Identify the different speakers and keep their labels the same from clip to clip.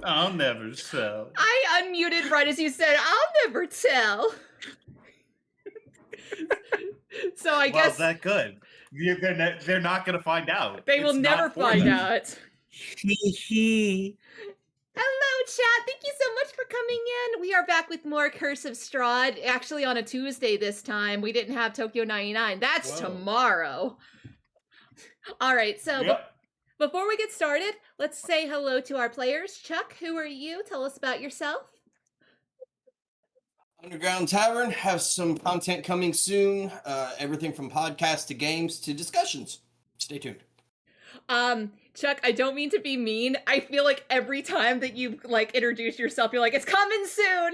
Speaker 1: I'll never sell.
Speaker 2: I unmuted right as you said, I'll never tell. So I guess...
Speaker 1: Well, that good. They're not going to find out.
Speaker 2: They will never find out. Hello, chat. Thank you so much for coming in. We are back with more Curse of Strahd. Actually, on a Tuesday this time. We didn't have Tokyo 99. That's tomorrow. All right, so before we get started, let's say hello to our players. Chuck, who are you? Tell us about yourself.
Speaker 3: Underground Tavern has some content coming soon. Everything from podcasts to games to discussions. Stay tuned.
Speaker 2: Chuck, I don't mean to be mean. I feel like every time that you introduce yourself, you're like, it's coming soon.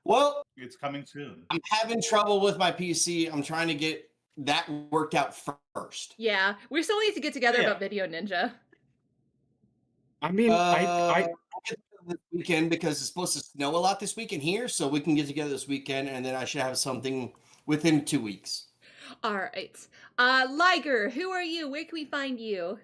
Speaker 3: Well,
Speaker 1: it's coming soon.
Speaker 3: I'm having trouble with my PC. I'm trying to get that worked out first.
Speaker 2: Yeah, we still need to get together about Video Ninja.
Speaker 4: I mean, I
Speaker 3: this weekend because it's supposed to snow a lot this weekend here, so we can get together this weekend, and then I should have something within 2 weeks.
Speaker 2: All right. Liger, who are you? Where can we find you?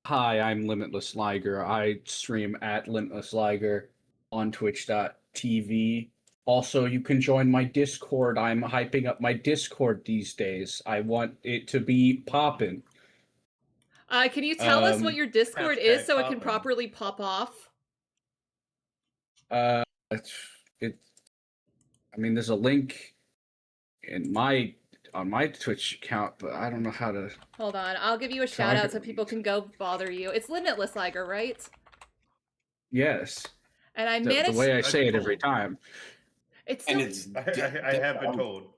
Speaker 4: Hi, I'm limitlessliger. I stream at limitlessliger on twitch.tv. Also, you can join my Discord. I'm hyping up my Discord these days. I want it to be poppin'.
Speaker 2: Can you tell us what your Discord is so it can properly pop off?
Speaker 4: I mean, there's a link on my Twitch account, but I don't know how to...
Speaker 2: Hold on, I'll give you a shout out so people can go bother you. It's limitlessliger, right?
Speaker 4: Yes.
Speaker 2: And I managed...
Speaker 4: The way I say it every time.
Speaker 1: I have been told.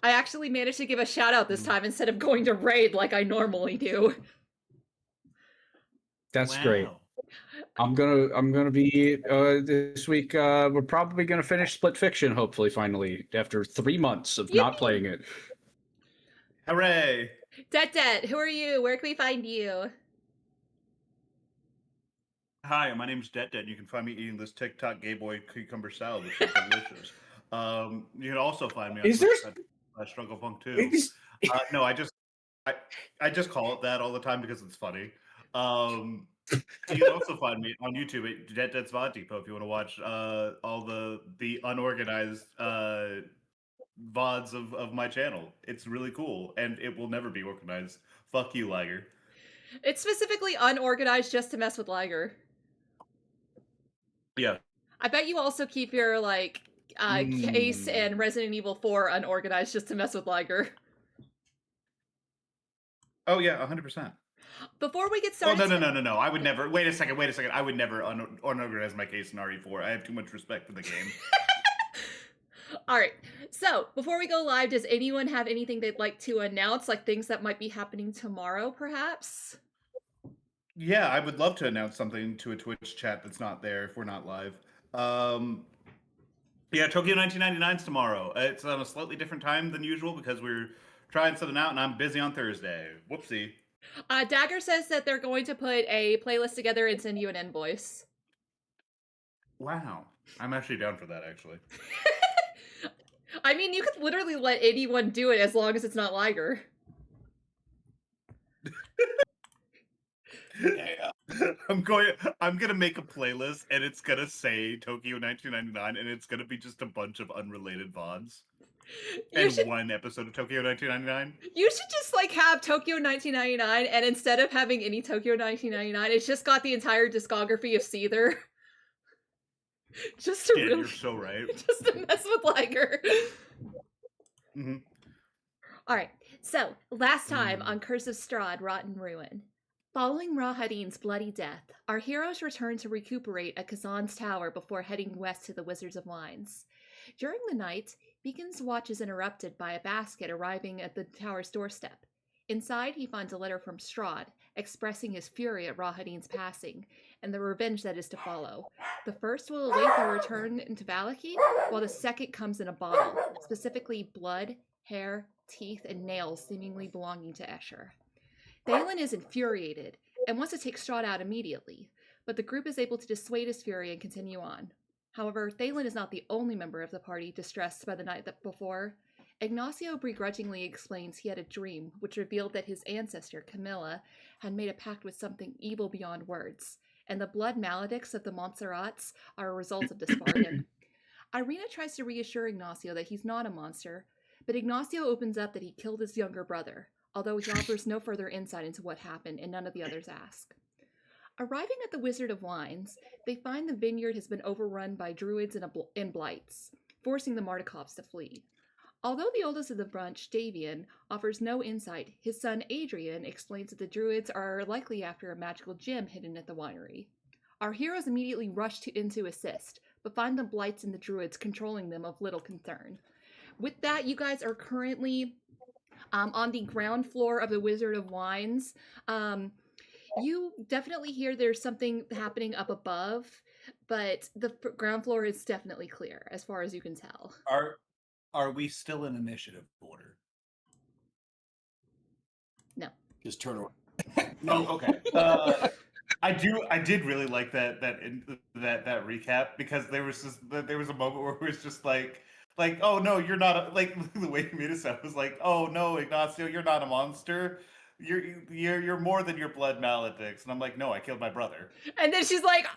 Speaker 2: I actually managed to give a shout out this time instead of going to raid like I normally do.
Speaker 4: That's great. I'm gonna be this week. We're probably gonna finish Split Fiction, hopefully, finally, after 3 months of not playing it.
Speaker 1: Hooray!
Speaker 2: Detdet, who are you? Where can we find you?
Speaker 1: Hi, my name's Detdet. You can find me eating this TikTok gay boy cucumber salad, which is delicious. You can also find me on Struggle Funk too. No, I just call it that all the time because it's funny. You can also find me on YouTube at Detdet Svatipo if you want to watch all the unorganized VODs of my channel. It's really cool, and it will never be organized. Fuck you, Liger.
Speaker 2: It's specifically unorganized just to mess with Liger.
Speaker 1: Yeah.
Speaker 2: I bet you also keep your, Case and Resident Evil 4 unorganized just to mess with Liger.
Speaker 1: Oh, yeah, 100%.
Speaker 2: Before we get started...
Speaker 1: Oh, no. I would never... Wait a second. I would never unorganize my case in RE4. I have too much respect for the game.
Speaker 2: All right. So, before we go live, does anyone have anything they'd like to announce? Like things that might be happening tomorrow, perhaps?
Speaker 1: Yeah, I would love to announce something to a Twitch chat that's not there if we're not live. Yeah, Tokyo 1999's tomorrow. It's on a slightly different time than usual because we're trying something out and I'm busy on Thursday. Whoopsie.
Speaker 2: Dagger says that they're going to put a playlist together and send you an invoice.
Speaker 1: Wow. I'm actually down for that, actually.
Speaker 2: I mean, you could literally let anyone do it as long as it's not Liger.
Speaker 3: Yeah.
Speaker 1: I'm gonna make a playlist and it's gonna say Tokyo 1999 and it's gonna be just a bunch of unrelated VODs. One episode of Tokyo 1999.
Speaker 2: You should just have Tokyo 1999 and instead of having any Tokyo 1999, it's just got the entire discography of Seether. Just to really,
Speaker 1: you're so right.
Speaker 2: Just to mess with Liger.
Speaker 1: Mm-hmm.
Speaker 2: Alright, so last time on Curse of Strahd, Rotten Ruin. Following Rahadin's bloody death, our heroes return to recuperate at Kazan's tower before heading west to the Wizards of Wines. During the night, Beacon's watch is interrupted by a basket arriving at the tower's doorstep. Inside, he finds a letter from Strahd, expressing his fury at Rahadin's passing, and the revenge that is to follow. The first will await their return into Valaki, while the second comes in a bottle, specifically blood, hair, teeth, and nails seemingly belonging to Escher. Thalin is infuriated and wants to take Strahd out immediately, but the group is able to dissuade his fury and continue on. However, Thalin is not the only member of the party distressed by the night before, Ignacio begrudgingly explains he had a dream, which revealed that his ancestor, Camilla, had made a pact with something evil beyond words, and the blood maledicts of the Montserrats are a result of this bargain. Irina tries to reassure Ignacio that he's not a monster, but Ignacio opens up that he killed his younger brother, although he offers no further insight into what happened, and none of the others ask. Arriving at the Wizard of Wines, they find the vineyard has been overrun by druids and blights, forcing the Martikovs to flee. Although the oldest of the bunch, Davian, offers no insight, his son Adrian explains that the druids are likely after a magical gem hidden at the winery. Our heroes immediately rush in to assist, but find the blights and the druids controlling them of little concern. With that, you guys are currently on the ground floor of the Wizard of Wines. You definitely hear there's something happening up above, but the ground floor is definitely clear as far as you can tell.
Speaker 1: Are we still in initiative order?
Speaker 2: No.
Speaker 3: Just turn around.
Speaker 1: No, okay. I did really like that recap, because there was a moment where it was just like, oh no, you're not like the way he made it sound was like, oh no, Ignacio, you're not a monster. You're more than your blood maledicts. And I'm like, no, I killed my brother.
Speaker 2: And then she's like,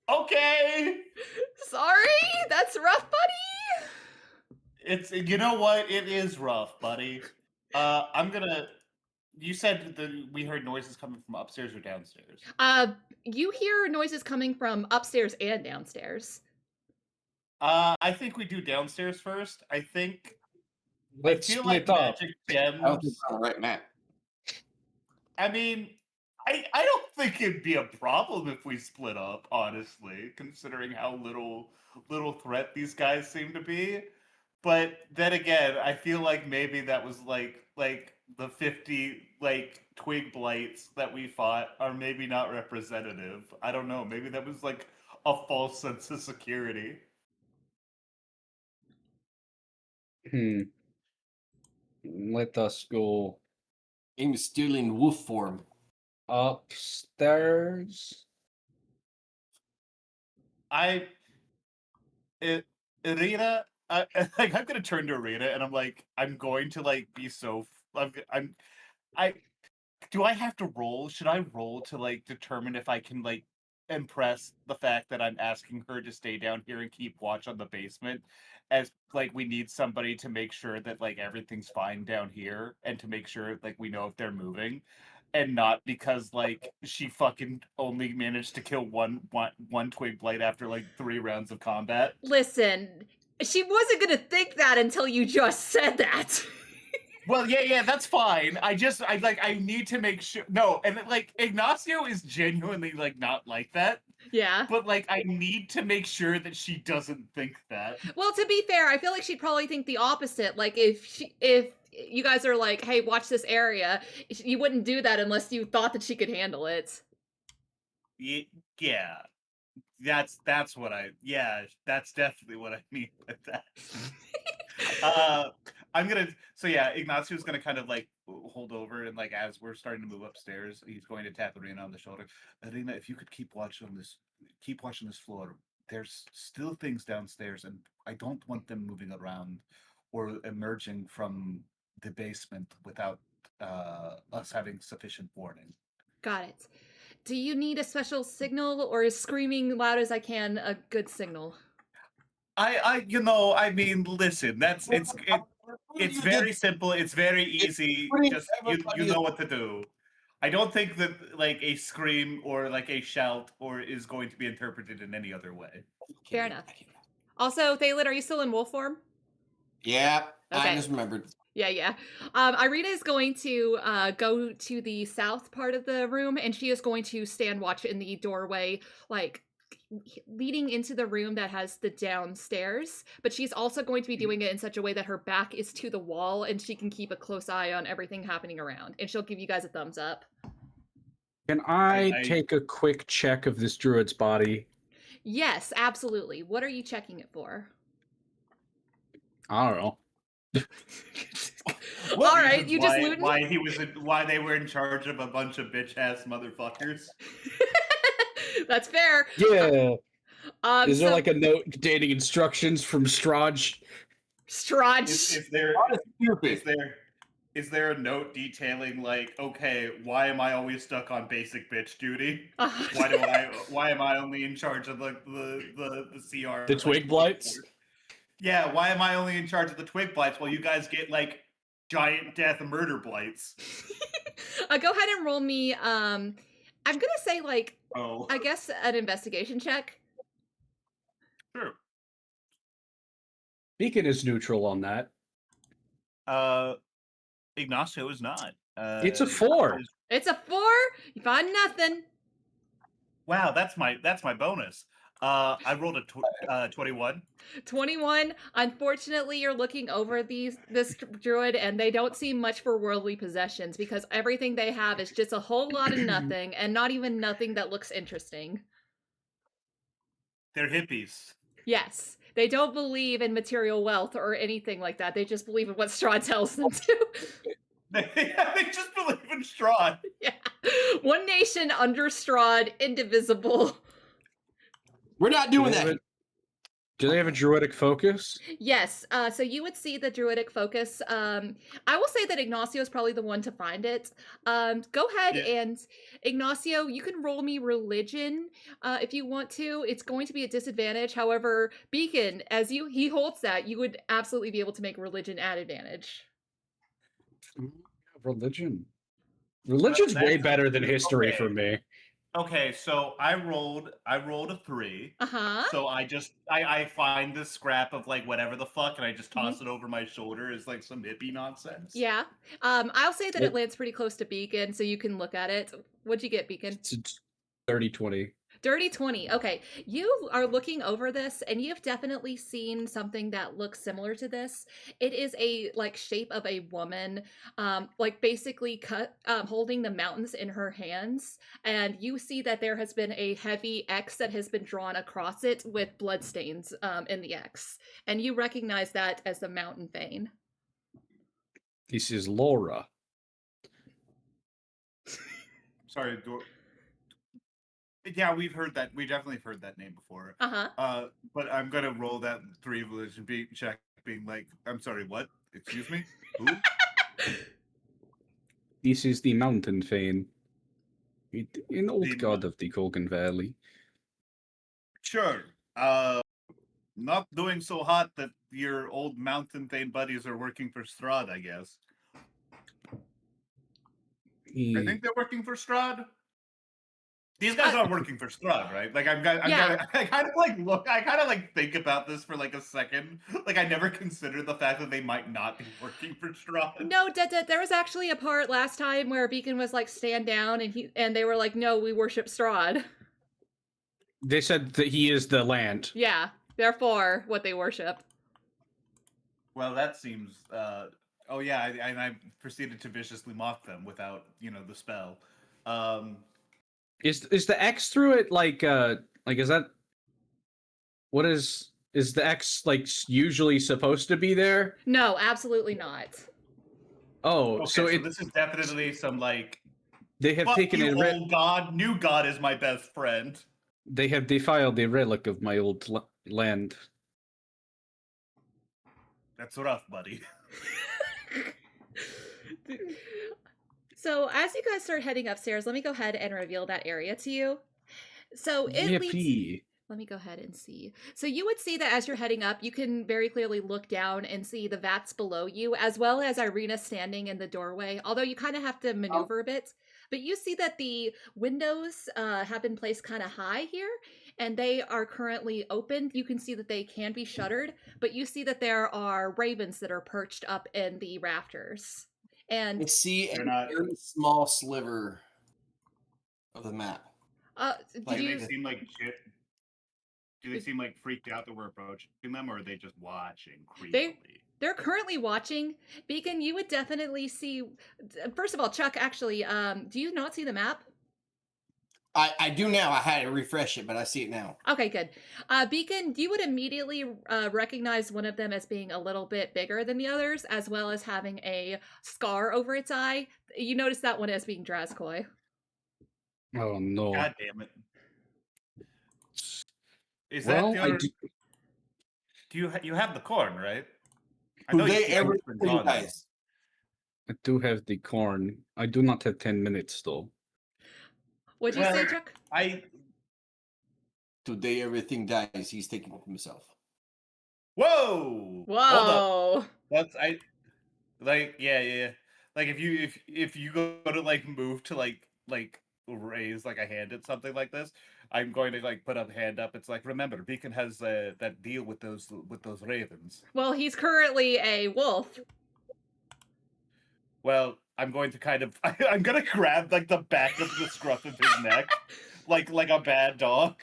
Speaker 1: okay.
Speaker 2: Sorry, that's rough, buddy.
Speaker 1: It's, you know what? It is rough, buddy. You said that we heard noises coming from upstairs or downstairs?
Speaker 2: You hear noises coming from upstairs and downstairs.
Speaker 1: I think we do downstairs first. I think
Speaker 4: Let's split up.
Speaker 1: Magic gems.
Speaker 3: I don't think it's on the right map.
Speaker 1: I mean, I don't think it'd be a problem if we split up, honestly, considering how little threat these guys seem to be. But then again, I feel like maybe that was like the 50 twig blights that we fought are maybe not representative. I don't know. Maybe that was like a false sense of security.
Speaker 4: Let us go
Speaker 3: He was stealing wolf form.
Speaker 4: upstairs.
Speaker 1: Irina, I'm gonna turn to Irina and I'm like, I'm going to be so. Do I have to roll? Should I roll to determine if I can impress the fact that I'm asking her to stay down here and keep watch on the basement, as we need somebody to make sure that everything's fine down here and to make sure we know if they're moving, and not because she fucking only managed to kill one twig blight after 3 rounds of combat.
Speaker 2: Listen, she wasn't gonna think that until you just said that.
Speaker 1: Well, yeah, that's fine. I need to make sure. No, and Ignacio is genuinely not like that.
Speaker 2: Yeah.
Speaker 1: But I need to make sure that she doesn't think that.
Speaker 2: Well, to be fair, I feel like she'd probably think the opposite. If you guys are like, hey, watch this area, you wouldn't do that unless you thought that she could handle it.
Speaker 1: Yeah. That's definitely what I mean by that. Ignacio's gonna kind of hold over and as we're starting to move upstairs, he's going to tap Irina on the shoulder. Irina, if you could keep watching this floor. There's still things downstairs, and I don't want them moving around or emerging from the basement without us having sufficient warning. Got
Speaker 2: it. Do you need a special signal, or is screaming loud as I can a good signal?
Speaker 1: Listen, it's very simple. It's very easy. Just you know what to do. I don't think that a scream or a shout is going to be interpreted in any other way.
Speaker 2: Fair enough. Also, Thalin, are you still in wolf form?
Speaker 3: Yeah,
Speaker 2: okay.
Speaker 3: I just remembered.
Speaker 2: Yeah. Irina is going to go to the south part of the room, and she is going to stand watch in the doorway, leading into the room that has the downstairs. But she's also going to be doing it in such a way that her back is to the wall, and she can keep a close eye on everything happening around. And she'll give you guys a thumbs up.
Speaker 4: Can I take a quick check of this druid's body?
Speaker 2: Yes, absolutely. What are you checking it for?
Speaker 4: I don't know.
Speaker 2: All right, you just looting?
Speaker 1: Why they were in charge of a bunch of bitch ass motherfuckers.
Speaker 2: That's fair.
Speaker 4: Yeah. Is there like a note containing instructions from Strahd?
Speaker 2: Strahd?
Speaker 1: Is there a note detailing like, okay, why am I always stuck on basic bitch duty? Why am I only in charge of the CR?
Speaker 4: The twig blights?
Speaker 1: Yeah, why am I only in charge of the twig blights while you guys get like giant death and murder blights?
Speaker 2: Go ahead and roll me I'm gonna say like I guess an investigation check.
Speaker 1: Sure.
Speaker 4: Beacon is neutral on that.
Speaker 1: Ignacio is not.
Speaker 4: It's a 4.
Speaker 2: It's a 4. You find nothing.
Speaker 1: Wow, that's my bonus. I rolled a 21.
Speaker 2: 21. Unfortunately, you're looking over this druid, and they don't see much for worldly possessions because everything they have is just a whole lot of nothing, and not even nothing that looks interesting.
Speaker 1: They're hippies.
Speaker 2: Yes. They don't believe in material wealth or anything like that. They just believe in what Strahd tells them to.
Speaker 1: They just believe in Strahd.
Speaker 2: Yeah. One nation under Strahd, indivisible.
Speaker 3: We're not doing that.
Speaker 4: Do they have a druidic focus?
Speaker 2: Yes. So you would see the druidic focus. I will say that Ignacio is probably the one to find it. Go ahead and Ignacio, you can roll me religion if you want to. It's going to be a disadvantage. However, Beacon, as he holds that, you would absolutely be able to make religion at advantage.
Speaker 4: Religion. Religion's way better than history for me.
Speaker 1: Okay, so I rolled a 3. So I find this scrap of like whatever the fuck, and I just toss it over my shoulder as like some hippie nonsense.
Speaker 2: Yeah. I'll say that it lands pretty close to Beacon, so you can look at it. What'd you get, Beacon?
Speaker 4: It's 30-20.
Speaker 2: Dirty 20. Okay. You are looking over this and you've definitely seen something that looks similar to this. It is a like shape of a woman, like basically holding the mountains in her hands. And you see that there has been a heavy X that has been drawn across it with bloodstains in the X. And you recognize that as the mountain vein.
Speaker 4: This is Laura.
Speaker 1: Sorry, yeah, we've heard that. We definitely heard that name before. But I'm gonna roll that 3 religion check, being like, I'm sorry, what? Excuse me? Who?
Speaker 4: This is the mountain Fane, an old god of the Kogan Valley.
Speaker 1: Sure. Not doing so hot that your old mountain Thane buddies are working for Strahd, I guess. I think they're working for Strahd. These guys aren't working for Strahd, right? Like I kind of like think about this for like a second. Like I never considered the fact that they might not be working for Strahd.
Speaker 2: No, Detdet, there was actually a part last time where Beacon was like, stand down, and they were like, no, we worship Strahd.
Speaker 4: They said that he is the land.
Speaker 2: Yeah, therefore what they worship.
Speaker 1: Well, that seems oh yeah, I proceeded to viciously mock them without, the spell.
Speaker 4: Is the X through it like is that what is the X like usually supposed to be there?
Speaker 2: No, absolutely not.
Speaker 4: Oh,
Speaker 1: okay,
Speaker 4: so
Speaker 1: this is definitely some like
Speaker 4: they have taken a
Speaker 1: old god, new god is my best friend.
Speaker 4: They have defiled a relic of my old land.
Speaker 1: That's rough, buddy.
Speaker 2: So as you guys start heading upstairs, let me go ahead and reveal that area to you. So it leads... Let me go ahead and see. So you would see that as you're heading up, you can very clearly look down and see the vats below you, as well as Irina standing in the doorway, although you kind of have to maneuver a bit. But you see that the windows have been placed kind of high here, and they are currently open. You can see that they can be shuttered, but you see that there are ravens that are perched up in the rafters. And
Speaker 3: I see a very small sliver of the map.
Speaker 1: Do they seem like shit? Do they seem like freaked out that we're approaching them, or are they just watching creepily?
Speaker 2: They're currently watching. Beacon, you would definitely see... First of all, Chuck, actually, do you not see the map?
Speaker 3: I do now. I had to refresh it, but I see it now.
Speaker 2: Okay, good. Beacon, you would immediately recognize one of them as being a little bit bigger than the others, as well as having a scar over its eye. You notice that one as being Drazkoi.
Speaker 4: Oh, no.
Speaker 1: God damn it. Is
Speaker 4: Well,
Speaker 1: that your... you have the corn, right? I know
Speaker 3: Today
Speaker 1: you keep
Speaker 3: everything
Speaker 1: things on you.
Speaker 3: dies.
Speaker 4: I do have the corn. I do not have 10 minutes, though.
Speaker 2: What'd you say, Chuck?
Speaker 3: Today everything dies. He's taking it himself.
Speaker 1: Whoa!
Speaker 2: Whoa!
Speaker 1: Hold up. That's yeah. Like if you go to like move to like raise like a hand at something like this, I'm going to like put a hand up. It's like, remember, Beacon has that deal with those ravens.
Speaker 2: Well, he's currently a wolf.
Speaker 1: Well, I'm going to kind of I'm gonna grab like the back of the scruff of his neck, like a bad dog.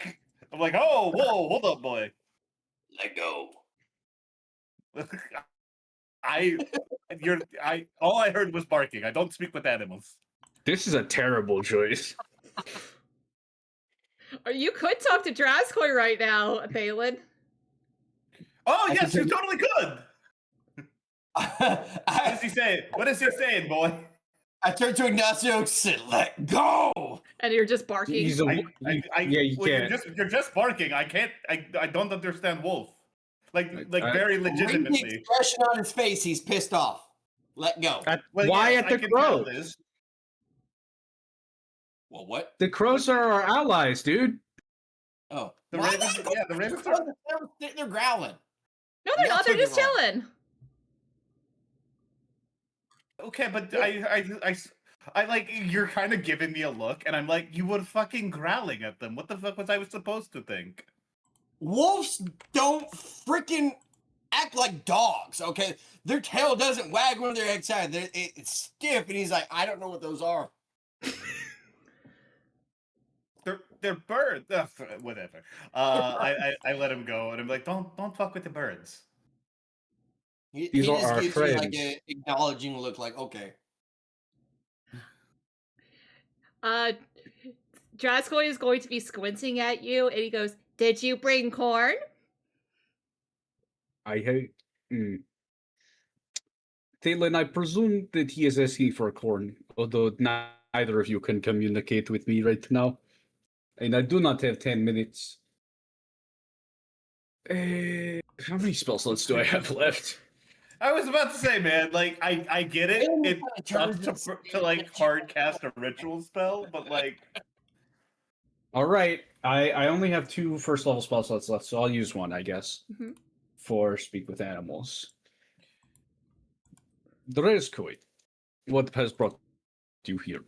Speaker 1: I'm like, oh, whoa, hold up, boy.
Speaker 3: Let go.
Speaker 1: All I heard was barking. I don't speak with animals.
Speaker 4: This is a terrible choice.
Speaker 2: Or you could talk to Draskoi right now, Thalin.
Speaker 1: Oh, yes, you totally could. What is he saying? What is he saying, boy?
Speaker 3: I turned to Ignacio and said, let go!
Speaker 2: And you're just barking.
Speaker 4: You can't.
Speaker 1: You're just barking. I don't understand wolf. Very
Speaker 3: Read the
Speaker 1: legitimately.
Speaker 3: expression on his face, he's pissed off. Let go.
Speaker 4: Why at the crows?
Speaker 3: Well, what?
Speaker 4: The crows are our allies, dude.
Speaker 3: Oh.
Speaker 1: The ravens, yeah, the ravens are...
Speaker 3: They're growling.
Speaker 2: No, they're not. They're just chilling.
Speaker 1: Okay, but I like, you're kind of giving me a look, and I'm like, you were fucking growling at them. What the fuck was I supposed to think?
Speaker 3: Wolves don't freaking act like dogs, okay? Their tail doesn't wag when they're excited. It's stiff, and he's like, I don't know what those are.
Speaker 1: They're birds. Whatever. I let him go, and I'm like, don't fuck with the birds.
Speaker 3: He
Speaker 4: These are
Speaker 3: just
Speaker 4: our
Speaker 3: gives
Speaker 4: friends.
Speaker 3: you like an acknowledging look, like, okay.
Speaker 2: Draskoi is going to be squinting at you, and he goes, "Did you bring corn?"
Speaker 4: I hate. Thalin, I presume that he is asking for corn, although neither of you can communicate with me right now. And I do not have 10 minutes. How many spell slots do I have left?
Speaker 1: I was about to say, man, like, I get it. It's tough to like hard cast a ritual spell, but like...
Speaker 4: All right, I only have 2 first level spell slots left, so I'll use one, I guess, for Speak with Animals. Draskoi, what has brought you here?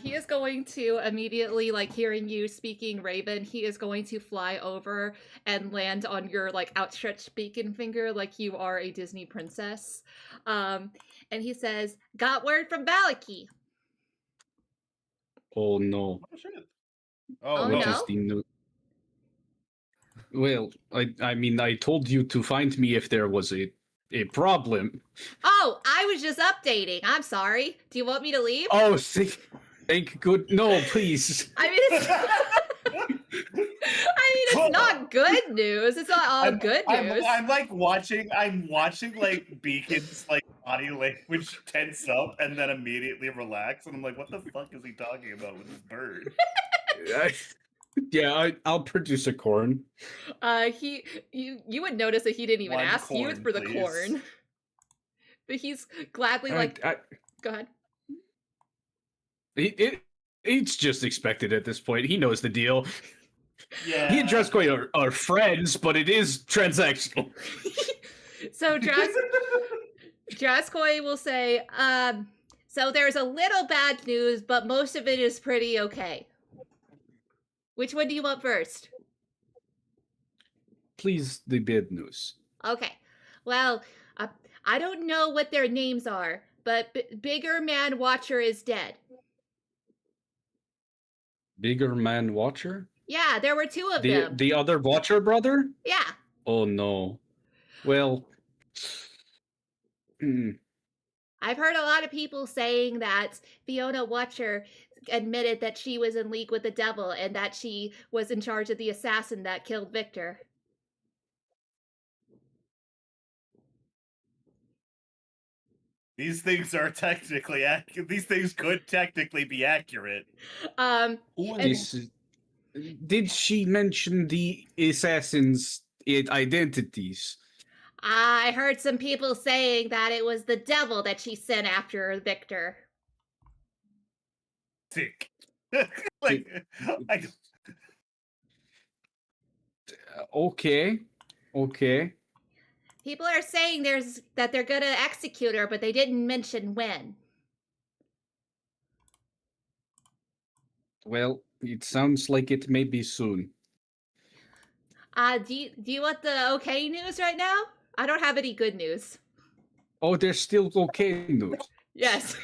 Speaker 2: He is going to immediately, like, hearing you speaking Raven, he is going to fly over and land on your, like, outstretched beacon finger like you are a Disney princess. And he says, "Got word from Valaki."
Speaker 4: Oh, no.
Speaker 1: Oh, shit.
Speaker 2: Oh,
Speaker 1: no.
Speaker 2: no?
Speaker 4: Is the new... Well, I mean, I told you to find me if there was a problem.
Speaker 2: Oh, I was just updating. I'm sorry. Do you want me to leave?
Speaker 4: Oh, thank good. No, please.
Speaker 2: I mean, it's not good news. It's not all good news.
Speaker 1: I'm like watching like Beacon's like body language tense up and then immediately relax, and I'm like, what the fuck is he talking about with this bird?
Speaker 4: Yeah, I'll produce a corn.
Speaker 2: You would notice that he didn't even
Speaker 1: One
Speaker 2: ask you
Speaker 1: corn,
Speaker 2: for the
Speaker 1: please.
Speaker 2: corn. But he's gladly like, go ahead.
Speaker 4: It's just expected at this point. He knows the deal.
Speaker 1: Yeah.
Speaker 4: He and Draskoi are friends, but it is transactional.
Speaker 2: So Draskoi will say, so there's a little bad news, but most of it is pretty okay. Which one do you want first?
Speaker 4: Please, the bad news.
Speaker 2: Okay. Well, I don't know what their names are, but Bigger Man Watcher is dead.
Speaker 4: Bigger Man Watcher?
Speaker 2: Yeah, there were 2 of them.
Speaker 4: The other Watcher brother?
Speaker 2: Yeah.
Speaker 4: Oh no. Well...
Speaker 2: I've heard a lot of people saying that Fiona Watcher admitted that she was in league with the devil and that she was in charge of the assassin that killed Victor.
Speaker 1: These things are technically accurate. These things could technically be accurate.
Speaker 4: did she mention the assassins' identities?
Speaker 2: I heard some people saying that it was the devil that she sent after Victor.
Speaker 1: Sick. Like, I just,
Speaker 4: Okay.
Speaker 2: People are saying that they're gonna execute her, but they didn't mention when.
Speaker 4: Well, it sounds like it may be soon.
Speaker 2: Do you want the okay news right now? I don't have any good news.
Speaker 4: Oh, there's still okay news.
Speaker 2: Yes.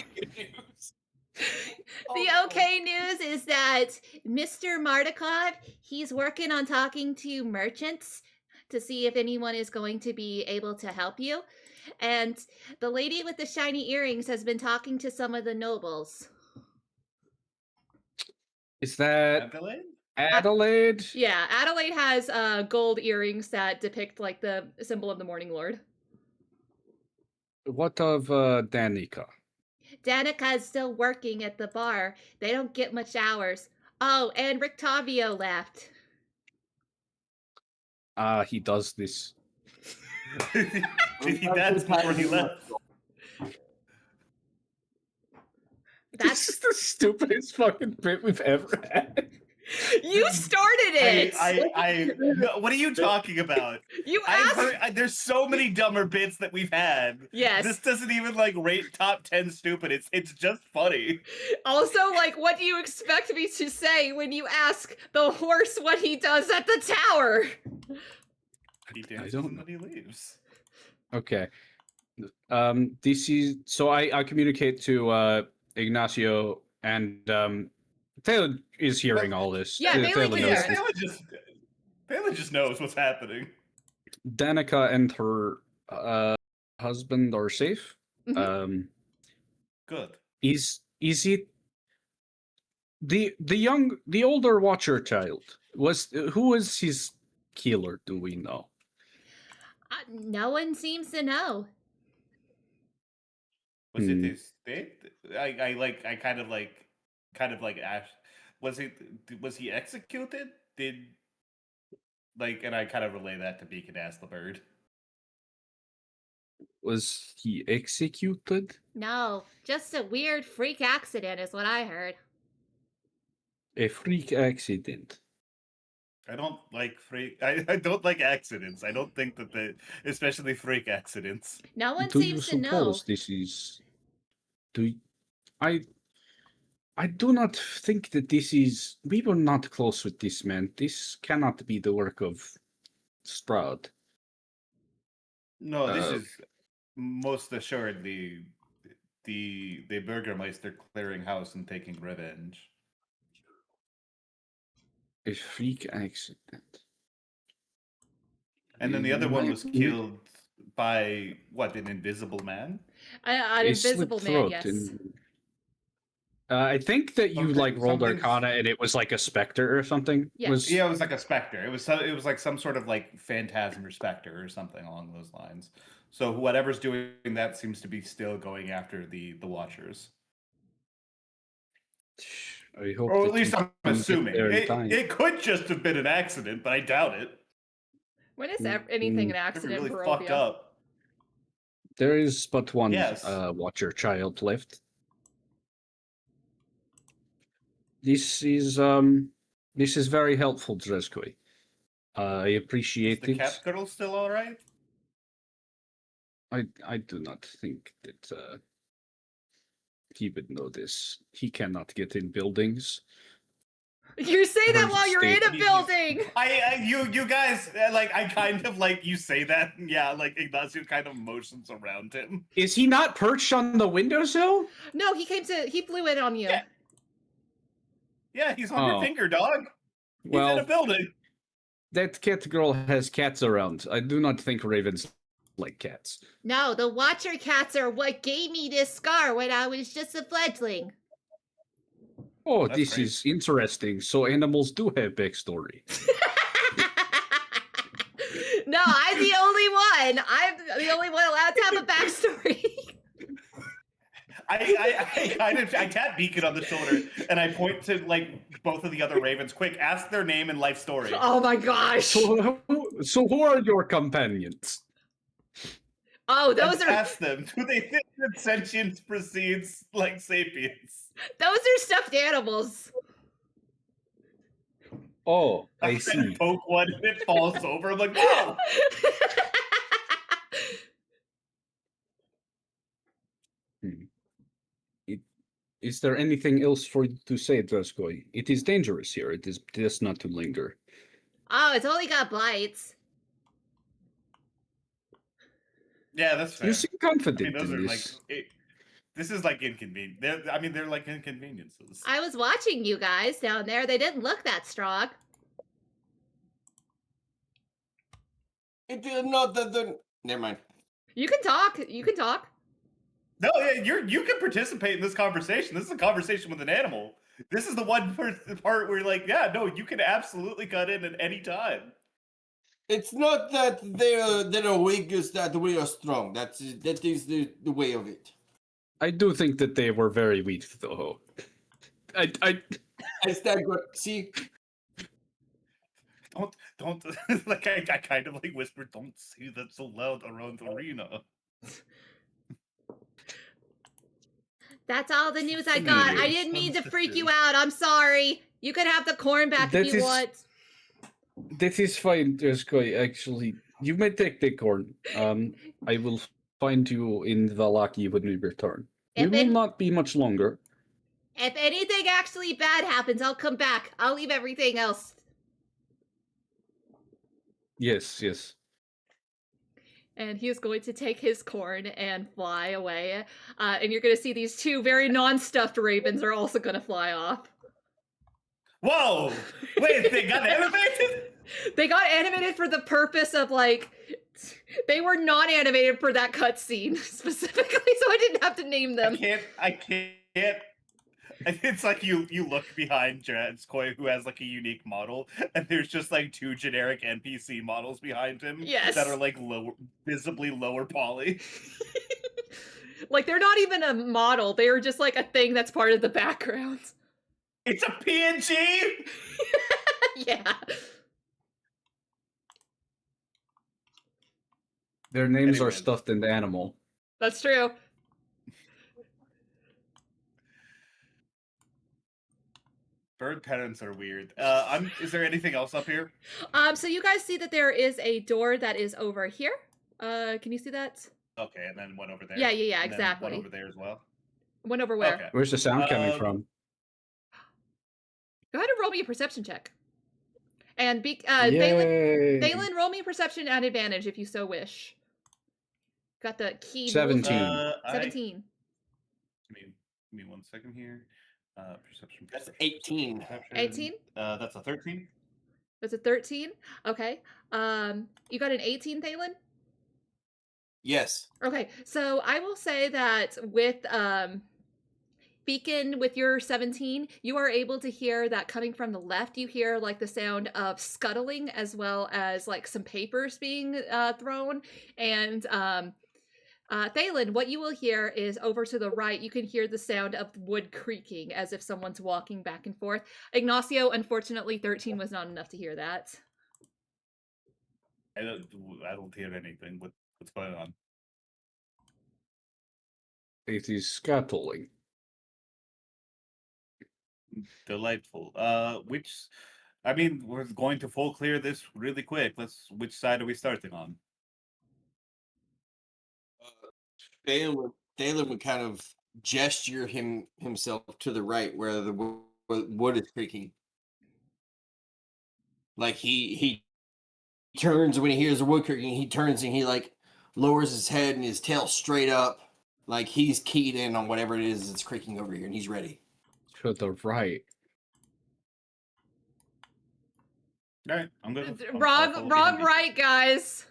Speaker 2: The okay news is that Mr. Mardikov, he's working on talking to merchants to see if anyone is going to be able to help you. And the lady with the shiny earrings has been talking to some of the nobles.
Speaker 4: Is that
Speaker 1: Adelaide?
Speaker 4: Adelaide?
Speaker 2: Yeah, Adelaide has gold earrings that depict like the symbol of the Morning Lord.
Speaker 4: What of Danica?
Speaker 2: Danica is still working at the bar. They don't get much hours. Oh, and Rictavio left.
Speaker 4: He does this.
Speaker 1: That's before he left.
Speaker 2: That's
Speaker 4: This is the stupidest fucking bit we've ever had.
Speaker 2: You started it.
Speaker 1: No, what are you talking about?
Speaker 2: You asked.
Speaker 1: There's so many dumber bits that we've had.
Speaker 2: Yes.
Speaker 1: This doesn't even like rate top 10 stupid. It's just funny.
Speaker 2: Also, like, what do you expect me to say when you ask the horse what he does at the tower?
Speaker 1: He dances and then he leaves.
Speaker 4: Okay. This is so I communicate to Ignacio and Taylor is hearing all this.
Speaker 2: Yeah, Taylor can hear it.
Speaker 1: Taylor just knows what's happening.
Speaker 4: Danica and her husband are safe.
Speaker 2: Mm-hmm.
Speaker 1: Good.
Speaker 4: Is it the older Watcher child? Who was his killer? Do we know?
Speaker 2: No one seems to know.
Speaker 1: Was it his state? I kind of like asked. Was he executed? And I kind of relay that to Beacon Ask the Bird.
Speaker 4: Was he executed?
Speaker 2: No, just a weird freak accident is what I heard.
Speaker 4: A freak accident.
Speaker 1: I don't like I don't like accidents. I don't think that especially freak accidents.
Speaker 2: No one
Speaker 4: Do
Speaker 2: seems to
Speaker 4: you
Speaker 2: know.
Speaker 4: suppose this is? I do not think that this is. We were not close with this man. This cannot be the work of Strahd.
Speaker 1: No, this is most assuredly the Burgermeister clearing house and taking revenge.
Speaker 4: A freak accident.
Speaker 1: And then the other one was killed by what? An invisible man?
Speaker 2: An invisible man, yes.
Speaker 4: I think that you rolled Arcana and it was like a specter or something.
Speaker 2: Yeah.
Speaker 1: Yeah, it was like a specter. It was like some sort of like phantasm or specter or something along those lines. So whatever's doing that seems to be still going after the Watchers.
Speaker 4: I hope
Speaker 1: or at least I'm assuming. It could just have been an accident, but I doubt it.
Speaker 2: When is anything an accident?
Speaker 1: Really fucked up.
Speaker 4: There is but one Watcher child left. This is very helpful, Dreskoi. I appreciate it.
Speaker 1: Is the cat girl still all right?
Speaker 4: I do not think that he would know this. He cannot get in buildings.
Speaker 2: You say that while you're in a building.
Speaker 1: You guys I kind of you say that. Yeah, Ignacio kind of motions around him.
Speaker 4: Is he not perched on the windowsill?
Speaker 2: No, he flew in on you.
Speaker 1: Yeah, he's on your finger, dog. He's in a building.
Speaker 4: That cat girl has cats around. I do not think ravens like cats.
Speaker 2: No, the Watcher cats are what gave me this scar when I was just a fledgling.
Speaker 4: Oh, this is interesting. So animals do have backstory.
Speaker 2: No, I'm the only one. I'm the only one allowed to have a backstory.
Speaker 1: I tap Beacon on the shoulder and I point to like both of the other ravens. Quick, ask their name and life story.
Speaker 2: Oh my gosh!
Speaker 4: So who are your companions?
Speaker 2: Oh, those are.
Speaker 1: Ask them. Do they think that sentience precedes like sapiens?
Speaker 2: Those are stuffed animals.
Speaker 4: Oh, I see.
Speaker 1: Poke one and it falls over. I'm like, whoa!
Speaker 4: Is there anything else for you to say, Draskoy? It is dangerous here. It is best not to linger.
Speaker 2: Oh, it's only got bites.
Speaker 1: Yeah, that's fair.
Speaker 4: You seem confident
Speaker 1: I mean, those
Speaker 4: in
Speaker 1: are
Speaker 4: this.
Speaker 1: like. This is like inconvenient. They're like inconveniences.
Speaker 2: I was watching you guys down there. They didn't look that strong.
Speaker 3: It is not that. Never mind.
Speaker 2: You can talk. You can talk.
Speaker 1: No, yeah, you can participate in this conversation. This is a conversation with an animal. This is the one part where you're like, yeah, no, you can absolutely cut in at any time.
Speaker 3: It's not that they're weak, it's that we are strong. That is the way of it.
Speaker 4: I do think that they were very weak, though. I
Speaker 3: Is that good? See?
Speaker 1: Don't like I kind of like whispered, don't say that so loud around the arena.
Speaker 2: That's all the news I got. I didn't mean to freak you out. I'm sorry. You can have the corn back if you want.
Speaker 4: That is fine, Draskoy. Actually, you may take the corn. I will find you in Valaki when we return. We will not be much longer.
Speaker 2: If anything actually bad happens, I'll come back. I'll leave everything else.
Speaker 4: Yes.
Speaker 2: And he is going to take his corn and fly away. And you're going to see these two very non-stuffed ravens are also going to fly off.
Speaker 1: Whoa! Wait, they got animated?
Speaker 2: They got animated for the purpose of, like... They were not animated for that cutscene, specifically, so I didn't have to name them.
Speaker 1: I can't... It's like you look behind Draskoy, who has like a unique model, and there's just like two generic NPC models behind him that are like visibly lower poly.
Speaker 2: Like they're not even a model; they are just like a thing that's part of the background.
Speaker 1: It's a PNG.
Speaker 2: Yeah.
Speaker 4: Their names are stuffed in the animal.
Speaker 2: That's true.
Speaker 1: Bird pennants are weird. Is there anything else up here?
Speaker 2: So you guys see that there is a door that is over here. Can you see that?
Speaker 1: Okay, and then one over there.
Speaker 2: Yeah,
Speaker 1: and
Speaker 2: exactly.
Speaker 1: One over there as well.
Speaker 2: One over where?
Speaker 1: Okay.
Speaker 4: Where's the sound coming from?
Speaker 2: Go ahead and roll me a perception check. And Thalin, roll me a perception at advantage if you so wish. Got the key.
Speaker 4: 17.
Speaker 2: 17.
Speaker 1: Give me 1 second here. Perception.
Speaker 3: That's 18.
Speaker 2: 18?
Speaker 1: That's a 13.
Speaker 2: That's a 13? Okay. You got an 18, Thalin?
Speaker 3: Yes.
Speaker 2: Okay, so I will say that with Beacon, with your 17, you are able to hear that coming from the left. You hear like the sound of scuttling as well as like some papers being thrown. And Thalin, what you will hear is over to the right, you can hear the sound of wood creaking as if someone's walking back and forth. Ignacio, unfortunately, 13 was not enough to hear that.
Speaker 1: I don't hear anything. What's going on?
Speaker 4: It is scuttling.
Speaker 1: Delightful. We're going to full clear this really quick. Which side are we starting on?
Speaker 3: Thalin would kind of gesture himself to the right where the wood is creaking. Like he turns when he hears the wood creaking, he turns and he like lowers his head and his tail straight up. Like he's keyed in on whatever it is that's creaking over here and he's ready.
Speaker 4: To the right.
Speaker 1: All right, I'm good.
Speaker 2: Wrong, right, guys.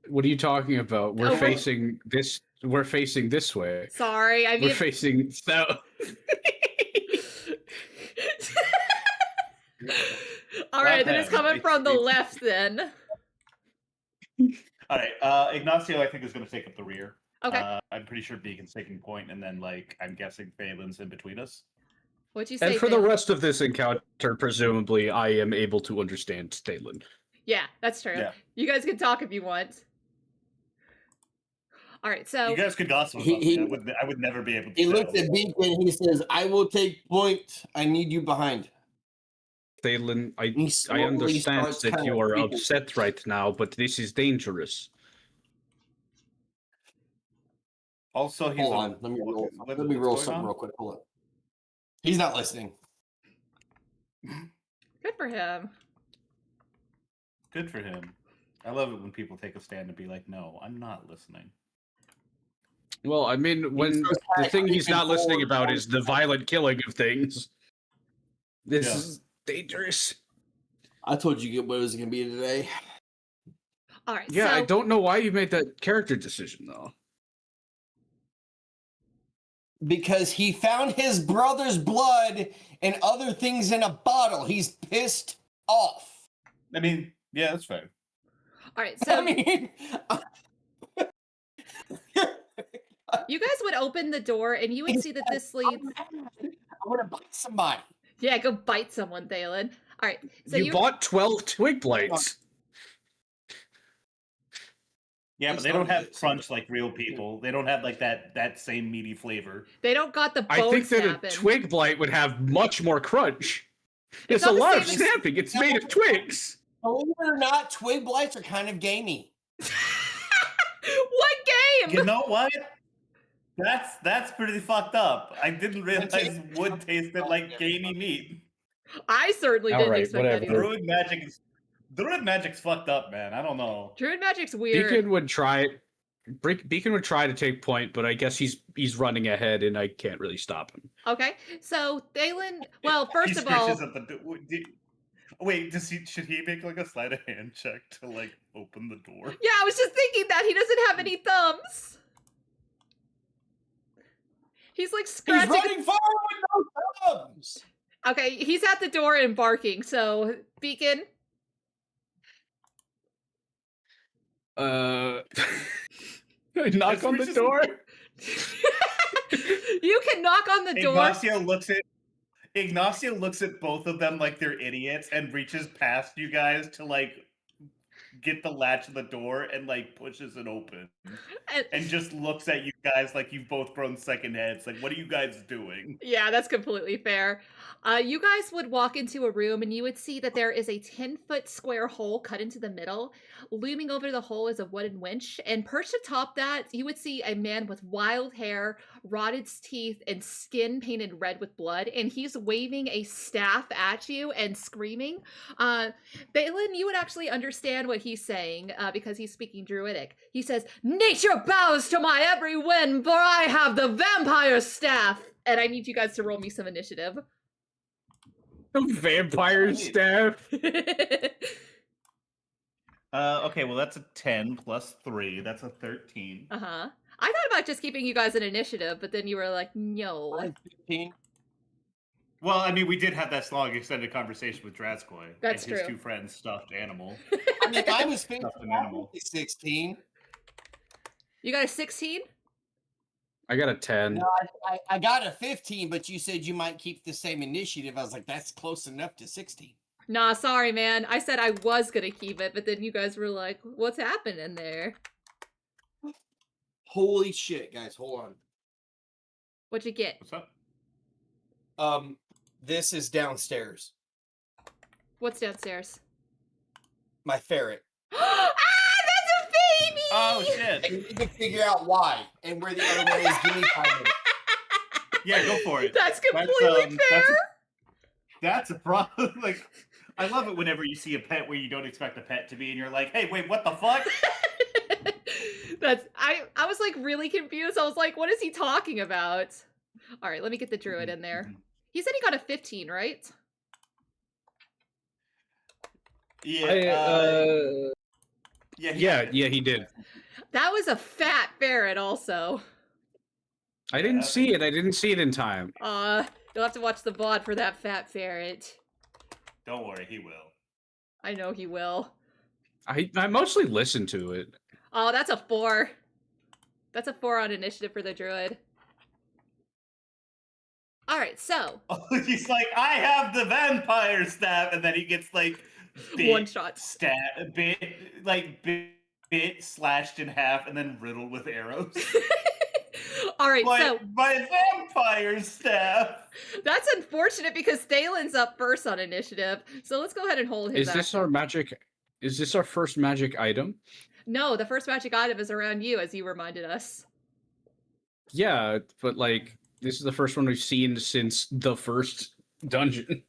Speaker 4: What are you talking about? We're facing this. We're facing this way.
Speaker 2: Sorry, I mean
Speaker 4: we're facing south.
Speaker 2: All right, then it's coming from the left then.
Speaker 1: All right, Ignacio, I think is going to take up the rear.
Speaker 2: Okay.
Speaker 1: I'm pretty sure Beacon's taking point, and then like I'm guessing Thalin's in between us.
Speaker 2: What'd you say?
Speaker 4: And for the
Speaker 2: Thalin?
Speaker 4: rest of this encounter, presumably, I am able to understand Thalin.
Speaker 2: Yeah, that's true.
Speaker 1: Yeah.
Speaker 2: You guys can talk if you want. All right, so
Speaker 1: You guys could gossip about me. I would never be able to.
Speaker 3: He
Speaker 1: tell.
Speaker 3: looks at Beacon. He says, "I will take point. I need you behind."
Speaker 4: Thalin,
Speaker 3: He
Speaker 4: I
Speaker 3: slowly
Speaker 4: understand
Speaker 3: starts
Speaker 4: that
Speaker 3: kind
Speaker 4: you
Speaker 3: of
Speaker 4: are
Speaker 3: creeping.
Speaker 4: upset right now, but this is dangerous.
Speaker 1: Also, he's
Speaker 3: Hold on. Let me roll. Let me roll something real quick. Hold on. He's not listening.
Speaker 2: good for him.
Speaker 1: Good for him. I love it when people take a stand and be like, "No, I'm not listening."
Speaker 4: Well, I mean, when the thing he's not listening about is the violent killing of things. This is dangerous.
Speaker 3: I told you what it was going to be today.
Speaker 2: All right.
Speaker 4: Yeah,
Speaker 2: so,
Speaker 4: I don't know why you made that character decision, though.
Speaker 3: Because he found his brother's blood and other things in a bottle. He's pissed off.
Speaker 1: I mean, yeah, that's fair.
Speaker 2: All right. So
Speaker 3: I mean,
Speaker 2: you guys would open the door, and you would see that this leads.
Speaker 3: I want to bite somebody.
Speaker 2: Yeah, go bite someone, Thalin. All right. So
Speaker 4: you bought 12 twig blights.
Speaker 1: Yeah, but they don't have crunch like real people. They don't have like that same meaty flavor.
Speaker 2: They don't got the bone
Speaker 4: I think that
Speaker 2: snapping.
Speaker 4: a twig blight would have much more crunch. It's
Speaker 2: not
Speaker 4: a
Speaker 2: the
Speaker 4: lot of
Speaker 2: same
Speaker 4: snapping. It's made of twigs.
Speaker 3: Believe it or not, twig blights are kind of gamey.
Speaker 2: What game?
Speaker 1: You know what? That's pretty fucked up. I didn't realize wood tasted like gamey meat.
Speaker 2: I certainly didn't
Speaker 4: Alright,
Speaker 2: expect that
Speaker 4: whatever.
Speaker 2: either.
Speaker 1: Druid magic's fucked up, man. I don't know.
Speaker 2: Druid magic's weird.
Speaker 4: Beacon would try to take point, but I guess he's running ahead, and I can't really stop him.
Speaker 2: Okay, so Thalin. Well, first
Speaker 1: He
Speaker 2: of all,
Speaker 1: screeches at the wait. Should he make like a sleight of hand check to like open the door?
Speaker 2: yeah, I was just thinking that he doesn't have any thumbs. He's like
Speaker 3: He's
Speaker 2: scratching.
Speaker 3: running forward with no thumbs.
Speaker 2: Okay, he's at the door and barking. So Beacon.
Speaker 4: Knock on the door.
Speaker 2: You can knock on the door.
Speaker 1: Ignacio looks at both of them like they're idiots and reaches past you guys to like get the latch of the door and like pushes it open and just looks at you guys like you've both grown second heads. Like, what are you guys doing?
Speaker 2: Yeah, that's completely fair. You guys would walk into a room and you would see that there is a 10-foot square hole cut into the middle. Looming over the hole is a wooden winch, and perched atop that, you would see a man with wild hair, rotted teeth, and skin painted red with blood, and he's waving a staff at you and screaming. Balin, you would actually understand what he's saying because he's speaking Druidic. He says, "Nature bows to my every whim, for I have the vampire staff." And I need you guys to roll me some initiative.
Speaker 4: Vampire staff.
Speaker 1: Okay, well that's a 10 plus 3. That's a 13.
Speaker 2: I thought about just keeping you guys an initiative, but then you were like, no.
Speaker 3: 15.
Speaker 1: Well, I mean, we did have that long extended conversation with Drazkoi.
Speaker 2: That's
Speaker 1: and his
Speaker 2: true.
Speaker 1: 2 friends stuffed animal.
Speaker 3: I mean, I was 15.
Speaker 1: Stuffed an animal.
Speaker 3: 16.
Speaker 2: You got a 16?
Speaker 4: I got a 10.
Speaker 3: No, I got a 15, but you said you might keep the same initiative. I was like, that's close enough to 16.
Speaker 2: Nah, sorry, man. I said I was gonna keep it, but then you guys were like, what's happening there?
Speaker 3: Holy shit, guys, hold on.
Speaker 2: What'd you get?
Speaker 1: What's up?
Speaker 3: This is downstairs.
Speaker 2: What's downstairs?
Speaker 3: My ferret.
Speaker 2: Ah, that's a baby!
Speaker 1: Oh, shit.
Speaker 3: We need to figure out why and where the other one is. Give me 5 minutes.
Speaker 1: Yeah, go for it.
Speaker 2: That's completely fair.
Speaker 1: That's a problem. Like, I love it whenever you see a pet where you don't expect a pet to be, and you're like, "Hey, wait, what the fuck?"
Speaker 2: I was like really confused. I was like, what is he talking about? All right, let me get the druid in there. He said he got a 15, right?
Speaker 1: Yeah.
Speaker 4: Yeah, he did.
Speaker 2: That was a fat ferret also.
Speaker 4: I didn't see it. I didn't see it in time.
Speaker 2: You'll have to watch the VOD for that fat ferret.
Speaker 1: Don't worry, he will.
Speaker 2: I know he will.
Speaker 4: I mostly listened to it.
Speaker 2: Oh, that's a 4. That's a 4 on initiative for the druid. All right, so
Speaker 1: he's like, I have the vampire staff, and then he gets like
Speaker 2: one shot,
Speaker 1: bit slashed in half, and then riddled with arrows.
Speaker 2: All right, so
Speaker 1: my vampire staff.
Speaker 2: That's unfortunate because Thalin's up first on initiative. So let's go ahead and hold his.
Speaker 4: Is this our magic? Is this our first magic item?
Speaker 2: No, the first magic item is around you, as you reminded us.
Speaker 4: Yeah, but like this is the first one we've seen since the first dungeon.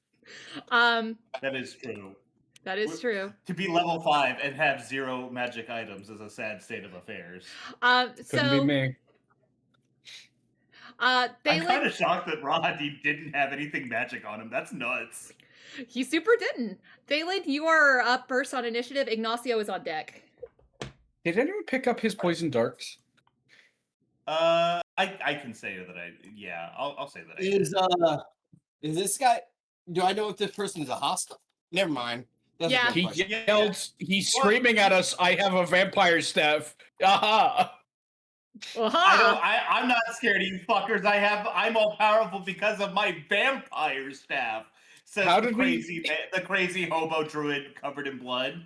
Speaker 1: That is true.
Speaker 2: That is true.
Speaker 1: To be level 5 and have 0 magic items is a sad state of affairs.
Speaker 4: Couldn't be me.
Speaker 1: I'm kind of shocked that Rahadi didn't have anything magic on him. That's nuts.
Speaker 2: He super didn't. Thalin, you are up first on initiative. Ignacio is on deck.
Speaker 4: Did anyone pick up his poison darts?
Speaker 1: I can say that I'll say that.
Speaker 3: Is this guy? Do I know if this person is a hostile? Never mind.
Speaker 2: Yeah.
Speaker 4: He yelled. He's screaming at us. I have a vampire staff. Aha!
Speaker 1: I'm not scared of you fuckers. I'm all powerful because of my vampire staff. Says the crazy hobo druid covered in blood.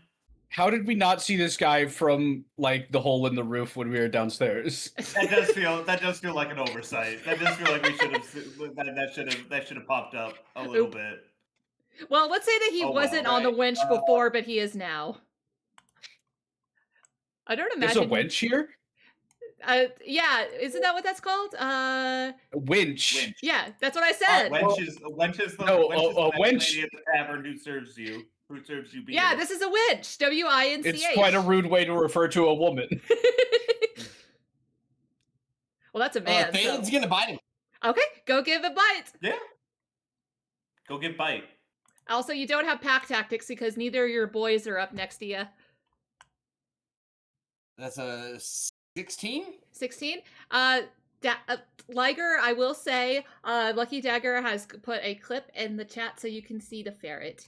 Speaker 4: How did we not see this guy from like the hole in the roof when we were downstairs?
Speaker 1: That does feel like an oversight. That does feel like we should have popped up a little bit.
Speaker 2: Well, let's say that he wasn't on the winch before, but he is now. I don't imagine.
Speaker 4: There's a wench here?
Speaker 2: Yeah, isn't that what that's called?
Speaker 4: Winch.
Speaker 2: Yeah, that's what I said.
Speaker 1: Wench is the lady at the tavern who serves you beer.
Speaker 2: Yeah, this is a winch. W-I-N-C-H.
Speaker 4: It's quite a rude way to refer to a woman.
Speaker 2: Well, that's a man.
Speaker 3: Thalin's gonna bite him.
Speaker 2: Okay, go give a bite.
Speaker 1: Yeah. Go give bite.
Speaker 2: Also, you don't have pack tactics because neither of your boys are up next to you.
Speaker 3: That's a 16?
Speaker 2: 16? Liger, I will say, Lucky Dagger has put a clip in the chat so you can see the ferret.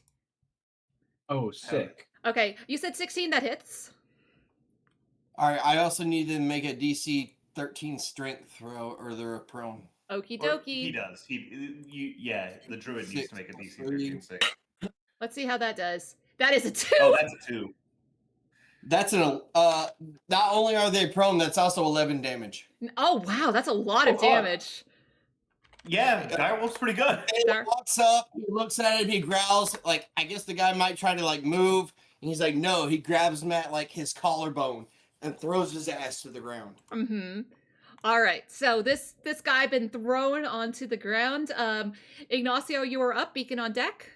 Speaker 4: Oh, sick.
Speaker 2: Okay, you said 16, that hits.
Speaker 3: Alright, I also need to make a DC 13 strength throw, or they're prone.
Speaker 2: Okie dokie.
Speaker 1: He does. The druid needs to make a DC 13 save.
Speaker 2: Let's see how that does. That is a 2!
Speaker 1: Oh, that's a 2.
Speaker 3: That's not only are they prone, that's also 11 damage.
Speaker 2: Oh wow, that's a lot of damage.
Speaker 1: Yeah, Direwolf's pretty good.
Speaker 3: He walks up, he looks at it, he growls, like, I guess the guy might try to, like, move, and he's like, no, he grabs him at, like, his collarbone and throws his ass to the ground.
Speaker 2: Mm-hmm. All right, so this guy been thrown onto the ground. Ignacio, you are up, beacon on deck.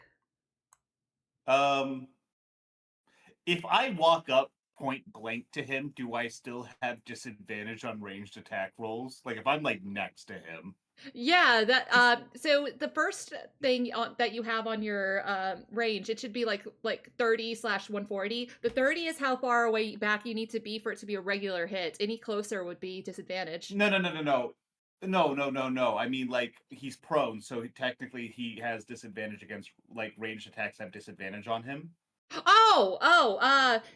Speaker 1: If I walk up point blank to him, do I still have disadvantage on ranged attack rolls? Like if I'm like next to him.
Speaker 2: Yeah, that so the first thing that you have on your range, it should be like 30/140. The 30 is how far away back you need to be for it to be a regular hit. Any closer would be disadvantage.
Speaker 1: No. I mean, like, he's prone, so technically he has disadvantage against, like, ranged attacks have disadvantage on him.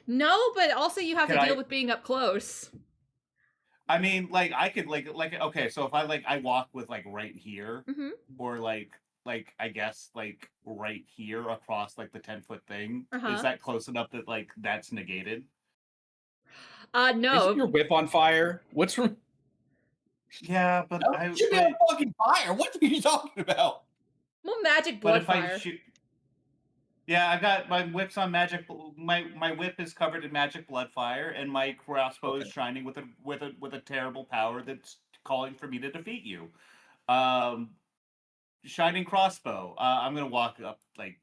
Speaker 2: No, but also you have to deal with being up close.
Speaker 1: I mean, like, I could, like, okay, so if I walk with, like, right here,
Speaker 2: mm-hmm.
Speaker 1: or, like, I guess, like, right here across, like, the 10-foot thing,
Speaker 2: uh-huh.
Speaker 1: Is that close enough that, like, that's negated?
Speaker 2: No.
Speaker 4: Isn't your whip on fire? What's from...
Speaker 1: Yeah, but
Speaker 3: Don't shoot on fucking fire! What are you talking about?
Speaker 2: Well, magic blood fire.
Speaker 1: Yeah, I got my whip's on magic. My whip is covered in magic blood fire, and my crossbow is shining with a terrible power that's calling for me to defeat you. Shining crossbow. I'm gonna walk up. Like,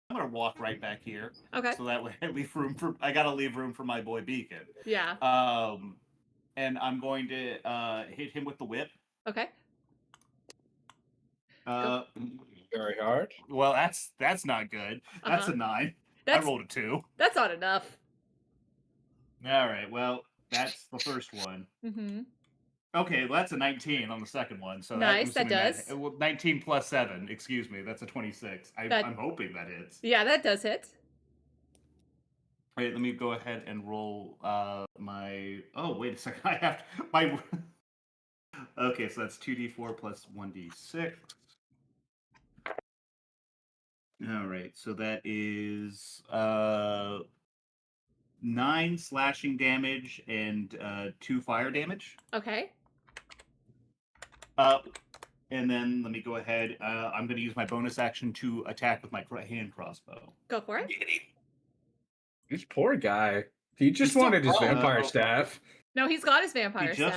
Speaker 1: I'm gonna walk right back here.
Speaker 2: Okay.
Speaker 1: So that way I gotta leave room for my boy Beacon.
Speaker 2: Yeah.
Speaker 1: And I'm going to hit him with the whip.
Speaker 2: Okay.
Speaker 4: Very hard.
Speaker 1: Well, that's not good. That's a 9. I rolled a 2.
Speaker 2: That's not enough.
Speaker 1: All right. Well, that's the first one.
Speaker 2: Mm-hmm.
Speaker 1: Okay, well, that's a 19 on the second one. So
Speaker 2: nice. That does.
Speaker 1: 19 plus 7. Excuse me. That's a 26. I'm hoping that hits.
Speaker 2: Yeah, that does hit.
Speaker 1: All right, let me go ahead and roll my. Oh, wait a second. I have my. Okay, so that's 2d4 plus 1d6. All right, so that is 9 slashing damage and 2 fire damage.
Speaker 2: Okay.
Speaker 1: And then let me go ahead. I'm going to use my bonus action to attack with my hand crossbow.
Speaker 2: Go for it.
Speaker 4: This poor guy. He just wanted his vampire staff.
Speaker 2: No, he's got his vampire
Speaker 1: He just
Speaker 2: staff.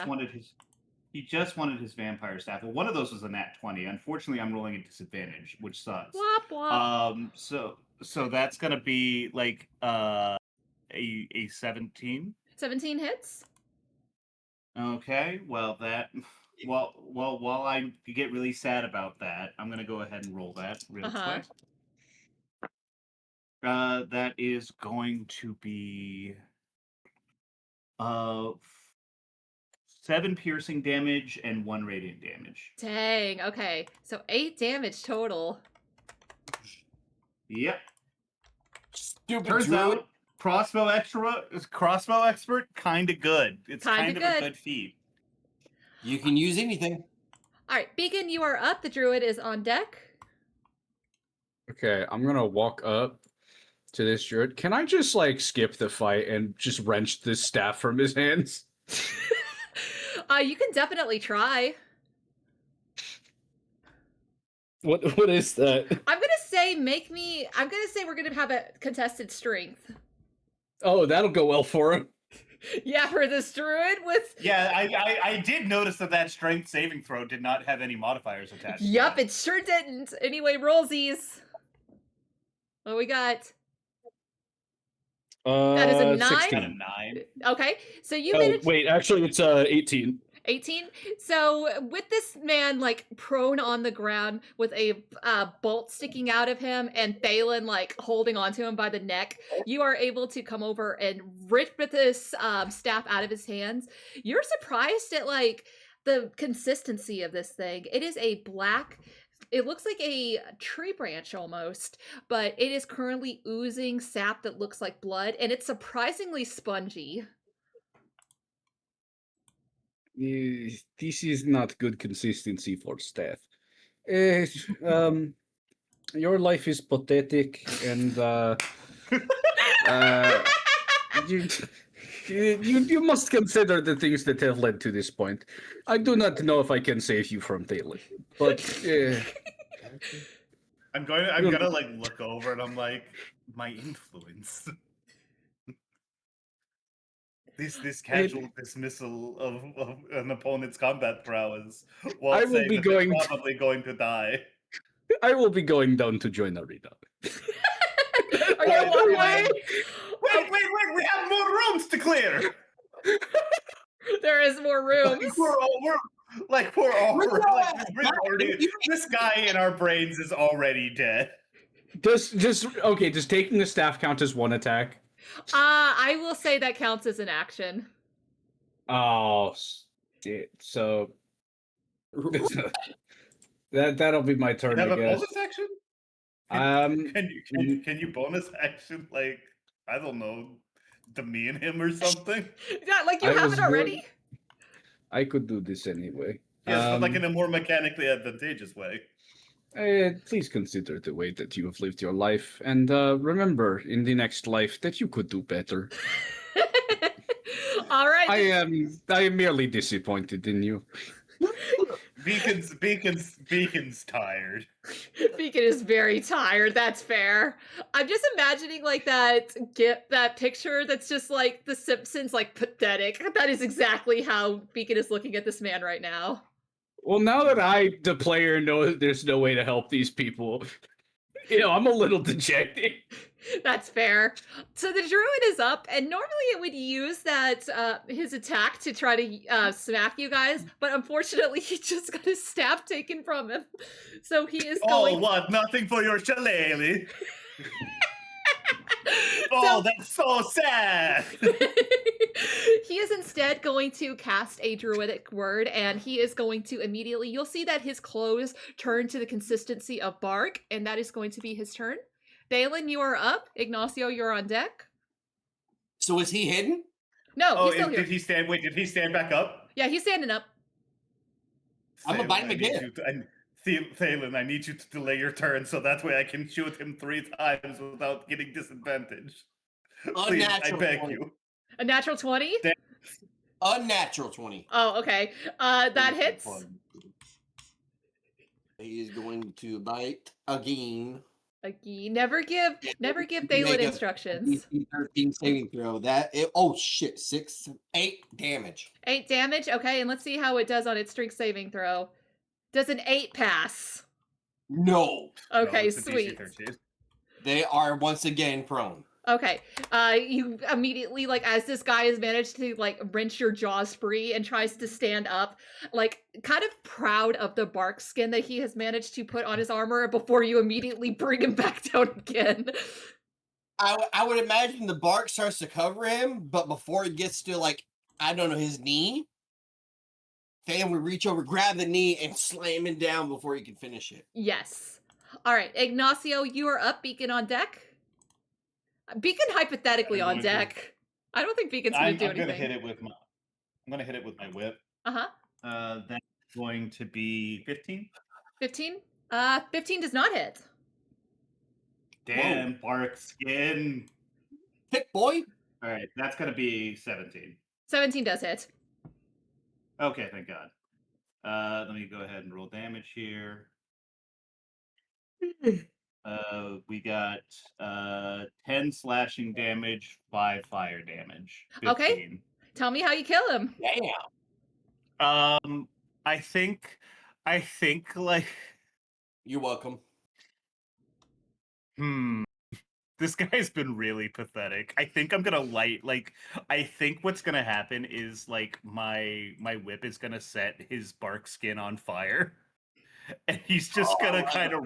Speaker 1: He just wanted his vampire staff. Well, one of those was a nat 20. Unfortunately, I'm rolling at disadvantage, which sucks.
Speaker 2: Wop, wop.
Speaker 1: So that's gonna be like a 17.
Speaker 2: 17 hits.
Speaker 1: Okay. Well, while I get really sad about that, I'm gonna go ahead and roll that real quick. That is going to be 7 piercing damage and 1 radiant damage.
Speaker 2: Dang. Okay. So 8 damage total.
Speaker 1: Yep.
Speaker 3: Stupid
Speaker 1: Turns
Speaker 3: druid.
Speaker 1: out crossbow expert, kind of good. It's kind of a good feat.
Speaker 3: You can use anything.
Speaker 2: All right, Beacon, you are up. The druid is on deck.
Speaker 4: Okay, I'm gonna walk up to this druid. Can I just like skip the fight and just wrench this staff from his hands?
Speaker 2: You can definitely try.
Speaker 4: What is that?
Speaker 2: I'm gonna say we're gonna have a contested strength.
Speaker 4: Oh, that'll go well for him.
Speaker 2: Yeah, for this druid with.
Speaker 1: Yeah, I did notice that strength saving throw did not have any modifiers attached.
Speaker 2: Yup, it sure didn't. Anyway, rollsies. What we got? That is a 9.
Speaker 4: 16.
Speaker 1: A 9.
Speaker 2: Okay, so you made it.
Speaker 4: Wait, actually, it's 18.
Speaker 2: 18. So with this man like prone on the ground with a bolt sticking out of him and Thalin like holding onto him by the neck, you are able to come over and rip this staff out of his hands. You're surprised at like the consistency of this thing. It is a black. It looks like a tree branch almost, but it is currently oozing sap that looks like blood, and it's surprisingly spongy.
Speaker 4: This is not good consistency for staff. Your life is pathetic, and you must consider the things that have led to this point. I do not know if I can save you from Thalin, but
Speaker 1: I'm gonna like look over and I'm like, my influence. This casual dismissal of an opponent's combat prowess while saying that they're probably going to die.
Speaker 4: I will be going down to join Arena.
Speaker 2: Are you one way?
Speaker 1: Wait! We have more rooms to clear.
Speaker 2: There is more rooms.
Speaker 1: This guy in our brains is already dead.
Speaker 4: Does taking the staff count as one attack?
Speaker 2: I will say that counts as an action.
Speaker 4: Oh, shit. So that'll be my turn.
Speaker 1: Have
Speaker 4: I
Speaker 1: a
Speaker 4: guess.
Speaker 1: bonus action? Can you bonus action like I don't know, demean him or something?
Speaker 2: Yeah, like you have it already.
Speaker 4: I could do this anyway.
Speaker 1: Yes, but like in a more mechanically advantageous way.
Speaker 4: Please consider the way that you have lived your life, and remember in the next life that you could do better.
Speaker 2: All right.
Speaker 4: I am merely disappointed in you.
Speaker 1: Beacon's tired.
Speaker 2: Beacon is very tired. That's fair. I'm just imagining like that picture that's just like The Simpsons, like pathetic. That is exactly how Beacon is looking at this man right now.
Speaker 4: Well, now that the player, know that there's no way to help these people, I'm a little dejected.
Speaker 2: That's fair. So the druid is up, and normally it would use that his attack to try to smack you guys, but unfortunately he just got his staff taken from him. So he is going...
Speaker 1: Oh, what? Nothing for your shillelagh? Oh, that's so sad!
Speaker 2: He is instead going to cast a druidic word, and he is going to immediately... You'll see that his clothes turn to the consistency of bark, and that is going to be his turn. Thalin, you are up. Ignacio, you're on deck.
Speaker 3: So is he hidden?
Speaker 2: No, he's still here.
Speaker 1: Did he stand? Wait, did he stand back up?
Speaker 2: Yeah, he's standing up.
Speaker 3: I'm gonna bite him again.
Speaker 1: Thalin, I need you to delay your turn so that way I can shoot him 3 times without getting disadvantage. Please, I beg
Speaker 3: 20.
Speaker 1: you.
Speaker 2: A natural 20?
Speaker 3: Unnatural 20.
Speaker 2: Oh, okay. That hits.
Speaker 3: He is going to bite again.
Speaker 2: Never give Thalin instructions.
Speaker 3: 13 saving throw. Oh shit, 8 damage.
Speaker 2: 8 damage. Okay, and let's see how it does on its strength saving throw. Does an 8 pass?
Speaker 3: No.
Speaker 2: Okay,
Speaker 1: No, it's a
Speaker 2: sweet.
Speaker 1: DC-13.
Speaker 3: They are once again prone.
Speaker 2: Okay, you immediately, like, as this guy has managed to, like, wrench your jaws free and tries to stand up, like, kind of proud of the bark skin that he has managed to put on his armor before you immediately bring him back down again.
Speaker 3: I would imagine the bark starts to cover him, but before it gets to, like, I don't know, his knee, Fan would reach over, grab the knee, and slam him down before he can finish it.
Speaker 2: Yes. All right, Ignacio, you are up. Beacon on deck. Beacon hypothetically on deck. I don't think Beacon's going to do anything.
Speaker 1: I'm going to hit it with my whip.
Speaker 2: Uh-huh.
Speaker 1: That's going to be 15.
Speaker 2: 15? 15 does not hit.
Speaker 1: Damn, bark skin.
Speaker 3: Hit, boy.
Speaker 1: All right, that's going to be 17.
Speaker 2: 17 does hit.
Speaker 1: Okay, thank God. Let me go ahead and roll damage here. We got 10 slashing damage, 5 fire damage. 15.
Speaker 2: Okay. Tell me how you kill him.
Speaker 3: Damn.
Speaker 1: I think like
Speaker 3: You're welcome.
Speaker 1: This guy's been really pathetic. I think I'm gonna I think what's gonna happen is like my whip is gonna set his bark skin on fire. And he's just gonna kind of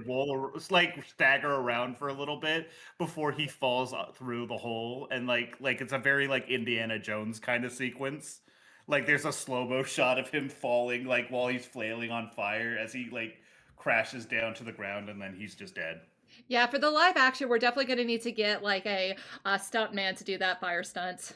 Speaker 1: stagger around for a little bit before he falls through the hole, and like it's a very like Indiana Jones kind of sequence. Like there's a slow-mo shot of him falling like while he's flailing on fire as he like crashes down to the ground, and then he's just dead.
Speaker 2: Yeah, for the live action, we're definitely going to need to get like a stunt man to do that fire stunt.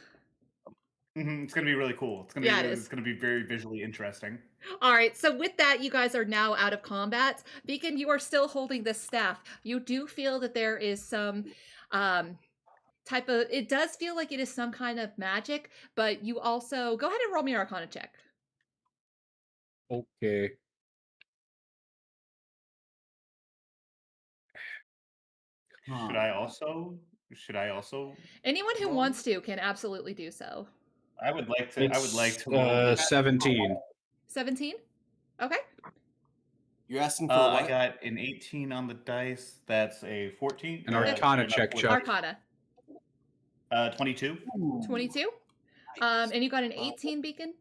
Speaker 1: It's going to be really cool. It's going to be very visually interesting.
Speaker 2: All right, so with that, you guys are now out of combat. Beacon, you are still holding this staff. You do feel that there is some type of... It does feel like it is some kind of magic, but you also... Go ahead and roll me an Arcana check.
Speaker 4: Okay.
Speaker 1: Should I also?
Speaker 2: Anyone who wants to can absolutely do so.
Speaker 1: I would like to.
Speaker 4: 17.
Speaker 2: 17? Okay.
Speaker 3: You're asking for what?
Speaker 1: I got an 18 on the dice. That's a 14.
Speaker 4: An Arcana check, Chuck.
Speaker 2: Arcana.
Speaker 1: 22.
Speaker 2: 22? And you got an 18, Beacon?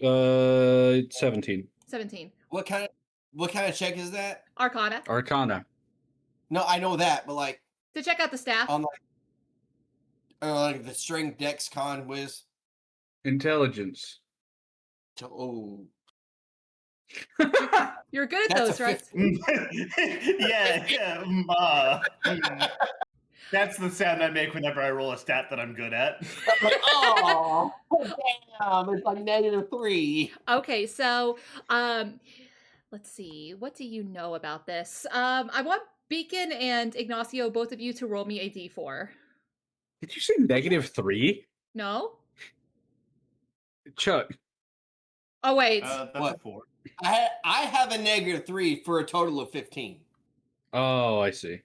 Speaker 4: 17.
Speaker 2: 17.
Speaker 3: What kind of check is that?
Speaker 2: Arcana.
Speaker 4: Arcana.
Speaker 3: No, I know that, but like
Speaker 2: To check out the staff.
Speaker 3: like the strength dex con whiz.
Speaker 4: Intelligence.
Speaker 2: You're good at those, right?
Speaker 1: Yeah. That's the sound I make whenever I roll a stat that I'm good at.
Speaker 3: I'm like, oh, damn, it's like -3.
Speaker 2: Okay, so let's see. What do you know about this? I want Beacon and Ignacio, both of you, to roll me a d4.
Speaker 4: Did you say -3?
Speaker 2: No?
Speaker 4: Chuck.
Speaker 2: Oh, wait.
Speaker 1: That's
Speaker 3: What?
Speaker 1: a 4.
Speaker 3: I have a -3 for a total of 15.
Speaker 4: Oh, I see.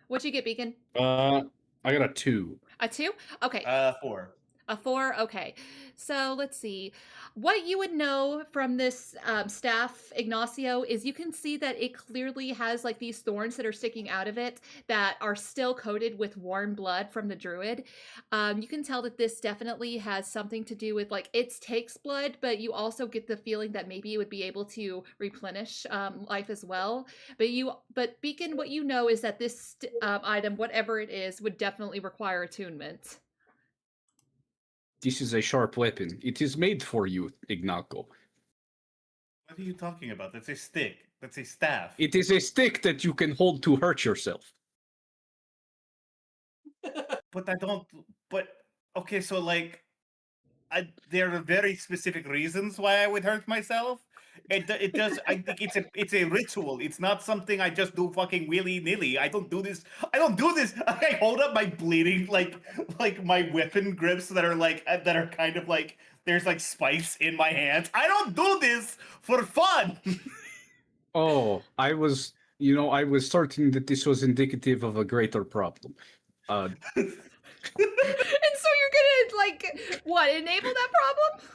Speaker 2: What'd you get, Beacon?
Speaker 4: I got a 2.
Speaker 2: A 2? Okay.
Speaker 1: 4.
Speaker 2: A 4? Okay. So let's see. What you would know from this staff, Ignacio, is you can see that it clearly has like these thorns that are sticking out of it that are still coated with warm blood from the druid. You can tell that this definitely has something to do with like it takes blood, but you also get the feeling that maybe it would be able to replenish life as well. But Beacon, what you know is that this item, whatever it is, would definitely require attunement.
Speaker 4: This is a sharp weapon. It is made for you, Ignacio.
Speaker 1: What are you talking about? That's a stick. That's a staff.
Speaker 4: It is a stick that you can hold to hurt yourself.
Speaker 1: But I don't. But okay, so like, there are very specific reasons why I would hurt myself. It does. I think it's a ritual. It's not something I just do fucking willy nilly. I don't do this. I don't do this. I hold up my bleeding like my weapon grips that are kind of like there's like spikes in my hands. I don't do this for fun.
Speaker 4: Oh, I was certain that this was indicative of a greater problem.
Speaker 2: And so you're gonna like what? Enable that problem?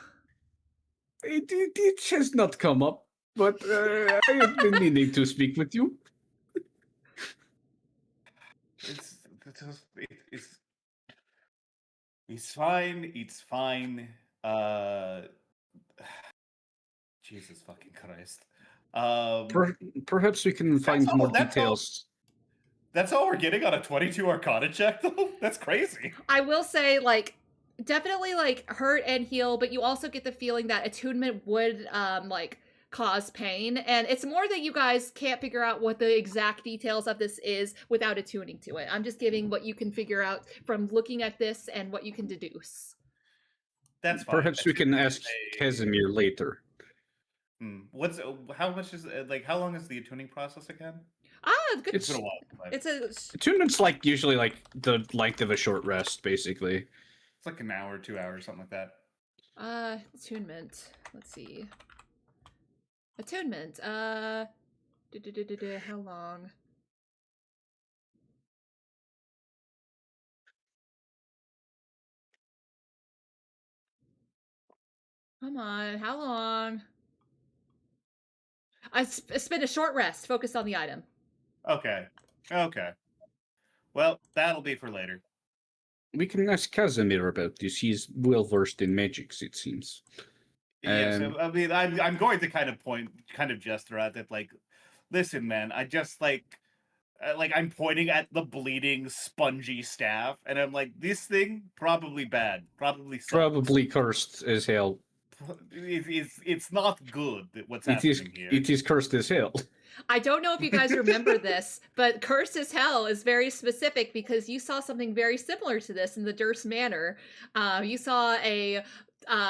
Speaker 4: It has not come up, but I have been meaning to speak with you.
Speaker 1: It's fine. It's fine. Jesus fucking Christ.
Speaker 4: Perhaps we can find more details.
Speaker 1: That's all we're getting on a 22 Arcana check, though? That's crazy.
Speaker 2: I will say, like, definitely, like, hurt and heal, but you also get the feeling that attunement would, like, cause pain. And it's more that you guys can't figure out what the exact details of this is without attuning to it. I'm just giving what you can figure out from looking at this and what you can deduce.
Speaker 1: That's fine.
Speaker 4: Perhaps we can ask Casimir later.
Speaker 1: How much is like? How long is the attuning process again?
Speaker 2: Good.
Speaker 1: It's been a while.
Speaker 2: It's a
Speaker 4: attunement's like usually like the length of a short rest, basically.
Speaker 1: It's like an hour, 2 hours, something like that.
Speaker 2: Attunement. Let's see. Attunement. How long? Come on, how long? I spent a short rest, focused on the item.
Speaker 1: Okay. Well, that'll be for later.
Speaker 4: We can ask Casimir about this. He's well versed in magics, it seems.
Speaker 1: Yes, I mean, I'm going to kind of gesture at it, like, listen, man, I just like I'm pointing at the bleeding, spongy staff, and I'm like, this thing probably bad, probably sucks.
Speaker 4: Probably cursed as hell.
Speaker 1: It's not good what's happening here.
Speaker 4: It is cursed as hell.
Speaker 2: I don't know if you guys remember this, but cursed as hell is very specific because you saw something very similar to this in the Durst Manor. You saw a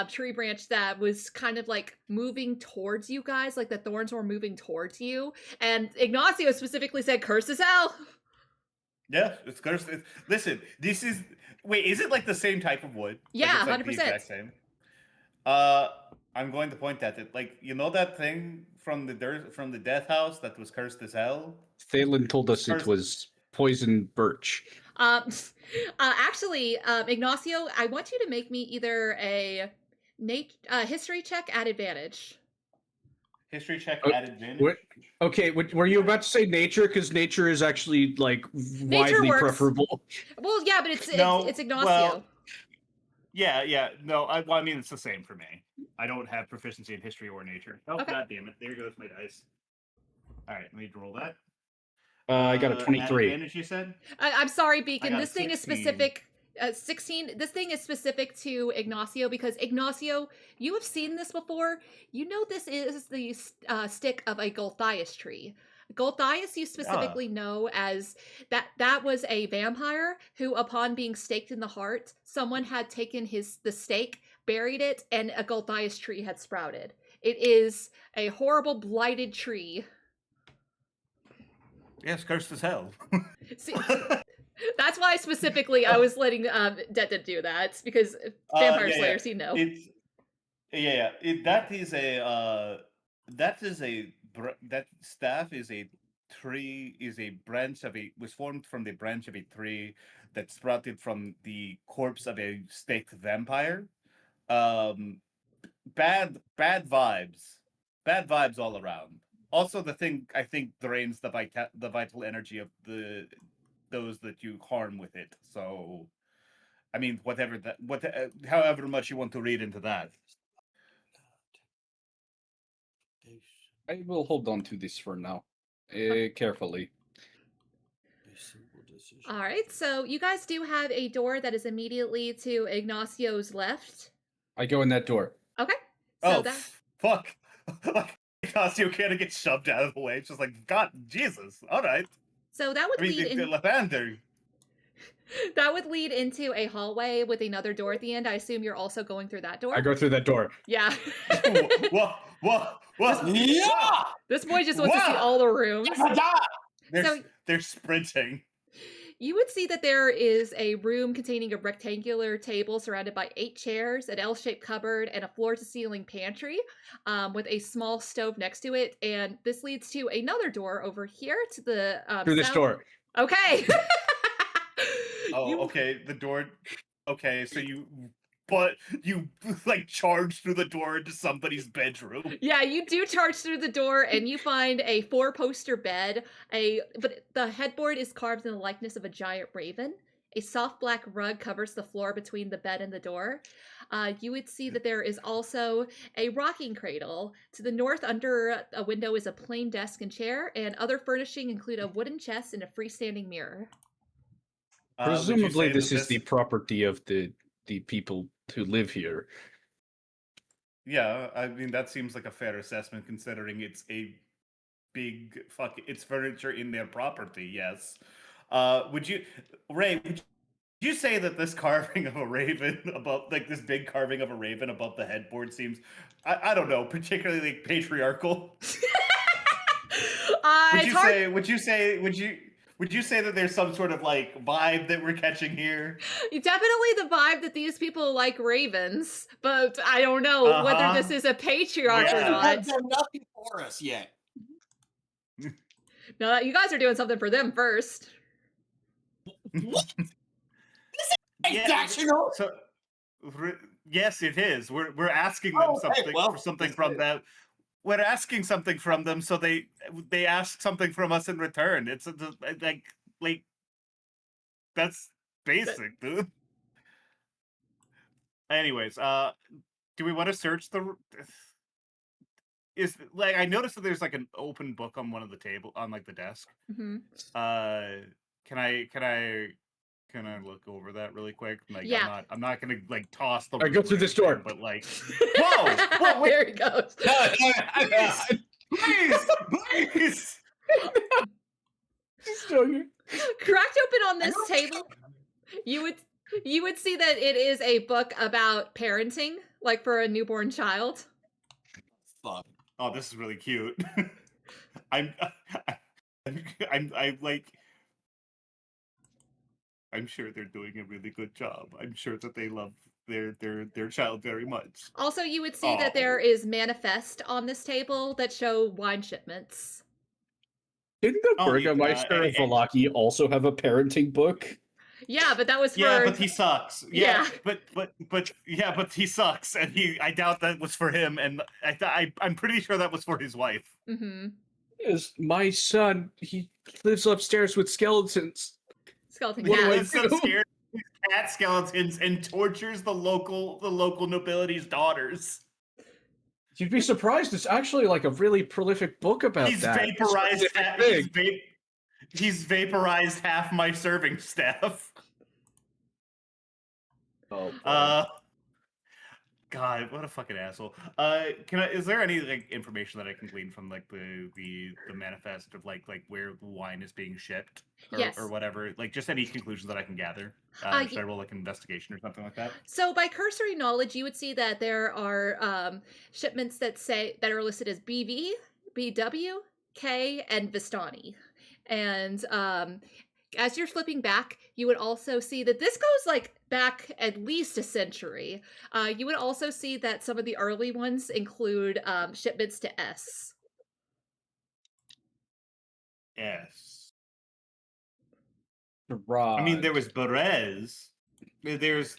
Speaker 2: tree branch that was kind of like moving towards you guys, like the thorns were moving towards you, and Ignacio specifically said cursed as hell.
Speaker 1: Yeah, it's cursed. Listen, this is... Wait, is it like the same type of wood?
Speaker 2: Yeah,
Speaker 1: like
Speaker 2: 100%.
Speaker 1: The exact same? I'm going to point at it. Like, you know that thing from the death house that was cursed as hell?
Speaker 4: Thalin told us it was poison birch.
Speaker 2: Actually, Ignacio, I want you to make me either a history check at advantage.
Speaker 1: History check at advantage?
Speaker 4: What? Okay, were you about to say nature? Because nature is actually, like, widely preferable.
Speaker 2: Well, yeah, but it's Ignacio.
Speaker 1: Well, yeah. No, I mean, it's the same for me. I don't have proficiency in history or nature. Oh, okay. God damn it. There goes my dice. All right, let me roll that.
Speaker 4: I got a 23.
Speaker 1: Advantage, you said?
Speaker 2: I'm sorry, Beacon. This thing
Speaker 1: 16.
Speaker 2: is specific. 16. This thing is specific to Ignacio because Ignacio, you have seen this before. You know this is the stick of a Golthias tree. Golthias you specifically know as that was a vampire who, upon being staked in the heart, someone had taken the stake, buried it, and a Golthias tree had sprouted. It is a horrible blighted tree.
Speaker 1: Yes, cursed as hell.
Speaker 2: See, that's why specifically I was letting Detdet do that, because Vampire Slayers, you know.
Speaker 1: That staff is a tree, is a branch was formed from the branch of a tree that sprouted from the corpse of a staked vampire. Bad vibes all around. Also, the thing I think drains the vital energy of those that you harm with it. So, I mean, however much you want to read into that.
Speaker 4: I will hold on to this for now, carefully.
Speaker 2: All right, so you guys do have a door that is immediately to Ignacio's left.
Speaker 4: I go in that door.
Speaker 2: Okay. So
Speaker 1: fuck! Ignacio kind of gets shoved out of the way. It's just like, God, Jesus! All right.
Speaker 2: So that would lead
Speaker 1: Lavender.
Speaker 2: That would lead into a hallway with another door at the end. I assume you're also going through that door?
Speaker 4: I go through that door.
Speaker 2: Yeah.
Speaker 1: Whoa.
Speaker 3: Yeah!
Speaker 2: This boy just wants to see all the rooms.
Speaker 1: They're sprinting.
Speaker 2: You would see that there is a room containing a rectangular table surrounded by 8 chairs, an L-shaped cupboard, and a floor-to-ceiling pantry with a small stove next to it. And this leads to another door over here to the
Speaker 4: Through this door.
Speaker 2: Okay.
Speaker 1: Okay. The door. Okay, so you like charge through the door into somebody's bedroom.
Speaker 2: Yeah, you do charge through the door and you find a 4-poster bed. But the headboard is carved in the likeness of a giant raven. A soft black rug covers the floor between the bed and the door. You would see that there is also a rocking cradle. To the north, under a window, is a plain desk and chair, and other furnishing include a wooden chest and a freestanding mirror.
Speaker 4: Presumably, this is the property of the people who live here.
Speaker 1: Yeah, I mean that seems like a fair assessment considering it's a big it's furniture in their property. Yes. Would you say that this carving of a raven above, like this big carving of a raven above the headboard seems, I don't know, particularly patriarchal? Would you say that there's some sort of like vibe that we're catching here?
Speaker 2: Definitely the vibe that these people like ravens, but I don't know whether this is a patriarch or not.
Speaker 3: They've done nothing for us yet.
Speaker 2: No, you guys are doing something for them first.
Speaker 3: What? This is transactional.
Speaker 1: So, yes, it is. We're asking them something from them. We're asking something from them, so they ask something from us in return. It's like that's basic, dude. Anyways, do we want to search the? Is like I noticed that there's like an open book on one of the table on like the desk.
Speaker 2: Mm-hmm.
Speaker 1: Can I look over that really quick? Like,
Speaker 2: yeah.
Speaker 1: I'm not gonna like toss the.
Speaker 4: I go through this door,
Speaker 1: but like, whoa, wait.
Speaker 2: There he goes.
Speaker 1: Please.
Speaker 2: Cracked open on this table, you would see that it is a book about parenting, like for a newborn child.
Speaker 3: Fuck.
Speaker 1: Oh, this is really cute. I'm sure they're doing a really good job. I'm sure that they love their child very much.
Speaker 2: Also, you would see that there is manifest on this table that show wine shipments.
Speaker 4: Didn't the Burgermeister of Valaki also have a parenting book?
Speaker 2: Yeah, but that was for...
Speaker 1: Yeah, but he sucks. Yeah. But he sucks, and I doubt that was for him, and I'm pretty sure that was for his wife.
Speaker 2: Mm-hmm.
Speaker 4: Yes, my son, he lives upstairs with skeletons.
Speaker 2: Skeleton
Speaker 1: cats.
Speaker 2: Yeah,
Speaker 1: upstairs with cat skeletons and tortures the local nobility's daughters.
Speaker 4: You'd be surprised. It's actually like a really prolific book about that.
Speaker 1: He's vaporized half my serving staff.
Speaker 4: Oh.
Speaker 1: God, what a fucking asshole. Is there any like information that I can glean from like the manifest of like where the wine is being shipped or whatever? Like just any conclusions that I can gather. Should I roll like an investigation or something like that?
Speaker 2: So by cursory knowledge, you would see that there are shipments that are listed as BV, BW, K, and Vistani. And as you're flipping back, you would also see that this goes like back at least a century. You would also see that some of the early ones include shipments to S.
Speaker 1: S.
Speaker 4: Right.
Speaker 1: I mean, there was Berez. There's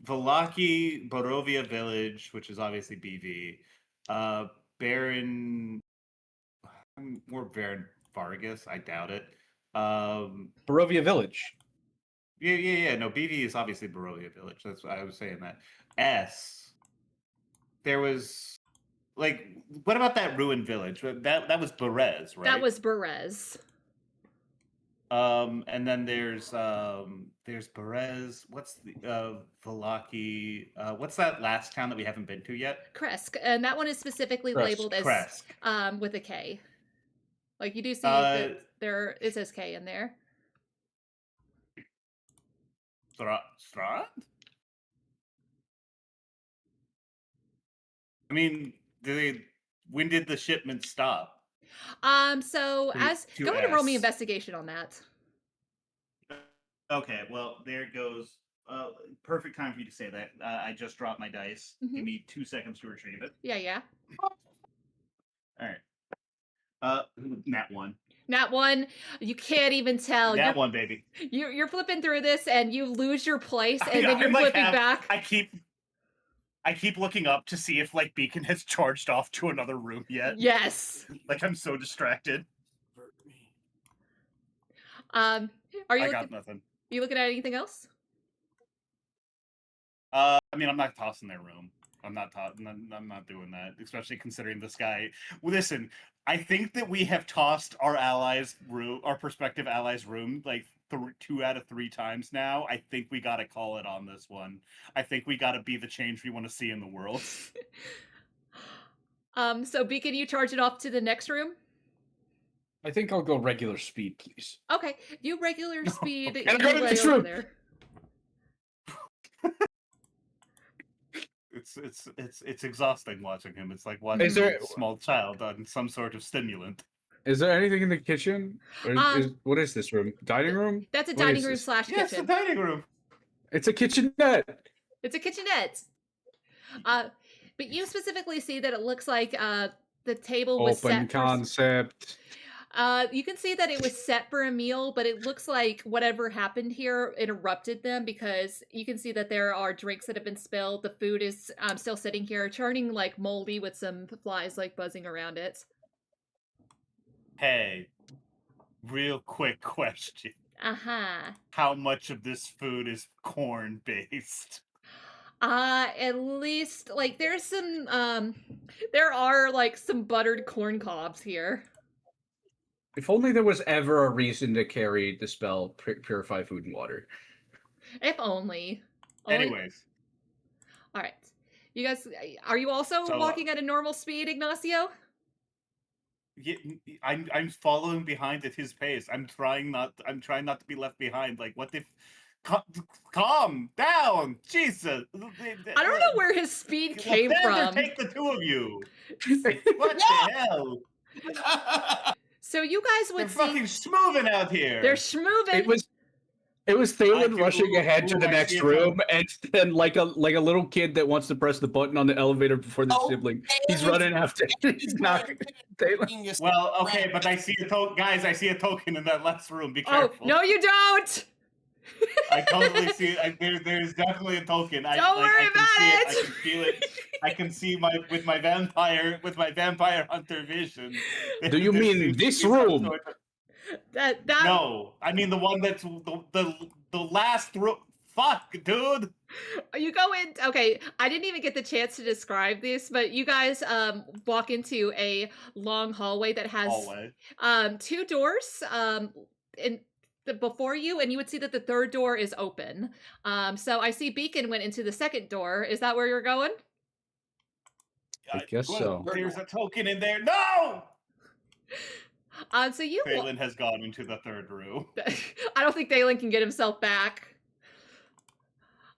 Speaker 1: Valaki, Borovia Village, which is obviously BV. Baron, more Baron Vargas. I doubt it.
Speaker 4: Borovia Village.
Speaker 1: Yeah. No, BV is obviously Borovia Village. That's why I was saying that. S. There was like, what about that ruined village? That was Berez, right?
Speaker 2: That was Berez.
Speaker 1: And then there's Berez. What's the Valaki? What's that last town that we haven't been to yet?
Speaker 2: Kresk, and that one is specifically labeled as
Speaker 1: Kresk.
Speaker 2: With a K. Like you do see that it says K in there.
Speaker 1: Strahd? I mean, when did the shipment stop?
Speaker 2: So
Speaker 1: To
Speaker 2: go ahead and roll me investigation on that.
Speaker 1: Okay, well, there goes. Perfect time for you to say that. I just dropped my dice. Give me 2 seconds to retrieve it.
Speaker 2: Yeah.
Speaker 1: All right. Nat 1.
Speaker 2: Nat 1. You can't even tell.
Speaker 1: Nat 1, baby.
Speaker 2: You're flipping through this and you lose your place, and then you're flipping back.
Speaker 1: I keep looking up to see if like Beacon has charged off to another room yet.
Speaker 2: Yes.
Speaker 1: Like I'm so distracted.
Speaker 2: Are you?
Speaker 1: I got nothing.
Speaker 2: You looking at anything else?
Speaker 1: I mean, I'm not tossing their room. I'm not doing that, especially considering this guy. Listen, I think that we have tossed our prospective allies' room like 2 out of 3 times now. I think we got to call it on this one. I think we got to be the change we want to see in the world.
Speaker 2: So Beacon, you charge it off to the next room?
Speaker 4: I think I'll go regular speed, please.
Speaker 2: Okay, you regular speed.
Speaker 4: Okay. And go to this room.
Speaker 2: There.
Speaker 1: It's exhausting watching him. It's like watching a small child on some sort of stimulant.
Speaker 4: Is there anything in the kitchen? What is this room? Dining room?
Speaker 2: That's a dining room / kitchen.
Speaker 1: Yes, a dining room.
Speaker 4: It's a kitchenette.
Speaker 2: It's a kitchenette. But you specifically see that it looks like the table was
Speaker 4: open
Speaker 2: set
Speaker 4: concept.
Speaker 2: You can see that it was set for a meal, but it looks like whatever happened here interrupted them, because you can see that there are drinks that have been spilled. The food is still sitting here, turning like moldy with some flies like buzzing around it.
Speaker 1: Hey, real quick question. How much of this food is corn based?
Speaker 2: At least like there's some there are like some buttered corn cobs here.
Speaker 4: If only there was ever a reason to carry the spell Purify Food and Water.
Speaker 2: If only.
Speaker 1: Anyways.
Speaker 2: All right. You guys, are you also walking at a normal speed, Ignacio?
Speaker 1: Yeah, I'm following behind at his pace. I'm trying not to be left behind. Like, what if... Calm down! Jesus!
Speaker 2: I don't know where his speed came from.
Speaker 1: Take the 2 of you! What the hell?
Speaker 2: So you guys would
Speaker 1: They're fucking schmoovin' out here.
Speaker 2: They're schmoovin'.
Speaker 4: It was Thalin rushing ahead to the next room, and then like a little kid that wants to press the button on the elevator before the sibling. He's running after. He's not.
Speaker 1: Well, okay, but I see a token, guys. I see a token in that last room. Be careful.
Speaker 2: Oh no, you don't.
Speaker 1: I totally see it. There's definitely a token.
Speaker 2: Don't worry about it.
Speaker 1: I can feel it. I can see with my vampire hunter vision.
Speaker 4: Do you mean this room?
Speaker 2: That
Speaker 1: No, I mean the one that's the last room. Fuck, dude.
Speaker 2: You go in. Okay, I didn't even get the chance to describe this, but you guys walk into a long hallway that has 2 doors before you, and you would see that the 3rd door is open. So I see Beacon went into the 2nd door. Is that where you're going?
Speaker 4: I guess so.
Speaker 1: There's a token in there. No.
Speaker 2: So you.
Speaker 1: Thalin has gone into the 3rd room.
Speaker 2: I don't think Thalin can get himself back.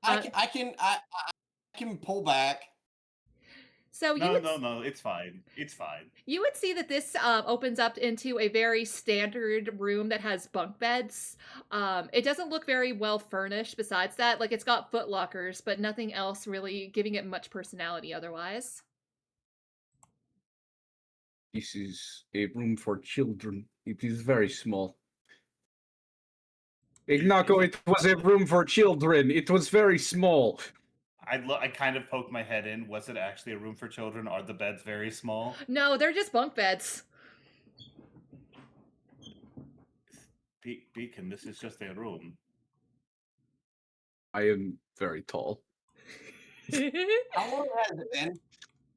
Speaker 3: I can pull back.
Speaker 2: So
Speaker 1: no, it's fine. It's fine.
Speaker 2: You would see that this opens up into a very standard room that has bunk beds. It doesn't look very well furnished besides that. Like, it's got foot lockers, but nothing else really giving it much personality otherwise.
Speaker 4: This is a room for children. It is very small. Ignacio, it was a room for children. It was very small.
Speaker 1: I kind of poked my head in. Was it actually a room for children? Are the beds very small?
Speaker 2: No, they're just bunk beds.
Speaker 1: Beacon, this is just a room.
Speaker 4: I am very tall.
Speaker 3: How long has it been?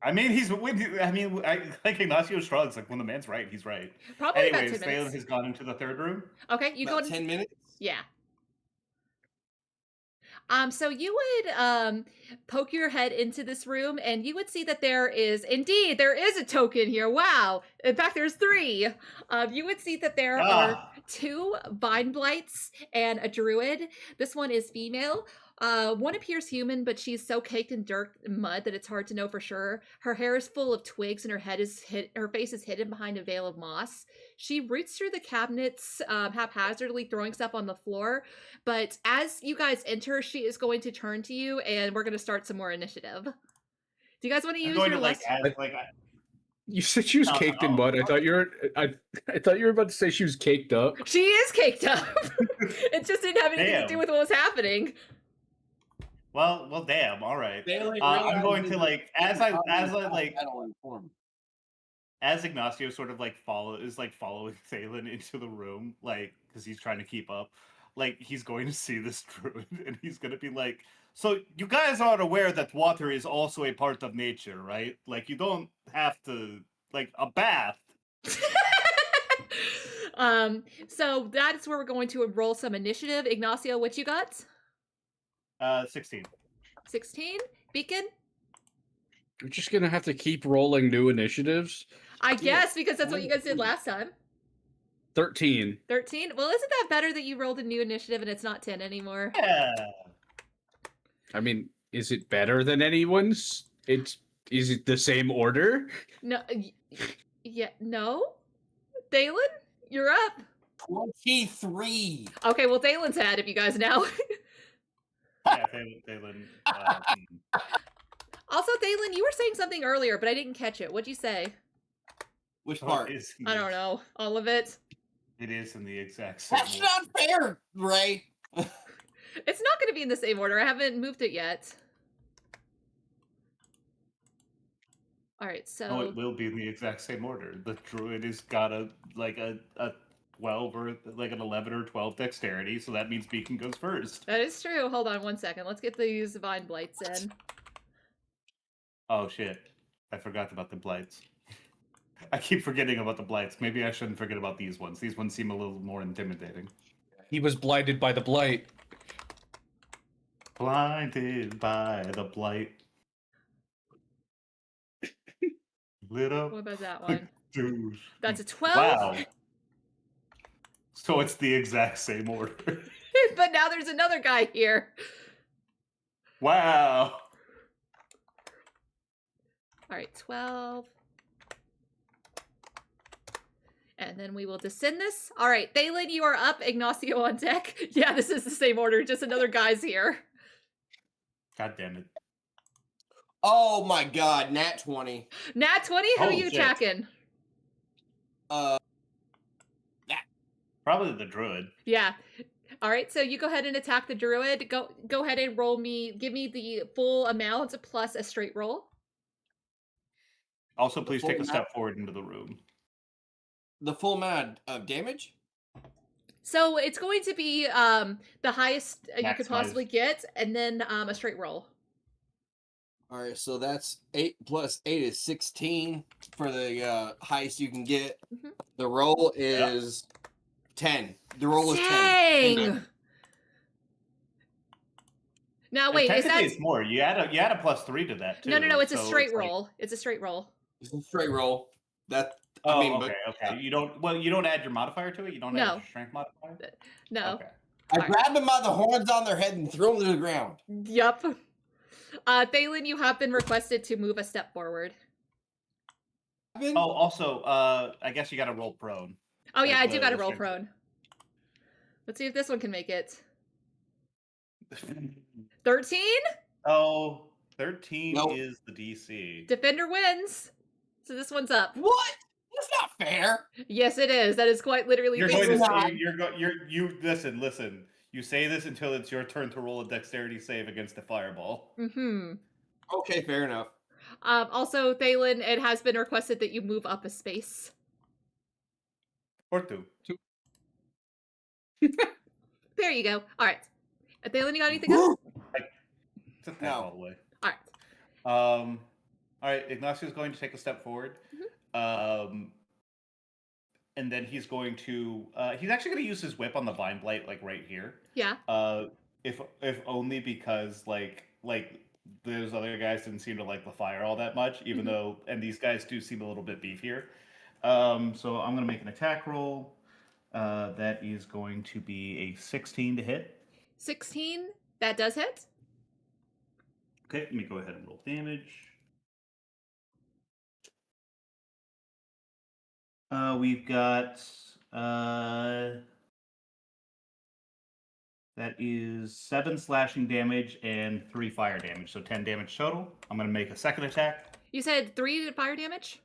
Speaker 1: I mean, like Ignacio shrugs. Like, when the man's right, he's right.
Speaker 2: Probably
Speaker 1: Anyways,
Speaker 2: about 10 minutes.
Speaker 1: Thalin has gone into the 3rd room.
Speaker 2: Okay, you
Speaker 3: About
Speaker 2: go
Speaker 3: 10 minutes?
Speaker 2: Yeah. So you would poke your head into this room, and you would see that there is a token here. Wow! In fact, there's 3. You would see that there are 2 vine blights and a druid. This one is female. One appears human, but she's so caked in dirt and mud that it's hard to know for sure. Her hair is full of twigs, and her face is hidden behind a veil of moss. She roots through the cabinets haphazardly, throwing stuff on the floor. But as you guys enter, she is going to turn to you, and we're going to start some more initiative. Do you guys want to use your list?
Speaker 4: You said she was caked in mud. I thought you were about to say she was caked up.
Speaker 2: She is caked up. It just didn't have anything to do with what was happening.
Speaker 1: Well, damn. All right. I'm going to as Ignacio sort of following Thalin into the room, because he's trying to keep up. He's going to see this druid, and he's going to be like, "So you guys are aware that water is also a part of nature, right? You don't have to a bath."
Speaker 2: So that's where we're going to roll some initiative. Ignacio, what you got?
Speaker 1: 16.
Speaker 2: 16? Beacon?
Speaker 4: We're just gonna have to keep rolling new initiatives.
Speaker 2: I guess, because that's what you guys did last time.
Speaker 4: 13.
Speaker 2: 13? Well, isn't that better that you rolled a new initiative and it's not 10 anymore?
Speaker 1: Yeah.
Speaker 4: I mean, is it better than anyone's? Is it the same order?
Speaker 2: No. Yeah, no? Thalin, you're up.
Speaker 3: 23.
Speaker 2: Okay, well, Thalin's ahead, if you guys know.
Speaker 1: Yeah, Thalin.
Speaker 2: Also, Thalin, you were saying something earlier, but I didn't catch it. What'd you say?
Speaker 3: Which part?
Speaker 2: I don't know. All of it?
Speaker 1: It is in the exact same
Speaker 3: That's not fair, Ray.
Speaker 2: It's not going to be in the same order. I haven't moved it yet. All right, so...
Speaker 1: No, it will be in the exact same order. The druid has got a 12 or an 11 or 12 dexterity, so that means Beacon goes first.
Speaker 2: That is true. Hold on 1 second. Let's get these vine blights in.
Speaker 1: Oh shit. I forgot about the blights. I keep forgetting about the blights. Maybe I shouldn't forget about these ones. These ones seem a little more intimidating.
Speaker 4: He was blinded by the blight.
Speaker 1: Blinded by the blight. Lit up.
Speaker 2: What about that one?
Speaker 1: Dude.
Speaker 2: That's a 12.
Speaker 1: Wow. So it's the exact same order.
Speaker 2: But now there's another guy here.
Speaker 1: Wow.
Speaker 2: All right, 12. And then we will descend this. All right, Thalin, you are up. Ignacio on deck. Yeah, this is the same order. Just another guy's here.
Speaker 1: God damn it.
Speaker 3: Oh my god, nat 20.
Speaker 2: Nat 20? Who are you attacking?
Speaker 1: Probably the druid.
Speaker 2: Yeah. All right, so you go ahead and attack the druid. Go ahead and give me the full amount plus a straight roll.
Speaker 1: Also, please take a step forward into the room.
Speaker 3: The full amount of damage?
Speaker 2: So it's going to be the highest you could possibly get, and then a straight roll.
Speaker 3: All right, so that's 8 plus 8 is 16 for the highest you can get.
Speaker 2: Mm-hmm.
Speaker 3: The roll is 10. The roll is 10.
Speaker 2: Dang! Now wait, is that?
Speaker 1: It's more. You add a +3 to that too.
Speaker 2: No. It's a straight roll. It's a straight roll.
Speaker 3: It's a straight roll. That.
Speaker 1: Oh,
Speaker 3: I mean,
Speaker 1: okay. You don't add your modifier to it. You don't add your strength modifier.
Speaker 2: No.
Speaker 1: Okay.
Speaker 3: I grab them by the horns on their head and throw them to the ground.
Speaker 2: Yup. Thalin, you have been requested to move a step forward.
Speaker 1: Oh, also, I guess you got to roll prone.
Speaker 2: Oh yeah, I do got to roll prone. Let's see if this one can make it. 13?
Speaker 1: Oh, 13 is the DC.
Speaker 2: Defender wins. So this one's up.
Speaker 3: What? That's not fair.
Speaker 2: Yes, it is. That is quite literally.
Speaker 1: You're going to listen. You say this until it's your turn to roll a dexterity save against a fireball.
Speaker 2: Mm-hmm.
Speaker 3: Okay, fair enough.
Speaker 2: Also, Thalin, it has been requested that you move up a space.
Speaker 1: Or two.
Speaker 2: There you go. All right. Thalin, you got anything else?
Speaker 1: It's a all the way.
Speaker 2: All right.
Speaker 1: All right. Ignacio's going to take a step forward.
Speaker 2: Mm-hmm.
Speaker 1: And then he's going to he's actually going to use his whip on the vine blight, like right here.
Speaker 2: Yeah.
Speaker 1: if only because like those other guys didn't seem to like the fire all that much, even though, and these guys do seem a little bit beefier. So I'm gonna make an attack roll. That is going to be a 16 to hit.
Speaker 2: 16, that does hit.
Speaker 1: Okay, let me go ahead and roll damage. We've got that is 7 slashing damage and 3 fire damage, so 10 damage total. I'm gonna make a second attack.
Speaker 2: You said 3 fire damage?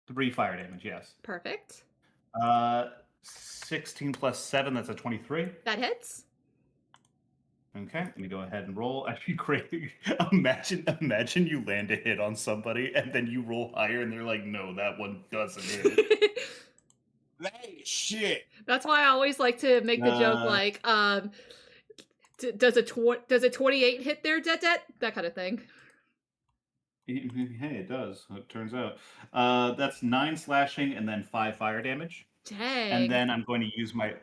Speaker 1: 3 fire damage, yes.
Speaker 2: Perfect.
Speaker 1: 16 plus 7, that's a 23.
Speaker 2: That hits.
Speaker 1: Okay, let me go ahead and roll. Actually, crazy. Imagine you land a hit on somebody and then you roll higher and they're like, no, that one doesn't hit.
Speaker 3: That ain't shit.
Speaker 2: That's why I always like to make the joke like, does a 28 hit their Detdet? That kind of thing.
Speaker 1: Hey, it does. It turns out. That's 9 slashing and then 5 fire damage.
Speaker 2: Dang.
Speaker 1: And then I'm going to use my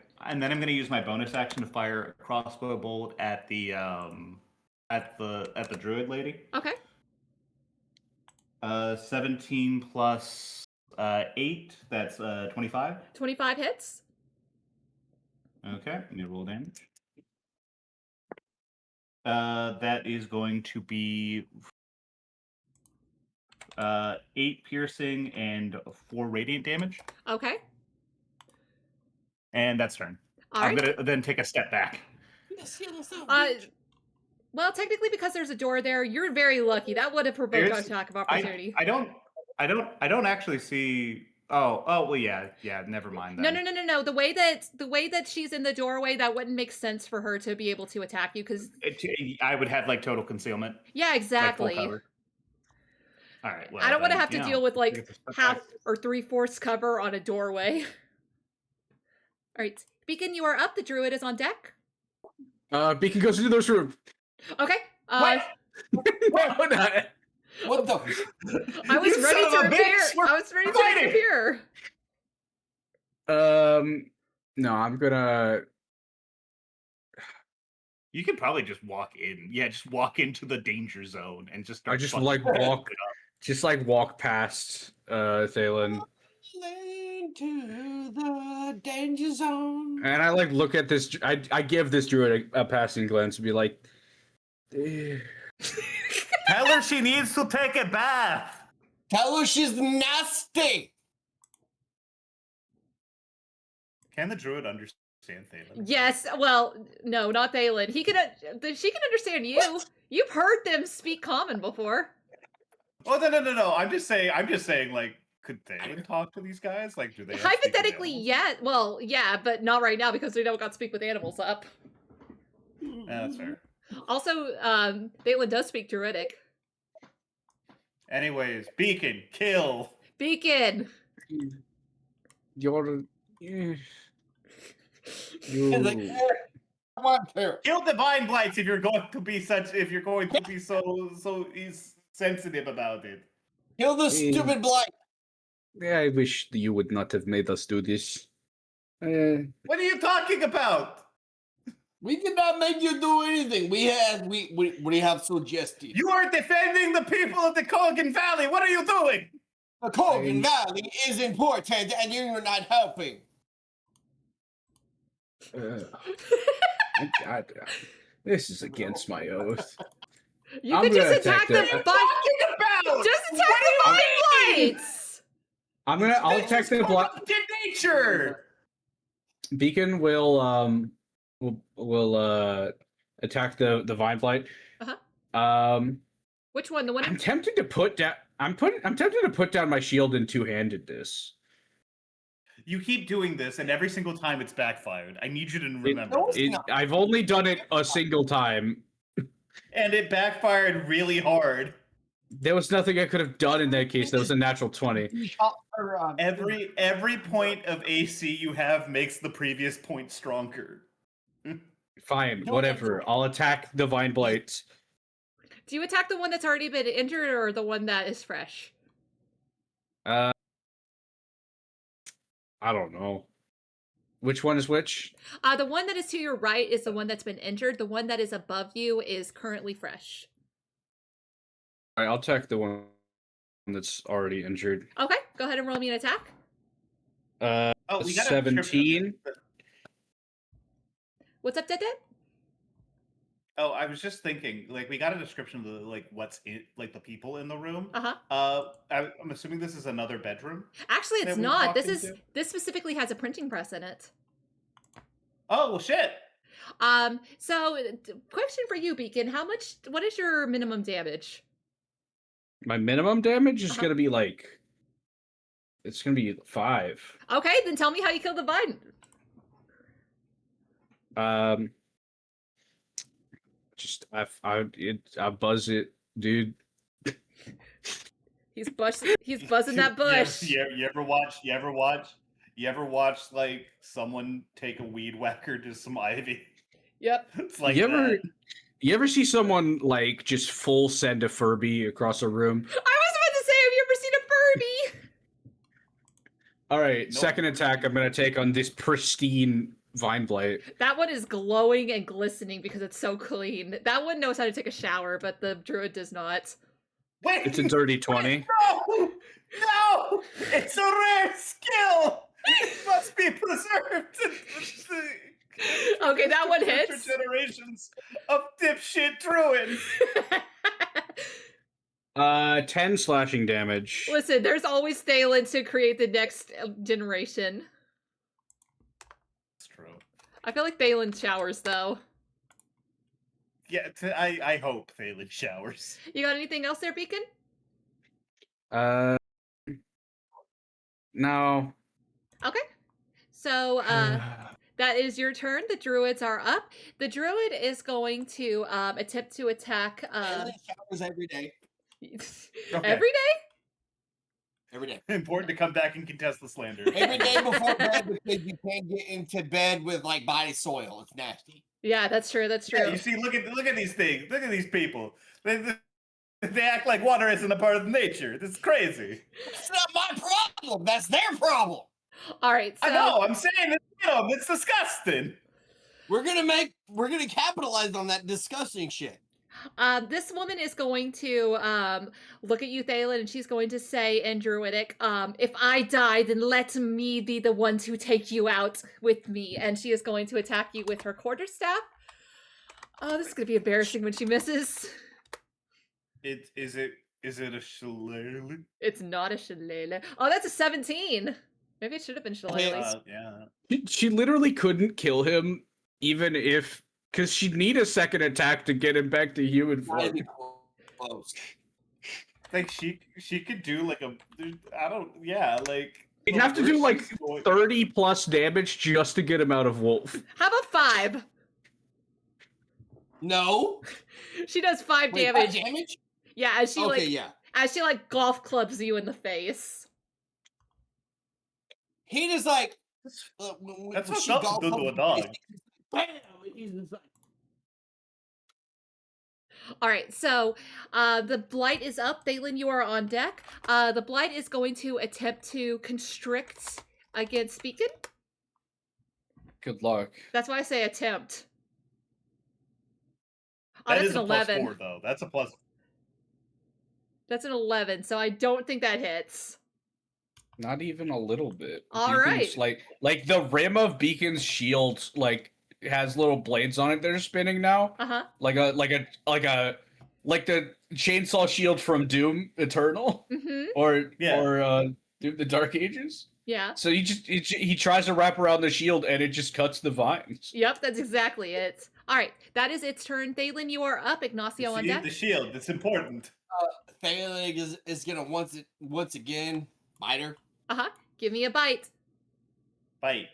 Speaker 1: bonus action to fire a crossbow bolt at the druid lady.
Speaker 2: Okay.
Speaker 1: 17 plus 8, that's 25.
Speaker 2: 25 hits.
Speaker 1: Okay, let me roll damage. That is going to be 8 piercing and 4 radiant damage.
Speaker 2: Okay.
Speaker 1: And that's turn.
Speaker 2: All
Speaker 1: I'm
Speaker 2: right.
Speaker 1: gonna then take a step back.
Speaker 2: Well, technically, because there's a door there, you're very lucky. That would have provoked an attack of opportunity.
Speaker 1: I don't actually see. Oh, well, yeah. Never mind. Then.
Speaker 2: No. The way that she's in the doorway, that wouldn't make sense for her to be able to attack you because
Speaker 1: I would have like total concealment.
Speaker 2: Yeah, exactly.
Speaker 1: Like, all right. Well,
Speaker 2: I don't want to have to deal with like half or 3/4 cover on a doorway. All right, Beacon, you are up. The druid is on deck.
Speaker 4: Beacon goes into this room.
Speaker 2: Okay.
Speaker 3: What? What the?
Speaker 2: I was ready to repair. I was ready to repair.
Speaker 4: No, I'm gonna.
Speaker 1: You could probably just walk in. Yeah, just walk into the danger zone and just start.
Speaker 4: I just walk past Thalin.
Speaker 3: Into the danger zone.
Speaker 4: And I like look at this. I give this druid a passing glance and be like,
Speaker 1: Tell her she needs to take a bath.
Speaker 3: Tell her she's nasty.
Speaker 1: Can the druid understand Thalin?
Speaker 2: Yes. Well, no, not Thalin. She can understand you. What? You've heard them speak common before.
Speaker 1: Oh no. I'm just saying. Like, could Thalin talk to these guys? Like, do they?
Speaker 2: Hypothetically, yeah. Well, yeah, but not right now because we don't got Speak with Animals up.
Speaker 1: That's fair.
Speaker 2: Also, Thalin does speak Druidic.
Speaker 1: Anyways, Beacon, kill.
Speaker 2: Beacon.
Speaker 4: You're.
Speaker 1: Kill divine blights if you're going to be so sensitive about it.
Speaker 3: Kill the stupid blight.
Speaker 4: I wish you would not have made us do this.
Speaker 1: What are you talking about?
Speaker 3: We did not make you do anything. We have suggested.
Speaker 1: You are defending the people of the Kogan Valley. What are you doing?
Speaker 3: The Kogan Valley is important, and you're not helping.
Speaker 4: God, this is against my oath.
Speaker 2: You could just attack them by just attack the mind blights.
Speaker 4: I'll attack the blight.
Speaker 1: Nature.
Speaker 4: Beacon will attack the vine blight.
Speaker 2: Which one? The one
Speaker 4: I'm tempted to put down. I'm tempted to put down my shield in two-handedness.
Speaker 1: You keep doing this, and every single time it's backfired. I need you to remember.
Speaker 4: I've only done it a single time,
Speaker 1: and it backfired really hard.
Speaker 4: There was nothing I could have done in that case. That was a natural 20.
Speaker 1: Every point of AC you have makes the previous point stronger.
Speaker 4: Fine, whatever. I'll attack the vine blight.
Speaker 2: Do you attack the one that's already been injured or the one that is fresh?
Speaker 4: I don't know. Which one is which?
Speaker 2: The one that is to your right is the one that's been injured. The one that is above you is currently fresh.
Speaker 4: All right, I'll attack the one that's already injured.
Speaker 2: Okay, go ahead and roll me an attack.
Speaker 1: We got
Speaker 4: 17.
Speaker 2: What's up, Detdet?
Speaker 1: Oh, I was just thinking, like, we got a description of the, like, what's in, like, the people in the room. I'm assuming this is another bedroom.
Speaker 2: Actually, it's
Speaker 1: that we
Speaker 2: not.
Speaker 1: walked
Speaker 2: This
Speaker 1: into?
Speaker 2: specifically has a printing press in it.
Speaker 1: Oh, well, shit.
Speaker 2: So question for you, Beacon. What is your minimum damage?
Speaker 4: My minimum damage is
Speaker 2: Uh-huh.
Speaker 4: gonna be like, it's gonna be 5.
Speaker 2: Okay, then tell me how you killed the vine.
Speaker 4: Just I buzz it, dude.
Speaker 2: He's buzzing that bush.
Speaker 1: You ever watch like someone take a weed whacker to some ivy?
Speaker 2: Yep.
Speaker 1: It's like
Speaker 4: You ever see someone like just full send a Furby across a room?
Speaker 2: I was about to say, have you ever seen a Furby?
Speaker 4: All right,
Speaker 1: Nope.
Speaker 4: Second attack. I'm gonna take on this pristine vine blight.
Speaker 2: That one is glowing and glistening because it's so clean. That one knows how to take a shower, but the druid does not.
Speaker 1: Wait,
Speaker 4: It's a dirty 20.
Speaker 1: No, it's a rare skill. It must be preserved.
Speaker 2: Okay, that one
Speaker 1: For
Speaker 2: hits.
Speaker 1: generations of dipshit druids.
Speaker 4: 10 slashing damage.
Speaker 2: Listen, there's always Thalin to create the next generation.
Speaker 1: That's true.
Speaker 2: I feel like Thalin showers, though.
Speaker 1: Yeah, I hope Thalin showers.
Speaker 2: You got anything else there, Beacon?
Speaker 4: No.
Speaker 2: Okay. So, that is your turn. The druids are up. The druid is going to attempt to attack...
Speaker 3: Thalin showers every day.
Speaker 1: Okay.
Speaker 2: Every day?
Speaker 3: Every day.
Speaker 1: Important to come back and contest the slander.
Speaker 3: Every day before bed because you can't get into bed with like body soil. It's nasty.
Speaker 2: Yeah, that's true. That's true.
Speaker 1: Yeah, you see, look at these things. Look at these people. They act like water isn't a part of nature. This is crazy.
Speaker 3: It's not my problem. That's their problem.
Speaker 2: All right. So,
Speaker 1: I know. I'm saying it's disgusting.
Speaker 3: We're gonna capitalize on that disgusting shit.
Speaker 2: this woman is going to look at you, Thalin, and she's going to say in Druidic, if I die, then let me be the one to take you out with me. And she is going to attack you with her quarterstaff. Oh, this is going to be embarrassing when she misses.
Speaker 1: Is it a shillelagh?
Speaker 2: It's not a shillelagh. Oh, that's a 17. Maybe it should have been shillelaghs.
Speaker 1: Yeah.
Speaker 4: She literally couldn't kill him, even if... Because she'd need a second attack to get him back to human form.
Speaker 3: Close.
Speaker 1: Like she could do like like
Speaker 4: You'd have to do like 30 plus damage just to get him out of wolf.
Speaker 2: How about 5?
Speaker 3: No.
Speaker 2: She does 5
Speaker 3: Wait,
Speaker 2: damage.
Speaker 3: 5 damage?
Speaker 2: Yeah, as she as she golf clubs you in the face.
Speaker 3: He just like
Speaker 1: that's what dogs do to a dog.
Speaker 3: Bam! He's just like,
Speaker 2: All right, so the blight is up. Thalin, you are on deck. The blight is going to attempt to constrict against Beacon.
Speaker 4: Good luck.
Speaker 2: That's why I say attempt. Oh,
Speaker 1: That
Speaker 2: that's
Speaker 1: is
Speaker 2: an
Speaker 1: a plus
Speaker 2: 11.
Speaker 1: 4, though. That's a plus.
Speaker 2: That's an 11, so I don't think that hits.
Speaker 4: Not even a little bit.
Speaker 2: All
Speaker 4: Beacon's,
Speaker 2: right.
Speaker 4: Like the rim of Beacon's shield, has little blades on it that are spinning now.
Speaker 2: Uh-huh.
Speaker 4: Like the chainsaw shield from Doom Eternal,
Speaker 2: Mm-hmm.
Speaker 4: or Doom the Dark Ages.
Speaker 2: Yeah.
Speaker 4: So he tries to wrap around the shield and it just cuts the vines.
Speaker 2: Yep, that's exactly it. All right, that is its turn. Thalin, you are up. Ignacio on deck.
Speaker 1: The shield. It's important.
Speaker 3: Thalin is gonna once again bite her.
Speaker 2: Uh-huh. Give me a bite.
Speaker 1: Bite.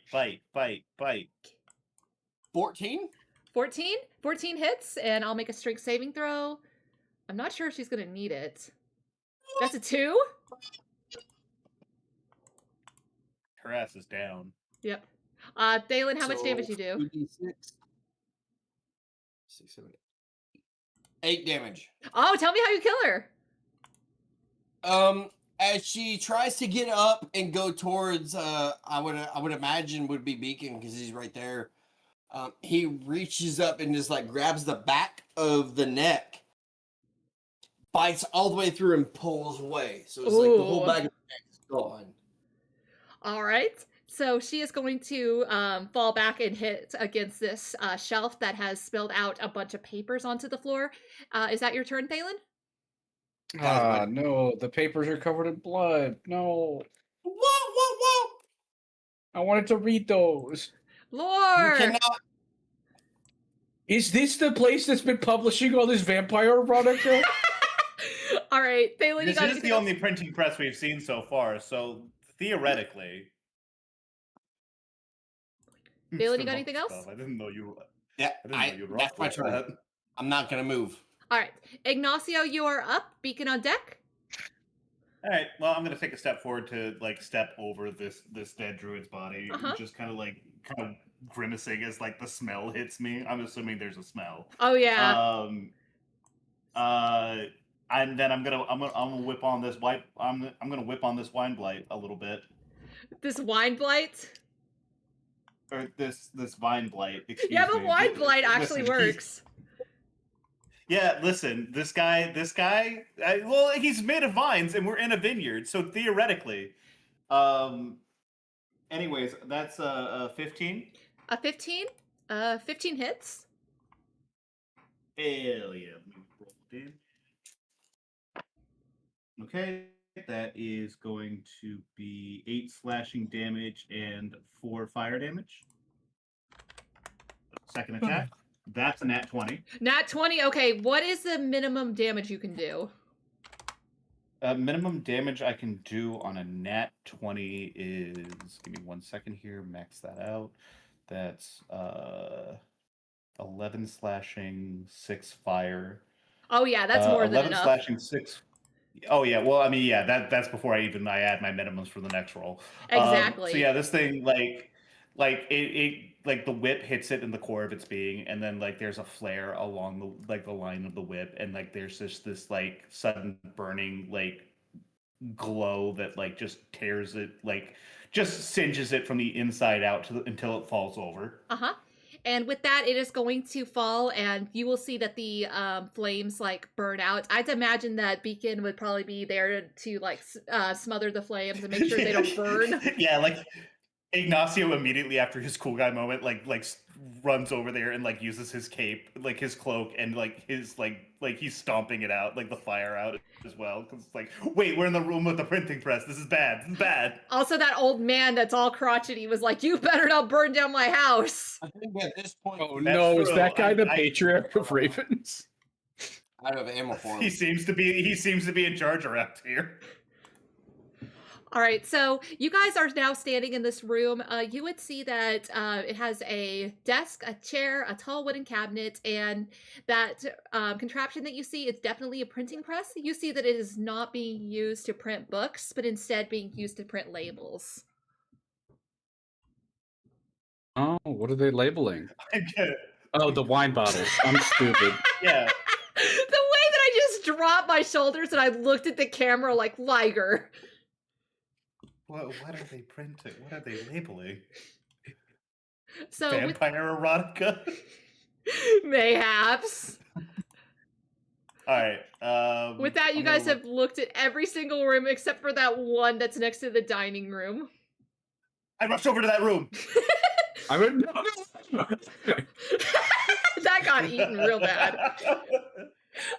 Speaker 3: 14?
Speaker 2: 14? 14 hits, and I'll make a strength saving throw. I'm not sure if she's going to need it. That's a 2?
Speaker 1: Her ass is down.
Speaker 2: Yep. Thalin, how much damage you do?
Speaker 3: 2d6. 6, 7, 8 damage.
Speaker 2: Oh, tell me how you kill her.
Speaker 3: as she tries to get up and go towards, I would imagine would be Beacon because he's right there. He reaches up and just like grabs the back of the neck, bites all the way through and pulls away. So it's like the whole back of the neck is gone.
Speaker 2: All right. So she is going to fall back and hit against this shelf that has spilled out a bunch of papers onto the floor. Is that your turn, Thalin?
Speaker 4: No, the papers are covered in blood. No.
Speaker 3: Whoa!
Speaker 4: I wanted to read those.
Speaker 2: Lore!
Speaker 3: You cannot.
Speaker 4: Is this the place that's been publishing all this vampire erotica?
Speaker 2: All right, Thalin,
Speaker 1: This is the only printing press we've seen so far, so theoretically.
Speaker 2: Thalin, you got anything else?
Speaker 1: I didn't know you.
Speaker 3: Yeah, that's my turn.
Speaker 1: That.
Speaker 3: I'm not gonna move.
Speaker 2: All right, Ignacio, you are up. Beacon on deck.
Speaker 1: All right. Well, I'm gonna take a step forward to like step over this dead druid's body, just kind of grimacing as like the smell hits me. I'm assuming there's a smell.
Speaker 2: Oh yeah.
Speaker 1: And then I'm gonna whip on this I'm gonna whip on this wine blight a little bit.
Speaker 2: This wine blight.
Speaker 1: Or this vine blight.
Speaker 2: Yeah, but wine blight actually works.
Speaker 1: Yeah, listen, this guy, well, he's made of vines, and we're in a vineyard, so theoretically, anyways, that's a 15.
Speaker 2: A 15? 15 hits.
Speaker 1: Hell yeah. Okay, that is going to be 8 slashing damage and 4 fire damage. Second attack. That's a nat 20.
Speaker 2: Nat 20. Okay, what is the minimum damage you can do?
Speaker 1: Minimum damage I can do on a nat 20 is, give me 1 second here, max that out. That's 11 slashing, 6 fire.
Speaker 2: Oh yeah, that's more than enough.
Speaker 1: 11 slashing, 6. Oh yeah, well I mean yeah, that's before I add my minimums for the next roll.
Speaker 2: Exactly.
Speaker 1: So yeah, this thing like the whip hits it in the core of its being, and then like there's a flare along the line of the whip, and like there's this like sudden burning like glow that like just tears it, like just singes it from the inside out until it falls over.
Speaker 2: And with that, it is going to fall, and you will see that the flames like burn out. I'd imagine that Beacon would probably be there to like smother the flames and make sure they don't burn.
Speaker 1: Yeah, like Ignacio immediately after his cool guy moment, like runs over there and like uses his cape, like his cloak, and like his like he's stomping it out, like the fire out as well. Because it's like, wait, we're in the room with the printing press. This is bad. This is bad.
Speaker 2: Also, that old man that's all crotchety was like, "You better not burn down my house."
Speaker 3: I think at this point.
Speaker 4: Oh no, is that guy the patriarch of ravens?
Speaker 3: I don't have ammo for him.
Speaker 1: He seems to be in charge around here.
Speaker 2: All right, so you guys are now standing in this room. You would see that it has a desk, a chair, a tall wooden cabinet, and that contraption that you see is definitely a printing press. You see that it is not being used to print books, but instead being used to print labels.
Speaker 4: Oh, what are they labeling? Oh, the wine bottles. I'm stupid.
Speaker 1: Yeah.
Speaker 2: The way that I just dropped my shoulders and I looked at the camera like Liger.
Speaker 1: What are they printing? What are they labeling?
Speaker 2: So
Speaker 1: vampire erotica?
Speaker 2: Mayhaps.
Speaker 1: All right.
Speaker 2: With that, you guys have looked at every single room except for that one that's next to the dining room.
Speaker 1: I rushed over to that room.
Speaker 4: I would.
Speaker 2: That got eaten real bad.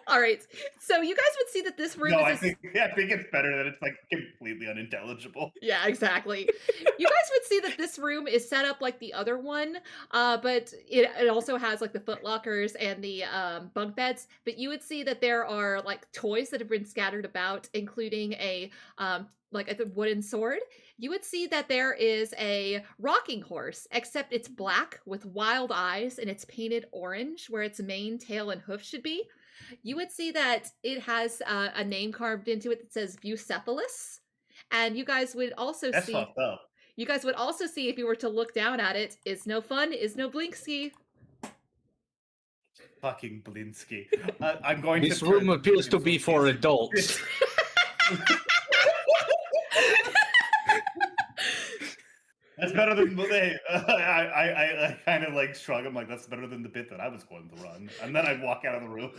Speaker 2: All right, so you guys would see that this room is...
Speaker 1: I think it's better that it's like completely unintelligible.
Speaker 2: Yeah, exactly. You guys would see that this room is set up like the other one, but it also has like the footlockers and the bunk beds. But you would see that there are like toys that have been scattered about, including a wooden sword. You would see that there is a rocking horse, except it's black with wild eyes and it's painted orange where its mane, tail, and hoof should be. You would see that it has a name carved into it that says Bucephalus, and you guys would also
Speaker 1: That's
Speaker 2: see.
Speaker 1: fucked up.
Speaker 2: You guys would also see, if you were to look down at it, is no fun, is no Blinksky.
Speaker 1: Fucking Blinsky. I'm going
Speaker 4: This
Speaker 1: to.
Speaker 4: room appears to be for adults.
Speaker 1: That's better than the I kind of like shrug. I'm like, that's better than the bit that I was going to run. And then I'd walk out of the room.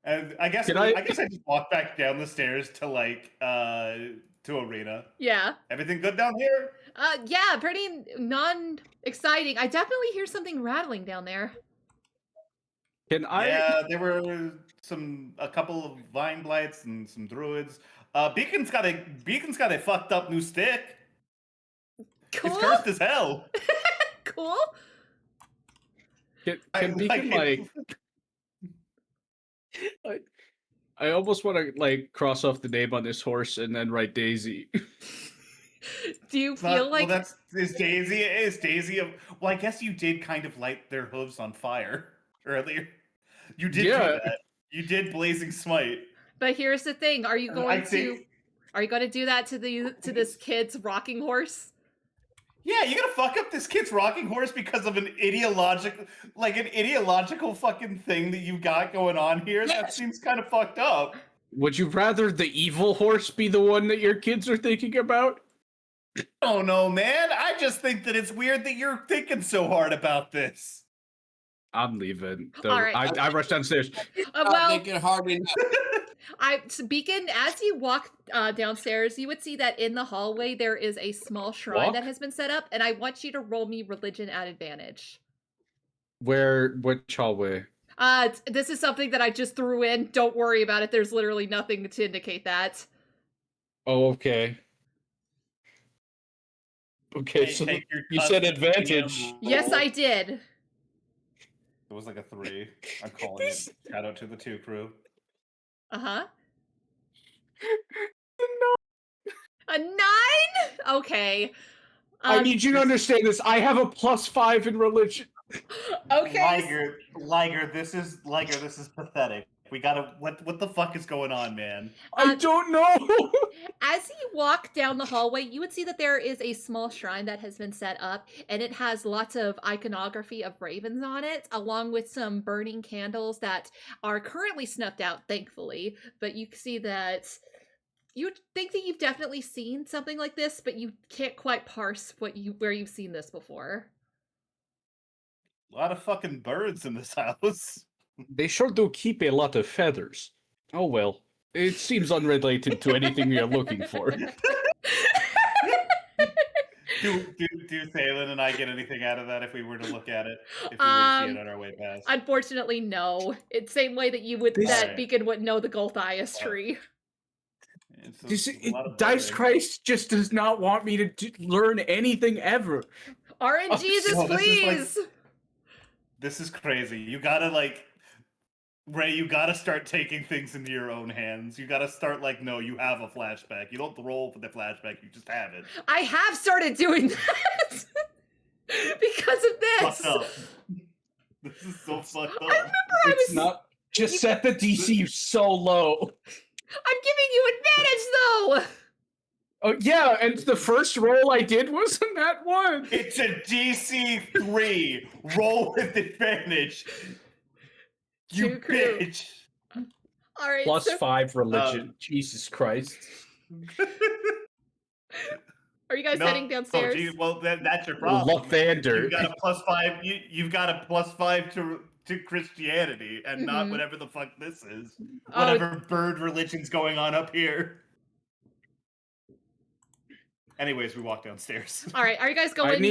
Speaker 1: And I guess I just walked back down the stairs to like to Arena.
Speaker 2: Yeah.
Speaker 1: Everything good down here?
Speaker 2: Yeah, pretty non-exciting. I definitely hear something rattling down there.
Speaker 1: Yeah, there were a couple of vine blights and some druids. Beacon's got a fucked up new stick.
Speaker 2: Cool.
Speaker 1: It's cursed as hell.
Speaker 2: Cool.
Speaker 4: Can Beacon I almost want to like cross off the name on this horse and then write Daisy.
Speaker 2: Do you feel like
Speaker 1: is Daisy? Well, I guess you did kind of light their hooves on fire earlier. You did do that. You did blazing smite.
Speaker 2: But here's the thing: are you going to do that to this kid's rocking horse?
Speaker 1: Yeah, you're gonna fuck up this kid's rocking horse because of an ideological fucking thing that you got going on here. That seems kind of fucked up.
Speaker 4: Would you rather the evil horse be the one that your kids are thinking about?
Speaker 1: Oh no, man. I just think that it's weird that you're thinking so hard about this.
Speaker 4: I'm leaving.
Speaker 2: All right.
Speaker 4: I rushed downstairs.
Speaker 3: I'm thinking hard enough.
Speaker 2: Beacon, as you walk downstairs, you would see that in the hallway there is a small shrine that has been set up, and I want you to roll me religion at advantage.
Speaker 4: Which hallway?
Speaker 2: This is something that I just threw in. Don't worry about it. There's literally nothing to indicate that.
Speaker 4: Oh, okay. Okay, so you said advantage.
Speaker 2: Yes, I did.
Speaker 1: It was like a 3. I'm calling it. Shout out to the 2 crew.
Speaker 2: Uh-huh. A 9? Okay.
Speaker 4: I need you to understand this. I have a +5 in religion.
Speaker 2: Okay.
Speaker 1: Liger, this is pathetic. We gotta. What the fuck is going on, man?
Speaker 4: I don't know.
Speaker 2: As you walk down the hallway, you would see that there is a small shrine that has been set up, and it has lots of iconography of ravens on it, along with some burning candles that are currently snuffed out, thankfully. But you see that you think that you've definitely seen something like this, but you can't quite parse where you've seen this before.
Speaker 1: A lot of fucking birds in this house.
Speaker 4: They sure do keep a lot of feathers. Oh well. It seems unrelated to anything we are looking for.
Speaker 1: Do Thalin and I get anything out of that if we were to look at it? If we were to see it on our way past?
Speaker 2: Unfortunately, no. It's the same way that you would that Beacon wouldn't know the Golthias tree.
Speaker 4: Dice Christ just does not want me to learn anything ever.
Speaker 2: RNGesus, please!
Speaker 1: This is crazy. You gotta Ray, you gotta start taking things into your own hands. You gotta start no, you have a flashback. You don't roll for the flashback, you just have it.
Speaker 2: I have started doing that! Because of this!
Speaker 1: Fucked up. This is so fucked up.
Speaker 4: It's not just set the DC so low.
Speaker 2: I'm giving you advantage though!
Speaker 4: Oh yeah, and the first roll I did was in that one.
Speaker 1: It's a DC 3. Roll with advantage. You bitch.
Speaker 2: All right.
Speaker 4: +5 religion. Jesus Christ.
Speaker 2: Are you guys heading downstairs?
Speaker 1: Oh, geez, well, that's your problem.
Speaker 4: Lathander.
Speaker 1: You've got a +5. You've got a +5 to Christianity, and not whatever the fuck this is. Whatever bird religion's going on up here. Anyways, we walk downstairs.
Speaker 2: All right, are you guys going?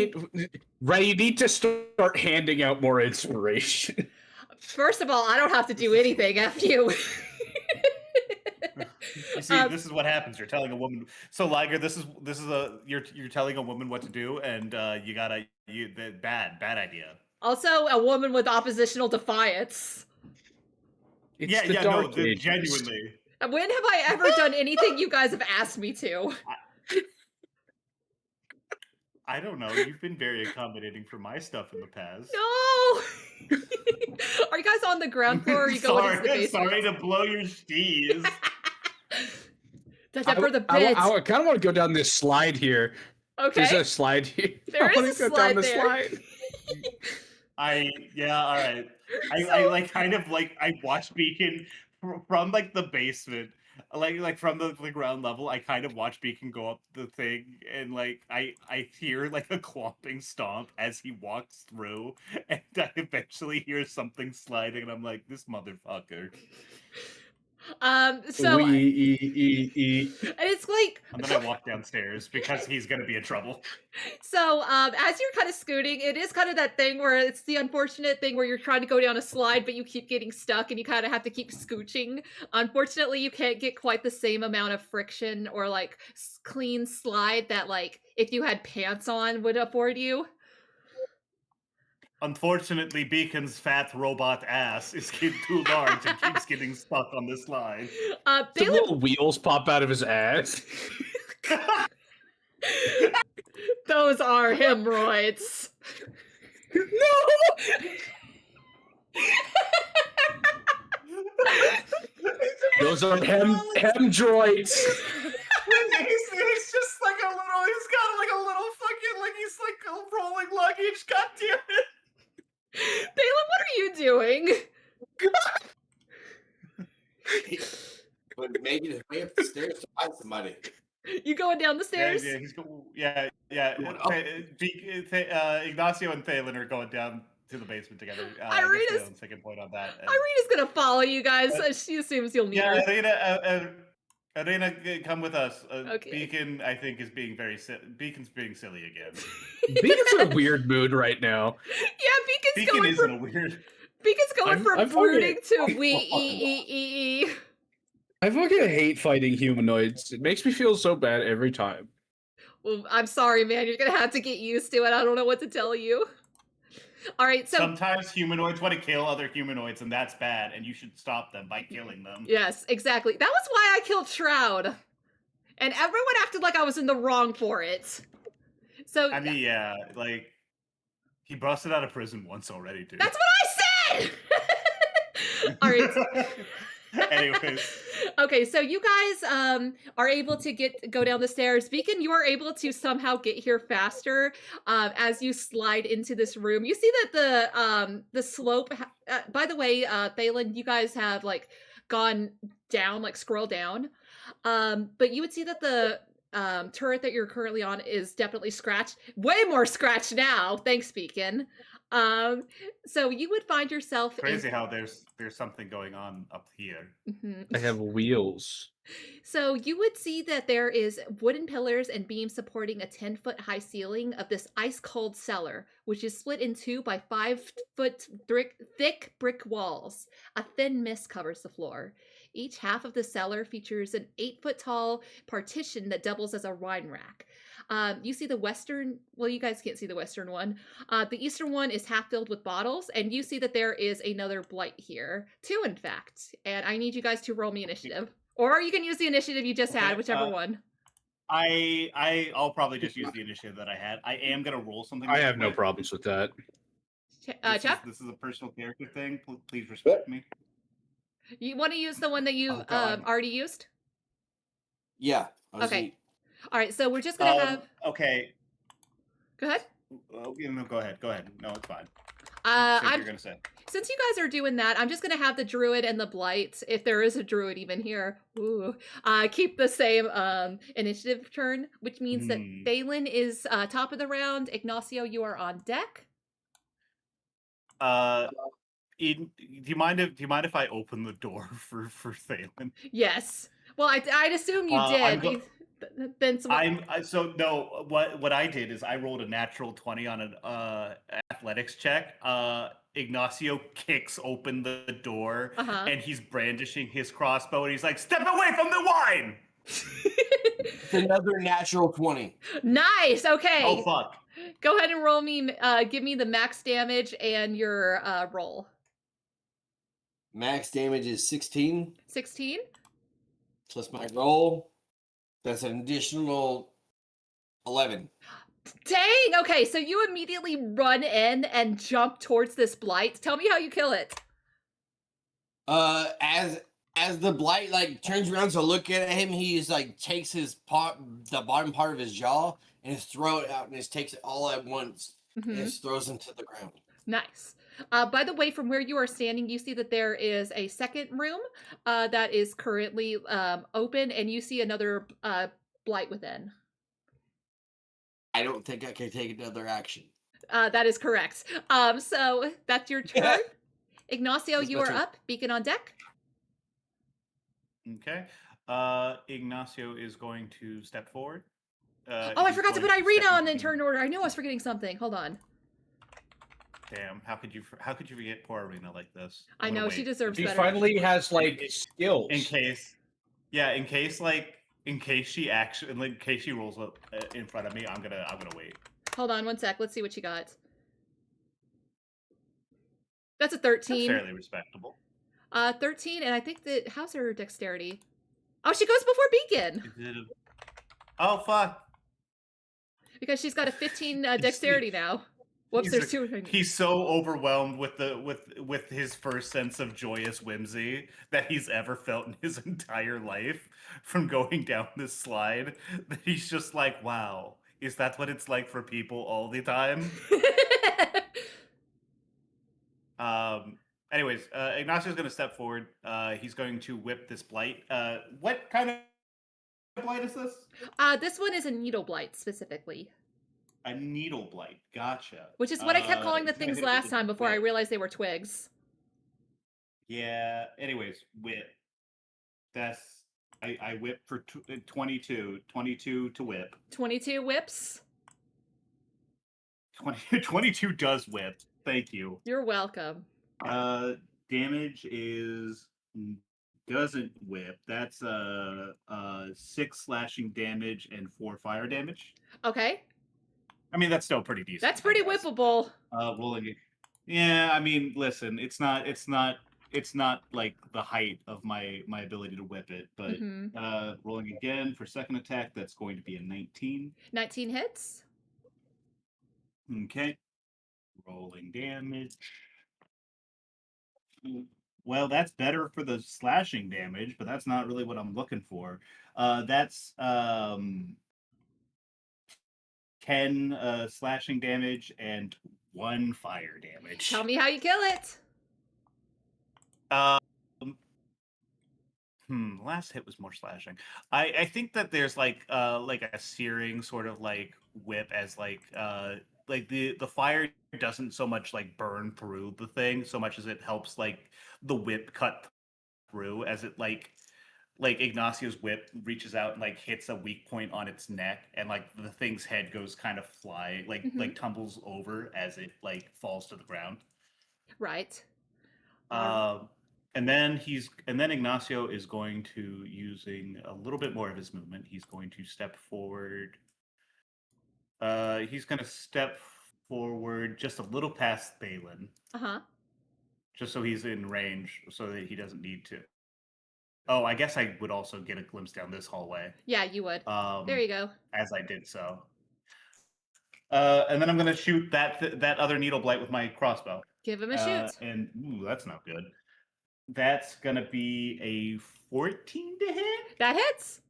Speaker 4: Ray, you need to start handing out more inspiration.
Speaker 2: First of all, I don't have to do anything. F you.
Speaker 1: You see, this is what happens. You're telling a woman. So, Liger, you're telling a woman what to do, and bad idea.
Speaker 2: Also, a woman with oppositional defiance.
Speaker 1: Genuinely.
Speaker 2: When have I ever done anything you guys have asked me to?
Speaker 1: I don't know. You've been very accommodating for my stuff in the past.
Speaker 2: No! Are you guys on the ground floor or are you going into the basement?
Speaker 1: Sorry to blow your steez.
Speaker 2: That's it for the bit.
Speaker 4: I kind of want to go down this slide here.
Speaker 2: Okay.
Speaker 4: There's a slide here.
Speaker 2: There is a slide there.
Speaker 4: Slide.
Speaker 1: All right. I watched Beacon from the basement like from the ground level, I kind of watch Beacon go up the thing, and like I hear like a clomping stomp as he walks through, and I eventually hear something sliding, and I'm like, this motherfucker.
Speaker 2: So
Speaker 4: We
Speaker 2: it's like,
Speaker 1: And then I walk downstairs because he's gonna be in trouble.
Speaker 2: so as you're kind of scooting, it is kind of that thing where it's the unfortunate thing where you're trying to go down a slide, but you keep getting stuck and you kind of have to keep scooching. Unfortunately, you can't get quite the same amount of friction or like clean slide that like if you had pants on would afford you.
Speaker 1: Unfortunately, Beacon's fat robot ass is getting too large and keeps getting stuck on this line.
Speaker 4: Some
Speaker 2: Thalin,
Speaker 4: little wheels pop out of his ass.
Speaker 2: those are hemorrhoids.
Speaker 4: No! Those are hem droids.
Speaker 1: He's just like a little. He's got like a little fucking like he's like a rolling luggage. God damn it!
Speaker 2: Thalin, what are you doing?
Speaker 3: But making his way up the stairs to find somebody.
Speaker 2: You going down the stairs?
Speaker 1: Yeah, he's yeah.
Speaker 3: Going up.
Speaker 1: Ignacio and Thalin are going down to the basement together.
Speaker 2: Irina's
Speaker 1: second point on that.
Speaker 2: Irina's gonna follow you guys. She assumes you'll need her.
Speaker 1: Irina, come with us.
Speaker 2: Okay.
Speaker 1: Beacon, I think, is being Beacon's being silly again.
Speaker 4: Beacon's in a weird mood right now.
Speaker 2: Yeah, Beacon's
Speaker 1: Beacon
Speaker 2: going
Speaker 1: is
Speaker 2: for
Speaker 1: in a weird.
Speaker 2: Beacon's going
Speaker 4: I'm
Speaker 2: from
Speaker 4: fucking-
Speaker 2: brooding to wee.
Speaker 4: I fucking hate fighting humanoids. It makes me feel so bad every time.
Speaker 2: Well, I'm sorry, man. You're gonna have to get used to it. I don't know what to tell you. All right, so
Speaker 1: Sometimes humanoids want to kill other humanoids, and that's bad, and you should stop them by killing them.
Speaker 2: yes, exactly. That was why I killed Strahd, and everyone acted like I was in the wrong for it. So
Speaker 1: I mean, yeah, like he busted out of prison once already, dude.
Speaker 2: that's what I said. All right.
Speaker 1: Anyways.
Speaker 2: Okay, so you guys are able to go down the stairs. Beacon, you are able to somehow get here faster as you slide into this room. You see that the slope. By the way, Thalin, you guys have like gone down, like scroll down. But you would see that the turret that you're currently on is definitely scratched. Way more scratched now. Thanks, Beacon. So you would find yourself
Speaker 1: Crazy how there's something going on up here.
Speaker 4: I have wheels.
Speaker 2: So you would see that there is wooden pillars and beams supporting a 10-foot high ceiling of this ice cold cellar, which is split in two by 5-foot thick brick walls. A thin mist covers the floor. Each half of the cellar features an 8-foot tall partition that doubles as a wine rack. You see the western, well, you guys can't see the western one. The eastern one is half filled with bottles, and you see that there is another blight here. 2, in fact. And I need you guys to roll me initiative. Or you can use the initiative you just had, whichever one.
Speaker 1: I'll probably just use the initiative that I had. I am gonna roll something.
Speaker 4: I have no
Speaker 1: quick.
Speaker 4: problems with that.
Speaker 2: Chuck?
Speaker 1: This is a personal character thing. Please respect me.
Speaker 2: You want to use the one that you already used?
Speaker 3: Yeah.
Speaker 2: Okay. All right, so we're just going to have...
Speaker 1: Okay.
Speaker 2: Go ahead.
Speaker 1: No, go ahead. Go ahead. No, it's fine.
Speaker 2: I'm
Speaker 1: You're gonna say.
Speaker 2: Since you guys are doing that, I'm just going to have the druid and the blight, if there is a druid even here, keep the same initiative turn, which means that Thalin is top of the round. Ignacio, you are on deck.
Speaker 1: Do you mind if I open the door for Thalin?
Speaker 2: Yes. Well, I'd assume you did.
Speaker 1: What I did is I rolled a natural 20 on an athletics check. Ignacio kicks open the door and he's brandishing his crossbow and he's like, "Step away from the wine!"
Speaker 3: It's another natural 20.
Speaker 2: Nice. Okay.
Speaker 1: Oh fuck.
Speaker 2: Go ahead and roll me. Give me the max damage and your roll.
Speaker 3: Max damage is 16.
Speaker 2: 16.
Speaker 3: Plus my roll. That's an additional 11.
Speaker 2: Dang! Okay, so you immediately run in and jump towards this blight. Tell me how you kill it.
Speaker 3: As the blight like turns around to look at him, he's like takes the bottom part of his jaw and just throw it out and just takes it all at once and just throws him to the ground.
Speaker 2: Nice. By the way, from where you are standing, you see that there is a second room that is currently open, and you see another blight within.
Speaker 3: I don't think I can take another action.
Speaker 2: That is correct. So that's your turn. Ignacio,
Speaker 3: That's
Speaker 2: you
Speaker 3: my
Speaker 2: are
Speaker 3: turn.
Speaker 2: up. Beacon on deck.
Speaker 1: Okay. Ignacio is going to step forward.
Speaker 2: I
Speaker 1: he's
Speaker 2: forgot to
Speaker 1: going
Speaker 2: put Irina
Speaker 1: step
Speaker 2: on the
Speaker 1: into-
Speaker 2: turn order. I knew I was forgetting something. Hold on.
Speaker 1: Damn, how could you forget poor Irina like this?
Speaker 2: I know, she deserves
Speaker 4: She
Speaker 2: better.
Speaker 4: finally has like skills.
Speaker 1: In case she actually, in case she rolls up in front of me, I'm gonna wait.
Speaker 2: Hold on one sec. Let's see what she got. That's a 13.
Speaker 1: That's fairly respectable.
Speaker 2: 13, and I think that, how's her dexterity? Oh, she goes before Beacon!
Speaker 1: Oh, fuck.
Speaker 2: Because she's got a 15 dexterity now. Whoops, there's two.
Speaker 1: He's so overwhelmed with his first sense of joyous whimsy that he's ever felt in his entire life from going down this slide that he's just like, wow, is that what it's like for people all the time? Anyways, Ignacio's going to step forward. He's going to whip this blight. What kind of blight is this?
Speaker 2: This one is a needle blight, specifically.
Speaker 1: A needle blight. Gotcha.
Speaker 2: Which is what I kept calling the
Speaker 1: he's gonna
Speaker 2: things
Speaker 1: hit it
Speaker 2: last
Speaker 1: with
Speaker 2: time before I
Speaker 1: whip.
Speaker 2: realized they were twigs.
Speaker 1: Yeah. Anyways, whip. That's I whip for 22. 22 to whip.
Speaker 2: 22 whips.
Speaker 1: 22 does whip. Thank you.
Speaker 2: You're welcome.
Speaker 1: Damage is doesn't whip. That's 6 slashing damage and 4 fire damage.
Speaker 2: Okay.
Speaker 1: I mean, that's still pretty decent.
Speaker 2: That's pretty whippable.
Speaker 1: Yeah, I mean, listen, it's not like the height of my ability to whip it, but rolling again for second attack, that's going to be a 19.
Speaker 2: 19 hits.
Speaker 1: Okay. Rolling damage. Well, that's better for the slashing damage, but that's not really what I'm looking for. That's 10 slashing damage and 1 fire damage.
Speaker 2: Tell me how you kill it.
Speaker 1: Last hit was more slashing. I think that there's like a searing sort of like whip as like the fire doesn't so much like burn through the thing so much as it helps like the whip cut through as it like Ignacio's whip reaches out and like hits a weak point on its neck and like the thing's head goes kind of fly like tumbles over as it like falls to the ground.
Speaker 2: Right.
Speaker 1: And then Ignacio is going to, using a little bit more of his movement, he's going to step forward. He's going to step forward just a little past Thalin. Just so he's in range, so that he doesn't need to. Oh, I guess I would also get a glimpse down this hallway.
Speaker 2: Yeah, you would. There you go.
Speaker 1: As I did so. And then I'm going to shoot that other needle blight with my crossbow.
Speaker 2: Give him a shoot.
Speaker 1: And ooh, that's not good. That's going to be a 14 to hit?
Speaker 2: That hits.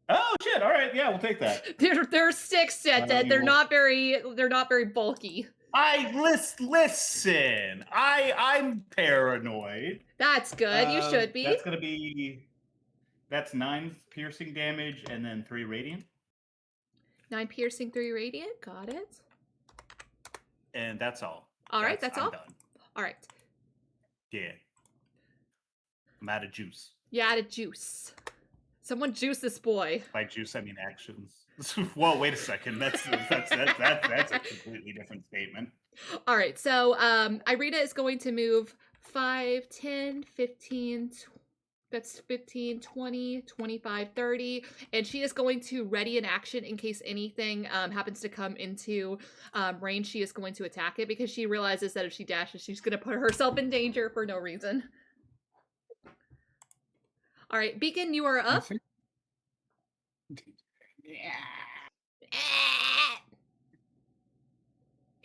Speaker 1: Oh shit! All right, yeah, we'll take that.
Speaker 2: They're sticks, Detdet. They're not very bulky.
Speaker 1: Listen. I'm paranoid.
Speaker 2: That's good. You should be.
Speaker 1: That's 9 piercing damage and then 3 radiant.
Speaker 2: 9 piercing, 3 radiant. Got it.
Speaker 1: And that's all.
Speaker 2: All right, that's all.
Speaker 1: Done.
Speaker 2: All right.
Speaker 1: Yeah. I'm out of juice.
Speaker 2: You out of juice. Someone juice this boy.
Speaker 1: By juice, I mean actions. Whoa, wait a second. That's a completely different statement.
Speaker 2: All right, so Irina is going to move 5, 10, 15, that's 15, 20, 25, 30, and she is going to ready an action in case anything happens to come into range. She is going to attack it because she realizes that if she dashes, she's going to put herself in danger for no reason. All right, Beacon, you are up.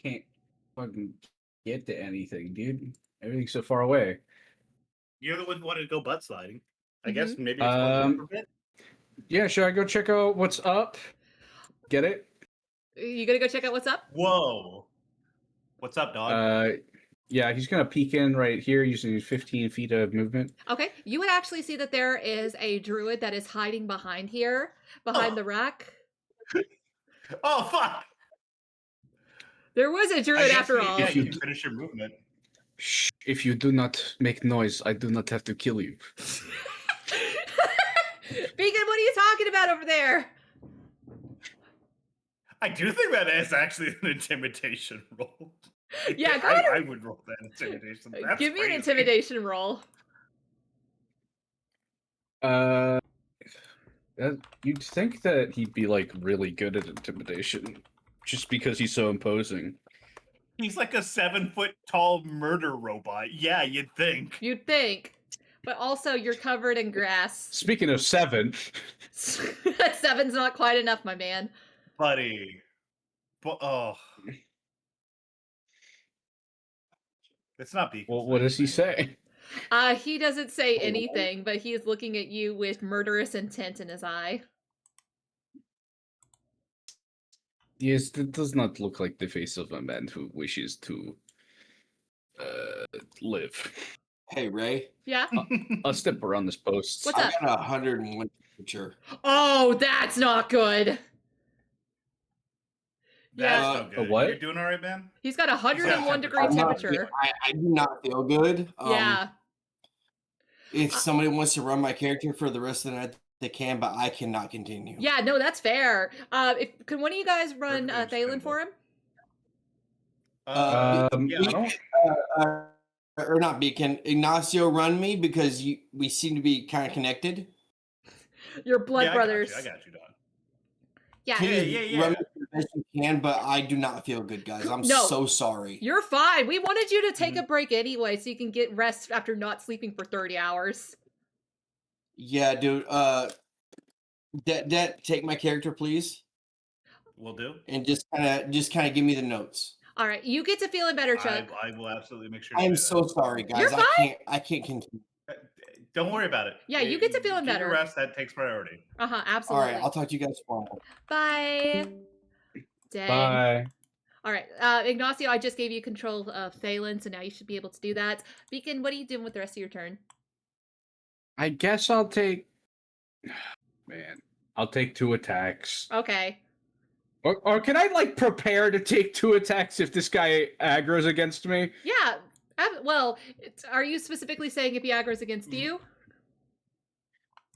Speaker 4: Can't fucking get to anything, dude. Everything's so far away.
Speaker 1: You're the one who wanted to go butt sliding. I guess maybe it's for a bit.
Speaker 4: Yeah, should I go check out what's up? Get it?
Speaker 2: You gonna go check out what's up?
Speaker 1: Whoa. What's up, dog?
Speaker 4: Yeah, he's gonna peek in right here using 15 feet of movement.
Speaker 2: Okay, you would actually see that there is a druid that is hiding behind here, behind the rack.
Speaker 1: Oh fuck!
Speaker 2: There was a druid after all.
Speaker 1: Yeah, you can finish your movement.
Speaker 4: Shh! If you do not make noise, I do not have to kill you.
Speaker 2: Beacon, what are you talking about over there?
Speaker 1: I do think that is actually an intimidation roll.
Speaker 2: Yeah, go
Speaker 1: I would roll that intimidation. That's
Speaker 2: Give me
Speaker 1: crazy.
Speaker 2: an intimidation roll.
Speaker 4: You'd think that he'd be like really good at intimidation, just because he's so imposing.
Speaker 1: He's like a 7-foot-tall murder robot. Yeah, you'd think.
Speaker 2: You'd think. But also, you're covered in grass.
Speaker 4: Speaking of 7...
Speaker 2: 7's not quite enough, my man.
Speaker 1: Buddy. Oh. It's not Beacon.
Speaker 4: Well, what does he say?
Speaker 2: He doesn't say anything, but he is looking at you with murderous intent in his eye.
Speaker 4: Yes, that does not look like the face of a man who wishes to live.
Speaker 3: Hey, Ray.
Speaker 2: Yeah?
Speaker 4: I'll step around this post.
Speaker 2: What's up?
Speaker 3: I got 101 temperature.
Speaker 2: Oh, that's not good.
Speaker 1: That's
Speaker 2: Yeah.
Speaker 1: no good.
Speaker 4: what?
Speaker 1: You're doing all right, man?
Speaker 2: He's got 101 degree
Speaker 3: I'm not-
Speaker 2: temperature.
Speaker 3: I do not feel good.
Speaker 2: Yeah.
Speaker 3: If somebody wants to run my character for the rest of the night, they can, but I cannot continue.
Speaker 2: Yeah, no, that's fair. Can one of you guys run
Speaker 1: Perfect,
Speaker 2: Thalin
Speaker 1: simple.
Speaker 2: for him?
Speaker 1: Yeah, I don't.
Speaker 3: Or not Beacon. Ignacio, run me because we seem to be kind of connected.
Speaker 2: Your blood
Speaker 1: Yeah,
Speaker 2: brothers.
Speaker 1: I got you, dog.
Speaker 2: Yeah.
Speaker 3: Please
Speaker 1: Yeah.
Speaker 3: run me as best you can, but I do not feel good, guys. I'm
Speaker 2: No.
Speaker 3: so sorry.
Speaker 2: You're fine. We wanted you to take a break anyway so you can get rest after not sleeping for 30 hours.
Speaker 3: Yeah, dude. Det, take my character, please,
Speaker 1: Will do.
Speaker 3: and just kind of give me the notes.
Speaker 2: All right, you get to feeling better, Chuck.
Speaker 1: I will absolutely make sure.
Speaker 3: I
Speaker 1: to
Speaker 3: am
Speaker 1: do that.
Speaker 3: so sorry, guys.
Speaker 2: You're
Speaker 3: I can't continue.
Speaker 1: Don't worry about it.
Speaker 2: Yeah, you get to feeling
Speaker 1: Get your
Speaker 2: better.
Speaker 1: rest. That takes priority.
Speaker 3: All
Speaker 2: Absolutely.
Speaker 3: right, I'll talk to you guys tomorrow.
Speaker 2: Bye. Dang.
Speaker 4: Bye.
Speaker 2: All right, Ignacio, I just gave you control of Thalin, so now you should be able to do that. Beacon, what are you doing with the rest of your turn?
Speaker 4: I guess I'll take... Man, I'll take 2 attacks.
Speaker 2: Okay.
Speaker 4: Or can I, like, prepare to take 2 attacks if this guy aggro's against me?
Speaker 2: Yeah. Well, are you specifically saying if he aggro's against you?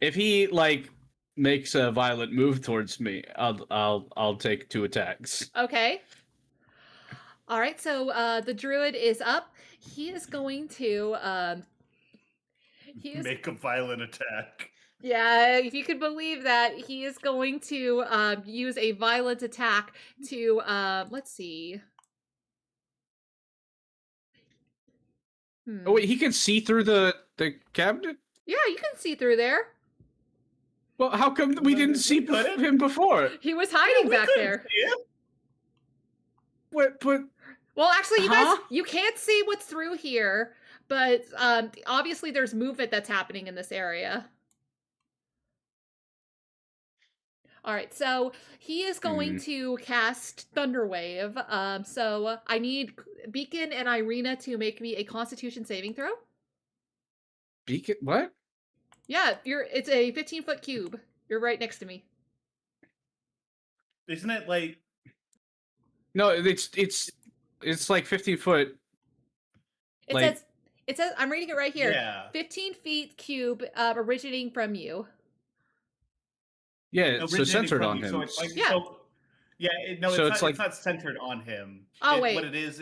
Speaker 4: If he, like, makes a violent move towards me, I'll take 2 attacks.
Speaker 2: Okay. All right, so the druid is up. He is going to
Speaker 1: Make a violent attack.
Speaker 2: Yeah, if you could believe that, he is going to use a violent attack to let's see.
Speaker 4: Oh wait, he can see through the cabinet?
Speaker 2: Yeah, you can see through there.
Speaker 4: Well, how come we didn't see him before?
Speaker 2: He was hiding back there.
Speaker 4: What?
Speaker 2: Well, actually, you can't see what's through here, but obviously there's movement that's happening in this area. All right, so he is going to cast Thunderwave. So I need Beacon and Irina to make me a Constitution saving throw.
Speaker 4: Beacon? What?
Speaker 2: Yeah, it's a 15-foot cube. You're right next to me.
Speaker 1: Isn't it like?
Speaker 4: No, it's like 15 foot.
Speaker 2: It says I'm reading it right here.
Speaker 1: Yeah.
Speaker 2: 15 feet cube originating from you.
Speaker 4: Yeah, so centered on him.
Speaker 1: So it's like,
Speaker 2: Yeah.
Speaker 1: it's not centered on him.
Speaker 2: Oh, wait.
Speaker 1: What it is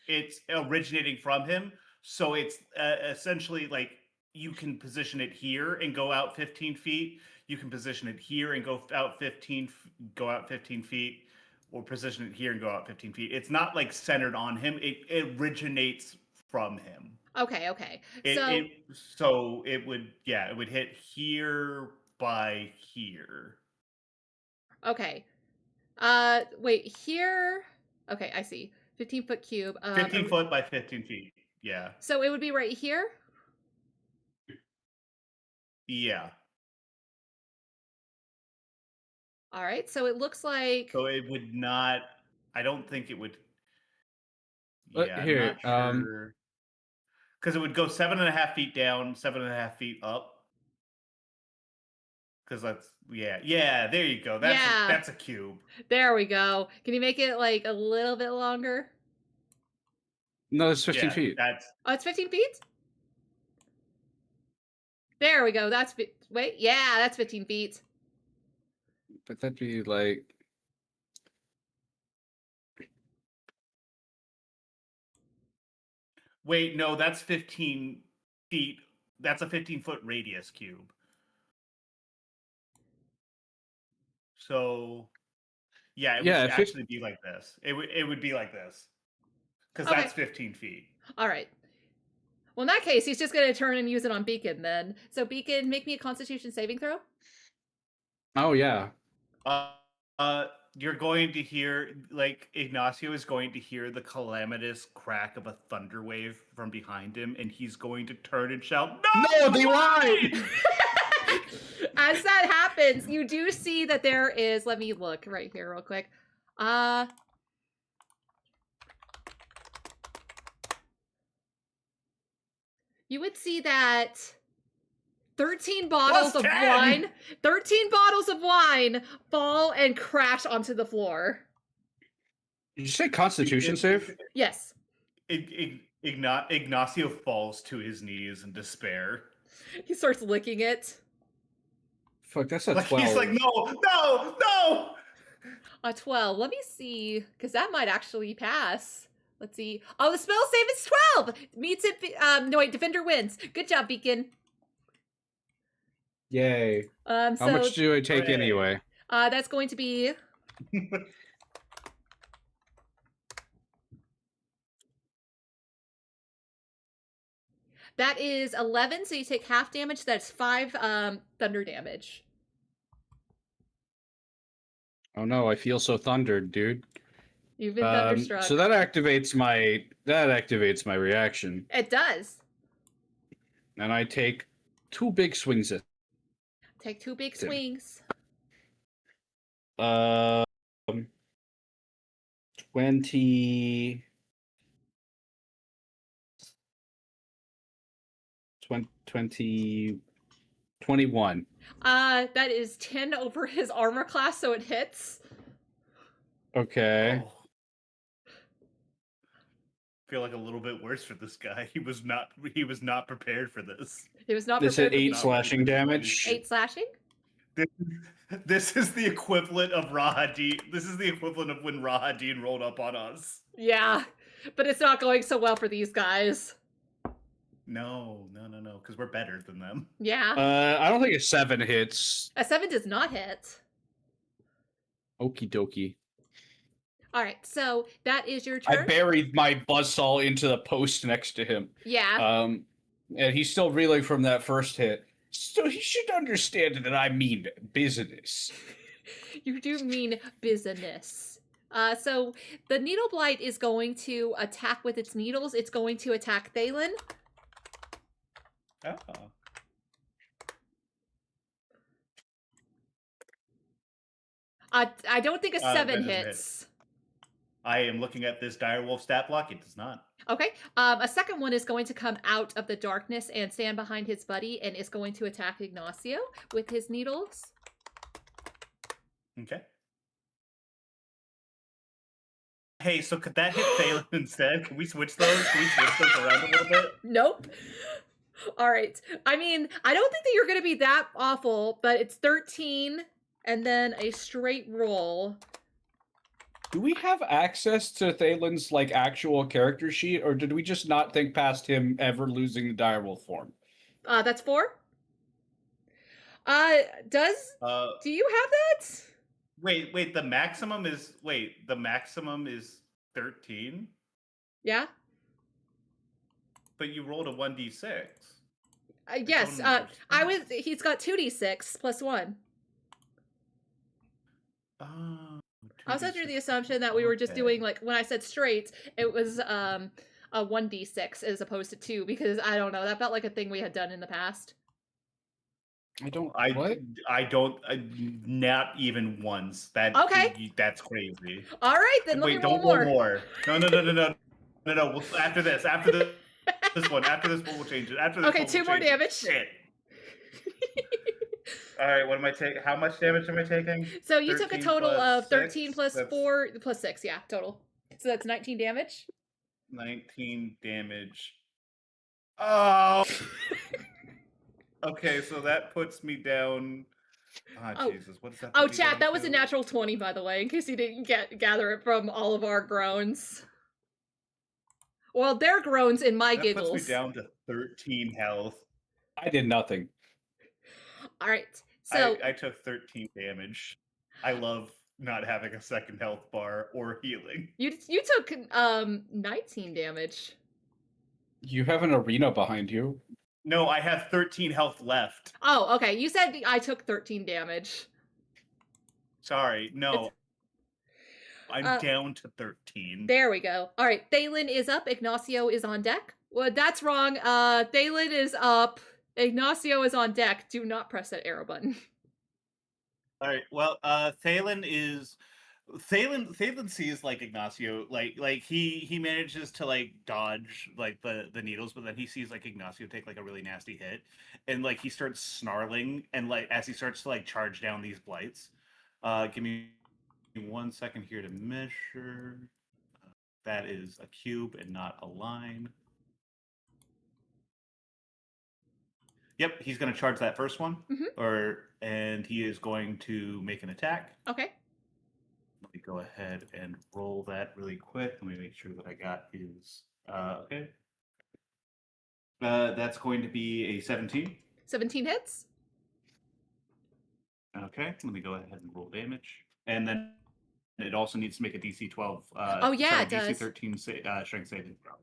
Speaker 1: it's originating from him. So it's essentially like you can position it here and go out 15 feet. You can position it here and go out 15 feet, or position it here and go out 15 feet. It's not like centered on him. It originates from him.
Speaker 2: Okay.
Speaker 1: So it would hit here by here.
Speaker 2: Okay. Wait, here. Okay, I see. 15-foot cube.
Speaker 1: 15 foot by 15 feet. Yeah.
Speaker 2: So it would be right here?
Speaker 1: Yeah.
Speaker 2: All right, so it looks like...
Speaker 1: So it would not... I don't think it would... Yeah,
Speaker 4: here,
Speaker 1: I'm not sure. Because it would go 7.5 feet down, 7.5 feet up. Because yeah. There you go. That's a cube.
Speaker 2: There we go. Can you make it like a little bit longer?
Speaker 4: No, it's 15 feet.
Speaker 2: Oh, it's 15 feet. There we go. That's that's 15 feet.
Speaker 4: But that'd be like.
Speaker 1: Wait, no, that's 15 feet. That's a 15-foot radius cube. So, yeah, it would actually be like this. It would be like this. Because that's 15 feet.
Speaker 2: All right. Well, in that case, he's just going to turn and use it on Beacon then. So, Beacon, make me a Constitution saving throw.
Speaker 4: Oh, yeah.
Speaker 1: You're going to hear, like, Ignacio is going to hear the calamitous crack of a thunder wave from behind him, and he's going to turn and shout, "No,
Speaker 4: they lied!"
Speaker 2: As that happens, you do see that there is, let me look right here real quick. You would see that 13 bottles of wine fall and crash onto the floor.
Speaker 4: Did you say Constitution save?
Speaker 2: Yes.
Speaker 1: Ignacio falls to his knees in despair.
Speaker 2: He starts licking it.
Speaker 4: Fuck, that's a 12.
Speaker 1: He's like, no!
Speaker 2: A 12. Let me see, because that might actually pass. Let's see. Oh, the spell save is 12! Meets it. No, wait, Defender wins. Good job, Beacon.
Speaker 4: Yay. How much do I take anyway?
Speaker 2: That's going to be... That is 11, so you take half damage. That's 5 thunder damage.
Speaker 4: Oh no, I feel so thundered, dude.
Speaker 2: You've been thunderstruck.
Speaker 4: So that activates my reaction.
Speaker 2: It does.
Speaker 4: And I take 2 big swings at.
Speaker 2: Take 2 big swings.
Speaker 4: 20 21.
Speaker 2: That is 10 over his armor class, so it hits.
Speaker 4: Okay.
Speaker 1: Oh. I feel like a little bit worse for this guy. He was not prepared for this.
Speaker 2: He was not
Speaker 4: prepared. This at 8 slashing damage.
Speaker 2: 8 slashing?
Speaker 1: This is the equivalent of Rahadin. This is the equivalent of when Rahadin rolled up on us.
Speaker 2: Yeah, but it's not going so well for these guys.
Speaker 1: No, because we're better than them.
Speaker 2: Yeah.
Speaker 4: I don't think a 7 hits.
Speaker 2: A 7 does not hit.
Speaker 4: Okie dokie.
Speaker 2: All right, so that is your turn.
Speaker 4: I buried my buzzsaw into the post next to him.
Speaker 2: Yeah.
Speaker 4: And he's still reeling from that first hit. So he should understand that I mean business.
Speaker 2: You do mean business. So the Needle Blight is going to attack with its needles. It's going to attack Thalin.
Speaker 1: Oh.
Speaker 2: I don't think a 7 hits.
Speaker 1: I am looking at this direwolf stat block. It does not.
Speaker 2: Okay. A second one is going to come out of the darkness and stand behind his buddy and is going to attack Ignacio with his needles.
Speaker 1: Okay. Hey, so could that hit Thalin instead? Can we switch those? Can we switch those around a little bit?
Speaker 2: Nope. All right. I mean, I don't think that you're going to be that awful, but it's 13 and then a straight roll.
Speaker 4: Do we have access to Thalin's like actual character sheet, or did we just not think past him ever losing the direwolf form?
Speaker 2: That's 4. Do you have that?
Speaker 1: Wait, the maximum is 13?
Speaker 2: Yeah.
Speaker 1: But you rolled a 1d6.
Speaker 2: Yes. He's got 2d6 plus 1. I was under the assumption that we were just doing, like, when I said straight, it was a 1d6 as opposed to 2, because I don't know, that felt like a thing we had done in the past.
Speaker 1: Not even once.
Speaker 2: Okay.
Speaker 1: That's crazy.
Speaker 2: All right, then
Speaker 1: Wait,
Speaker 2: let me roll more.
Speaker 1: No. No. After this one, we'll change it. After this
Speaker 2: Okay,
Speaker 1: one,
Speaker 2: 2
Speaker 1: we'll
Speaker 2: more
Speaker 1: change it.
Speaker 2: damage.
Speaker 1: Shit. All right, what am I taking? How much damage am I taking?
Speaker 2: So you took a
Speaker 1: 13
Speaker 2: total
Speaker 1: plus
Speaker 2: of 13
Speaker 1: 6,
Speaker 2: plus
Speaker 1: that's
Speaker 2: 4 plus 6, yeah, total. So that's 19 damage.
Speaker 1: 19 damage. Oh. Okay, so that puts me down.
Speaker 2: Oh.
Speaker 1: Jesus, what does that?
Speaker 2: Oh,
Speaker 1: put me
Speaker 2: chat,
Speaker 1: down
Speaker 2: that was a
Speaker 1: to?
Speaker 2: natural 20, by the way, in case you didn't gather it from all of our groans. Well, they're groans in my giggles.
Speaker 1: That puts me down to 13 health.
Speaker 4: I did nothing.
Speaker 2: All right, so
Speaker 1: I took 13 damage. I love not having a second health bar or healing.
Speaker 2: you took 19 damage.
Speaker 4: You have an arena behind you.
Speaker 1: No, I have 13 health left.
Speaker 2: Oh, okay. You said I took 13 damage.
Speaker 3: Sorry, no.
Speaker 1: I'm down to 13.
Speaker 2: There we go. All right, Thalin is up. Ignacio is on deck. Well, that's wrong. Thalin is up. Ignacio is on deck. Do not press that arrow button.
Speaker 1: All right. Well, Thalin sees like Ignacio, like he manages to like dodge like the needles, but then he sees like Ignacio take like a really nasty hit, and like he starts snarling, and like as he starts to like charge down these blights. Give me 1 second here to measure. That is a cube and not a line. Yep, he's going to charge that first one, and he is going to make an attack.
Speaker 2: Okay.
Speaker 1: Let me go ahead and roll that really quick. Let me make sure that I got his. Okay. That's going to be a 17.
Speaker 2: 17 hits.
Speaker 1: Okay, let me go ahead and roll damage, and then it also needs to make a DC 12.
Speaker 2: Oh yeah, it
Speaker 1: DC
Speaker 2: does.
Speaker 1: 13 strength saving throw.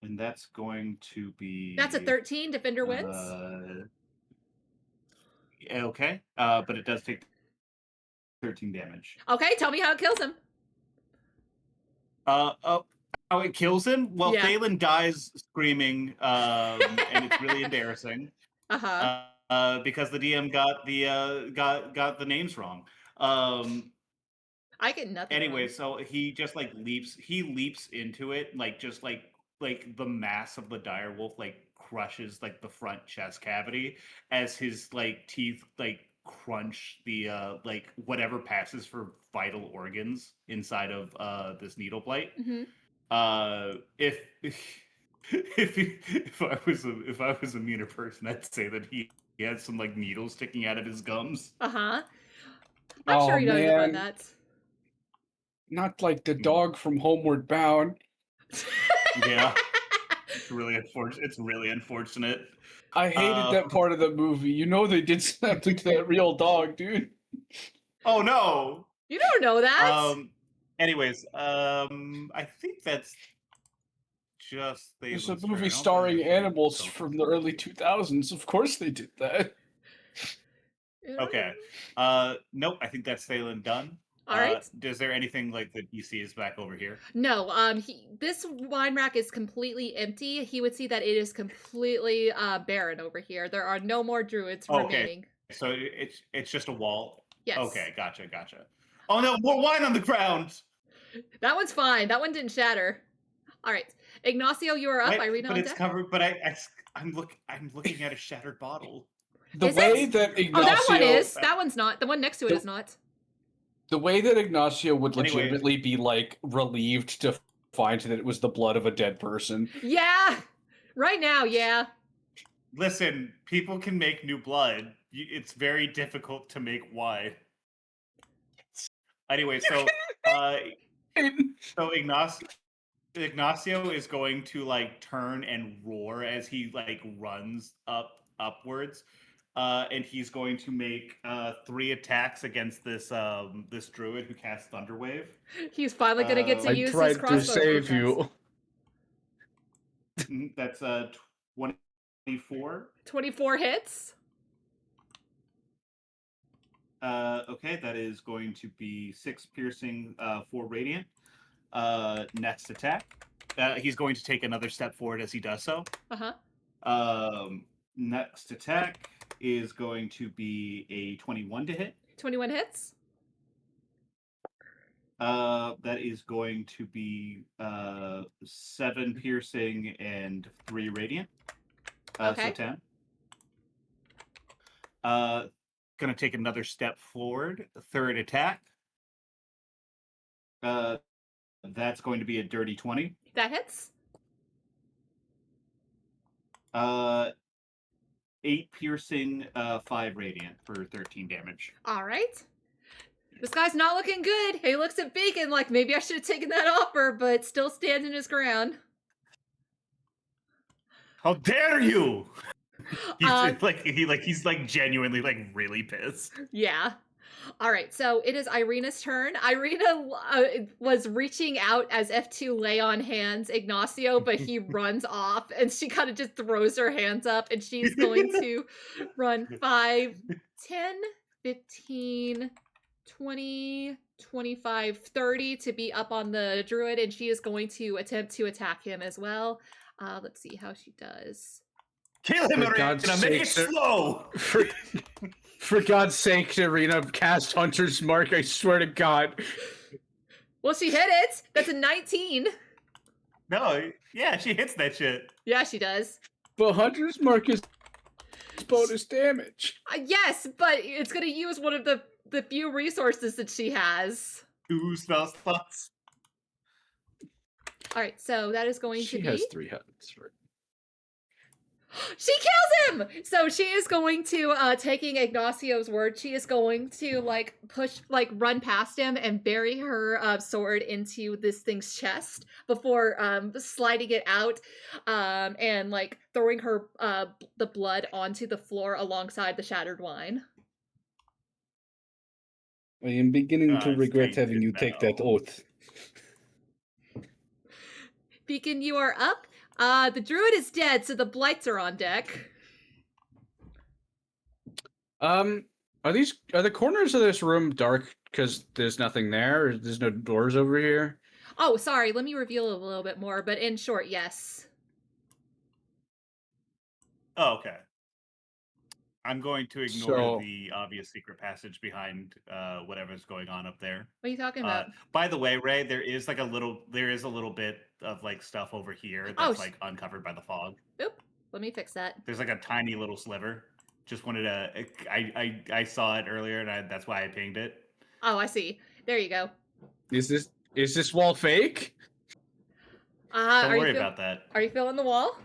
Speaker 1: And that's going to be.
Speaker 2: That's a 13. Defender wins.
Speaker 1: Okay, but it does take 13 damage.
Speaker 2: Okay, tell me how it kills him.
Speaker 1: How it kills him? Well,
Speaker 2: Yeah.
Speaker 1: Thalin dies screaming, and it's really embarrassing. Because the DM got the names wrong.
Speaker 2: I get nothing.
Speaker 1: Anyway,
Speaker 2: wrong.
Speaker 1: so he just like leaps into it, like just like the mass of the dire wolf like crushes like the front chest cavity as his like teeth like crunch the like whatever passes for vital organs inside of this needle blight. If I was a meaner person, I'd say that he had some like needles sticking out of his gums.
Speaker 2: I'm sure he doesn't know about that.
Speaker 4: Not like the dog from Homeward Bound.
Speaker 1: Yeah. It's really unfortunate.
Speaker 4: I hated that part of the movie. You know they did something to that real dog, dude.
Speaker 1: Oh no.
Speaker 2: You don't know that.
Speaker 1: Anyways, I think that's just
Speaker 4: There's a movie starring animals from the early 2000s. Of course they did that.
Speaker 1: Okay. Nope, I think that's Thalin done.
Speaker 2: All right.
Speaker 1: Is there anything like that you see is back over here?
Speaker 2: No. This wine rack is completely empty. He would see that it is completely barren over here. There are no more druids remaining.
Speaker 1: So it's just a wall.
Speaker 2: Yes.
Speaker 1: Okay, gotcha. Oh no, more wine on the ground.
Speaker 2: That one's fine. That one didn't shatter. All right, Ignacio, you are up.
Speaker 1: Wait,
Speaker 2: Irina
Speaker 1: but
Speaker 2: on
Speaker 1: it's
Speaker 2: deck.
Speaker 1: covered. But I'm looking at a shattered bottle.
Speaker 4: The way that Ignacio.
Speaker 2: Oh, that one is. That one's not. The one next to it is not.
Speaker 4: The way that Ignacio would legitimately be like relieved to find that it was the blood of a dead person.
Speaker 2: Yeah, right now, yeah.
Speaker 1: Listen, people can make new blood. It's very difficult to make wine. Anyway, so Ignacio is going to like turn and roar as he like runs upwards. And he's going to make 3 attacks against this this druid who casts Thunderwave.
Speaker 2: He's finally going to get to use his crossbow.
Speaker 4: I tried to save you.
Speaker 1: That's 24.
Speaker 2: 24 hits.
Speaker 1: Okay, that is going to be 6 piercing, 4 radiant. Next attack. He's going to take another step forward as he does so. Next attack is going to be a 21 to hit.
Speaker 2: 21 hits.
Speaker 1: That is going to be 7 piercing and 3 radiant.
Speaker 2: Okay.
Speaker 1: So 10. Gonna take another step forward. Third attack. That's going to be a dirty 20.
Speaker 2: That hits.
Speaker 1: 8 piercing, 5 radiant for 13 damage.
Speaker 2: All right. This guy's not looking good. He looks at Beacon like maybe I should have taken that offer, but still standing his ground.
Speaker 1: How dare you! He's genuinely really pissed.
Speaker 2: Yeah. All right, so it is Irina's turn. Irina was reaching out as F2 lay on hands Ignacio, but he runs off, and she kind of just throws her hands up, and she's going to run 5, 10, 15, 20, 25, 30 to be up on the druid, and she is going to attempt to attack him as well. Let's see how she does.
Speaker 1: Kill him, Irina! Make it slow!
Speaker 4: For God's sake, Irina, cast Hunter's Mark, I swear to God.
Speaker 2: Well, she hit it! That's a 19!
Speaker 1: No, yeah, she hits that shit.
Speaker 2: Yeah, she does.
Speaker 4: But Hunter's Mark is bonus damage.
Speaker 2: Yes, but it's going to use one of the few resources that she has.
Speaker 1: 2 spell slots.
Speaker 2: Alright, so that is going to be...
Speaker 4: She has 3 heads, right?
Speaker 2: She kills him! So she is going to, taking Ignacio's word, she is going to, run past him and bury her sword into this thing's chest before sliding it out and, throwing her the blood onto the floor alongside the shattered wine.
Speaker 4: I am beginning to regret having you take that oath.
Speaker 2: Beacon, you are up. The druid is dead, so the blights are on deck.
Speaker 4: Are the corners of this room dark because there's nothing there? There's no doors over here?
Speaker 2: Oh, sorry. Let me reveal a little bit more, but in short, yes.
Speaker 1: Oh, okay. I'm going to ignore the obvious secret passage behind whatever's going on up there.
Speaker 2: What are you talking about?
Speaker 1: By the way, Ray, there is a little bit of stuff over here that's uncovered by the fog.
Speaker 2: Oop. Let me fix that.
Speaker 1: There's a tiny little sliver. Just wanted to. I saw it earlier, and that's why I pinged it.
Speaker 2: Oh, I see. There you go.
Speaker 4: Is this wall fake?
Speaker 1: Don't worry about that.
Speaker 2: Are you feeling the wall?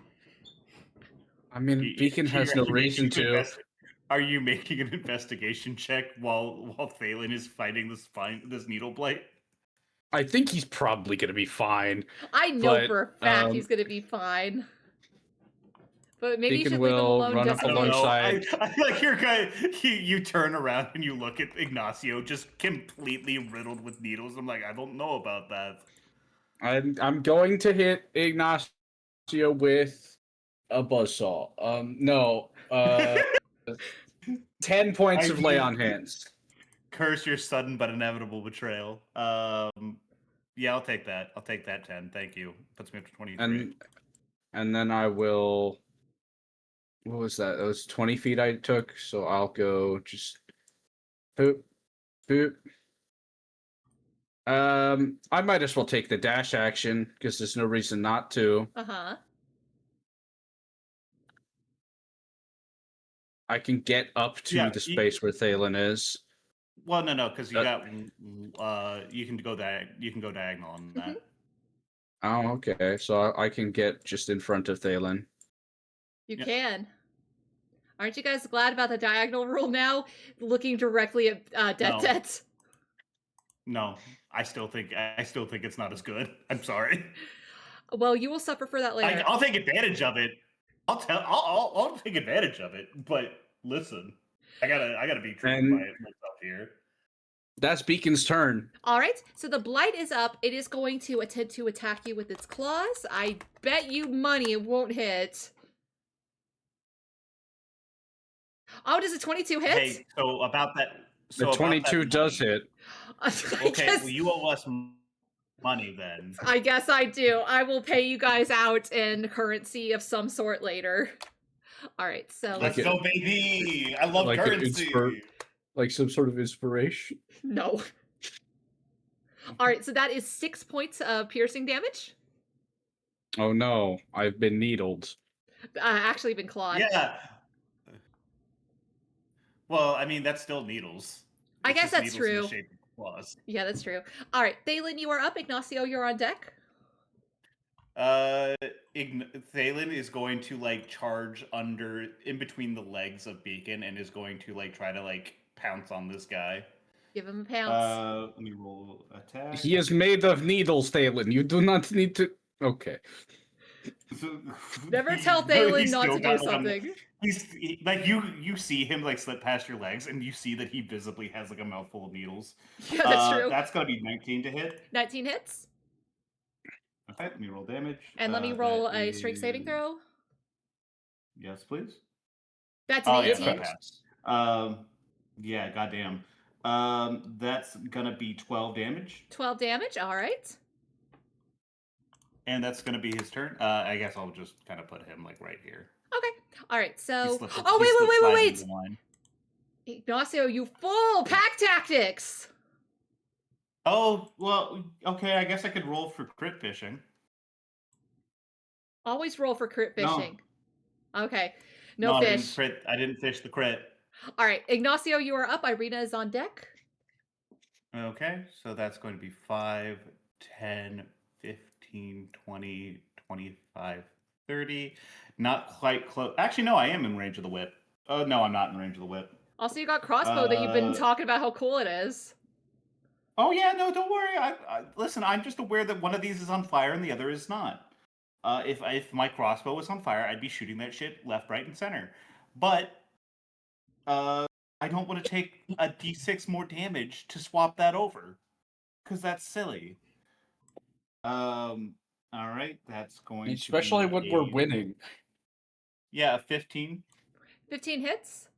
Speaker 4: I mean, Beacon has no reason to.
Speaker 1: Are you making an investigation check while Thalin is fighting this needle blight?
Speaker 4: I think he's probably going to be fine.
Speaker 2: I know for a fact he's going to be fine. But maybe you should leave him alone.
Speaker 4: Run up alongside.
Speaker 1: I like your guy. You turn around and you look at Ignacio, just completely riddled with needles. I'm like, I don't know about that.
Speaker 4: I'm going to hit Ignacio with a buzzsaw. 10 points of lay on hands.
Speaker 1: Curse your sudden but inevitable betrayal. Yeah, I'll take that. I'll take that 10. Thank you. Puts me up to 23.
Speaker 4: And then I will. What was that? It was 20 feet I took, so I'll go just boop, boop. I might as well take the dash action because there's no reason not to.
Speaker 2: Uh-huh.
Speaker 4: I can get up to the space where Thalin is.
Speaker 1: Well, no, because you got you can go diagonal on that.
Speaker 4: Oh, okay. So I can get just in front of Thalin.
Speaker 2: You can. Aren't you guys glad about the diagonal rule now? Looking directly at Detdet.
Speaker 1: No, I still think it's not as good. I'm sorry.
Speaker 2: Well, you will suffer for that later.
Speaker 1: I'll take advantage of it. I'll take advantage of it. But listen, I gotta be true to myself here.
Speaker 4: That's Beacon's turn.
Speaker 2: All right, so the blight is up. It is going to attempt to attack you with its claws. I bet you money it won't hit. Oh, does a 22 hit?
Speaker 1: Hey, so about that.
Speaker 4: The 22 does hit.
Speaker 1: Okay, well, you owe us money then.
Speaker 2: I guess I do. I will pay you guys out in currency of some sort later. All right, so
Speaker 1: let's go, baby. I love currency.
Speaker 4: Like some sort of inspiration.
Speaker 2: No. All right, so that is 6 points of piercing damage.
Speaker 4: Oh no, I've been needled.
Speaker 2: Actually been clawed.
Speaker 1: Yeah. Well, I mean, that's still needles.
Speaker 2: I
Speaker 1: It's
Speaker 2: guess
Speaker 1: just
Speaker 2: that's
Speaker 1: needles in
Speaker 2: true.
Speaker 1: the shape of claws.
Speaker 2: Yeah, that's true. All right, Thalin, you are up. Ignacio, you're on deck.
Speaker 1: Thalin is going to like charge in between the legs of Beacon and is going to like try to like pounce on this guy.
Speaker 2: Give him a pounce.
Speaker 1: Let me roll attack.
Speaker 4: He is made of needles, Thalin. You do not need to. Okay.
Speaker 2: Never tell Thalin
Speaker 1: He's
Speaker 2: not
Speaker 1: still
Speaker 2: to do
Speaker 1: got, like,
Speaker 2: something.
Speaker 1: Like you see him like slip past your legs, and you see that he visibly has like a mouthful of needles.
Speaker 2: Yeah, that's true.
Speaker 1: That's gonna be 19 to hit.
Speaker 2: 19 hits.
Speaker 1: Okay, let me roll damage.
Speaker 2: And let me roll a strength saving throw.
Speaker 1: Yes, please.
Speaker 2: That's an 18.
Speaker 1: Yeah, pass. Yeah, goddamn. That's gonna be 12 damage.
Speaker 2: 12 damage, all right.
Speaker 1: And that's gonna be his turn. I guess I'll just kind of put him like right here.
Speaker 2: Okay, all right, so...
Speaker 1: Wait!
Speaker 2: Ignacio, you full pack tactics!
Speaker 1: Oh, well, okay, I guess I could roll for crit fishing.
Speaker 2: Always roll for crit
Speaker 1: No.
Speaker 2: fishing. Okay, no fish.
Speaker 1: I didn't fish the crit.
Speaker 2: All right, Ignacio, you are up. Irina is on deck.
Speaker 1: Okay, so that's going to be 5, 10, 15, 20, 25, 30. Not quite close. Actually, no, I am in range of the whip. Oh, no, I'm not in range of the whip.
Speaker 2: Also, you got crossbow that you've been talking about how cool it is.
Speaker 1: Oh, yeah, no, don't worry. Listen, I'm just aware that one of these is on fire and the other is not. If my crossbow was on fire, I'd be shooting that shit left, right, and center. But I don't want to take a d6 more damage to swap that over, because that's silly. All right, that's going
Speaker 4: especially
Speaker 1: to be
Speaker 4: when we're winning.
Speaker 1: Yeah, 15.
Speaker 2: 15 hits.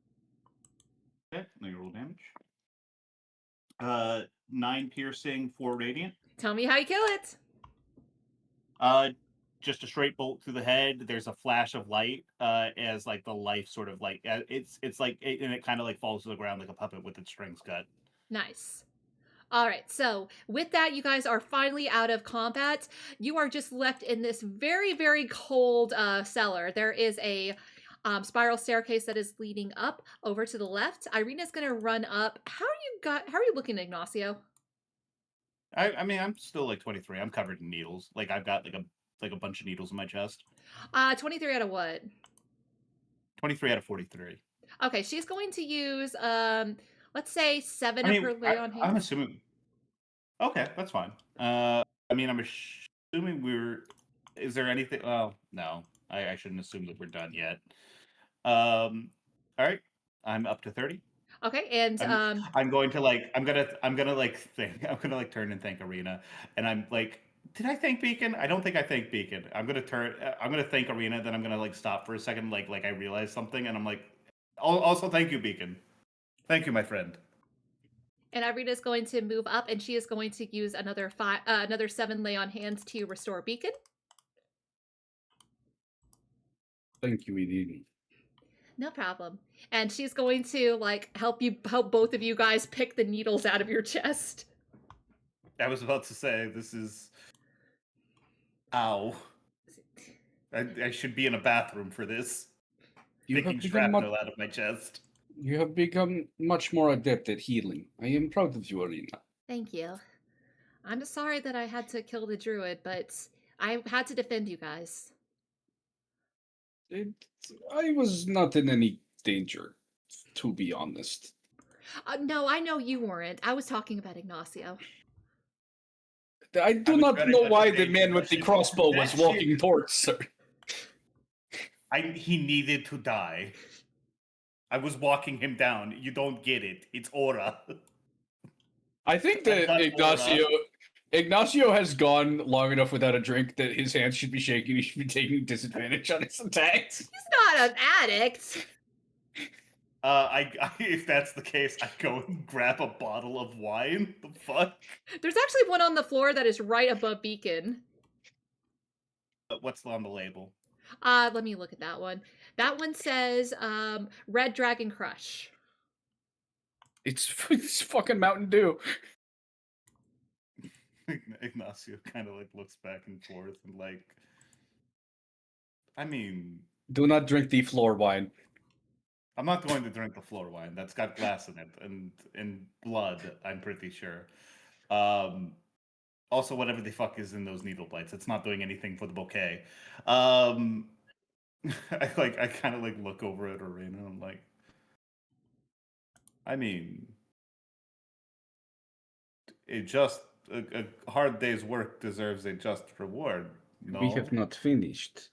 Speaker 1: Okay, let me roll damage. 9 piercing, 4 radiant.
Speaker 2: Tell me how you kill it.
Speaker 1: Just a straight bolt through the head. There's a flash of light as like the life sort of like it's like and it kind of like falls to the ground like a puppet with its strings cut.
Speaker 2: Nice. All right, so with that, you guys are finally out of combat. You are just left in this very, very cold cellar. There is a spiral staircase that is leading up over to the left. Irina's gonna run up. How are you looking, Ignacio?
Speaker 1: I mean, I'm still like 23. I'm covered in needles. Like I've got like a bunch of needles in my chest.
Speaker 2: 23 out of what?
Speaker 1: 23 out of 43.
Speaker 2: Okay, she's going to use let's say 7 of her lay on hands.
Speaker 1: I'm assuming. Okay, that's fine. I mean, I'm assuming is there anything? Oh no, I shouldn't assume that we're done yet. All right, I'm up to 30.
Speaker 2: Okay, and
Speaker 1: I'm going to like I'm gonna like turn and thank Irina, and I'm like, did I thank Beacon? I don't think I thanked Beacon. I'm gonna thank Irina, then I'm gonna like stop for a second, like I realized something, and I'm like, also thank you, Beacon. Thank you, my friend.
Speaker 2: And Irina's going to move up, and she is going to use another 7 lay on hands to restore Beacon.
Speaker 4: Thank you, Edie.
Speaker 2: No problem. And she's going to like help both of you guys pick the needles out of your chest.
Speaker 1: I was about to say this is. Ow. I should be in a bathroom for this. Picking shrapnel out of my chest.
Speaker 4: You have become much more adept at healing. I am proud of you, Irina.
Speaker 2: Thank you. I'm just sorry that I had to kill the druid, but I had to defend you guys.
Speaker 4: I was not in any danger, to be honest.
Speaker 2: No, I know you weren't. I was talking about Ignacio.
Speaker 4: I do not know why the man with the crossbow was walking towards her.
Speaker 1: He needed to die. I was walking him down. You don't get it. It's aura.
Speaker 4: I think that Ignacio has gone long enough without a drink that his hands should be shaking. He should be taking disadvantage on his attacks.
Speaker 2: He's not an addict.
Speaker 1: If that's the case, I go and grab a bottle of wine. The fuck?
Speaker 2: There's actually one on the floor that is right above Beacon.
Speaker 1: What's on the label?
Speaker 2: Let me look at that one. That one says Red Dragon Crush.
Speaker 4: It's fucking Mountain Dew.
Speaker 1: Ignacio kind of like looks back and forth and like, I mean,
Speaker 4: Do not drink the floor wine.
Speaker 1: I'm not going to drink the floor wine. That's got glass in it and blood, I'm pretty sure. Also, whatever the fuck is in those needle bites, it's not doing anything for the bouquet. I kind of like look over at Arena and I'm like, I mean, a hard day's work deserves a just reward. No,
Speaker 4: We have not finished.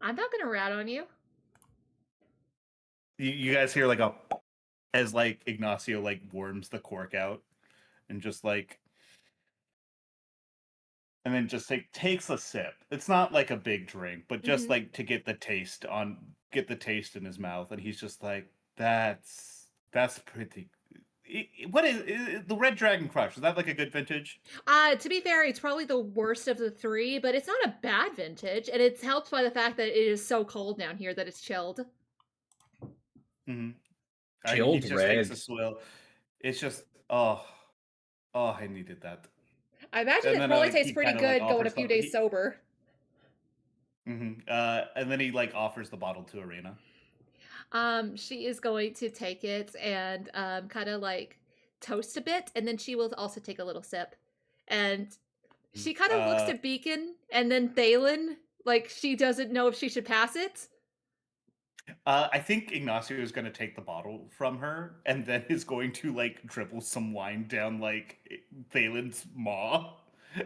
Speaker 2: I'm not gonna rat on you.
Speaker 1: you guys hear like as like Ignacio like worms the cork out and just like, and then just like takes a sip. It's not like a big drink, but just like to get the taste in his mouth, and he's just like, that's pretty. What is the Red Dragon Crush? Is that like a good vintage?
Speaker 2: To be fair, it's probably the worst of the three, but it's not a bad vintage, and it's helped by the fact that it is so cold down here that it's chilled.
Speaker 1: Mm-hmm.
Speaker 4: Chilled
Speaker 1: he just
Speaker 4: red.
Speaker 1: takes a swill. It's just I needed that.
Speaker 2: I imagine it probably tastes pretty good going a few days sober.
Speaker 1: Mm-hmm. And then he like offers the bottle to Arena.
Speaker 2: She is going to take it and kind of like toast a bit, and then she will also take a little sip. And she kind of looks to Beacon and then Thalin, like she doesn't know if she should pass it.
Speaker 1: I think Ignacio is going to take the bottle from her and then is going to like dribble some wine down like Thalin's maw.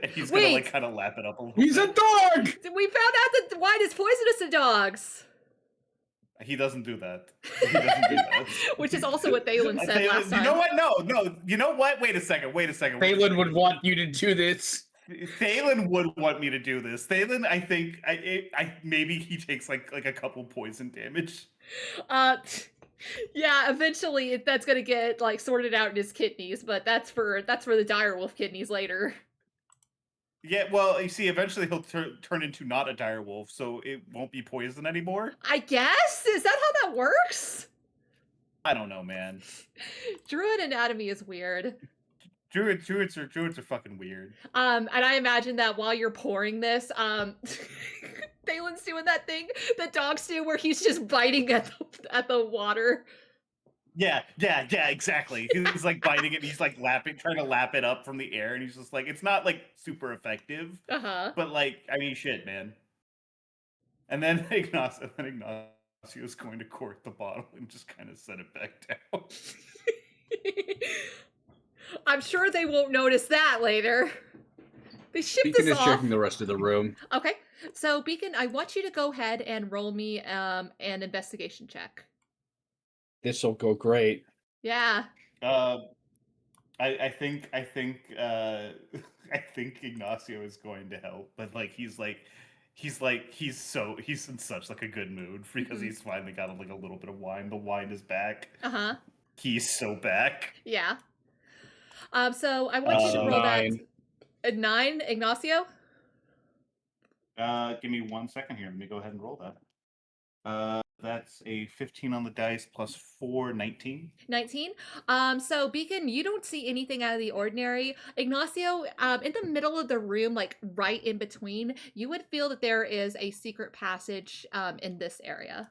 Speaker 1: And he's going to like kind of lap it up a little
Speaker 4: He's
Speaker 1: bit.
Speaker 4: a dog!
Speaker 2: We found out that wine is poisonous to dogs.
Speaker 1: He doesn't do that. He doesn't do that.
Speaker 2: Which is also what Thalin said last time.
Speaker 1: You know what? No. You know what? Wait a second.
Speaker 4: Thalin would want you to do this.
Speaker 1: Thalin would want me to do this. Thalin, I think, I maybe he takes like a couple poison damage.
Speaker 2: Yeah, eventually that's gonna get like sorted out in his kidneys, but that's for the direwolf kidneys later.
Speaker 1: Yeah, well, you see, eventually he'll turn into not a direwolf, so it won't be poison anymore.
Speaker 2: I guess? Is that how that works?
Speaker 1: I don't know, man.
Speaker 2: Druid anatomy is weird.
Speaker 1: Druids are fucking weird.
Speaker 2: And I imagine that while you're pouring this, Thalin's doing that thing that dogs do where he's just biting at the water.
Speaker 1: Yeah, exactly. He's like biting it, and he's like trying to lap it up from the air, and he's just like, it's not like super effective. But like, I mean, shit, man. And then Ignacio is going to cork the bottle and just kind of set it back down.
Speaker 2: I'm sure they won't notice that later. They ship
Speaker 4: Beacon
Speaker 2: this
Speaker 4: is
Speaker 2: off.
Speaker 4: checking the rest of the room. Okay.
Speaker 2: So Beacon, I want you to go ahead and roll me an investigation check.
Speaker 4: This'll go great.
Speaker 2: Yeah.
Speaker 1: I think Ignacio is going to help, but like he's in such like a good mood because he's finally got like a little bit of wine. The wine is back. He's so back.
Speaker 2: Yeah. So I want you to roll
Speaker 4: 9.
Speaker 2: that. 9, Ignacio?
Speaker 1: Give me 1 second here. Let me go ahead and roll that. That's a 15 on the dice plus 4, 19.
Speaker 2: 19. So Beacon, you don't see anything out of the ordinary. Ignacio, in the middle of the room, like right in between, you would feel that there is a secret passage in this area.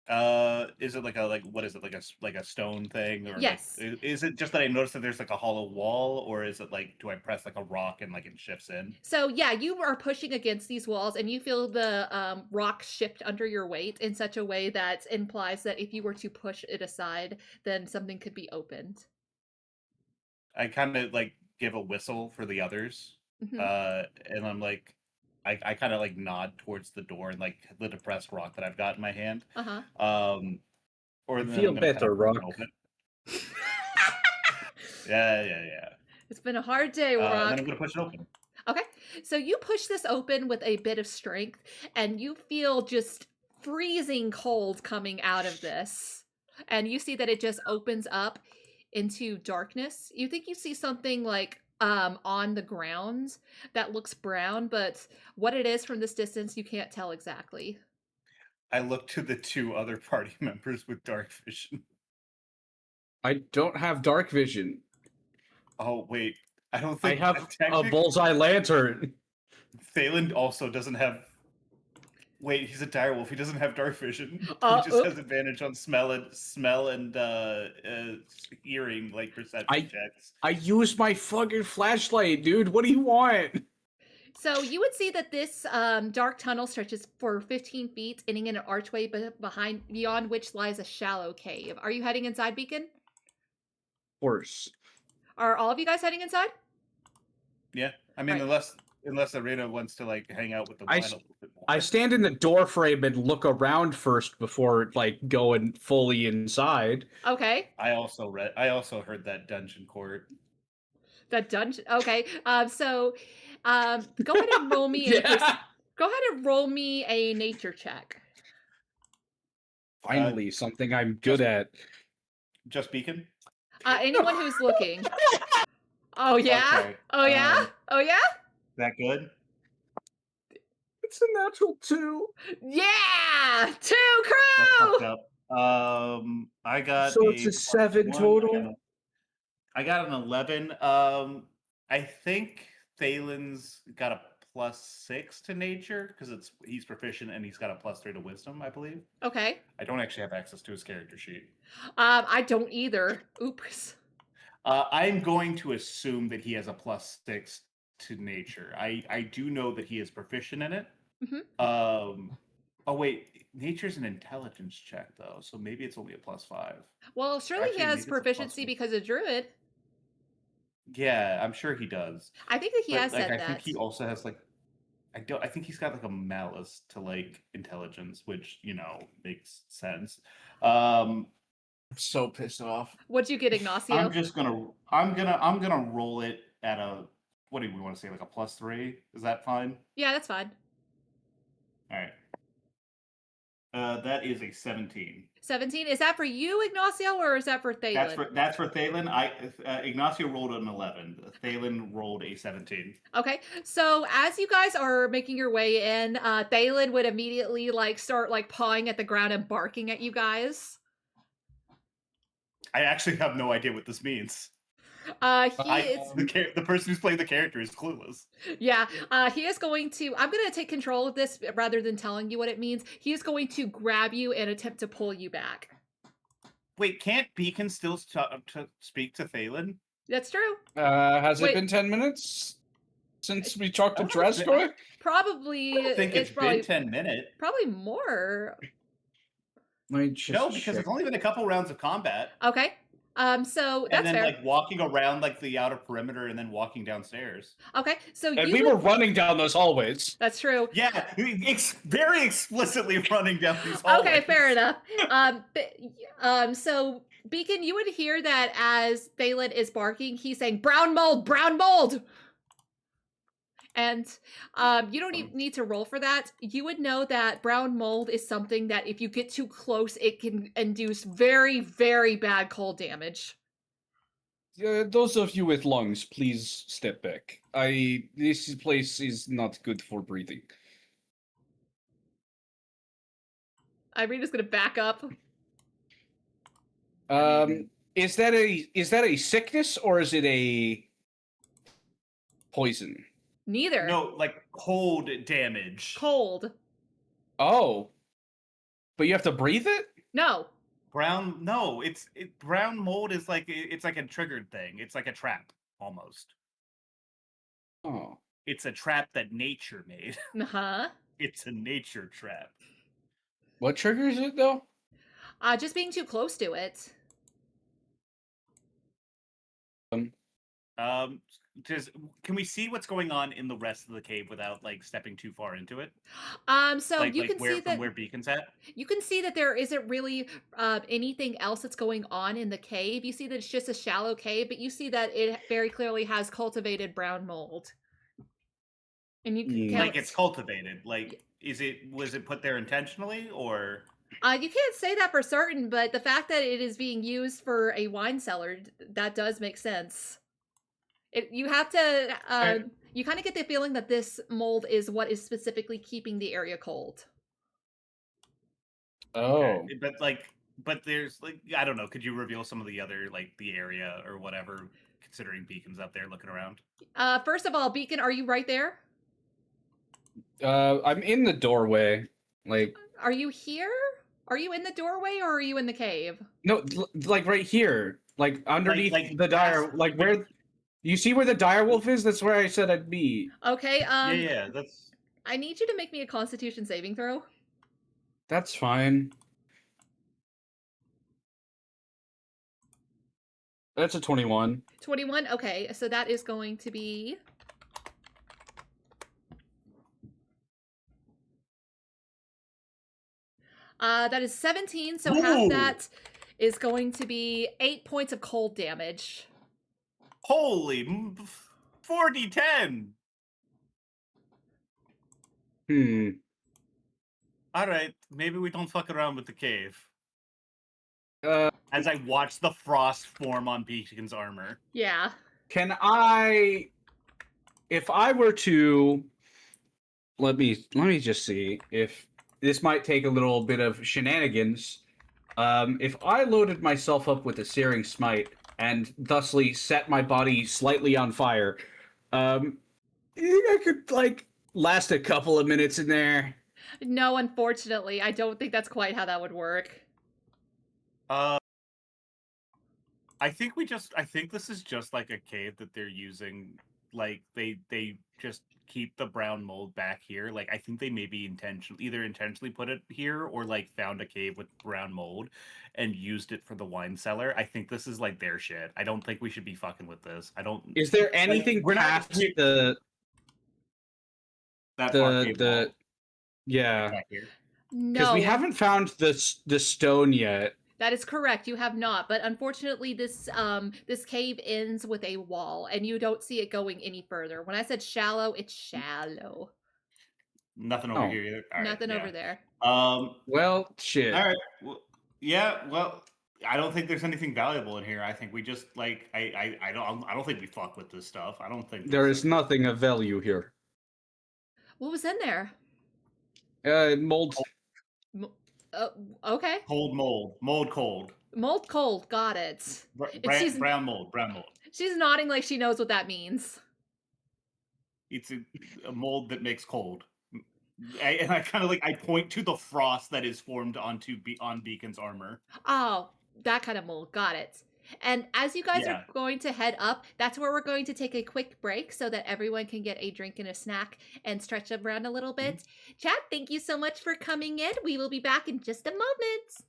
Speaker 1: Is it what is it, like a stone thing, or
Speaker 2: yes?
Speaker 1: Like, is it just that I noticed that there's like a hollow wall, or is it like, do I press like a rock and like it shifts in?
Speaker 2: So yeah, you are pushing against these walls and you feel the rock shift under your weight in such a way that implies that if you were to push it aside, then something could be opened.
Speaker 1: I kind of like give a whistle for the others, and I'm like, I kind of like nod towards the door and like the depressed rock that I've got in my hand.
Speaker 4: Or feel better, rock.
Speaker 1: Yeah.
Speaker 2: It's been a hard day, rock.
Speaker 1: And then I'm gonna push it open.
Speaker 2: Okay, so you push this open with a bit of strength, and you feel just freezing cold coming out of this. And you see that it just opens up into darkness. You think you see something like on the ground that looks brown, but what it is from this distance, you can't tell exactly.
Speaker 1: I look to the 2 other party members with dark vision.
Speaker 4: I don't have dark vision.
Speaker 1: Oh wait, I don't
Speaker 4: I
Speaker 1: think
Speaker 4: have a bullseye lantern.
Speaker 1: Thalin also doesn't have. Wait, he's a direwolf. He doesn't have dark vision. He just has advantage on smell and hearing, like perception checks.
Speaker 4: I use my fucking flashlight, dude. What do you want?
Speaker 2: So you would see that this dark tunnel stretches for 15 feet, ending in an archway beyond which lies a shallow cave. Are you heading inside, Beacon?
Speaker 4: Of course.
Speaker 2: Are all of you guys heading inside?
Speaker 1: Yeah, I mean, unless Arena wants to like hang out with the wine a little bit more.
Speaker 4: I stand in the door frame and look around first before like going fully inside.
Speaker 2: Okay.
Speaker 1: I also heard that dungeon court.
Speaker 2: The dungeon. Okay. So, go ahead and roll me go ahead and roll me a nature check.
Speaker 4: Finally, something I'm good at.
Speaker 1: Just Beacon?
Speaker 2: Anyone who's looking. Oh yeah.
Speaker 1: Okay.
Speaker 2: Oh yeah. Oh yeah.
Speaker 1: That good?
Speaker 4: It's a natural 2.
Speaker 2: Yeah, 2
Speaker 1: That's
Speaker 2: crew.
Speaker 1: fucked up. I got
Speaker 4: so it's a 7 total.
Speaker 1: I got an 11. I think Thalin's got a +6 to nature because he's proficient and he's got a +3 to wisdom, I believe.
Speaker 2: Okay.
Speaker 1: I don't actually have access to his character sheet.
Speaker 2: I don't either. Oops.
Speaker 1: I'm going to assume that he has a +6 to nature. I do know that he is proficient in it.
Speaker 2: Mm-hmm.
Speaker 1: Oh wait, nature's an intelligence check though, so maybe it's only a +5.
Speaker 2: Well, surely he has proficiency because of druid.
Speaker 1: Yeah, I'm sure he does.
Speaker 2: I think that he has said
Speaker 1: I
Speaker 2: that.
Speaker 1: think he also has like, I think he's got like a malice to like intelligence, which makes sense.
Speaker 3: I'm so pissed off.
Speaker 2: What'd you get, Ignacio?
Speaker 1: I'm gonna roll it at a, what do we want to say, like a +3? Is that fine?
Speaker 2: Yeah, that's fine.
Speaker 1: All right. That is a 17.
Speaker 2: 17. Is that for you, Ignacio, or is that for Thalin?
Speaker 1: That's for Thalin. Ignacio rolled an 11. Thalin rolled a 17.
Speaker 2: Okay, so as you guys are making your way in, Thalin would immediately start pawing at the ground and barking at you guys.
Speaker 1: I actually have no idea what this means. The person who's playing the character is clueless.
Speaker 2: Yeah, he is going to. I'm going to take control of this rather than telling you what it means. He is going to grab you and attempt to pull you back.
Speaker 1: Wait, can't Beacon still speak to Thalin?
Speaker 2: That's true.
Speaker 4: Has it been 10 minutes since we talked to Draskoy?
Speaker 2: Probably.
Speaker 1: I think it's been 10 minutes.
Speaker 2: Probably more.
Speaker 1: No, because it's only been a couple rounds of combat.
Speaker 2: Okay. So that's fair.
Speaker 1: And then walking around the outer perimeter and then walking downstairs.
Speaker 2: Okay, so
Speaker 4: we were running down those hallways.
Speaker 2: That's true.
Speaker 1: Yeah, very explicitly running down these hallways.
Speaker 2: Okay, fair enough. So Beacon, you would hear that as Thalin is barking, he's saying brown mold, brown mold. And you don't even need to roll for that. You would know that brown mold is something that if you get too close, it can induce very, very bad cold damage.
Speaker 4: Those of you with lungs, please step back. This place is not good for breathing.
Speaker 2: Irena's gonna back up.
Speaker 4: Is that a sickness or is it a poison?
Speaker 2: Neither.
Speaker 1: No, cold damage.
Speaker 2: Cold.
Speaker 4: Oh. But you have to breathe it?
Speaker 2: No.
Speaker 1: Brown mold is it's like a triggered thing. It's like a trap, almost.
Speaker 4: Oh.
Speaker 1: It's a trap that nature made.
Speaker 2: Uh-huh.
Speaker 1: It's a nature trap.
Speaker 4: What triggers it, though?
Speaker 2: Just being too close to it.
Speaker 1: Can we see what's going on in the rest of the cave without stepping too far into it?
Speaker 2: So you can see that
Speaker 1: where Beacon's at.
Speaker 2: You can see that there isn't really anything else that's going on in the cave. You see that it's just a shallow cave, but you see that it very clearly has cultivated brown mold. And you can
Speaker 1: it's cultivated. Was it put there intentionally or?
Speaker 2: You can't say that for certain, but the fact that it is being used for a wine cellar, that does make sense. You have to, you kind of get the feeling that this mold is what is specifically keeping the area cold.
Speaker 4: Oh.
Speaker 1: Okay. But but there's like I don't know. Could you reveal some of the other like the area or whatever? Considering Beacon's up there looking around.
Speaker 2: First of all, Beacon, are you right there?
Speaker 4: I'm in the doorway. Like,
Speaker 2: are you here? Are you in the doorway or are you in the cave?
Speaker 4: No, like right here, like underneath
Speaker 1: like
Speaker 4: the dire, like where you see where the direwolf is. That's where I said I'd be.
Speaker 2: Okay.
Speaker 1: Yeah, that's.
Speaker 2: I need you to make me a Constitution saving throw.
Speaker 4: That's fine. That's a 21.
Speaker 2: 21. Okay, so that is going to be. That is 17, so half that is going to be 8 points of cold damage.
Speaker 1: Holy 4d10. All right, maybe we don't fuck around with the cave. As I watch the frost form on Beacon's armor.
Speaker 2: Yeah.
Speaker 4: Can I, if I were to, let me just see if this might take a little bit of shenanigans. If I loaded myself up with a searing smite and thusly set my body slightly on fire, you think I could like last a couple of minutes in there?
Speaker 2: No, unfortunately, I don't think that's quite how that would work.
Speaker 1: I think this is just like a cave that they're using. Like they just keep the brown mold back here. Like I think they maybe either intentionally put it here or like found a cave with brown mold and used it for the wine cellar. I think this is like their shit. I don't think we should be fucking with this. I don't.
Speaker 4: Is there anything past the yeah?
Speaker 2: No,
Speaker 4: because we haven't found the stone yet.
Speaker 2: That is correct. You have not, but unfortunately, this cave ends with a wall, and you don't see it going any further. When I said shallow, it's shallow.
Speaker 1: Nothing over here either.
Speaker 2: Nothing over there.
Speaker 4: Well, shit.
Speaker 1: All right. Well, yeah. Well, I don't think there's anything valuable in here. I think we just like I don't think we fuck with this stuff. I don't think
Speaker 4: there is nothing of value here.
Speaker 2: What was in there?
Speaker 4: Mold.
Speaker 2: Okay.
Speaker 1: Cold mold. Mold cold.
Speaker 2: Mold cold. Got it.
Speaker 1: Brown mold. Brown mold.
Speaker 2: She's nodding like she knows what that means.
Speaker 1: It's a mold that makes cold. And I kind of like I point to the frost that is formed on Beacon's armor.
Speaker 2: Oh, that kind of mold. Got it. And as you guys are going to head up, that's where we're going to take a quick break so that everyone can get a drink and a snack and stretch around a little bit. Chat, thank you so much for coming in. We will be back in just a moment.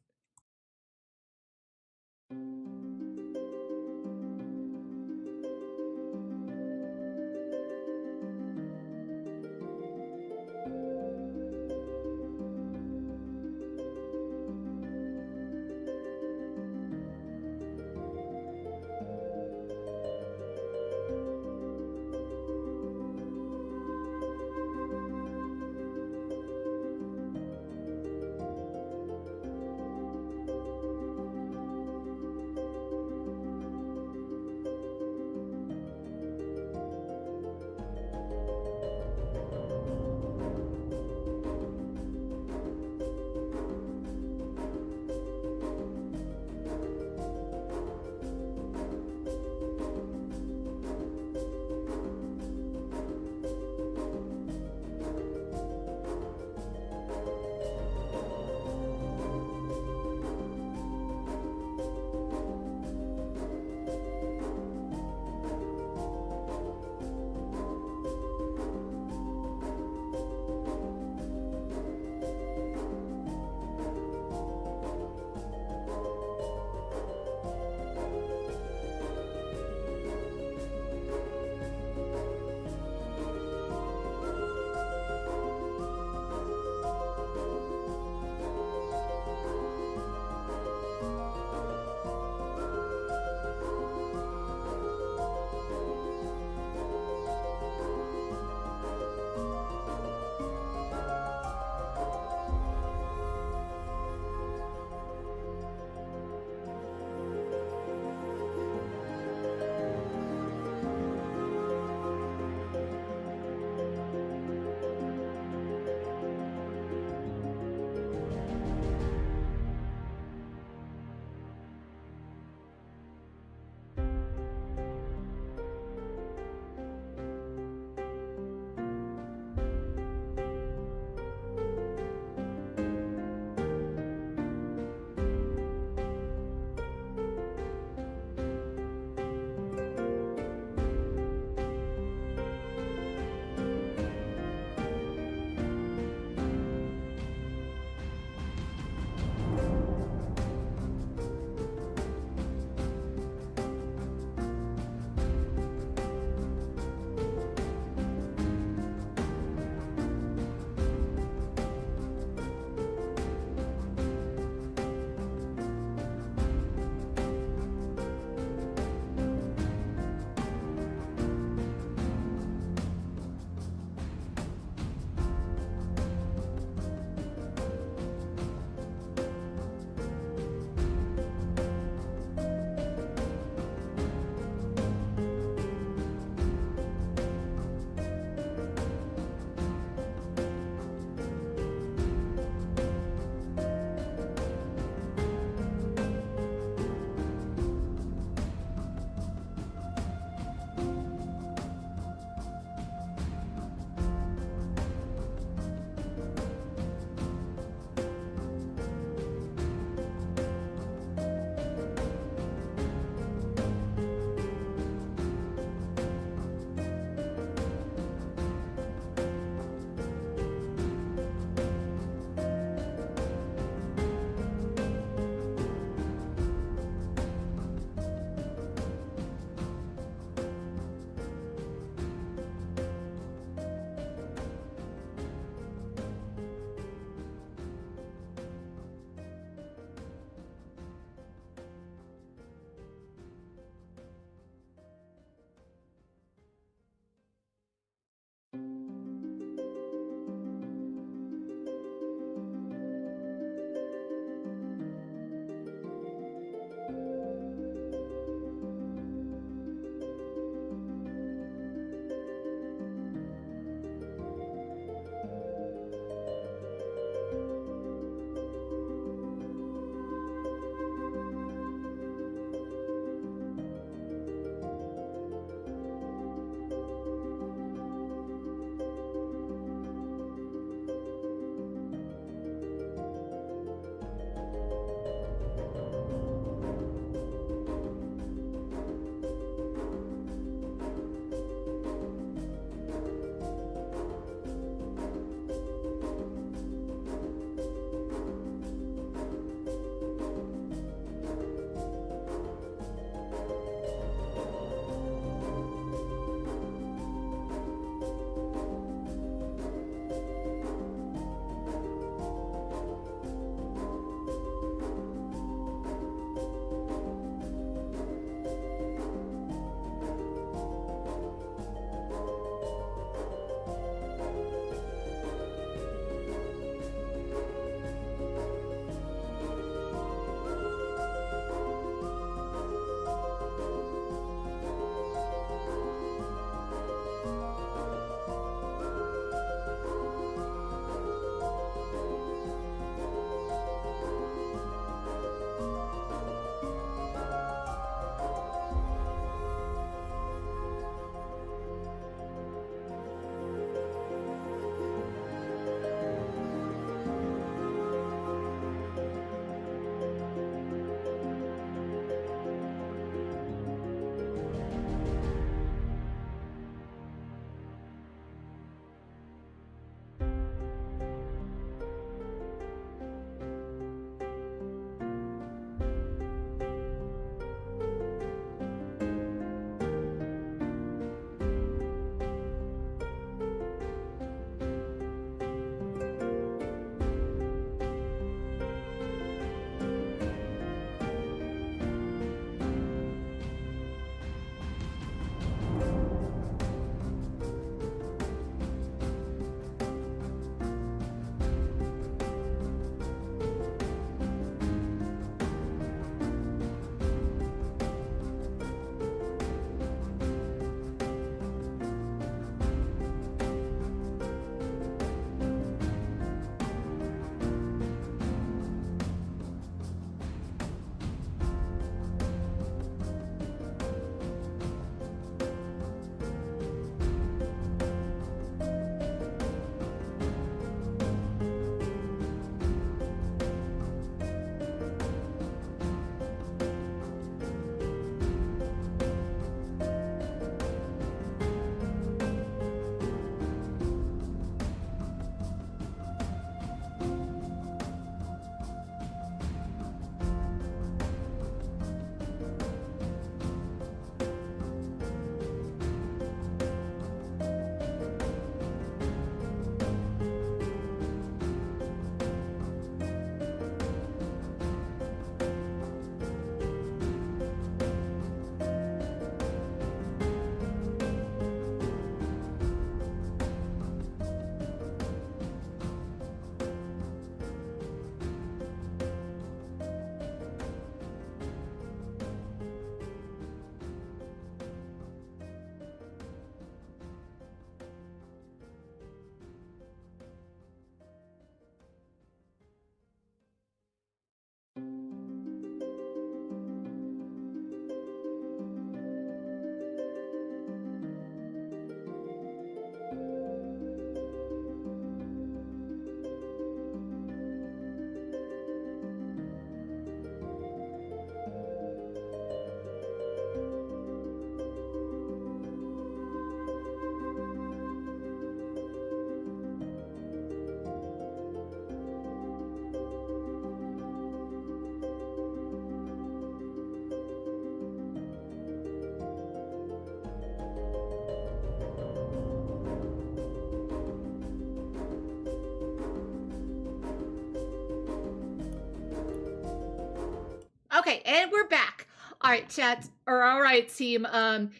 Speaker 2: Okay, and we're back. All right, chat, or all right, team.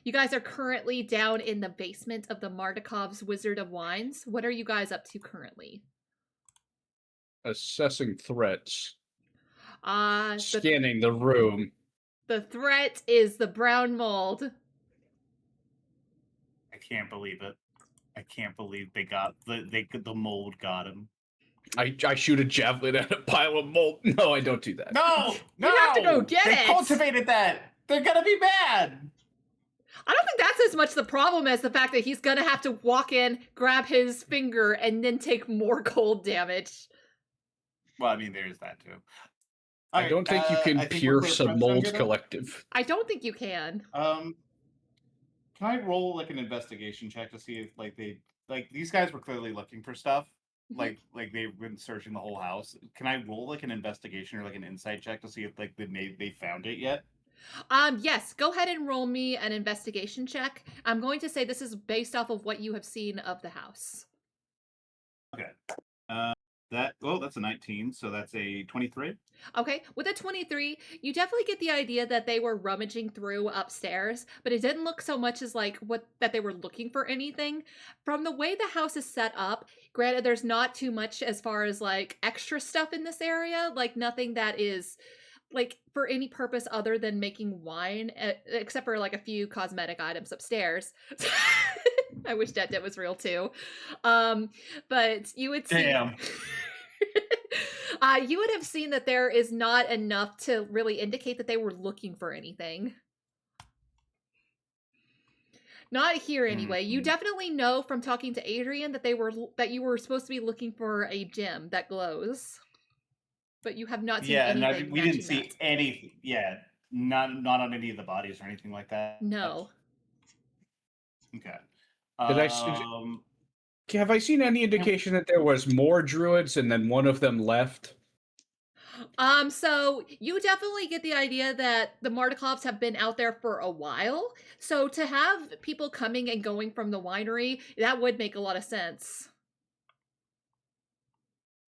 Speaker 2: You guys are currently down in the basement of the Mardikov's Wizard of Wines. What are you guys up to currently?
Speaker 4: Assessing threats.
Speaker 2: Uh,
Speaker 4: Scanning the room.
Speaker 2: The threat is the brown mold.
Speaker 1: I can't believe it. I can't believe they got the mold got him.
Speaker 4: I shoot a javelin at a pile of mold. No, I don't do that.
Speaker 1: No, no.
Speaker 2: You have to go get
Speaker 1: they
Speaker 2: it.
Speaker 1: cultivated that. They're gonna be mad.
Speaker 2: I don't think that's as much the problem as the fact that he's gonna have to walk in, grab his finger, and then take more cold damage.
Speaker 1: Well, I mean, there's that too.
Speaker 4: I don't think you can pierce a mold collective.
Speaker 2: I don't think you can.
Speaker 1: Can I roll like an investigation check to see if these guys were clearly looking for stuff? Like they've been searching the whole house. Can I roll like an investigation or like an insight check to see if like they found it yet?
Speaker 2: Yes, go ahead and roll me an investigation check. I'm going to say this is based off of what you have seen of the house.
Speaker 1: Okay. That's a 19, so that's a 23.
Speaker 2: Okay, with a 23, you definitely get the idea that they were rummaging through upstairs, but it didn't look so much as like that they were looking for anything. From the way the house is set up, granted there's not too much as far as like extra stuff in this area, like nothing that is like for any purpose other than making wine, except for like a few cosmetic items upstairs. I wish Detdet was real too. But you would see.
Speaker 1: Damn.
Speaker 2: You would have seen that there is not enough to really indicate that they were looking for anything. Not here anyway. You definitely know from talking to Adrian that you were supposed to be looking for a gem that glows. But you have not seen anything.
Speaker 1: We didn't see anything. Yeah, not on any of the bodies or anything like that.
Speaker 2: No.
Speaker 1: Okay.
Speaker 4: Have I seen any indication that there was more druids and then one of them left?
Speaker 2: So you definitely get the idea that the Mardikovs have been out there for a while. So to have people coming and going from the winery, that would make a lot of sense.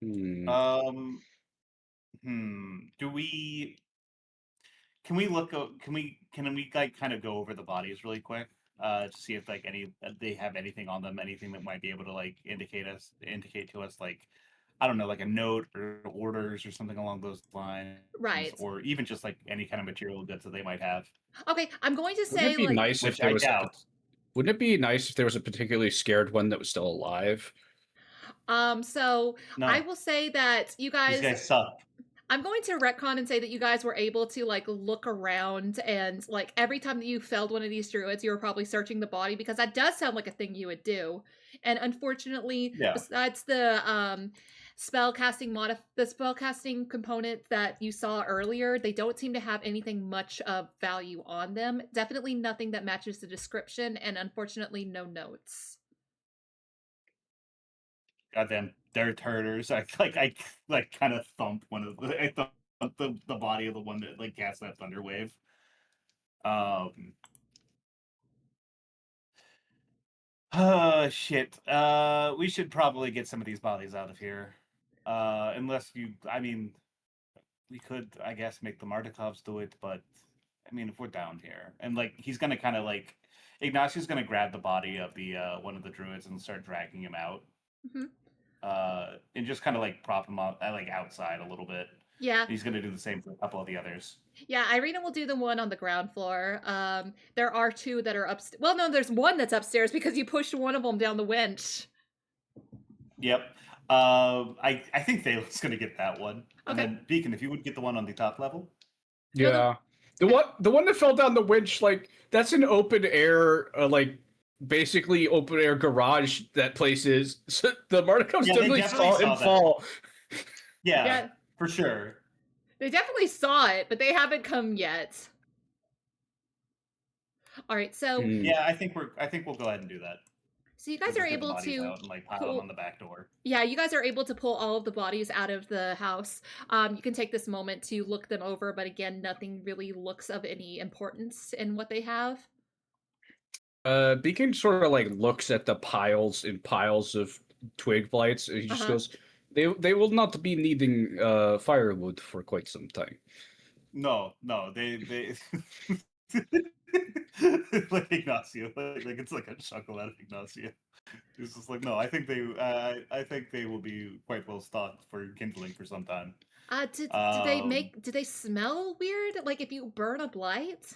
Speaker 1: Can we like kind of go over the bodies really quick to see if like they have anything on them, anything that might be able to like indicate to us like, I don't know, like a note or orders or something along those lines,
Speaker 2: right?
Speaker 1: Or even just like any kind of material goods that they might have.
Speaker 2: Okay, I'm going to say,
Speaker 4: wouldn't it be nice if there was wouldn't it be nice if there was a particularly scared one that was still alive?
Speaker 2: So no. I will say that these guys
Speaker 1: suck.
Speaker 2: I'm going to retcon and say that you guys were able to like look around and like every time that you felled one of these druids, you were probably searching the body because that does sound like a thing you would do. And unfortunately, besides the spellcasting component that you saw earlier, they don't seem to have anything much of value on them. Definitely nothing that matches the description, and unfortunately, no notes.
Speaker 1: Goddamn dirt herders! I kind of thumped one of the body of the one that like cast that thunder wave. Shit. We should probably get some of these bodies out of here. Unless we could, I guess, make the Mardikovs do it, but I mean, if we're down here, and like he's gonna kind of like Ignacio's gonna grab the body of the one of the druids and start dragging him out.
Speaker 2: Mm-hmm.
Speaker 1: And just kind of like prop him up like outside a little bit.
Speaker 2: Yeah.
Speaker 1: And he's gonna do the same for a couple of the others.
Speaker 2: Yeah, Irina will do the one on the ground floor. There are two that are upstairs. Well, no, there's one that's upstairs because you pushed one of them down the winch.
Speaker 1: Yep. I think Thalin's gonna get that one. And
Speaker 2: okay.
Speaker 1: Then Beacon, if you would get the one on the top level.
Speaker 4: Yeah. The one that fell down the winch, like that's an open air, like basically open air garage that place is. So the Mardikovs definitely saw him fall.
Speaker 1: Yeah, for sure.
Speaker 2: They definitely saw it, but they haven't come yet. All right, so
Speaker 1: yeah, I think we'll go ahead and do that.
Speaker 2: So you guys are able to
Speaker 1: out and, like, pile them on the back door.
Speaker 2: Yeah, you guys are able to pull all of the bodies out of the house. You can take this moment to look them over, but again, nothing really looks of any importance in what they have.
Speaker 4: Beacon sort of like looks at the piles of twig blights. And he just goes, "They will not be needing firewood for quite some time."
Speaker 1: No, they like Ignacio, like it's like a chuckle out of Ignacio. It's just like, no, I think they will be quite well stocked for kindling for some time.
Speaker 2: Did they smell weird? Like if you burn a blight?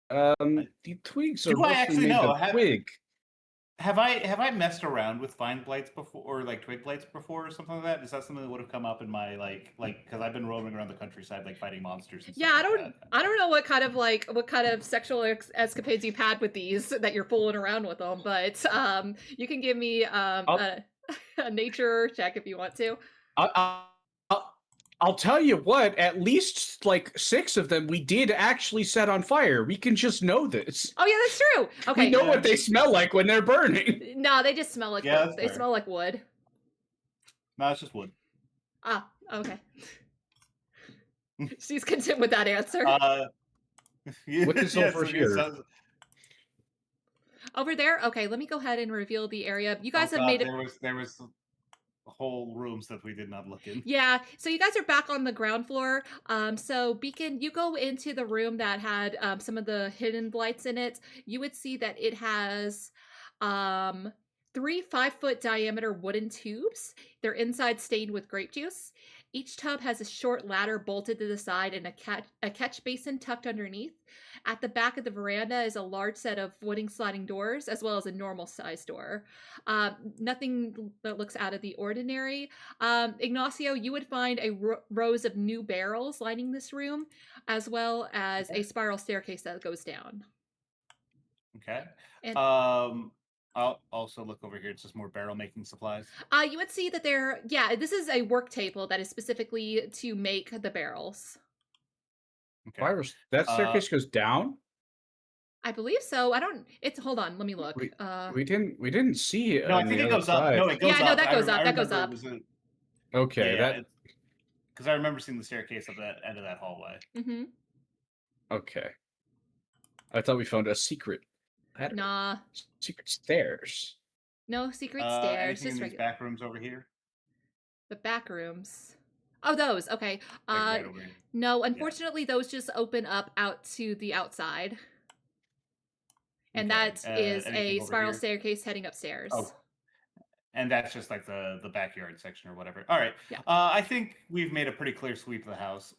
Speaker 4: The twigs are
Speaker 1: Do I
Speaker 4: mostly
Speaker 1: actually
Speaker 4: made
Speaker 1: know?
Speaker 4: of twig.
Speaker 1: Have I messed around with vine blights before, or like twig blights before, or something like that? Is that something that would have come up in my like because I've been roaming around the countryside like fighting monsters and stuff
Speaker 2: Yeah,
Speaker 1: like that.
Speaker 2: I don't know what kind of sexual escapades you've had with these that you're fooling around with them, but you can give me a nature check if you want to.
Speaker 4: I'll tell you what, at least like 6 of them we did actually set on fire. We can just know this.
Speaker 2: Oh yeah, that's true. Okay.
Speaker 4: We know what they smell like when they're burning.
Speaker 2: No, they just smell like wood. They
Speaker 1: fair.
Speaker 2: smell like wood.
Speaker 1: No, it's just wood.
Speaker 2: Ah, okay. She's content with that answer.
Speaker 4: What is over here?
Speaker 2: Over there? Okay, let me go ahead and reveal the area. You guys have made it.
Speaker 1: There was whole rooms that we did not look in.
Speaker 2: Yeah, so you guys are back on the ground floor. So Beacon, you go into the room that had some of the hidden blights in it. You would see that it has 3 5-foot diameter wooden tubes. They're inside stained with grape juice. Each tub has a short ladder bolted to the side and a catch basin tucked underneath. At the back of the veranda is a large set of wooden sliding doors, as well as a normal size door. Nothing that looks out of the ordinary. Ignacio, you would find rows of new barrels lining this room, as well as a spiral staircase that goes down.
Speaker 1: Okay.
Speaker 2: And
Speaker 1: I'll also look over here. It's just more barrel making supplies.
Speaker 2: you would see that this is a work table that is specifically to make the barrels.
Speaker 1: Okay.
Speaker 4: That staircase goes down?
Speaker 2: I believe so. Hold on, let me look.
Speaker 4: We didn't see it.
Speaker 1: No, I think it goes up. No, it goes up.
Speaker 2: Yeah, no, that goes up. That goes up.
Speaker 4: Okay,
Speaker 1: yeah, because I remember seeing the staircase at the end of that hallway.
Speaker 2: Mm-hmm.
Speaker 4: Okay. I thought we found a secret ladder.
Speaker 2: Nah.
Speaker 4: Secret stairs.
Speaker 2: No secret stairs.
Speaker 1: Anything
Speaker 2: Just
Speaker 1: in these back rooms over here?
Speaker 2: The back rooms. Oh, those. Okay.
Speaker 1: Like right over here.
Speaker 2: No, unfortunately, those just open up out to the outside. And that is a spiral staircase heading upstairs.
Speaker 1: Oh. And that's just like the backyard section or whatever. All right.
Speaker 2: Yeah.
Speaker 1: I think we've made a pretty clear sweep of the house.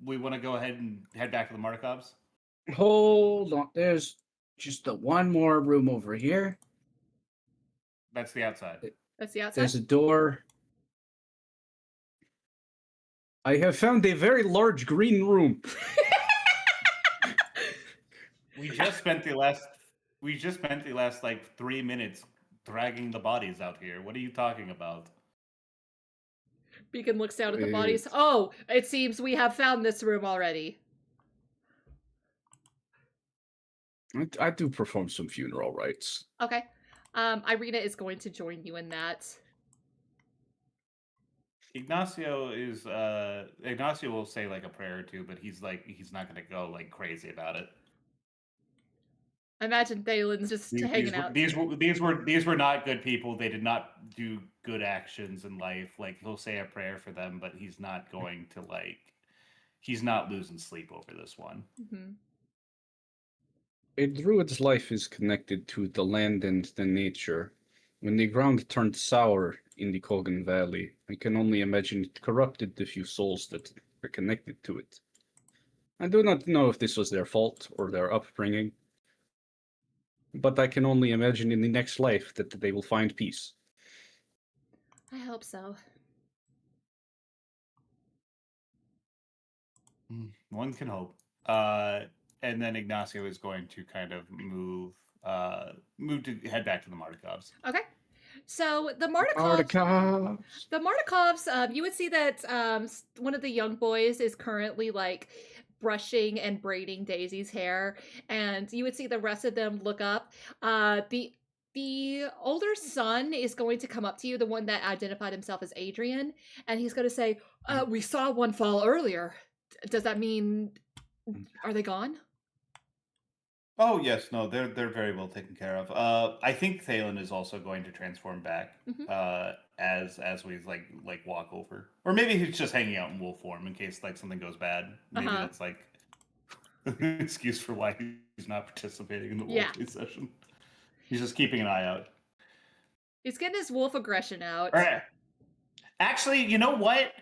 Speaker 1: We want to go ahead and head back to the Markovs.
Speaker 4: Hold on. There's just the one more room over here.
Speaker 1: That's the outside.
Speaker 2: That's the outside?
Speaker 4: There's a door. I have found a very large green room.
Speaker 1: We just spent the last like 3 minutes dragging the bodies out here. What are you talking about?
Speaker 2: Beacon looks down at the bodies. Oh, it seems we have found this room already.
Speaker 4: I do perform some funeral rites.
Speaker 2: Okay. Irina is going to join you in that.
Speaker 1: Ignacio will say like a prayer or two, but he's not gonna go like crazy about it.
Speaker 2: I imagine Thalin's just hanging out.
Speaker 1: These were not good people. They did not do good actions in life. Like he'll say a prayer for them, but he's not going to he's not losing sleep over this one.
Speaker 2: Mm-hmm.
Speaker 4: A druid's life is connected to the land and the nature. When the ground turned sour in the Kogan Valley, I can only imagine it corrupted the few souls that were connected to it. I do not know if this was their fault or their upbringing, but I can only imagine in the next life that they will find peace.
Speaker 2: I hope so.
Speaker 1: One can hope. And then Ignacio is going to kind of move to head back to the Markovs.
Speaker 2: Okay. So the Markovs, you would see that one of the young boys is currently like brushing and braiding Daisy's hair, and you would see the rest of them look up. The older son is going to come up to you, the one that identified himself as Adrian, and he's going to say, "We saw one fall earlier. Does that mean are they gone?"
Speaker 1: Oh yes, no, they're very well taken care of. I think Thalin is also going to transform back, as we like walk over, or maybe he's just hanging out in wolf form in case like something goes bad. Maybe that's like an excuse for why he's not participating in the wolf session. He's just keeping an eye out.
Speaker 2: He's getting his wolf aggression out.
Speaker 1: All right. Actually, you know what?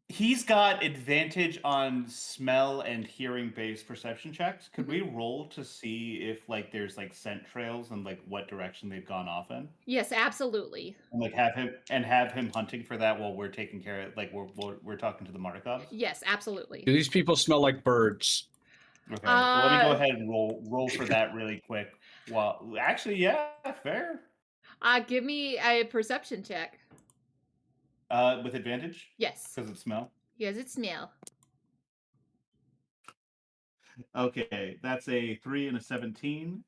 Speaker 1: He's got advantage on smell and hearing-based perception checks. Could we roll to see if like there's like scent trails and like what direction they've gone off in?
Speaker 2: Yes, absolutely.
Speaker 1: And like have him hunting for that while we're taking care of like we're talking to the Markovs?
Speaker 2: Yes, absolutely.
Speaker 4: Do these people smell like birds?
Speaker 1: Okay. Well, let me go ahead and roll for that really quick. Well, actually, yeah, fair.
Speaker 2: Give me a perception check.
Speaker 1: With advantage?
Speaker 2: Yes.
Speaker 1: Because it's smell?
Speaker 2: Yes, it's smell.
Speaker 1: Okay, that's a 3 and a 17.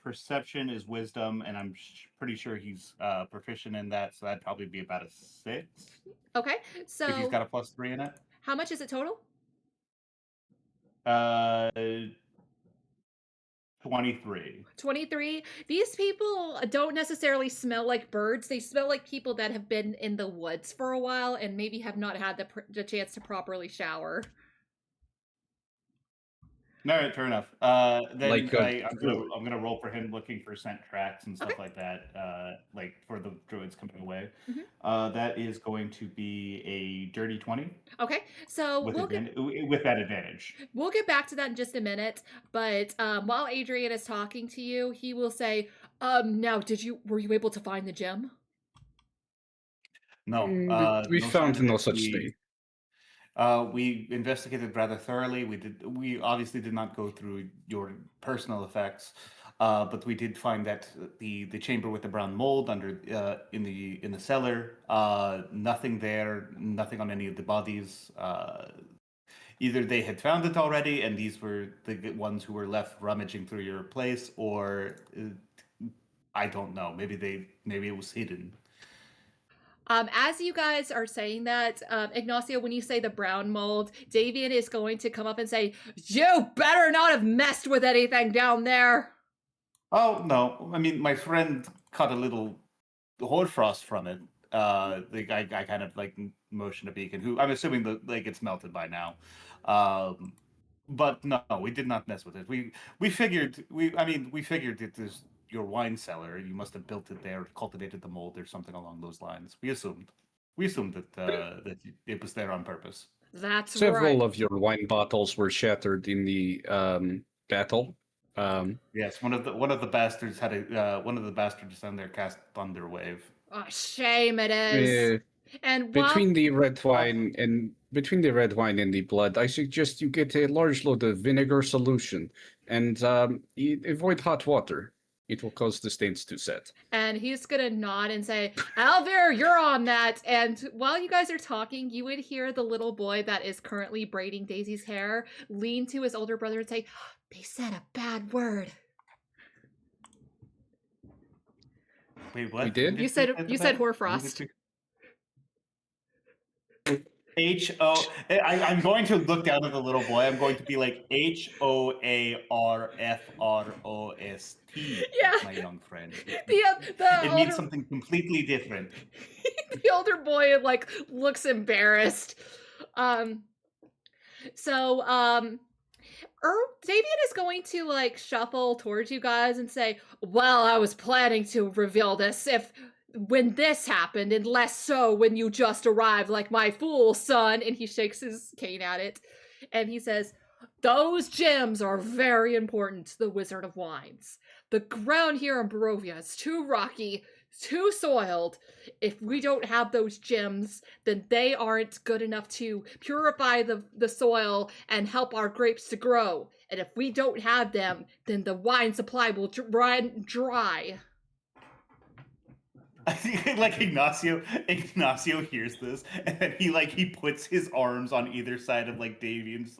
Speaker 1: Perception is wisdom, and I'm pretty sure he's proficient in that, so that'd probably be about a 6.
Speaker 2: Okay, so...
Speaker 1: If he's got a +3 in it.
Speaker 2: How much is it total?
Speaker 1: 23.
Speaker 2: 23. These people don't necessarily smell like birds. They smell like people that have been in the woods for a while and maybe have not had the chance to properly shower.
Speaker 1: No, fair enough. Then
Speaker 4: Like
Speaker 1: I'm gonna roll for him looking for scent tracks and stuff like that. Like for the druids coming away. That is going to be a dirty 20.
Speaker 2: Okay, so
Speaker 1: with that advantage.
Speaker 2: We'll get back to that in just a minute. But while Adrian is talking to you, he will say, "Now, were you able to find the gem?"
Speaker 1: No,
Speaker 4: we found no such thing.
Speaker 1: We investigated rather thoroughly. We obviously did not go through your personal effects, but we did find that the chamber with the brown mold under in the cellar, nothing there, nothing on any of the bodies. Either they had found it already, and these were the ones who were left rummaging through your place, or I don't know. Maybe it was hidden.
Speaker 2: As you guys are saying that, Ignacio, when you say the brown mold, Davian is going to come up and say, "You better not have messed with anything down there."
Speaker 1: Oh, no. I mean, my friend caught a little hoarfrost from it. The guy kind of like motioned a beacon, who I'm assuming it's melted by now. But no, we did not mess with it. We figured it is your wine cellar. You must have built it there, cultivated the mold or something along those lines. We assumed that that it was there on purpose.
Speaker 2: That's
Speaker 4: Several of your wine bottles were shattered in the battle.
Speaker 1: Yes, one of the bastards had one of the bastards down there cast Thunder Wave.
Speaker 2: Oh, shame it is. And
Speaker 4: between the red wine and the blood, I suggest you get a large load of vinegar solution and avoid hot water. It will cause the stains to set.
Speaker 2: And he's gonna nod and say, "Alvir, you're on that." And while you guys are talking, you would hear the little boy that is currently braiding Daisy's hair lean to his older brother and say, "They said a bad word."
Speaker 1: Wait, what?
Speaker 4: We did?
Speaker 2: You said hoarfrost.
Speaker 1: I'm going to look down at the little boy. I'm going to be like HOARFROST.
Speaker 2: Yeah,
Speaker 1: my young friend.
Speaker 2: It
Speaker 1: means something completely different.
Speaker 2: The older boy looks embarrassed. So Davian is going to shuffle towards you guys and say, "Well, I was planning to reveal this when this happened, and less so when you just arrived like my fool son." And he shakes his cane at it, and he says, "Those gems are very important to the Wizard of Wines. The ground here in Barovia is too rocky, too soiled. If we don't have those gems, then they aren't good enough to purify the soil and help our grapes to grow. And if we don't have them, then the wine supply will run dry."
Speaker 1: I think Ignacio hears this, and then he puts his arms on either side of Davian's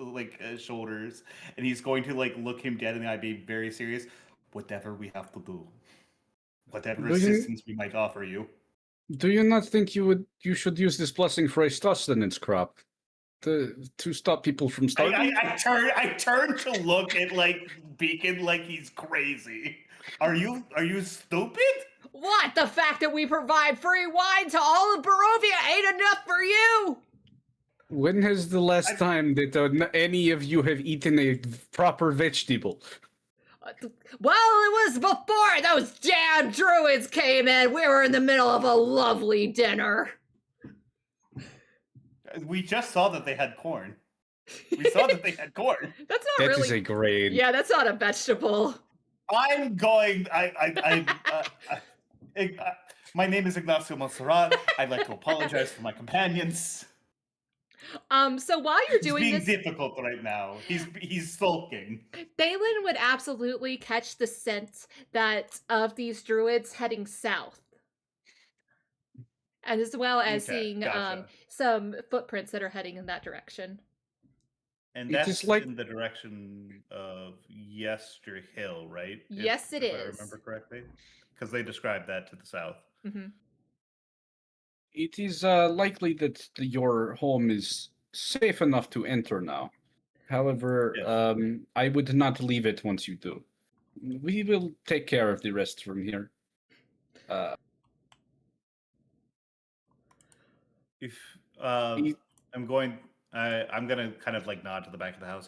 Speaker 1: shoulders, and he's going to look him dead in the eye, be very serious. Whatever we have to do, whatever assistance we might offer you.
Speaker 4: Do you not think you should use this blessing for a sustenance crop to stop people from starving?
Speaker 1: I turn to look at Beacon like he's crazy. Are you stupid?
Speaker 2: What? The fact that we provide free wine to all of Barovia ain't enough for you?
Speaker 4: When has the last time that any of you have eaten a proper vegetable?
Speaker 2: Well, it was before those damn druids came in. We were in the middle of a lovely dinner.
Speaker 1: We just saw that they had corn. We saw that they had corn.
Speaker 2: That's not
Speaker 4: That
Speaker 2: really...
Speaker 4: is a grain.
Speaker 2: Yeah, that's not a vegetable.
Speaker 1: I'm going... my name is Ignacio Montserrat. I'd like to apologize for my companions.
Speaker 2: So while you're doing
Speaker 1: He's
Speaker 2: this...
Speaker 1: being difficult right now. He's sulking.
Speaker 2: Thalin would absolutely catch the scent of these druids heading south. As well as seeing some footprints that are heading in that direction.
Speaker 1: And that's in the direction of Yester Hill, right?
Speaker 2: Yes, it is.
Speaker 1: If I remember correctly. Because they described that to the south.
Speaker 2: Mm-hmm.
Speaker 4: It is likely that your home is safe enough to enter now. However, yes. I would not leave it once you do. We will take care of the rest from here.
Speaker 1: I'm gonna kind of like nod to the back of the house.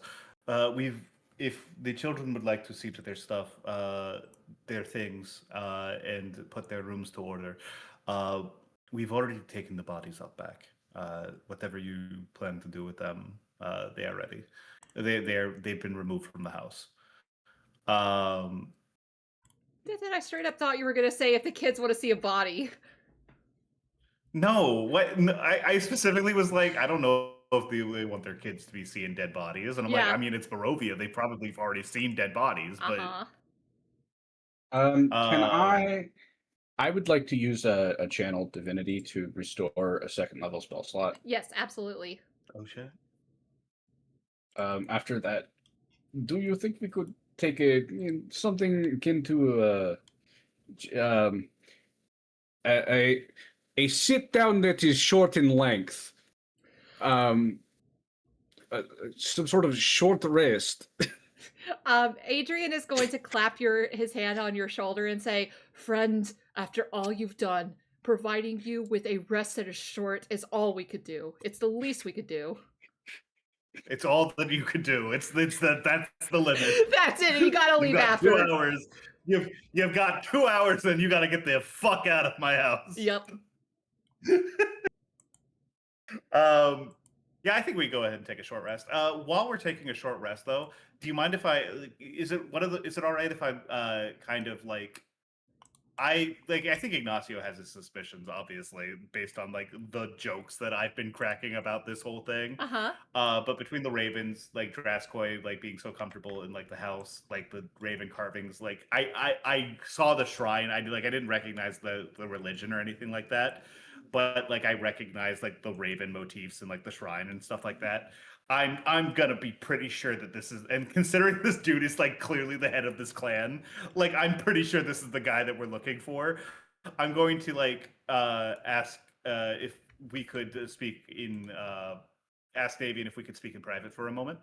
Speaker 1: If the children would like to see to their stuff, their things, and put their rooms to order, we've already taken the bodies up back. Whatever you plan to do with them, they are ready. They've been removed from the house.
Speaker 2: I straight up thought you were gonna say if the kids want to see a body.
Speaker 1: No, what? No, I specifically was like, I don't know if they want their kids to be seeing dead bodies, and I'm like, I mean, it's Barovia. They probably have already seen dead bodies, but.
Speaker 4: Can I would like to use a channel divinity to restore a second level spell slot.
Speaker 2: Yes, absolutely.
Speaker 1: Oh shit.
Speaker 4: After that, do you think we could take something akin to a sit down that is short in length, some sort of short rest?
Speaker 2: Adrian is going to clap his hand on your shoulder and say, "Friend, after all you've done, providing you with a rest that is short is all we could do. It's the least we could do."
Speaker 1: It's all that you could do. That's the limit.
Speaker 2: That's it. You gotta leave after
Speaker 1: 2 hours. You've got 2 hours, and you gotta get the fuck out of my house.
Speaker 2: Yep.
Speaker 1: Yeah, I think we go ahead and take a short rest. While we're taking a short rest, though, do you mind if is it all right if I kind of like I think Ignacio has his suspicions, obviously, based on like the jokes that I've been cracking about this whole thing. But between the ravens, like Draskoi, like being so comfortable in like the house, like the raven carvings, like I saw the shrine. I didn't recognize the religion or anything like that, but like I recognized like the raven motifs and like the shrine and stuff like that. I'm gonna be pretty sure that this is, and considering this dude is like clearly the head of this clan, like I'm pretty sure this is the guy that we're looking for. I'm going to like ask if we could speak in ask Davian if we could speak in private for a moment.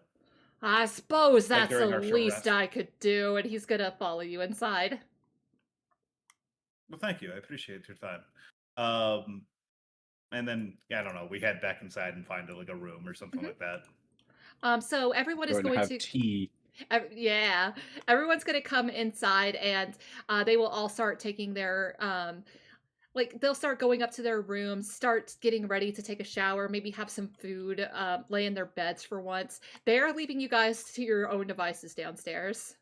Speaker 2: I suppose that's the least I could do, and he's gonna follow you inside.
Speaker 1: Well, thank you. I appreciate your time. And then, I don't know, we head back inside and find like a room or something like that.
Speaker 2: So everyone is going to
Speaker 4: tea.
Speaker 2: Yeah, everyone's going to come inside, and they will all start taking their they'll start going up to their rooms, start getting ready to take a shower, maybe have some food, lay in their beds for once. They're leaving you guys to your own devices downstairs.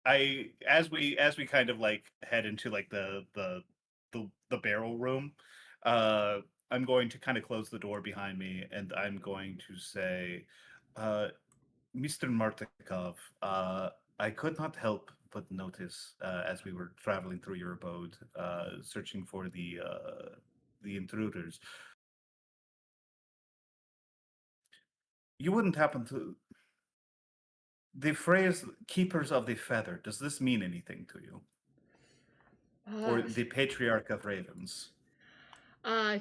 Speaker 1: As we kind of like head into like the barrel room, I'm going to kind of close the door behind me, and I'm going to say, Mr. Martikov, I could not help but notice as we were traveling through your abode, searching for the intruders. You wouldn't happen to... The phrase "keepers of the feather," does this mean anything to you? Or the Patriarch of Ravens?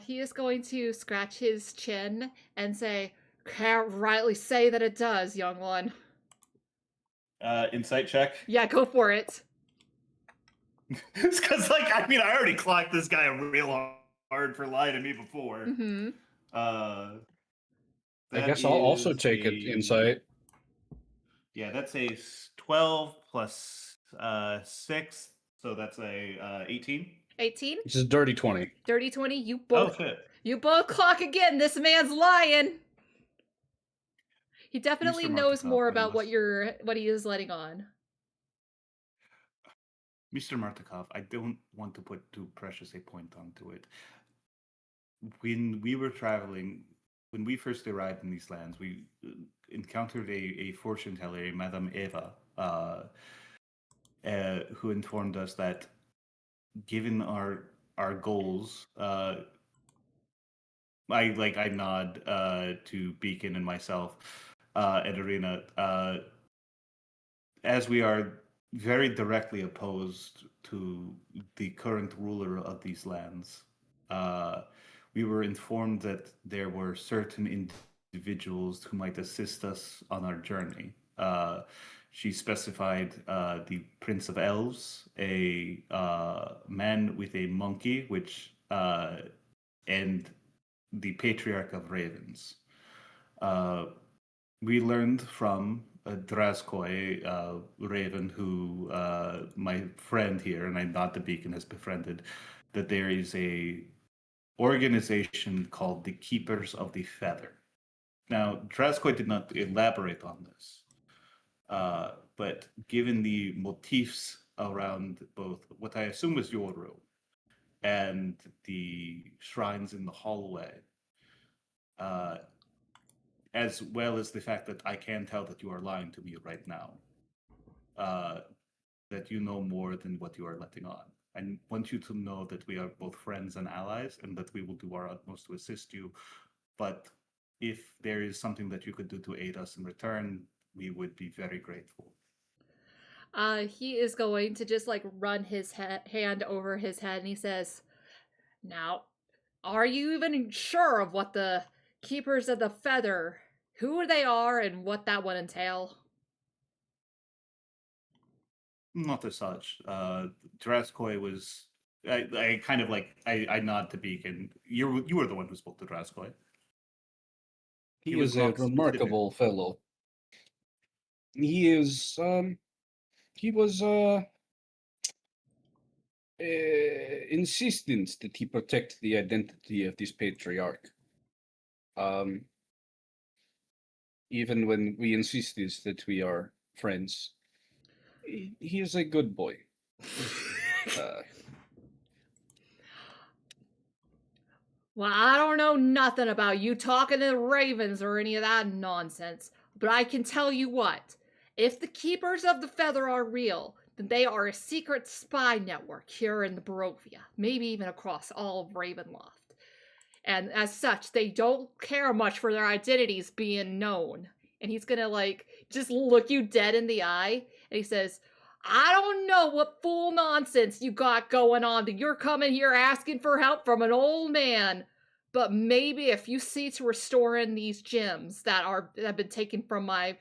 Speaker 2: He is going to scratch his chin and say, "Can't rightly say that it does, young one."
Speaker 1: Insight check.
Speaker 2: Yeah, go for it.
Speaker 1: It's because, like, I mean, I already clocked this guy real hard for lying to me before.
Speaker 2: Mm-hmm.
Speaker 4: I guess I'll also take an insight.
Speaker 1: Yeah, that's a 12 plus 6, so that's a 18.
Speaker 2: 18?
Speaker 4: This is dirty 20.
Speaker 2: Dirty 20, you both.
Speaker 1: Oh shit!
Speaker 2: You both clock again. This man's lying. He definitely
Speaker 1: Mr.
Speaker 2: knows
Speaker 1: Martikov,
Speaker 2: more
Speaker 1: I
Speaker 2: about what
Speaker 1: must-
Speaker 2: he is letting on.
Speaker 1: Mr. Martikov, I don't want to put too precious a point onto it. When we were traveling, when we first arrived in these lands, we encountered a fortune teller, Madame Eva, who informed us that, given our goals, I nod to Beacon and myself and Arena, as we are very directly opposed to the current ruler of these lands. We were informed that there were certain individuals who might assist us on our journey. She specified the Prince of Elves, a man with a monkey, and the Patriarch of Ravens. We learned from Drazkoi, Raven, who my friend here, and I'm not the Beacon, has befriended, that there is a organization called the Keepers of the Feather. Now, Drazkoi did not elaborate on this, but given the motifs around both what I assume is your room and the shrines in the hallway, as well as the fact that I can tell that you are lying to me right now, that you know more than what you are letting on. I want you to know that we are both friends and allies, and that we will do our utmost to assist you. But if there is something that you could do to aid us in return, we would be very grateful.
Speaker 2: He is going to just like run his hand over his head, and he says, "Now, are you even sure of what the Keepers of the Feather, who they are, and what that would entail?"
Speaker 1: Not as such. Drazkoi was. I kind of like. I nod to Beacon. You were the one who spoke to Drazkoi.
Speaker 4: He is a remarkable fellow. He is. He was insistent that he protect the identity of this patriarch. Even when we insisted that we are friends, he is a good boy.
Speaker 2: Well, I don't know nothing about you talking to the Ravens or any of that nonsense, but I can tell you what. If the Keepers of the Feather are real, then they are a secret spy network here in the Barovia, maybe even across all of Ravenloft. And as such, they don't care much for their identities being known. And he's gonna, like, just look you dead in the eye, and he says, I don't know what fool nonsense you got going on that you're coming here asking for help from an old man. But maybe if you see to restoring these gems that have been taken from my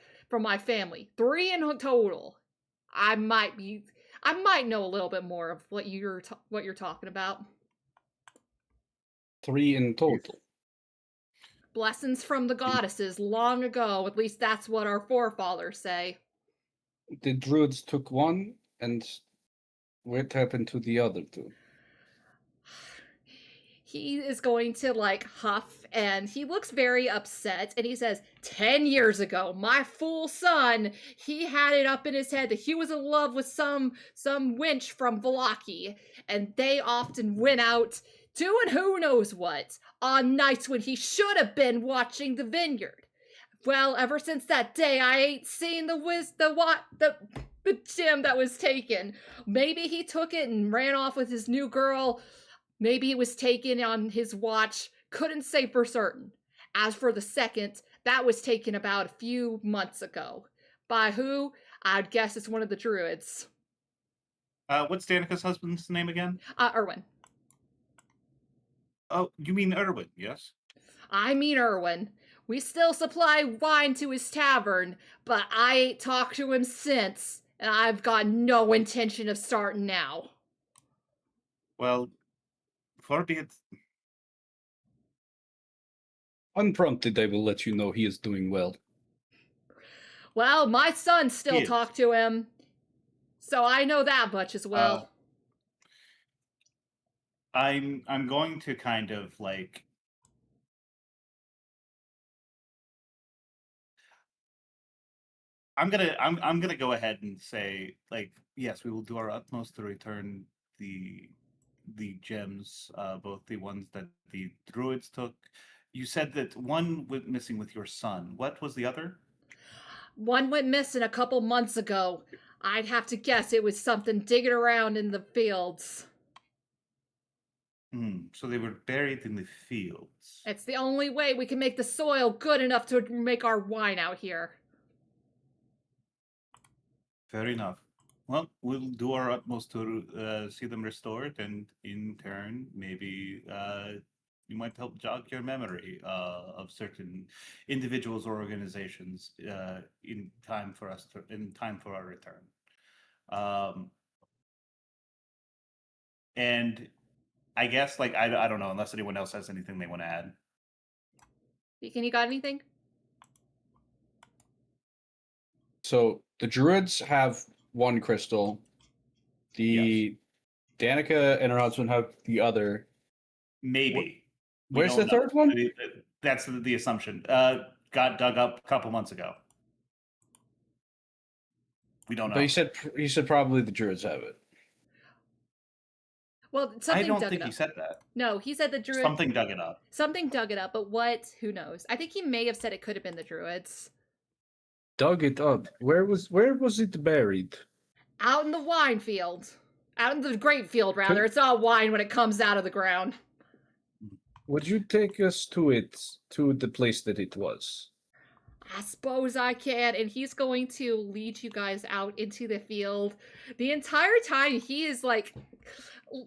Speaker 2: family, 3 in total, I might know a little bit more of what you're talking about.
Speaker 4: 3 in total.
Speaker 2: Blessings from the goddesses long ago. At least that's what our forefathers say.
Speaker 4: The druids took 1, and what happened to the other 2?
Speaker 2: He is going to, like, huff, and he looks very upset, and he says, 10 years ago, my fool son, he had it up in his head that he was in love with some wench from Vallaki, and they often went out doing who knows what on nights when he should have been watching the vineyard. Well, ever since that day, I ain't seen the gem that was taken. Maybe he took it and ran off with his new girl. Maybe it was taken on his watch. Couldn't say for certain. As for the second, that was taken about a few months ago. By who? I'd guess it's one of the druids.
Speaker 1: What's Danica's husband's name again?
Speaker 2: Erwin.
Speaker 1: Oh, you mean Erwin, yes?
Speaker 2: I mean Erwin. We still supply wine to his tavern, but I ain't talked to him since, and I've got no intention of starting now.
Speaker 1: Well, far be it.
Speaker 4: Unprompted, I will let you know he is doing well.
Speaker 2: Well, my son still talked to him, so I know that much as well.
Speaker 1: I'm going to kind of like I'm gonna go ahead and say, like, yes, we will do our utmost to return the gems, both the ones that the druids took. You said that one went missing with your son. What was the other?
Speaker 2: One went missing a couple months ago. I'd have to guess it was something digging around in the fields.
Speaker 1: So they were buried in the fields.
Speaker 2: It's the only way we can make the soil good enough to make our wine out here.
Speaker 1: Fair enough. Well, we'll do our utmost to see them restored, and in turn, maybe you might help jog your memory of certain individuals or organizations in time for our return. And I guess, like, I don't know, unless anyone else has anything they want to add.
Speaker 2: Deacon, you got anything?
Speaker 4: So the druids have one crystal. The Danica and her husband have the other.
Speaker 1: Maybe.
Speaker 4: Where's the third one?
Speaker 1: That's the assumption. Got dug up a couple months ago. We don't know.
Speaker 4: But he said probably the druids have it.
Speaker 2: Well, something
Speaker 1: I don't
Speaker 2: dug
Speaker 1: think
Speaker 2: it
Speaker 1: he
Speaker 2: up.
Speaker 1: said that.
Speaker 2: No, he said the druids.
Speaker 1: Something dug it up.
Speaker 2: Something dug it up, but what? Who knows? I think he may have said it could have been the druids.
Speaker 4: Dug it up. Where was it buried?
Speaker 2: Out in the wine field. Out in the grape field, rather. It's all wine when it comes out of the ground.
Speaker 4: Would you take us to the place that it was?
Speaker 2: I suppose I can, and he's going to lead you guys out into the field. The entire time, he is like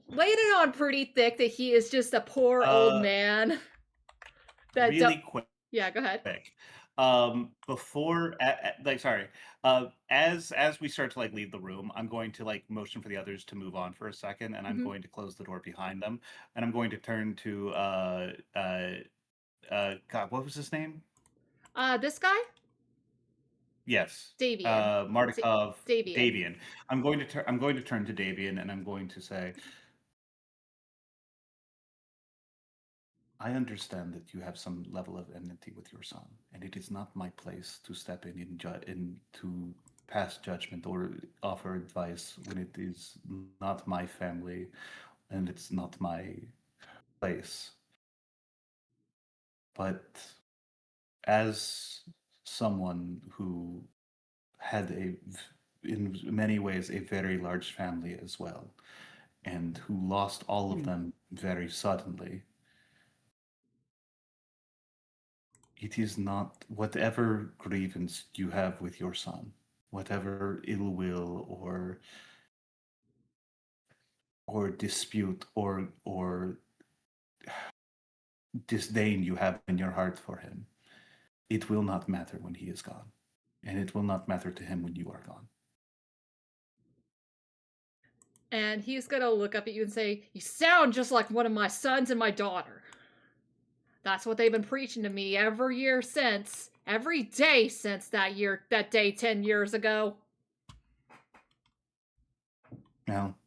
Speaker 2: laying it on pretty thick that he is just a poor old man. That
Speaker 1: really quick.
Speaker 2: Yeah, go ahead.
Speaker 1: Quick. Before, as we start to like leave the room, I'm going to like motion for the others to move on for a second, and I'm going to close the door behind them, and I'm going to turn to God, what was his name?
Speaker 2: This guy?
Speaker 1: Yes.
Speaker 2: Davian.
Speaker 1: Mardukov.
Speaker 2: Davian.
Speaker 1: Davian. I'm going to turn to Davian, and I'm going to say, I understand that you have some level of enmity with your son, and it is not my place to step in to pass judgment or offer advice when it is not my family and it's not my place. But as someone who had in many ways a very large family as well, and who lost all of them very suddenly, it is not whatever grievance you have with your son, whatever ill will or dispute or disdain you have in your heart for him, it will not matter when he is gone, and it will not matter to him when you are gone.
Speaker 2: And he's gonna look up at you and say, "You sound just like one of my sons and my daughter." That's what they've been preaching to me every day since that day 10 years ago.
Speaker 1: Now,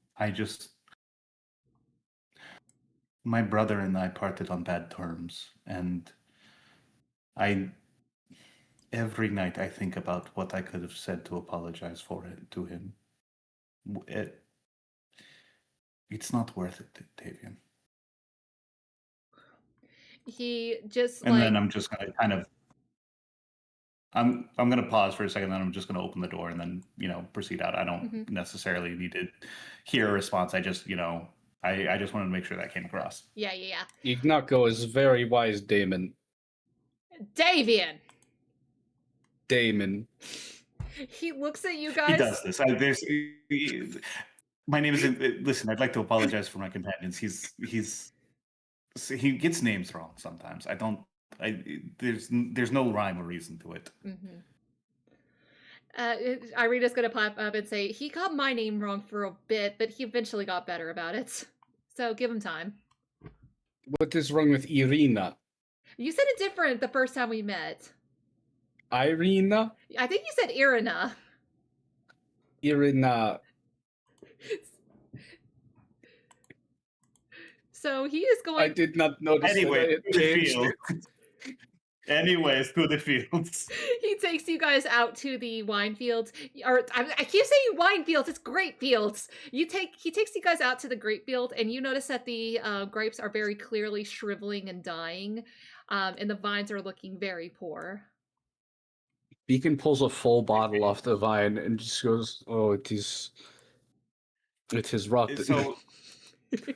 Speaker 1: my brother and I parted on bad terms, and every night I think about what I could have said to apologize to him. It's not worth it, Davian.
Speaker 2: He just
Speaker 1: and then I'm just gonna kind of I'm gonna pause for a second, then I'm just gonna open the door and then proceed out. I don't necessarily need to hear a response. I just I just wanted to make sure that came across.
Speaker 2: Yeah.
Speaker 4: Ignacio is very wise, Damon.
Speaker 2: Davian.
Speaker 4: Damon.
Speaker 2: He looks at you guys.
Speaker 1: He does this. My name isn't. Listen, I'd like to apologize for my companions. He gets names wrong sometimes. I don't there's no rhyme or reason to it.
Speaker 2: Mm-hmm. Irina's gonna pop up and say, he got my name wrong for a bit, but he eventually got better about it. So give him time.
Speaker 4: What is wrong with Irina?
Speaker 2: You said it different the first time we met.
Speaker 4: Irina?
Speaker 2: I think you said Irina.
Speaker 4: Irina.
Speaker 2: So he is going...
Speaker 4: I did not notice
Speaker 1: Anyway,
Speaker 4: that I had changed it.
Speaker 1: Anyways, to the fields.
Speaker 2: He takes you guys out to the wine fields. Or I keep saying wine fields, it's grape fields. He takes you guys out to the grape field, and you notice that the grapes are very clearly shriveling and dying, and the vines are looking very poor.
Speaker 4: Beacon pulls a full bottle off the vine and just goes, "Oh, it is rotten."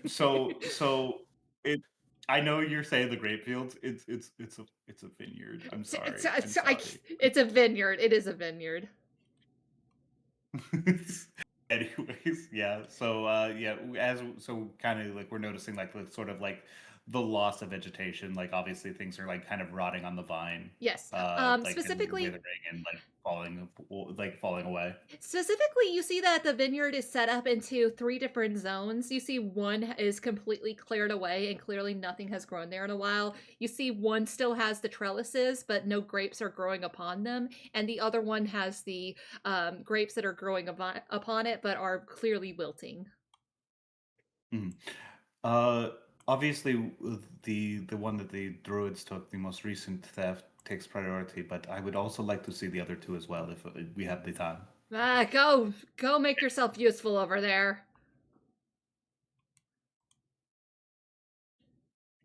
Speaker 1: So it. I know you're saying the grape fields. It's a vineyard. I'm sorry.
Speaker 2: It's a vineyard. It is a vineyard.
Speaker 1: Anyways, yeah. So kind of like we're noticing like the sort of like the loss of vegetation. Like obviously things are like kind of rotting on the vine.
Speaker 2: Yes.
Speaker 1: Like,
Speaker 2: Specifically,
Speaker 1: and withering and like falling away.
Speaker 2: Specifically, you see that the vineyard is set up into 3 different zones. You see one is completely cleared away and clearly nothing has grown there in a while. You see one still has the trellises, but no grapes are growing upon them. And the other one has the grapes that are growing upon it, but are clearly wilting.
Speaker 1: Obviously, the one that the druids took, the most recent theft, takes priority, but I would also like to see the other 2 as well if we have the time.
Speaker 2: Go make yourself useful over there.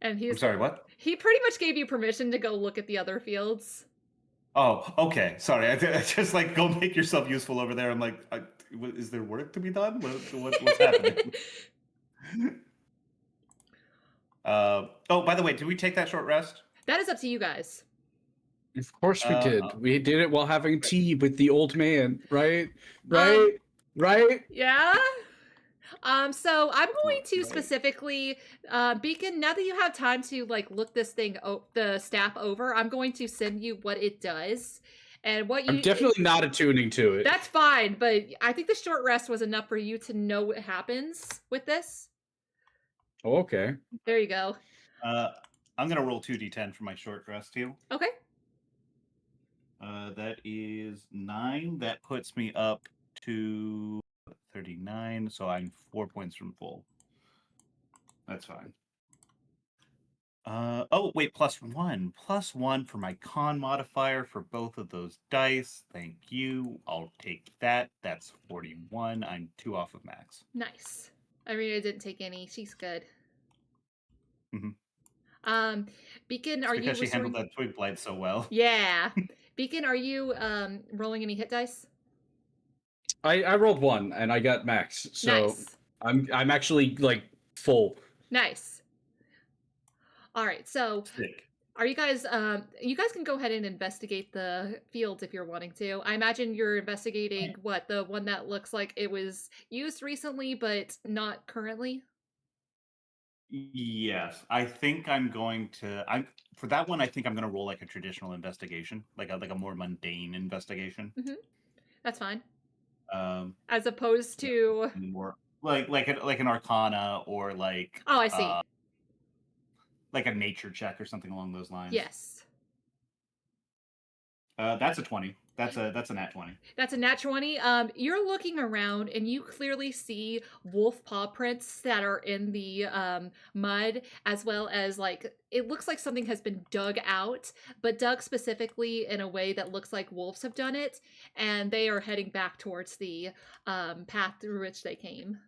Speaker 2: And
Speaker 1: I'm sorry, what?
Speaker 2: He pretty much gave you permission to go look at the other fields.
Speaker 1: Oh, okay. Sorry, I just like go make yourself useful over there. I'm like, is there work to be done? What's happening? Oh, by the way, did we take that short rest?
Speaker 2: That is up to you guys.
Speaker 4: Of course we did. We did it while having tea with the old man, right? Right?
Speaker 2: Yeah. So I'm going to specifically, Beacon, now that you have time to like look this thing, the staff over, I'm going to send you what it does. And what
Speaker 4: I'm definitely not attuning to it.
Speaker 2: That's fine, but I think the short rest was enough for you to know what happens with this.
Speaker 4: Oh, okay.
Speaker 2: There you go.
Speaker 1: I'm gonna roll 2d10 for my short rest too.
Speaker 2: Okay.
Speaker 1: That is 9. That puts me up to 39. So I'm 4 points from full. That's fine. Oh wait, +1. +1 for my con modifier for both of those dice. Thank you. I'll take that. That's 41. I'm 2 off of max.
Speaker 2: Nice. Irina didn't take any. She's good.
Speaker 1: Mm-hmm.
Speaker 2: Beacon,
Speaker 1: it's
Speaker 2: are
Speaker 1: because
Speaker 2: you
Speaker 1: she handled that twig blight so well?
Speaker 2: Yeah. Beacon, are you rolling any hit dice?
Speaker 4: I rolled 1 and I got max, so
Speaker 2: nice.
Speaker 4: I'm actually like full.
Speaker 2: Nice. All right, so
Speaker 1: Sick.
Speaker 2: Are you guys can go ahead and investigate the fields if you're wanting to. I imagine you're investigating what, the one that looks like it was used recently but not currently?
Speaker 1: Yes, I think I'm going to. For that one. I think I'm going to roll like a traditional investigation, like a more mundane investigation.
Speaker 2: Mm-hmm. That's fine. As opposed to
Speaker 1: more like an Arcana or like.
Speaker 2: Oh, I see.
Speaker 1: Like a nature check or something along those lines.
Speaker 2: Yes.
Speaker 1: That's a 20. That's a nat 20.
Speaker 2: That's a nat 20. You're looking around and you clearly see wolf paw prints that are in the mud, as well as like it looks like something has been dug out, but dug specifically in a way that looks like wolves have done it, and they are heading back towards the path through which they came.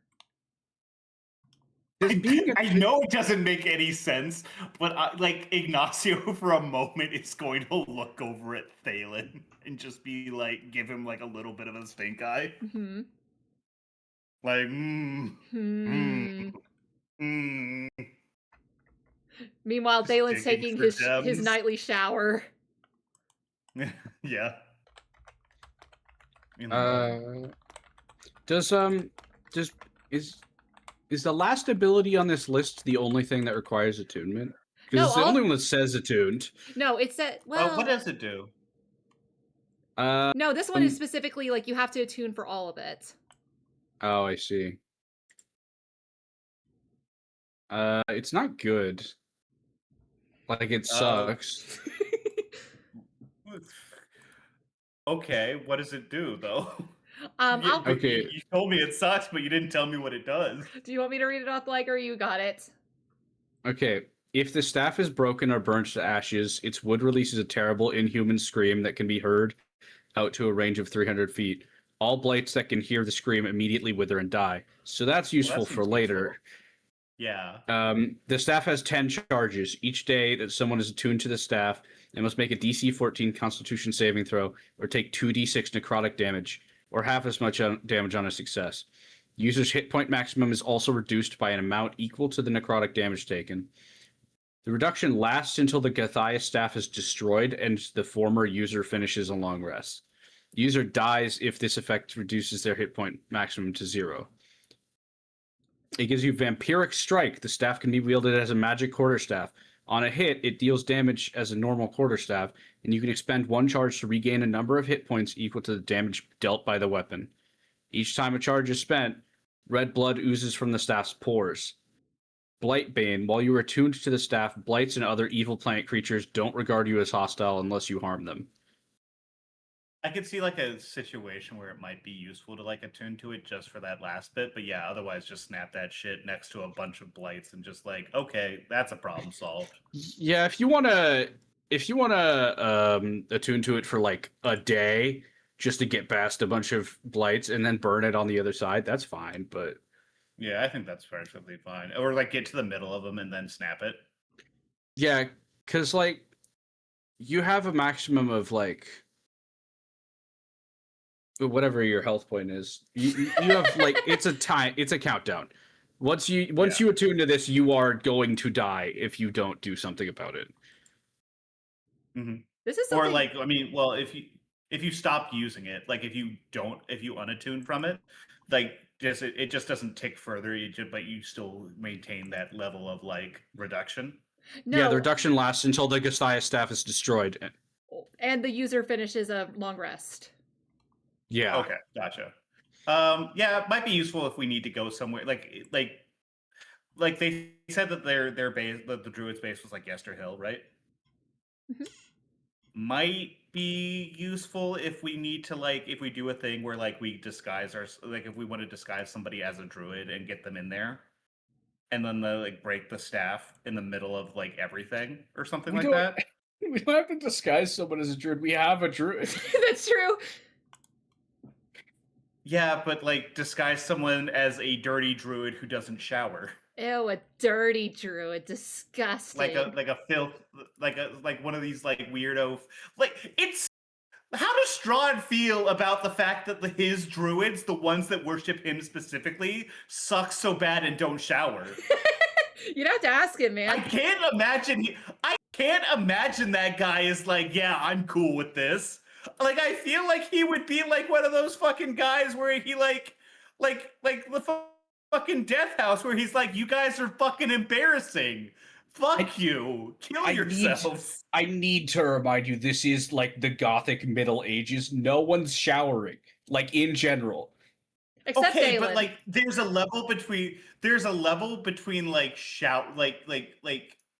Speaker 1: I know it doesn't make any sense, but like Ignacio for a moment is going to look over at Thalin and just be like, give him like a little bit of a stink eye.
Speaker 2: Mm-hmm.
Speaker 1: Like,
Speaker 2: Meanwhile, Thalin's taking his nightly shower.
Speaker 1: Yeah.
Speaker 4: Is the last ability on this list the only thing that requires attunement? Because
Speaker 2: No,
Speaker 4: it's the
Speaker 2: all
Speaker 4: only one that says attuned.
Speaker 2: no, it said well.
Speaker 1: What does it do?
Speaker 2: No, this one is specifically like you have to attune for all of it.
Speaker 4: Oh, I see. It's not good. Like it sucks.
Speaker 1: Okay, what does it do though?
Speaker 4: Okay.
Speaker 1: You told me it sucks, but you didn't tell me what it does.
Speaker 2: Do you want me to read it off, Liger? You got it.
Speaker 4: Okay. If the staff is broken or burnt to ashes, its wood releases a terrible, inhuman scream that can be heard out to a range of 300 feet. All blights that can hear the scream immediately wither and die. So that's useful for later.
Speaker 1: Yeah.
Speaker 4: The staff has 10 charges. Each day that someone is attuned to the staff, they must make a DC 14 Constitution saving throw or take 2d6 necrotic damage, or half as much damage on a success. User's hit point maximum is also reduced by an amount equal to the necrotic damage taken. The reduction lasts until the Gathaia's staff is destroyed and the former user finishes a long rest. The user dies if this effect reduces their hit point maximum to 0. It gives you Vampiric Strike. The staff can be wielded as a magic quarterstaff. On a hit, it deals damage as a normal quarterstaff, and you can expend 1 charge to regain a number of hit points equal to the damage dealt by the weapon. Each time a charge is spent, red blood oozes from the staff's pores. Blightbane. While you are attuned to the staff, blights and other evil plant creatures don't regard you as hostile unless you harm them.
Speaker 1: I could see like a situation where it might be useful to like attune to it just for that last bit, but yeah, otherwise just snap that shit next to a bunch of blights and just like, okay, that's a problem solved.
Speaker 4: Yeah, if you wanna attune to it for like a day just to get past a bunch of blights and then burn it on the other side, that's fine. But
Speaker 1: yeah, I think that's perfectly fine. Or like get to the middle of them and then snap it.
Speaker 4: Yeah, because like you have a maximum of like whatever your health point is. You have like it's a countdown. Once you attune to this, you are going to die if you don't do something about it.
Speaker 1: Mm-hmm.
Speaker 2: This is something...
Speaker 1: Or like, I mean, well, if you stop using it, like if you unattune from it, like it just doesn't tick further. But you still maintain that level of like reduction.
Speaker 2: No.
Speaker 4: Yeah, the reduction lasts until the Gathaia's staff is destroyed,
Speaker 2: and the user finishes a long rest.
Speaker 4: Yeah.
Speaker 1: Okay, gotcha. Yeah, it might be useful if we need to go somewhere. Like they said that their base, that the druid's base was like Yester Hill, right?
Speaker 2: Mm-hmm.
Speaker 1: Might be useful if we need to if we do a thing where like we disguise if we want to disguise somebody as a druid and get them in there, and then break the staff in the middle of like everything or something like that.
Speaker 4: We don't have to disguise someone as a druid. We have a druid.
Speaker 2: That's true.
Speaker 1: Yeah, but like disguise someone as a dirty druid who doesn't shower.
Speaker 2: Ew, a dirty druid, disgusting.
Speaker 1: Like a filth, like one of these like weirdo, it's. How does Strahd feel about the fact that his druids, the ones that worship him specifically, suck so bad and don't shower?
Speaker 2: You'd have to ask him, man.
Speaker 1: I can't imagine that guy is like, yeah, I'm cool with this. Like, I feel like he would be like one of those fucking guys where he like the fucking Death House where he's like, you guys are fucking embarrassing. Fuck you. Kill yourselves.
Speaker 4: I need to remind you, this is like the Gothic Middle Ages. No one's showering, like in general.
Speaker 2: Except
Speaker 1: okay,
Speaker 2: Thalin.
Speaker 1: but like there's a level between like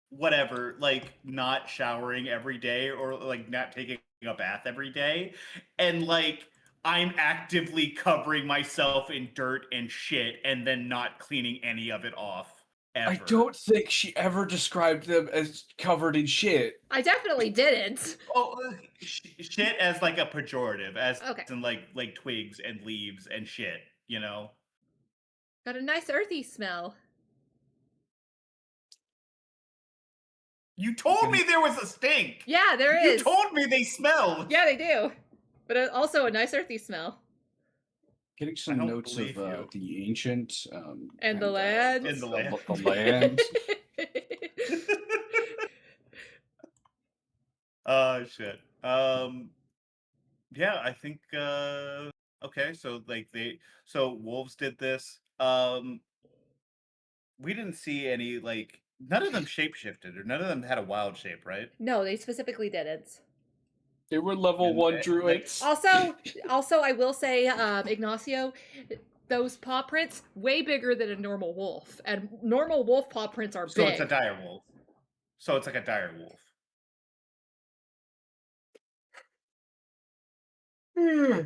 Speaker 1: whatever, like not showering every day or like not taking a bath every day, and like I'm actively covering myself in dirt and shit and then not cleaning any of it off. Ever.
Speaker 4: I don't think she ever described them as covered in shit.
Speaker 2: I definitely didn't.
Speaker 1: Oh, shit as like a pejorative, as
Speaker 2: okay.
Speaker 1: in like twigs and leaves and shit, you know?
Speaker 2: Got a nice earthy smell.
Speaker 1: You told me there was a stink!
Speaker 2: Yeah, there is.
Speaker 1: You told me they smelled!
Speaker 2: Yeah, they do. But also a nice earthy smell.
Speaker 4: Getting some notes of the ancient
Speaker 2: and the land.
Speaker 1: And the land.
Speaker 4: The land.
Speaker 1: Shit. Yeah, I think okay, so so wolves did this. We didn't see any like None of them shapeshifted, or none of them had a wild shape, right?
Speaker 2: No, they specifically didn't.
Speaker 4: They were level 1 druids.
Speaker 2: Also, I will say, Ignacio, those paw prints way bigger than a normal wolf, and normal wolf paw prints are
Speaker 1: So
Speaker 2: big.
Speaker 1: it's a dire wolf. So it's like a dire wolf.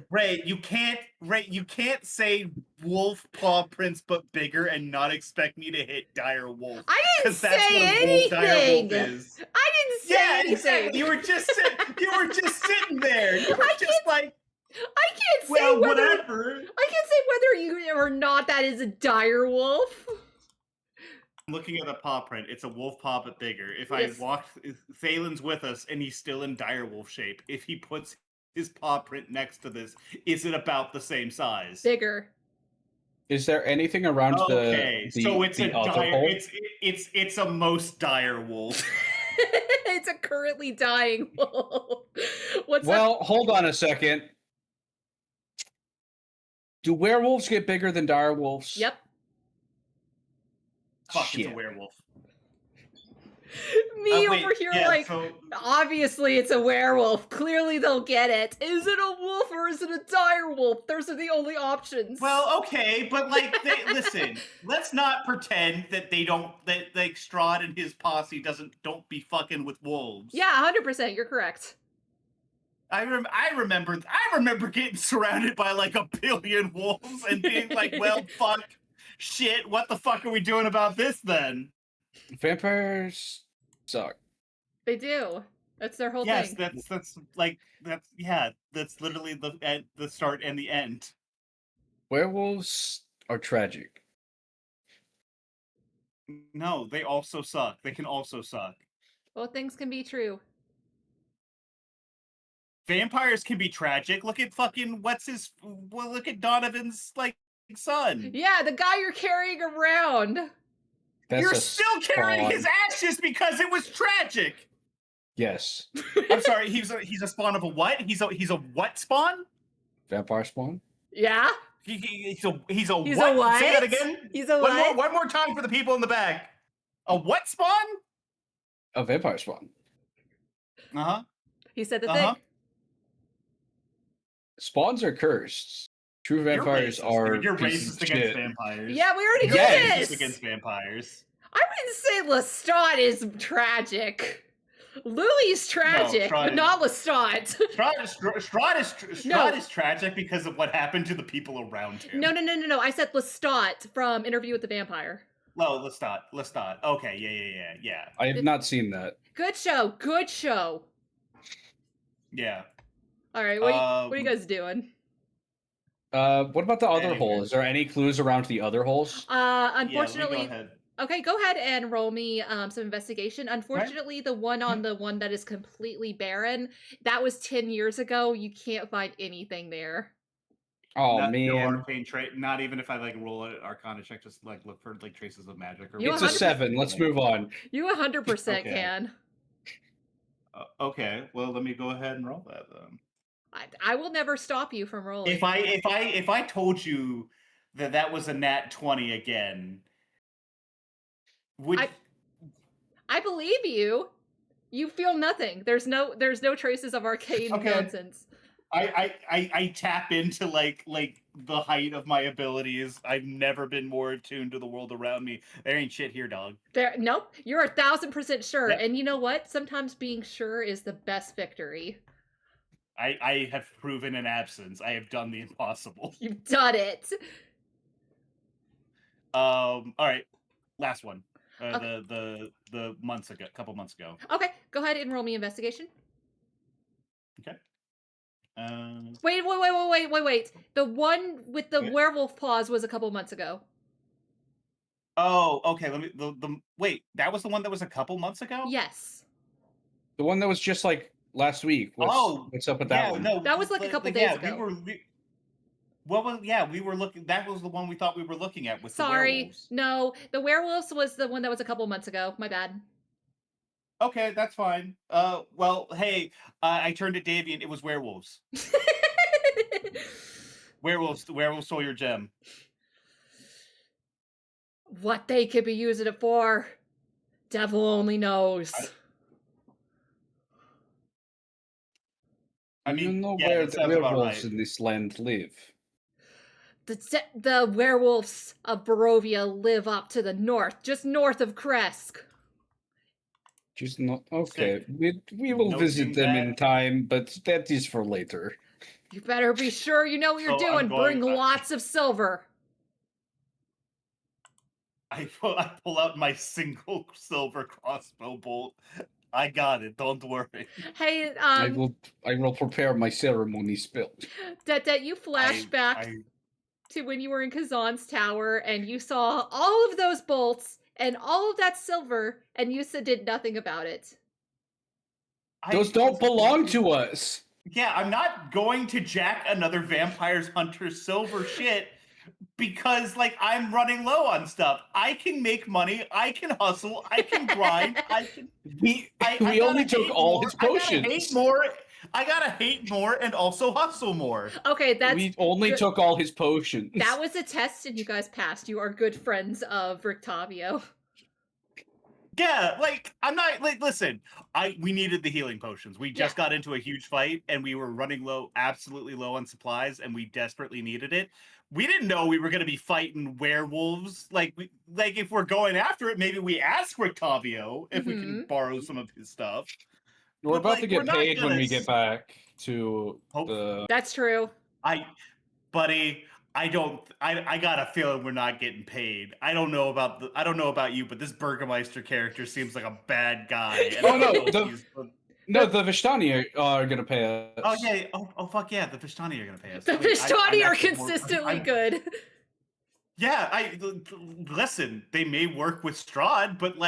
Speaker 1: Ray, you can't say wolf paw prints but bigger and not expect me to hit dire wolf.
Speaker 2: I didn't say
Speaker 1: Wolf, dire wolf
Speaker 2: anything.
Speaker 1: is.
Speaker 2: I didn't say anything.
Speaker 1: Exactly. You were just sitting there. You were just like,
Speaker 2: I can't say
Speaker 1: well,
Speaker 2: whether
Speaker 1: whatever.
Speaker 2: I can't say whether you or not that is a dire wolf.
Speaker 1: I'm looking at the paw print. It's a wolf paw but bigger. If
Speaker 2: Yes.
Speaker 1: if Thalin's with us and he's still in dire wolf shape, if he puts his paw print next to this, is it about the same size?
Speaker 2: Bigger.
Speaker 4: Is there anything around
Speaker 1: Okay, so it's
Speaker 4: the
Speaker 1: a
Speaker 4: other
Speaker 1: dire.
Speaker 4: hole?
Speaker 1: It's a most dire wolf.
Speaker 2: It's a currently dying wolf. What's
Speaker 4: Well,
Speaker 2: up?
Speaker 4: hold on a second. Do werewolves get bigger than dire wolves?
Speaker 2: Yep.
Speaker 1: Fuck,
Speaker 4: Shit.
Speaker 1: it's a werewolf.
Speaker 2: Me
Speaker 1: Wait,
Speaker 2: over here,
Speaker 1: yeah,
Speaker 2: like,
Speaker 1: so-
Speaker 2: obviously it's a werewolf. Clearly they'll get it. Is it a wolf or is it a dire wolf? Those are the only options.
Speaker 1: Well, okay, but like, listen, let's not pretend that like Strahd and his posse don't be fucking with wolves.
Speaker 2: Yeah, 100%. You're correct.
Speaker 1: I remember getting surrounded by like a billion wolves and being like, well, fuck, shit, what the fuck are we doing about this then?
Speaker 4: Vampires suck.
Speaker 2: They do. That's their whole
Speaker 1: Yes,
Speaker 2: thing.
Speaker 1: that's literally the start and the end.
Speaker 4: Werewolves are tragic.
Speaker 1: No, they also suck. They can also suck.
Speaker 2: Both things can be true.
Speaker 1: Vampires can be tragic. Look at fucking look at Donovan's like son.
Speaker 2: Yeah, the guy you're carrying around.
Speaker 4: That's
Speaker 1: You're
Speaker 4: a
Speaker 1: still carrying
Speaker 4: spawn.
Speaker 1: his ass just because it was tragic.
Speaker 4: Yes.
Speaker 1: I'm sorry, he's a spawn of a what? He's a what spawn?
Speaker 4: Vampire spawn?
Speaker 2: Yeah?
Speaker 1: He's a
Speaker 2: He's
Speaker 1: what?
Speaker 2: a what?
Speaker 1: Say that again.
Speaker 2: He's a what?
Speaker 1: One more time for the people in the back. A what spawn?
Speaker 4: A vampire spawn.
Speaker 1: Uh-huh.
Speaker 2: He said the
Speaker 1: Uh-huh.
Speaker 2: thing.
Speaker 4: Spawns are cursed. True vampires are
Speaker 1: You're
Speaker 4: pieces
Speaker 1: racist
Speaker 4: of
Speaker 1: against
Speaker 4: shit.
Speaker 1: vampires.
Speaker 2: Yeah, we already
Speaker 1: You're
Speaker 2: did
Speaker 1: racist
Speaker 2: this.
Speaker 1: against vampires.
Speaker 2: I wouldn't say Lestat is tragic. Louis tragic,
Speaker 1: Strahd
Speaker 2: but
Speaker 1: is-
Speaker 2: not Lestat.
Speaker 1: Strahd is tragic because of what happened to the people around him.
Speaker 2: No. I said Lestat from Interview with the Vampire.
Speaker 1: No, let's not. Okay, yeah.
Speaker 4: I have not seen that.
Speaker 2: Good show. Good show.
Speaker 1: Yeah.
Speaker 2: All right, what are you guys doing?
Speaker 4: What about the other
Speaker 1: Anyway.
Speaker 4: hole? Is there any clues around the other holes?
Speaker 2: Unfortunately,
Speaker 1: Yeah, go ahead.
Speaker 2: okay, go ahead and roll me some investigation. Unfortunately, the one on the one that is completely barren, that was 10 years ago. You can't find anything there.
Speaker 4: Oh
Speaker 1: No
Speaker 4: man,
Speaker 1: arcane trait. Not even if I like roll an Arcana check, just like look for like traces of magic. Or
Speaker 2: You
Speaker 4: it's a
Speaker 2: 100%
Speaker 4: 7. Let's move on.
Speaker 2: You 100%
Speaker 1: Okay.
Speaker 2: can.
Speaker 1: Okay, well let me go ahead and roll that then.
Speaker 2: I will never stop you from rolling.
Speaker 1: If I told you that was a nat 20 again, would
Speaker 2: I believe you. You feel nothing. There's no traces of arcane
Speaker 1: Okay.
Speaker 2: nonsense.
Speaker 1: I tap into like the height of my abilities. I've never been more attuned to the world around me. There ain't shit here, dog.
Speaker 2: Nope. You're 1,000% sure.
Speaker 1: Yep.
Speaker 2: And you know what? Sometimes being sure is the best victory.
Speaker 1: I have proven an absence. I have done the impossible.
Speaker 2: You've done it.
Speaker 1: All right, last one.
Speaker 2: Okay.
Speaker 1: The couple months ago.
Speaker 2: Okay, go ahead and roll me investigation.
Speaker 1: Okay.
Speaker 2: Wait. The one with the
Speaker 1: Okay.
Speaker 2: werewolf paws was a couple months ago.
Speaker 1: Oh, okay. Let me. Wait. That was the one that was a couple months ago.
Speaker 2: Yes.
Speaker 4: The one that was just like last week. What's up with that one?
Speaker 1: No,
Speaker 2: That was like a couple days ago.
Speaker 1: We were looking. That was the one we thought we were looking at with the
Speaker 2: Sorry.
Speaker 1: werewolves.
Speaker 2: No, the werewolves was the one that was a couple months ago. My bad.
Speaker 1: Okay, that's fine. Well, hey, I turned to Davian. It was werewolves. Werewolves stole your gem.
Speaker 2: What they could be using it for. Devil only knows.
Speaker 1: I
Speaker 4: Do you
Speaker 1: mean,
Speaker 4: know
Speaker 1: yeah,
Speaker 4: where
Speaker 1: that
Speaker 4: the
Speaker 1: sounds about
Speaker 4: werewolves
Speaker 1: right.
Speaker 4: in this land live?
Speaker 2: The werewolves of Barovia live up to the north, just north of Kresk.
Speaker 4: Just not okay.
Speaker 1: Sick.
Speaker 4: We will visit
Speaker 1: Noting
Speaker 4: them
Speaker 1: that.
Speaker 4: in time, but that is for later.
Speaker 2: You better be sure you know what you're
Speaker 1: So I'm
Speaker 2: doing. Bring
Speaker 1: going-
Speaker 2: lots of silver.
Speaker 1: I pull out my single silver crossbow bolt. I got it. Don't worry.
Speaker 2: Hey,
Speaker 4: I will prepare my ceremony spell.
Speaker 2: Detdet, you flash back to when you were in Kazan's tower and you saw all of those bolts and all of that silver, and you did nothing about it.
Speaker 4: Those don't belong to us.
Speaker 1: Yeah, I'm not going to jack another Vampire's Hunter's silver shit because, like, I'm running low on stuff. I can make money. I can hustle. I can grind. I can.
Speaker 4: We
Speaker 1: I
Speaker 4: only took all his potions.
Speaker 1: I gotta hate more and also hustle more.
Speaker 2: Okay,
Speaker 4: We only took all his potions.
Speaker 2: That was a test, and you guys passed. You are good friends of Rictavio.
Speaker 1: Yeah, like I'm not like listen. We needed the healing potions. We just got into a huge fight and we were running low, absolutely low on supplies, and we desperately needed it. We didn't know we were going to be fighting werewolves. Like if we're going after it, maybe we ask Rictavio if we can borrow some of his stuff.
Speaker 4: We're
Speaker 1: But,
Speaker 4: about
Speaker 1: like,
Speaker 4: to get
Speaker 1: we're not
Speaker 4: paid when
Speaker 1: gonna
Speaker 4: we get back to the.
Speaker 2: That's true.
Speaker 1: Buddy, I got a feeling we're not getting paid. I don't know about you, but this Burgermeister character seems like a bad guy.
Speaker 4: Oh no, the Vishtani are gonna pay us.
Speaker 1: Oh yeah! Oh fuck yeah! The Vishtani are gonna pay us.
Speaker 2: The Vishtani are consistently good.
Speaker 1: Yeah, listen. They may work with Strahd, but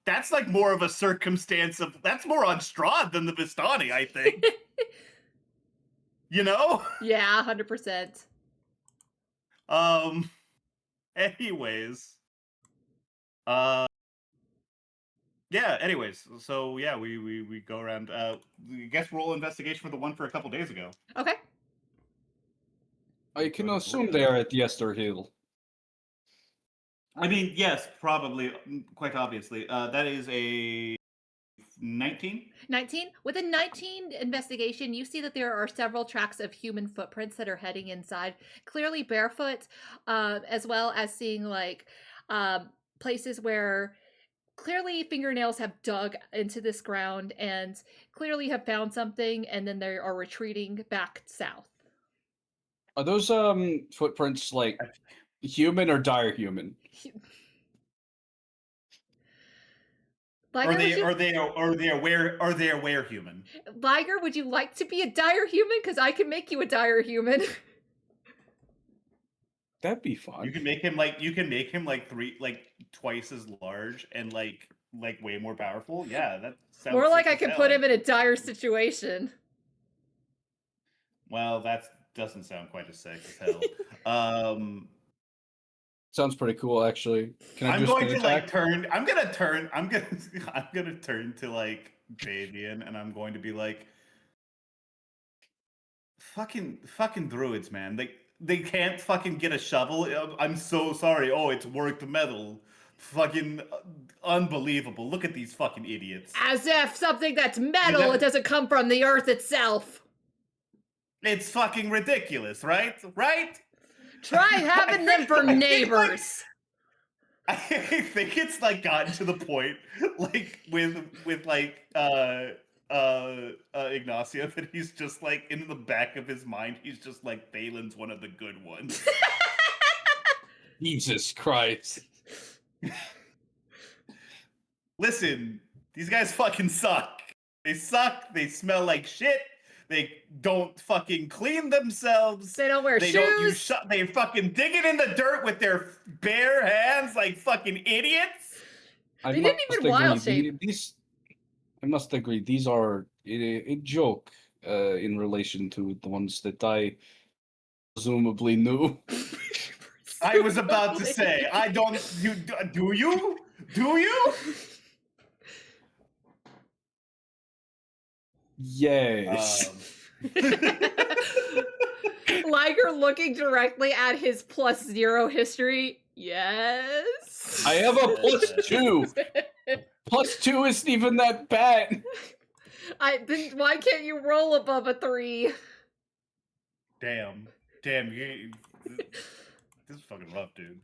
Speaker 1: that's more of a circumstance of that's more on Strahd than the Vistani, I think. You know?
Speaker 2: Yeah, 100%.
Speaker 1: Anyways. Yeah, anyways. So yeah, we go around I guess roll investigation for the one for a couple days ago.
Speaker 2: Okay.
Speaker 4: I can assume they are at Yester Hill.
Speaker 1: I mean, yes, probably, quite obviously. That is a 19?
Speaker 2: 19. With a 19 investigation, you see that there are several tracks of human footprints that are heading inside, clearly barefoot, as well as seeing places where clearly fingernails have dug into this ground and clearly have found something, and then they are retreating back south.
Speaker 4: Are those footprints like human or dire human?
Speaker 1: Liger, are they aware human?
Speaker 2: Liger, would you like to be a dire human? Because I can make you a dire human.
Speaker 4: That'd be fun.
Speaker 1: You can make him twice as large and like way more powerful. Yeah, that sounds
Speaker 2: more like I can put him in a dire situation.
Speaker 1: Well, that doesn't sound quite as sick as hell.
Speaker 4: Sounds pretty cool, actually. Can I
Speaker 1: I'm
Speaker 4: just
Speaker 1: going to
Speaker 4: attack?
Speaker 1: I'm gonna turn to like Davian, and I'm going to be like, fucking druids, man. They can't fucking get a shovel. I'm so sorry. Oh, it's worked metal. Fucking unbelievable. Look at these fucking idiots.
Speaker 2: As if something that's metal, it doesn't come from the earth itself.
Speaker 1: It's fucking ridiculous, right? Right?
Speaker 2: Try having them for neighbors.
Speaker 1: I think it's like gotten to the point, like with Ignacio, that he's just like in the back of his mind, he's just like Thalin's one of the good ones.
Speaker 4: Jesus Christ.
Speaker 1: Listen, these guys fucking suck. They suck. They smell like shit. They don't fucking clean themselves.
Speaker 2: They don't wear shoes.
Speaker 1: They fucking dig it in the dirt with their bare hands like fucking idiots.
Speaker 2: They didn't even wild shape.
Speaker 4: I must agree, these are a joke in relation to the ones that I presumably knew.
Speaker 1: I was about to say, I don't. Do you? Do you?
Speaker 4: Yes.
Speaker 2: Liger looking directly at his +0 history. Yes.
Speaker 4: I have a +2. +2 isn't even that bad.
Speaker 2: Then why can't you roll above a 3?
Speaker 1: Damn, this is fucking rough, dude.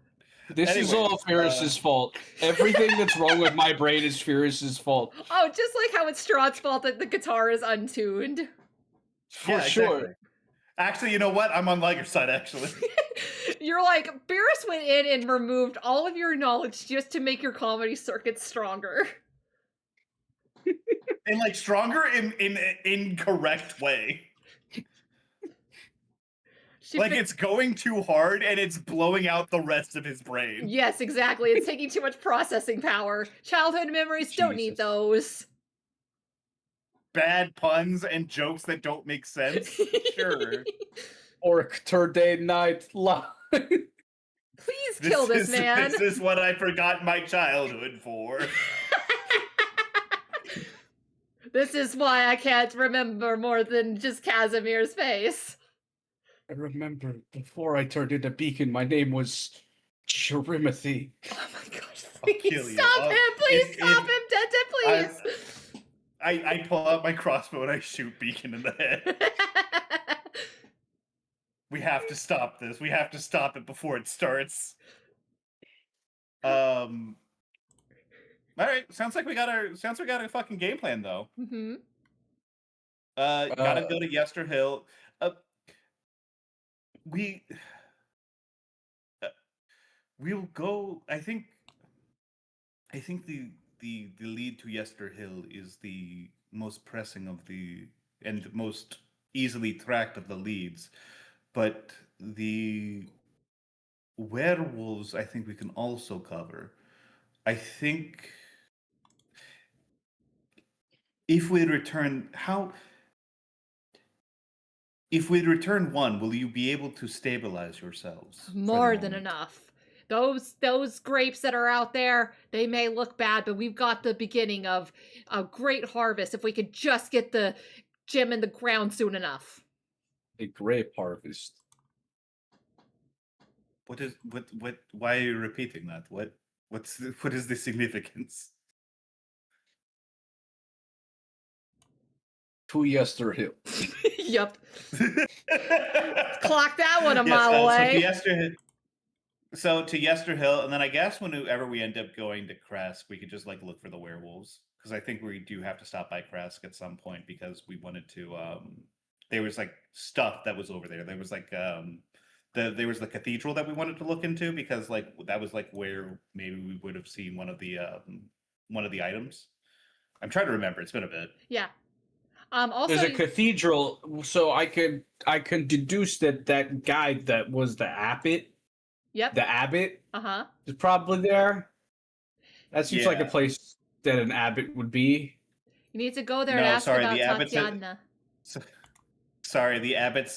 Speaker 4: This is all Ferris's fault. Everything that's wrong with my brain is Ferris's fault.
Speaker 2: Oh, just like how it's Strahd's fault that the guitar is untuned.
Speaker 4: For sure.
Speaker 1: Exactly. Actually, you know what? I'm on Liger's side, actually.
Speaker 2: You're like, Ferris went in and removed all of your knowledge just to make your comedy circuit stronger.
Speaker 1: And like stronger in an incorrect way. It's going too hard and it's blowing out the rest of his brain.
Speaker 2: Yes, exactly. It's taking too much processing power. Childhood memories don't need those.
Speaker 1: Bad puns and jokes that don't make sense. Sure.
Speaker 4: Or Thursday night live.
Speaker 2: Please kill this man.
Speaker 1: This is what I forgot my childhood for.
Speaker 2: This is why I can't remember more than just Casimir's face.
Speaker 4: I remember before I turned into Beacon, my name was Chirimothy.
Speaker 2: Oh my gosh, please stop him! Please stop him, Dettet, please!
Speaker 1: I pull out my crossbow and I shoot Beacon in the head. We have to stop this. We have to stop it before it starts. All right. Sounds like we got a fucking game plan though.
Speaker 2: Mm-hmm.
Speaker 1: Gotta go to Yester Hill. We'll go. I think the lead to Yester Hill is the most pressing of the and most easily tracked of the leads, but the werewolves I think we can also cover. I think if we return one, will you be able to stabilize yourselves?
Speaker 2: More than enough. Those grapes that are out there, they may look bad, but we've got the beginning of a great harvest if we could just get the gem in the ground soon enough.
Speaker 4: A grape harvest.
Speaker 1: Why are you repeating that? What is the significance?
Speaker 4: To Yester Hill.
Speaker 2: Yep. Clock that one a mile away.
Speaker 1: So to Yester Hill, and then I guess whenever we end up going to Kresk, we could just like look for the werewolves, because I think we do have to stop by Kresk at some point because we wanted to. There was like stuff that was over there. There was like there was the cathedral that we wanted to look into because like that was like where maybe we would have seen one of the items. I'm trying to remember. It's been a bit.
Speaker 2: Yeah. Also,
Speaker 4: there's a cathedral, so I can deduce that guy that was the abbot.
Speaker 2: Yep.
Speaker 4: The abbot.
Speaker 2: Uh-huh.
Speaker 4: Is probably there. That seems like a place that an abbot would be.
Speaker 2: You need to go there and ask about Tatiana.
Speaker 1: Sorry, the abbot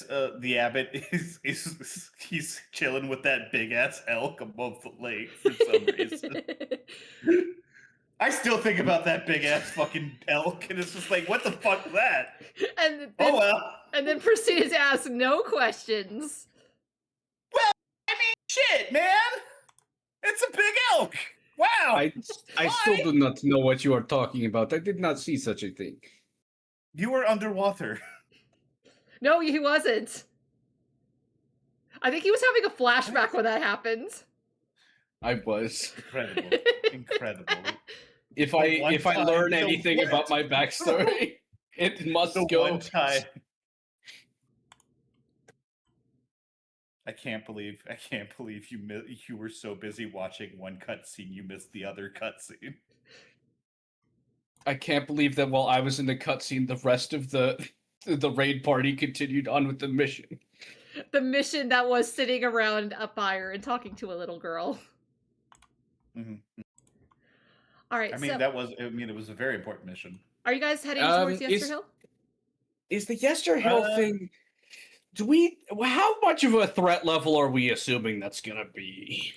Speaker 1: is he's chilling with that big ass elk above the lake for some reason. I still think about that big ass fucking elk, and it's just like, what the fuck is that?
Speaker 2: And then, and then proceeded to ask no questions.
Speaker 1: Well, I mean, shit, man, it's a big elk. Wow.
Speaker 4: I still do not know what you are talking about. I did not see such a thing.
Speaker 1: You were underwater. No,
Speaker 2: he wasn't. I think he was having a flashback when that happened.
Speaker 4: I was.
Speaker 1: Incredible.
Speaker 4: If I learn anything about my backstory, it must go.
Speaker 1: One time. I can't believe you were so busy watching one cutscene you missed the other cutscene.
Speaker 4: I can't believe that while I was in the cutscene, the rest of the raid party continued on with the mission.
Speaker 2: The mission that was sitting around a fire and talking to a little girl.
Speaker 1: Mm-hmm.
Speaker 2: All right.
Speaker 1: It was a very important mission.
Speaker 2: Are you guys heading towards Yester Hill?
Speaker 4: Is the Yester Hill thing? How much of a threat level are we assuming that's gonna be?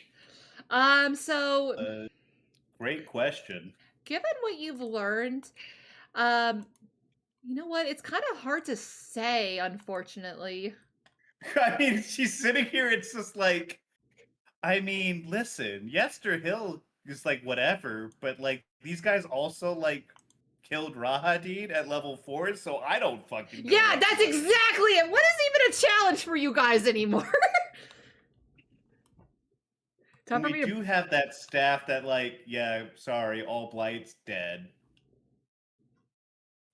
Speaker 1: Great question.
Speaker 2: Given what you've learned, you know what? It's kind of hard to say, unfortunately.
Speaker 1: I mean, she's sitting here. It's just like, I mean, listen, Yester Hill is like whatever, but like these guys also like killed Rahadin at level 4, so I don't fucking know.
Speaker 2: Yeah, that's exactly it. What is even a challenge for you guys anymore? Time for
Speaker 1: We
Speaker 2: me to...
Speaker 1: do have that staff that like, yeah, sorry, all Blight's dead.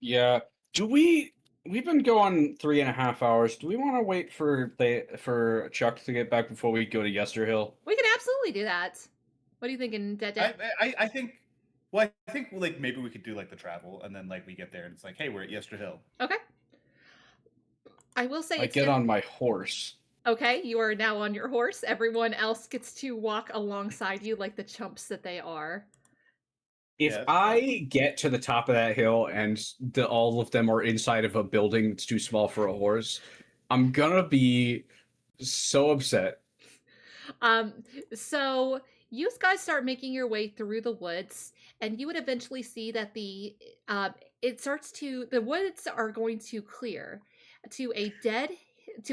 Speaker 4: Yeah. We've been going 3.5 hours. Do we want to wait for Chuck to get back before we go to Yesterhill?
Speaker 2: We can absolutely do that. What are you thinking, Detdet?
Speaker 1: I think. Well, I think like maybe we could do like the travel, and then like we get there, and it's like, hey, we're at Yester Hill.
Speaker 2: Okay. I will say
Speaker 4: I get on my horse.
Speaker 2: Okay, you are now on your horse. Everyone else gets to walk alongside you like the chumps that they are.
Speaker 4: If I get to the top of that hill and all of them are inside of a building that's too small for a horse, I'm gonna be so upset.
Speaker 2: So you guys start making your way through the woods, and you would eventually see that the woods are going to clear to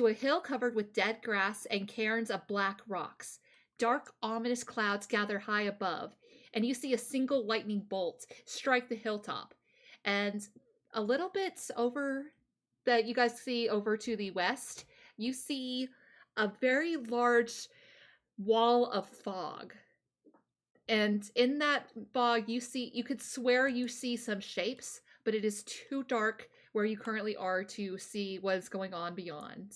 Speaker 2: a hill covered with dead grass and cairns of black rocks. Dark, ominous clouds gather high above, and you see a single lightning bolt strike the hilltop. And a little bit over that you guys see over to the west, you see a very large wall of fog. And in that fog, you could swear you see some shapes, but it is too dark where you currently are to see what's going on beyond.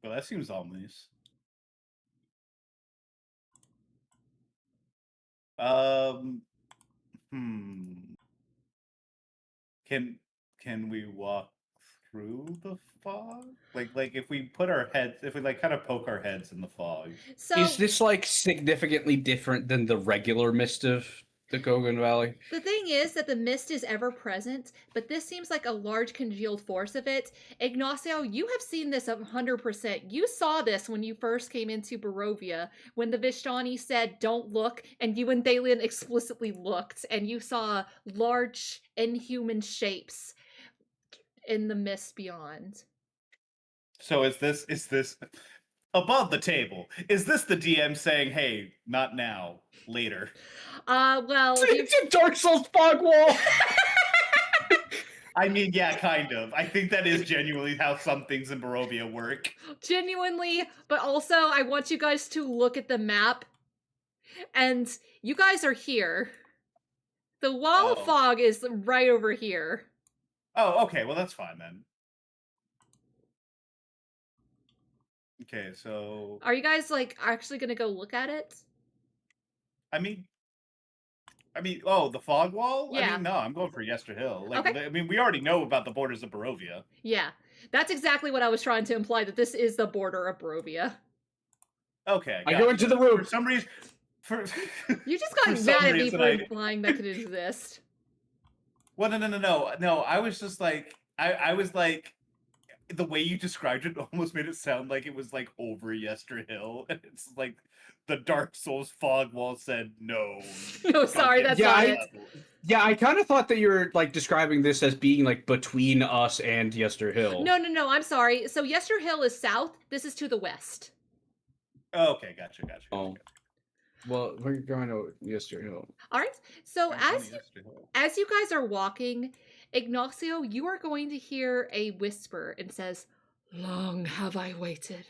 Speaker 1: Well, that seems ominous. Can we walk through the fog? Like if we like kind of poke our heads in the fog.
Speaker 2: So
Speaker 4: is this like significantly different than the regular mist of the Gogan Valley?
Speaker 2: The thing is that the mist is ever present, but this seems like a large congealed force of it. Ignacio, you have seen this 100%. You saw this when you first came into Barovia, when the Vistani said, don't look, and you and Thalin explicitly looked, and you saw large, inhuman shapes in the mist beyond.
Speaker 1: So is this above the table? Is this the DM saying, hey, not now, later?
Speaker 2: Well...
Speaker 4: It's a Dark Souls fog wall!
Speaker 1: I mean, yeah, kind of. I think that is genuinely how some things in Barovia work.
Speaker 2: Genuinely, but also I want you guys to look at the map. And you guys are here. The wall of fog is right over here.
Speaker 1: Oh, okay. Well, that's fine then. Okay, so...
Speaker 2: Are you guys, like, actually gonna go look at it?
Speaker 1: I mean, oh, the fog wall?
Speaker 2: Yeah.
Speaker 1: I mean, no, I'm going for Yester Hill. Like,
Speaker 2: okay.
Speaker 1: I mean, we already know about the borders of Barovia.
Speaker 2: Yeah, that's exactly what I was trying to imply, that this is the border of Barovia.
Speaker 1: Okay,
Speaker 4: I go into the room.
Speaker 1: For some reason...
Speaker 2: You just got mad at me for implying that could exist.
Speaker 1: Well, no. I was just like... I was like... The way you described it almost made it sound like it was like over Yester Hill. And it's like the Dark Souls fog wall said no.
Speaker 2: No, sorry, that's not it.
Speaker 4: Yeah, I kind of thought that you were like describing this as being like between us and Yester Hill.
Speaker 2: No, I'm sorry. So Yester Hill is south. This is to the west.
Speaker 1: Okay, gotcha.
Speaker 4: Well, we're going to Yester Hill.
Speaker 2: All right. So as you guys are walking, Ignacio, you are going to hear a whisper and says, "Long have I waited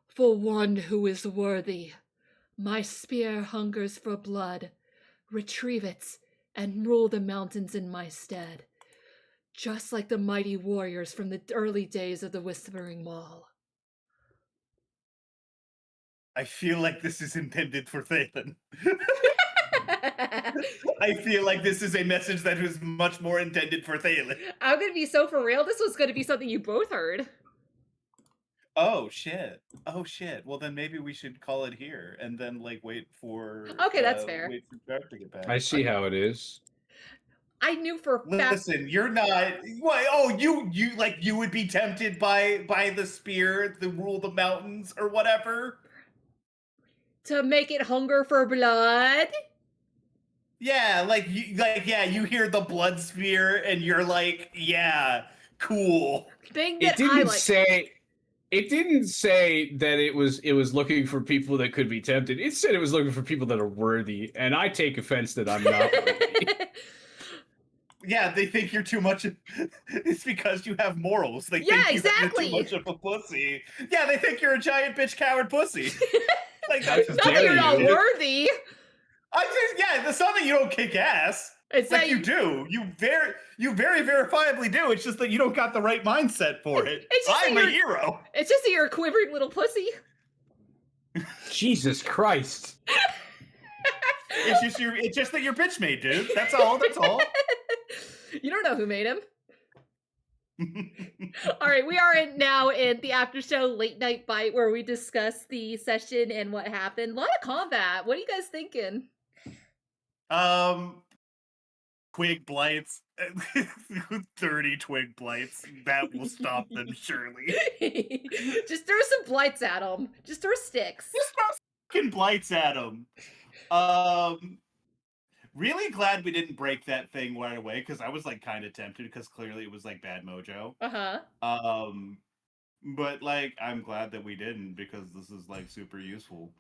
Speaker 2: for one who is worthy. My spear hungers for blood. Retrieve it and rule the mountains in my stead, just like the mighty warriors from the early days of the Whispering Wall."
Speaker 1: I feel like this is intended for Thalin. I feel like this is a message that was much more intended for Thalin.
Speaker 2: I'm gonna be so for real. This was gonna be something you both heard.
Speaker 1: Oh shit. Well, then maybe we should call it here and then like wait for.
Speaker 2: Okay, that's fair.
Speaker 1: Wait for Jack to get back.
Speaker 4: I see how it is.
Speaker 2: I knew for a fact.
Speaker 1: Listen, you're not. What? Oh, you would be tempted by the spear, the rule the mountains or whatever.
Speaker 2: To make it hunger for blood.
Speaker 1: Yeah, you hear the blood spear and you're like, yeah, cool.
Speaker 2: Thing that I like.
Speaker 4: It didn't say that it was looking for people that could be tempted. It said it was looking for people that are worthy, and I take offense that I'm not worthy.
Speaker 1: Yeah, they think you're too much. It's because you have morals. They
Speaker 2: Yeah,
Speaker 1: think
Speaker 2: exactly.
Speaker 1: you're too much of a pussy. Yeah, they think you're a giant bitch coward pussy. Like that's
Speaker 2: Not that you're not worthy.
Speaker 1: It's not that you don't kick ass.
Speaker 2: It's
Speaker 1: like
Speaker 2: that
Speaker 1: you do. You very verifiably do. It's just that you don't got the right mindset for it. I'm a hero.
Speaker 2: It's just that you're a quivering little pussy.
Speaker 4: Jesus Christ.
Speaker 1: It's just that you're bitch made, dude. That's all.
Speaker 2: You don't know who made him. All right, we are now in the after show late night bite where we discuss the session and what happened. A lot of combat. What are you guys thinking?
Speaker 1: Twig blights. 30 twig blights. That will stop them surely.
Speaker 2: Just throw some blights at them. Just throw sticks.
Speaker 1: Just throw fucking blights at them. Really glad we didn't break that thing right away because I was like kind of tempted because clearly it was like bad mojo. But like I'm glad that we didn't because this is like super useful.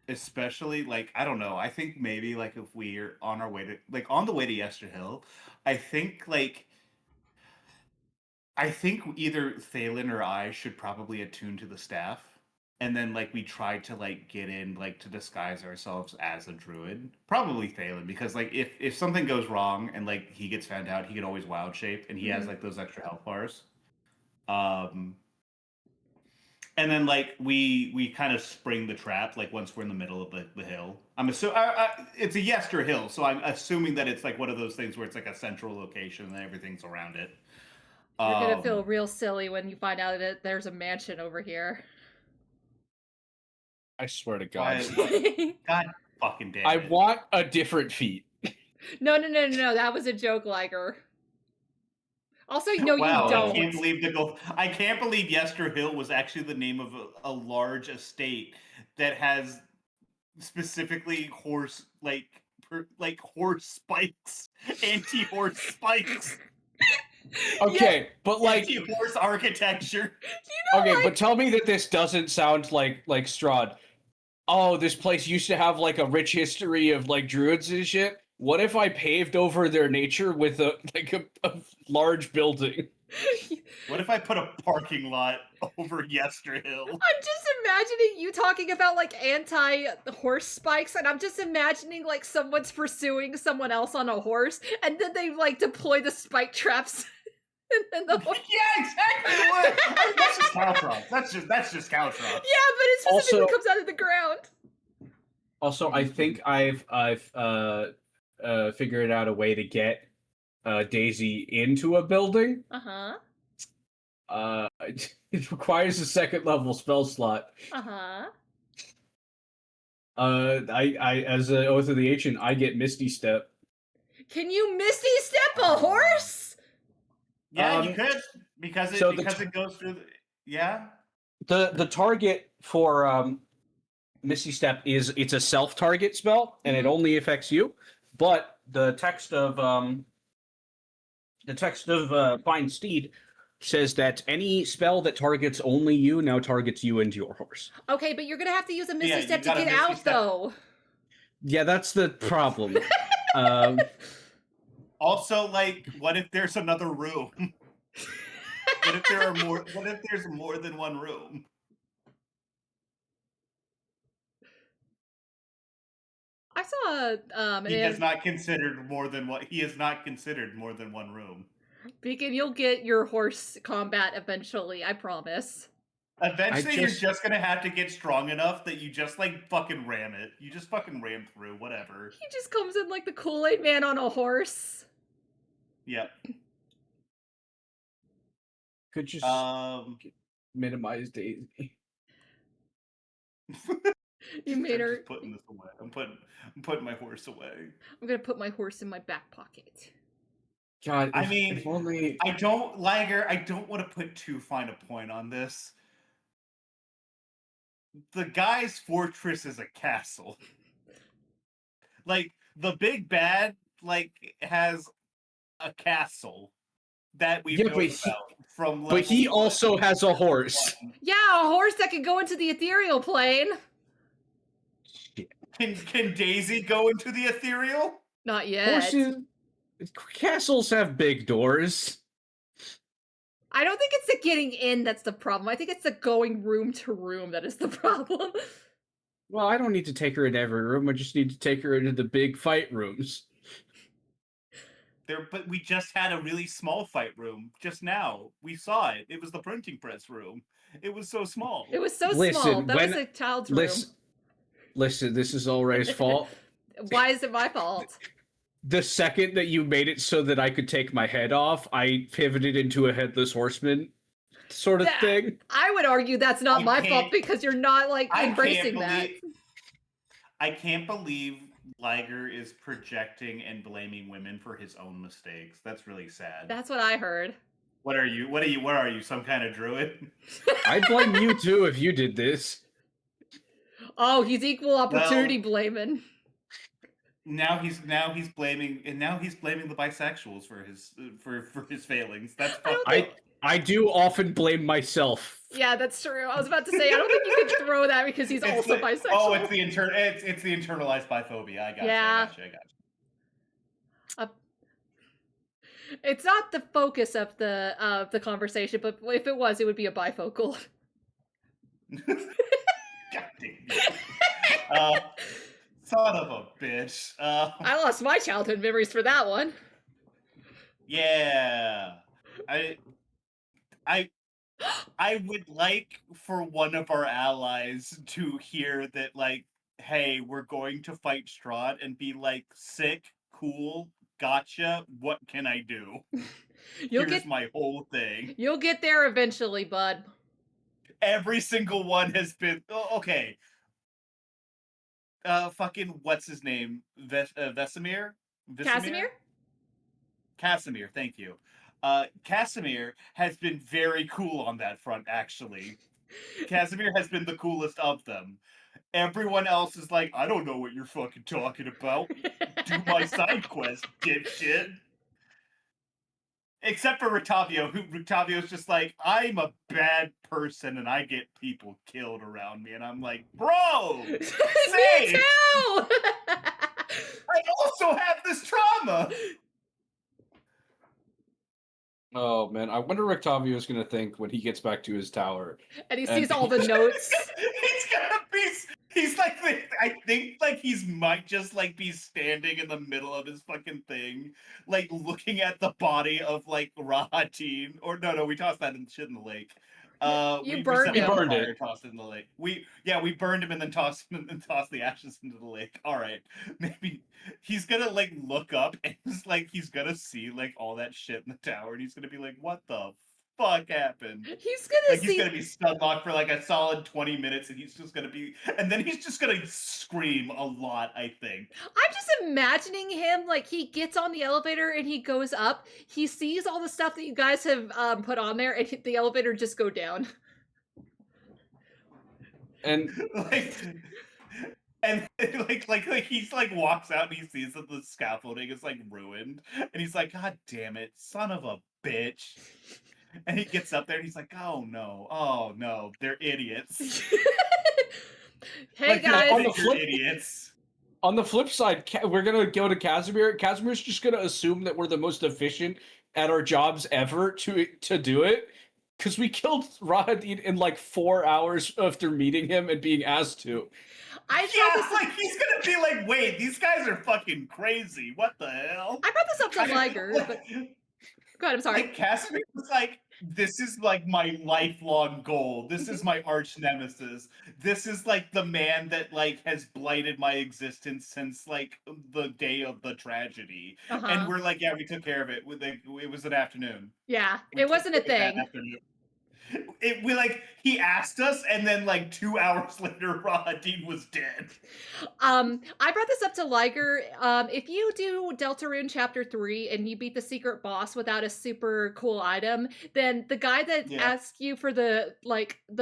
Speaker 1: Especially like I don't know. I think maybe like if we're on our way to like on the way to Yesterhill, I think either Thalin or I should probably attune to the staff. And then, like, we tried to, like, get in, like, to disguise ourselves as a druid. Probably Thalin, because, like, if something goes wrong and, like, he gets found out, he can always wild shape, and he has, like, those extra health bars. And then, like, we kind of spring the trap, like, once we're in the middle of the hill. It's a Yester hill, so I'm assuming that it's, like, one of those things where it's, like, a central location and everything's around it.
Speaker 2: You're gonna feel real silly when you find out that there's a mansion over here.
Speaker 4: I swear to God.
Speaker 1: God fucking damn it.
Speaker 4: I want a different feat.
Speaker 2: No. That was a joke, Liger. Also, no,
Speaker 1: wow,
Speaker 2: you don't.
Speaker 1: I can't believe Yester Hill was actually the name of a large estate that has specifically horse horse spikes, anti-horse spikes.
Speaker 4: Okay, but like
Speaker 1: anti-horse architecture.
Speaker 4: Okay, but tell me that this doesn't sound like Strahd. Oh, this place used to have like a rich history of like druids and shit. What if I paved over their nature with a large building?
Speaker 1: What if I put a parking lot over Yesterhill?
Speaker 2: I'm just imagining you talking about like anti-horse spikes, and I'm just imagining like someone's pursuing someone else on a horse, and then they like deploy the spike traps.
Speaker 1: Yeah, exactly. That's just Caltrops. That's just Caltrops.
Speaker 2: Yeah, but it specifically comes out of the ground.
Speaker 4: Also, I think I've figured out a way to get Daisy into a building. It requires a second level spell slot. I as an Oath of the Ancient, I get Misty Step.
Speaker 2: Can you Misty Step a horse?
Speaker 1: Yeah, you could because it goes through. The
Speaker 4: target for Misty Step it's a self-target spell and it only affects you. But the text of Fine Steed says that any spell that targets only you now targets you and your horse.
Speaker 2: Okay, but you're gonna have to use a Misty Step to get out, though.
Speaker 4: Yeah, that's the problem.
Speaker 1: Also, like, what if there's another room? What if there's more than one room?
Speaker 2: I saw
Speaker 1: he has not considered more than one room.
Speaker 2: Beacon, you'll get your horse combat eventually, I promise.
Speaker 1: Eventually, you're just gonna have to get strong enough that you just like fucking ram it. You just fucking ram through, whatever.
Speaker 2: He just comes in like the Kool-Aid Man on a horse.
Speaker 1: Yep.
Speaker 4: Could just minimize Daisy.
Speaker 2: You made her.
Speaker 1: Putting this away. I'm putting my horse away.
Speaker 2: I'm gonna put my horse in my back pocket.
Speaker 4: God,
Speaker 1: if only I don't want to put too fine a point on this. The guy's fortress is a castle. Like the big bad, like has a castle. that we know about from
Speaker 4: but he also has a horse.
Speaker 2: Yeah, a horse that can go into the ethereal plane.
Speaker 1: Can Daisy go into the ethereal?
Speaker 2: Not yet.
Speaker 4: Horses, castles have big doors.
Speaker 2: I don't think it's the getting in that's the problem. I think it's the going room to room that is the problem.
Speaker 4: Well, I don't need to take her in every room. I just need to take her into the big fight rooms.
Speaker 1: But we just had a really small fight room just now. We saw it. It was the printing press room. It was so small.
Speaker 2: It was so small. That was a child's room.
Speaker 4: Listen, this is all Ray's fault.
Speaker 2: Why is it my fault?
Speaker 4: The second that you made it so that I could take my head off, I pivoted into a headless horseman sort of thing.
Speaker 2: I would argue that's not my fault because you're not embracing that.
Speaker 1: I can't believe Liger is projecting and blaming women for his own mistakes. That's really sad.
Speaker 2: That's what I heard.
Speaker 1: What are you? What are you? Some kind of druid?
Speaker 4: I'd blame you too if you did this.
Speaker 2: Oh, he's equal opportunity blaming.
Speaker 1: Now he's blaming the bisexuals for his failings. That's
Speaker 4: I do often blame myself.
Speaker 2: Yeah, that's true. I was about to say I don't think you can throw that because he's also bisexual.
Speaker 1: Oh, it's the internalized biphobia. I got you.
Speaker 2: It's not the focus of the conversation, but if it was, it would be a bifocal.
Speaker 1: God damn. Son of a bitch.
Speaker 2: I lost my childhood memories for that one.
Speaker 1: Yeah. I would like for one of our allies to hear that, like, hey, we're going to fight Strahd, and be like, sick, cool, gotcha, what can I do? Here's my whole thing.
Speaker 2: You'll get there eventually, bud.
Speaker 1: Every single one has been... okay. Fucking, what's his name? Vesemir? Casimir, thank you. Casimir has been very cool on that front, actually. Casimir has been the coolest of them. Everyone else is like, I don't know what you're fucking talking about. Do my side quest, dipshit. Except for Rictavio's just like, I'm a bad person and I get people killed around me. And I'm like, bro!
Speaker 2: Me too!
Speaker 1: I also have this trauma!
Speaker 4: Oh man, I wonder what Rictavio is gonna think when he gets back to his tower.
Speaker 2: And he sees all the notes.
Speaker 1: He's like, I think like might just like be standing in the middle of his fucking thing, like looking at the body of like Rahatin. Or no, we tossed that shit in the lake.
Speaker 2: We burned it.
Speaker 1: Tossed it in the lake. We burned him and then tossed the ashes into the lake. All right, maybe he's gonna like look up and he's gonna see like all that shit in the tower, and he's gonna be like, "What the fuck happened?"
Speaker 2: He's gonna
Speaker 1: be stunlocked for like a solid 20 minutes, and he's just gonna scream a lot. I think.
Speaker 2: I'm just imagining him like he gets on the elevator and he goes up. He sees all the stuff that you guys have put on there, and the elevator just go down.
Speaker 4: And
Speaker 1: he's like walks out and he sees that the scaffolding is like ruined, and he's like, God damn it, son of a bitch. And he gets up there and he's like, oh no, they're idiots.
Speaker 2: Hey guys,
Speaker 1: idiots.
Speaker 4: On the flip side, we're gonna go to Casimir. Casimir's just gonna assume that we're the most efficient at our jobs ever to do it, because we killed Rahadin in like 4 hours after meeting him and being asked to.
Speaker 1: He's gonna be like, wait, these guys are fucking crazy. What the hell?
Speaker 2: I brought this up to Liger, but go ahead, I'm sorry.
Speaker 1: Like, Casimir was like, this is like my lifelong goal. This is my arch nemesis. This is like the man that like has blighted my existence since like the day of the tragedy. And we're like, yeah, we took care of it. It was an afternoon.
Speaker 2: Yeah, it wasn't a thing.
Speaker 1: He asked us, and then like 2 hours later, Rahadin was dead.
Speaker 2: I brought this up to Liger. If you do Deltarune Chapter 3 and you beat the secret boss without a super cool item, then the guy that asks you for the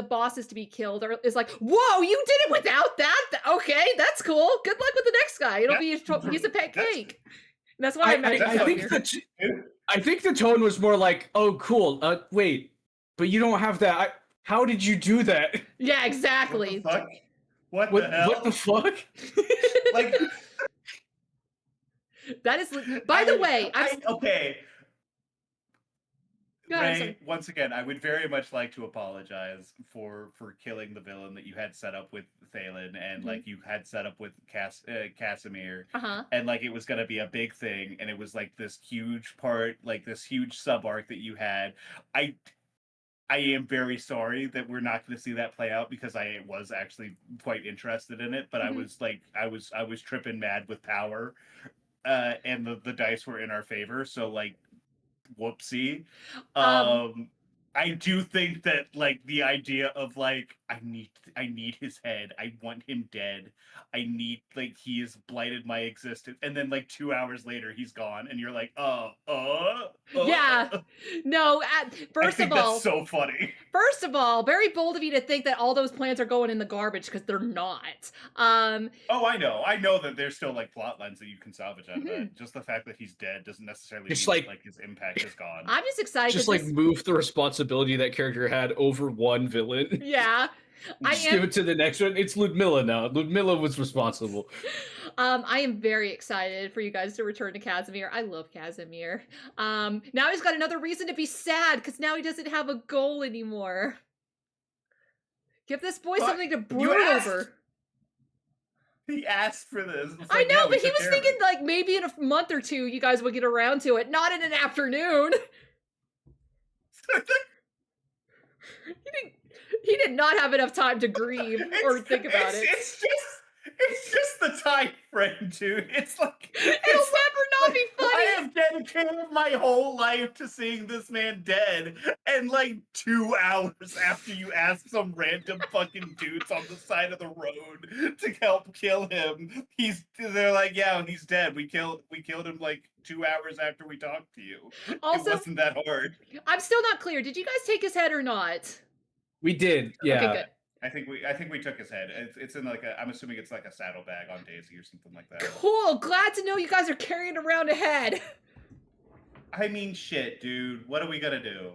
Speaker 2: bosses to be killed is like, whoa, you did it without that? Okay, that's cool. Good luck with the next guy. It'll be a piece of pet cake. And that's why I
Speaker 4: I think the tone was more like, "Oh, cool. Wait, but you don't have that. How did you do that?
Speaker 2: Yeah, exactly.
Speaker 1: What the hell?
Speaker 4: What the fuck?
Speaker 1: Like,
Speaker 2: that is. By the way,
Speaker 1: okay.
Speaker 2: Yeah,
Speaker 1: Ray, once again, I would very much like to apologize for killing the villain that you had set up with Thalin and like you had set up with Casimir, and like it was gonna be a big thing, and it was like this huge part, like this huge sub arc that you had. I am very sorry that we're not going to see that play out because I was actually quite interested in it, but I was like, I was tripping mad with power, and the dice were in our favor, so like. Whoopsie. I do think that like the idea of like I need his head. I want him dead. I need like he has blighted my existence. And then like 2 hours later he's gone and you're like,
Speaker 2: yeah. No, first of all,
Speaker 1: that's so funny.
Speaker 2: First of all, very bold of you to think that all those plans are going in the garbage because they're not.
Speaker 1: Oh, I know that there's still like plot lines that you can salvage out of that. Just the fact that he's dead doesn't necessarily mean like his impact is gone.
Speaker 2: I'm just excited.
Speaker 4: Just like move the responsibility that character had over one villain.
Speaker 2: Yeah.
Speaker 4: Give it to the next one. It's Ludmilla now. Ludmilla was responsible.
Speaker 2: I am very excited for you guys to return to Casimir. I love Casimir. Now he's got another reason to be sad because now he doesn't have a goal anymore. Give this boy something to brood over.
Speaker 1: He asked for this. Like,
Speaker 2: I know, but he was thinking like maybe in a month or two you guys would get around to it, not in an afternoon. He did not have enough time to grieve or think about it.
Speaker 1: It's just the time frame, dude. It's like
Speaker 2: it'll never not be funny.
Speaker 1: I have dedicated my whole life to seeing this man dead, and like 2 hours after you ask some random fucking dudes on the side of the road to help kill him, they're like, yeah, he's dead. We killed him like 2 hours after we talked to you. Also, it wasn't that hard.
Speaker 2: I'm still not clear. Did you guys take his head or not?
Speaker 4: We did, yeah.
Speaker 2: Okay, good.
Speaker 1: I think we took his head. It's in like I'm assuming it's like a saddlebag on Daisy or something like that.
Speaker 2: Cool. Glad to know you guys are carrying around a head.
Speaker 1: I mean, shit, dude. What are we gonna do?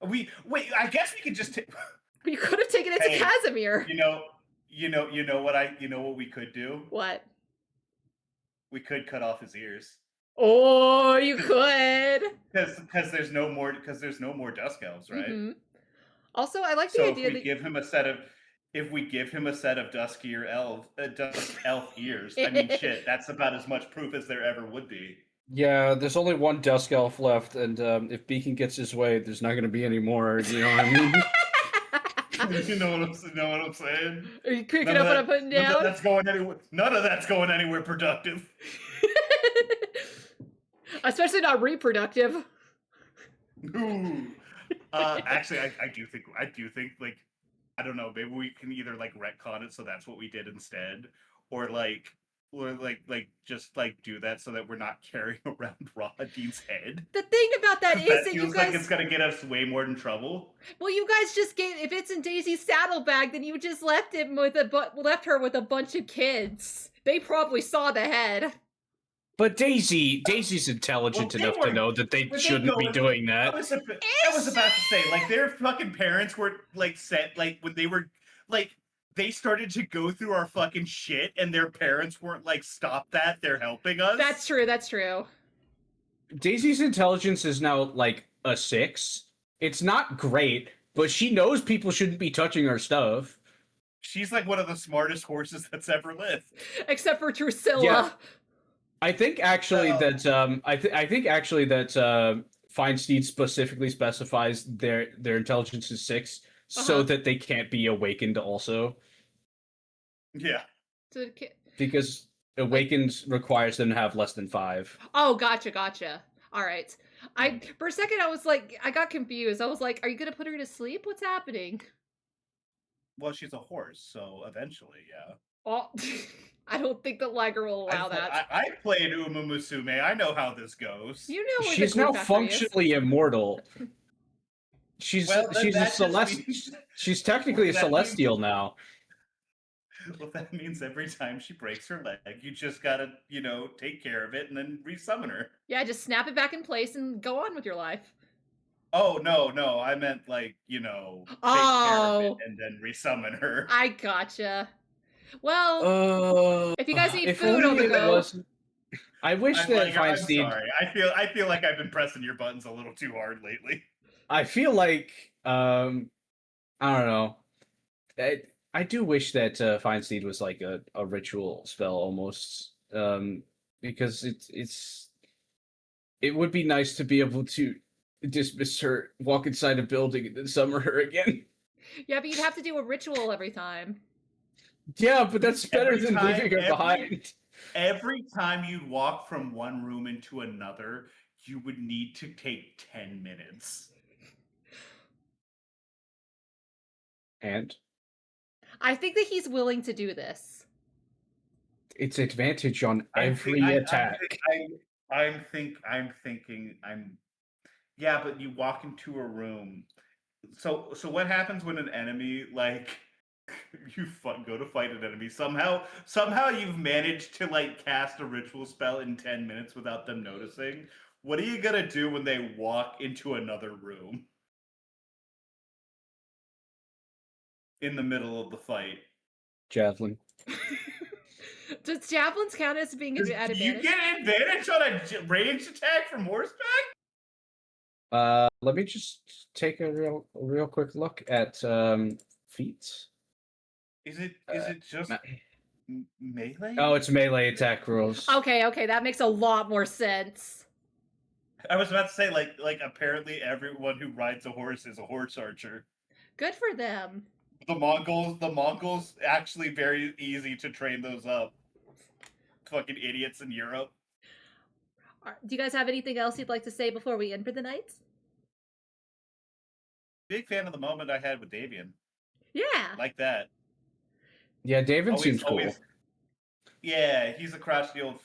Speaker 1: Wait. I guess we could just.
Speaker 2: We could have taken it to Casimir.
Speaker 1: You know what we could do?
Speaker 2: What?
Speaker 1: We could cut off his ears.
Speaker 2: Oh, you could.
Speaker 1: Because there's no more Dusk Elves, right?
Speaker 2: Mm-hmm. Also, I like the idea
Speaker 1: that if we give him a set of Dusk Elf ears, I mean, shit, that's about as much proof as there ever would be.
Speaker 4: Yeah, there's only one Dusk Elf left, and if Beacon gets his way, there's not going to be any more. You know what I mean?
Speaker 1: You know what I'm saying?
Speaker 2: Are you picking up what I'm putting down?
Speaker 1: None of that's going anywhere productive.
Speaker 2: Especially not reproductive.
Speaker 1: Ooh. Actually, I do think like I don't know, maybe we can either like retcon it so that's what we did instead, or just do that so that we're not carrying around Rahadin's head.
Speaker 2: The thing about that is that
Speaker 1: feels
Speaker 2: you guys
Speaker 1: like it's gonna get us way more in trouble.
Speaker 2: Well, you guys just if it's in Daisy's saddlebag, then you just left her with a bunch of kids. They probably saw the head.
Speaker 4: But Daisy's intelligent enough to know that they shouldn't be doing that.
Speaker 1: I was about to say, like, their fucking parents were, like, set, like, when they were, like, they started to go through our fucking shit, and their parents weren't like, stop that, they're helping us.
Speaker 2: That's true.
Speaker 4: Daisy's intelligence is now, like, a 6. It's not great, but she knows people shouldn't be touching her stuff.
Speaker 1: She's, like, one of the smartest horses that's ever lived.
Speaker 2: Except for Drusilla.
Speaker 4: Yeah. I think actually that Feinstein specifically specifies their intelligence is 6 so that they can't be awakened also.
Speaker 1: Yeah.
Speaker 4: Because awakened requires them to have less than 5.
Speaker 2: Oh, gotcha. All right. For a second I was like, I got confused. I was like, are you gonna put her to sleep? What's happening?
Speaker 1: Well, she's a horse, so eventually, yeah.
Speaker 2: Oh. I don't think that Liger will allow that.
Speaker 1: I played Uma Musume. I know how this goes.
Speaker 2: You know where
Speaker 4: she's now functionally immortal. She's technically a celestial now.
Speaker 1: Well, that means every time she breaks her leg, you just gotta, take care of it and then resummon her.
Speaker 2: Yeah, just snap it back in place and go on with your life.
Speaker 1: Oh, no, I meant take care of it and then resummon her.
Speaker 2: I gotcha. Well, if you guys need food on the go.
Speaker 4: I wish that Feinstein...
Speaker 1: I'm sorry. I feel like I've been pressing your buttons a little too hard lately.
Speaker 4: I feel like, I don't know. I do wish that Feinstein was like a ritual spell almost, because it would be nice to be able to dismiss her, walk inside a building, and then summon her again.
Speaker 2: Yeah, but you'd have to do a ritual every time.
Speaker 4: Yeah, but that's better than leaving her behind.
Speaker 1: Every time you'd walk from one room into another, you would need to take 10 minutes.
Speaker 4: And?
Speaker 2: I think that he's willing to do this.
Speaker 4: It's advantage on every attack.
Speaker 1: I'm thinking. Yeah, but you walk into a room. So what happens when an enemy, you go to fight an enemy? Somehow you've managed to cast a ritual spell in 10 minutes without them noticing. What are you gonna do when they walk into another room? In the middle of the fight.
Speaker 4: Javelin.
Speaker 2: Does javelins count as being at advantage?
Speaker 1: You get advantage on a ranged attack from horseback?
Speaker 4: Let me just take a real quick look at feats.
Speaker 1: Is it just melee?
Speaker 4: Oh, it's melee attack rules.
Speaker 2: Okay, that makes a lot more sense.
Speaker 1: I was about to say, like apparently everyone who rides a horse is a horse archer.
Speaker 2: Good for them.
Speaker 1: The Mongols actually very easy to train those up. Fucking idiots in Europe.
Speaker 2: Do you guys have anything else you'd like to say before we end for the night?
Speaker 1: Big fan of the moment I had with Davian.
Speaker 2: Yeah.
Speaker 1: Like that.
Speaker 4: Yeah, Davian seems cool.
Speaker 1: Yeah, he's a crotchety old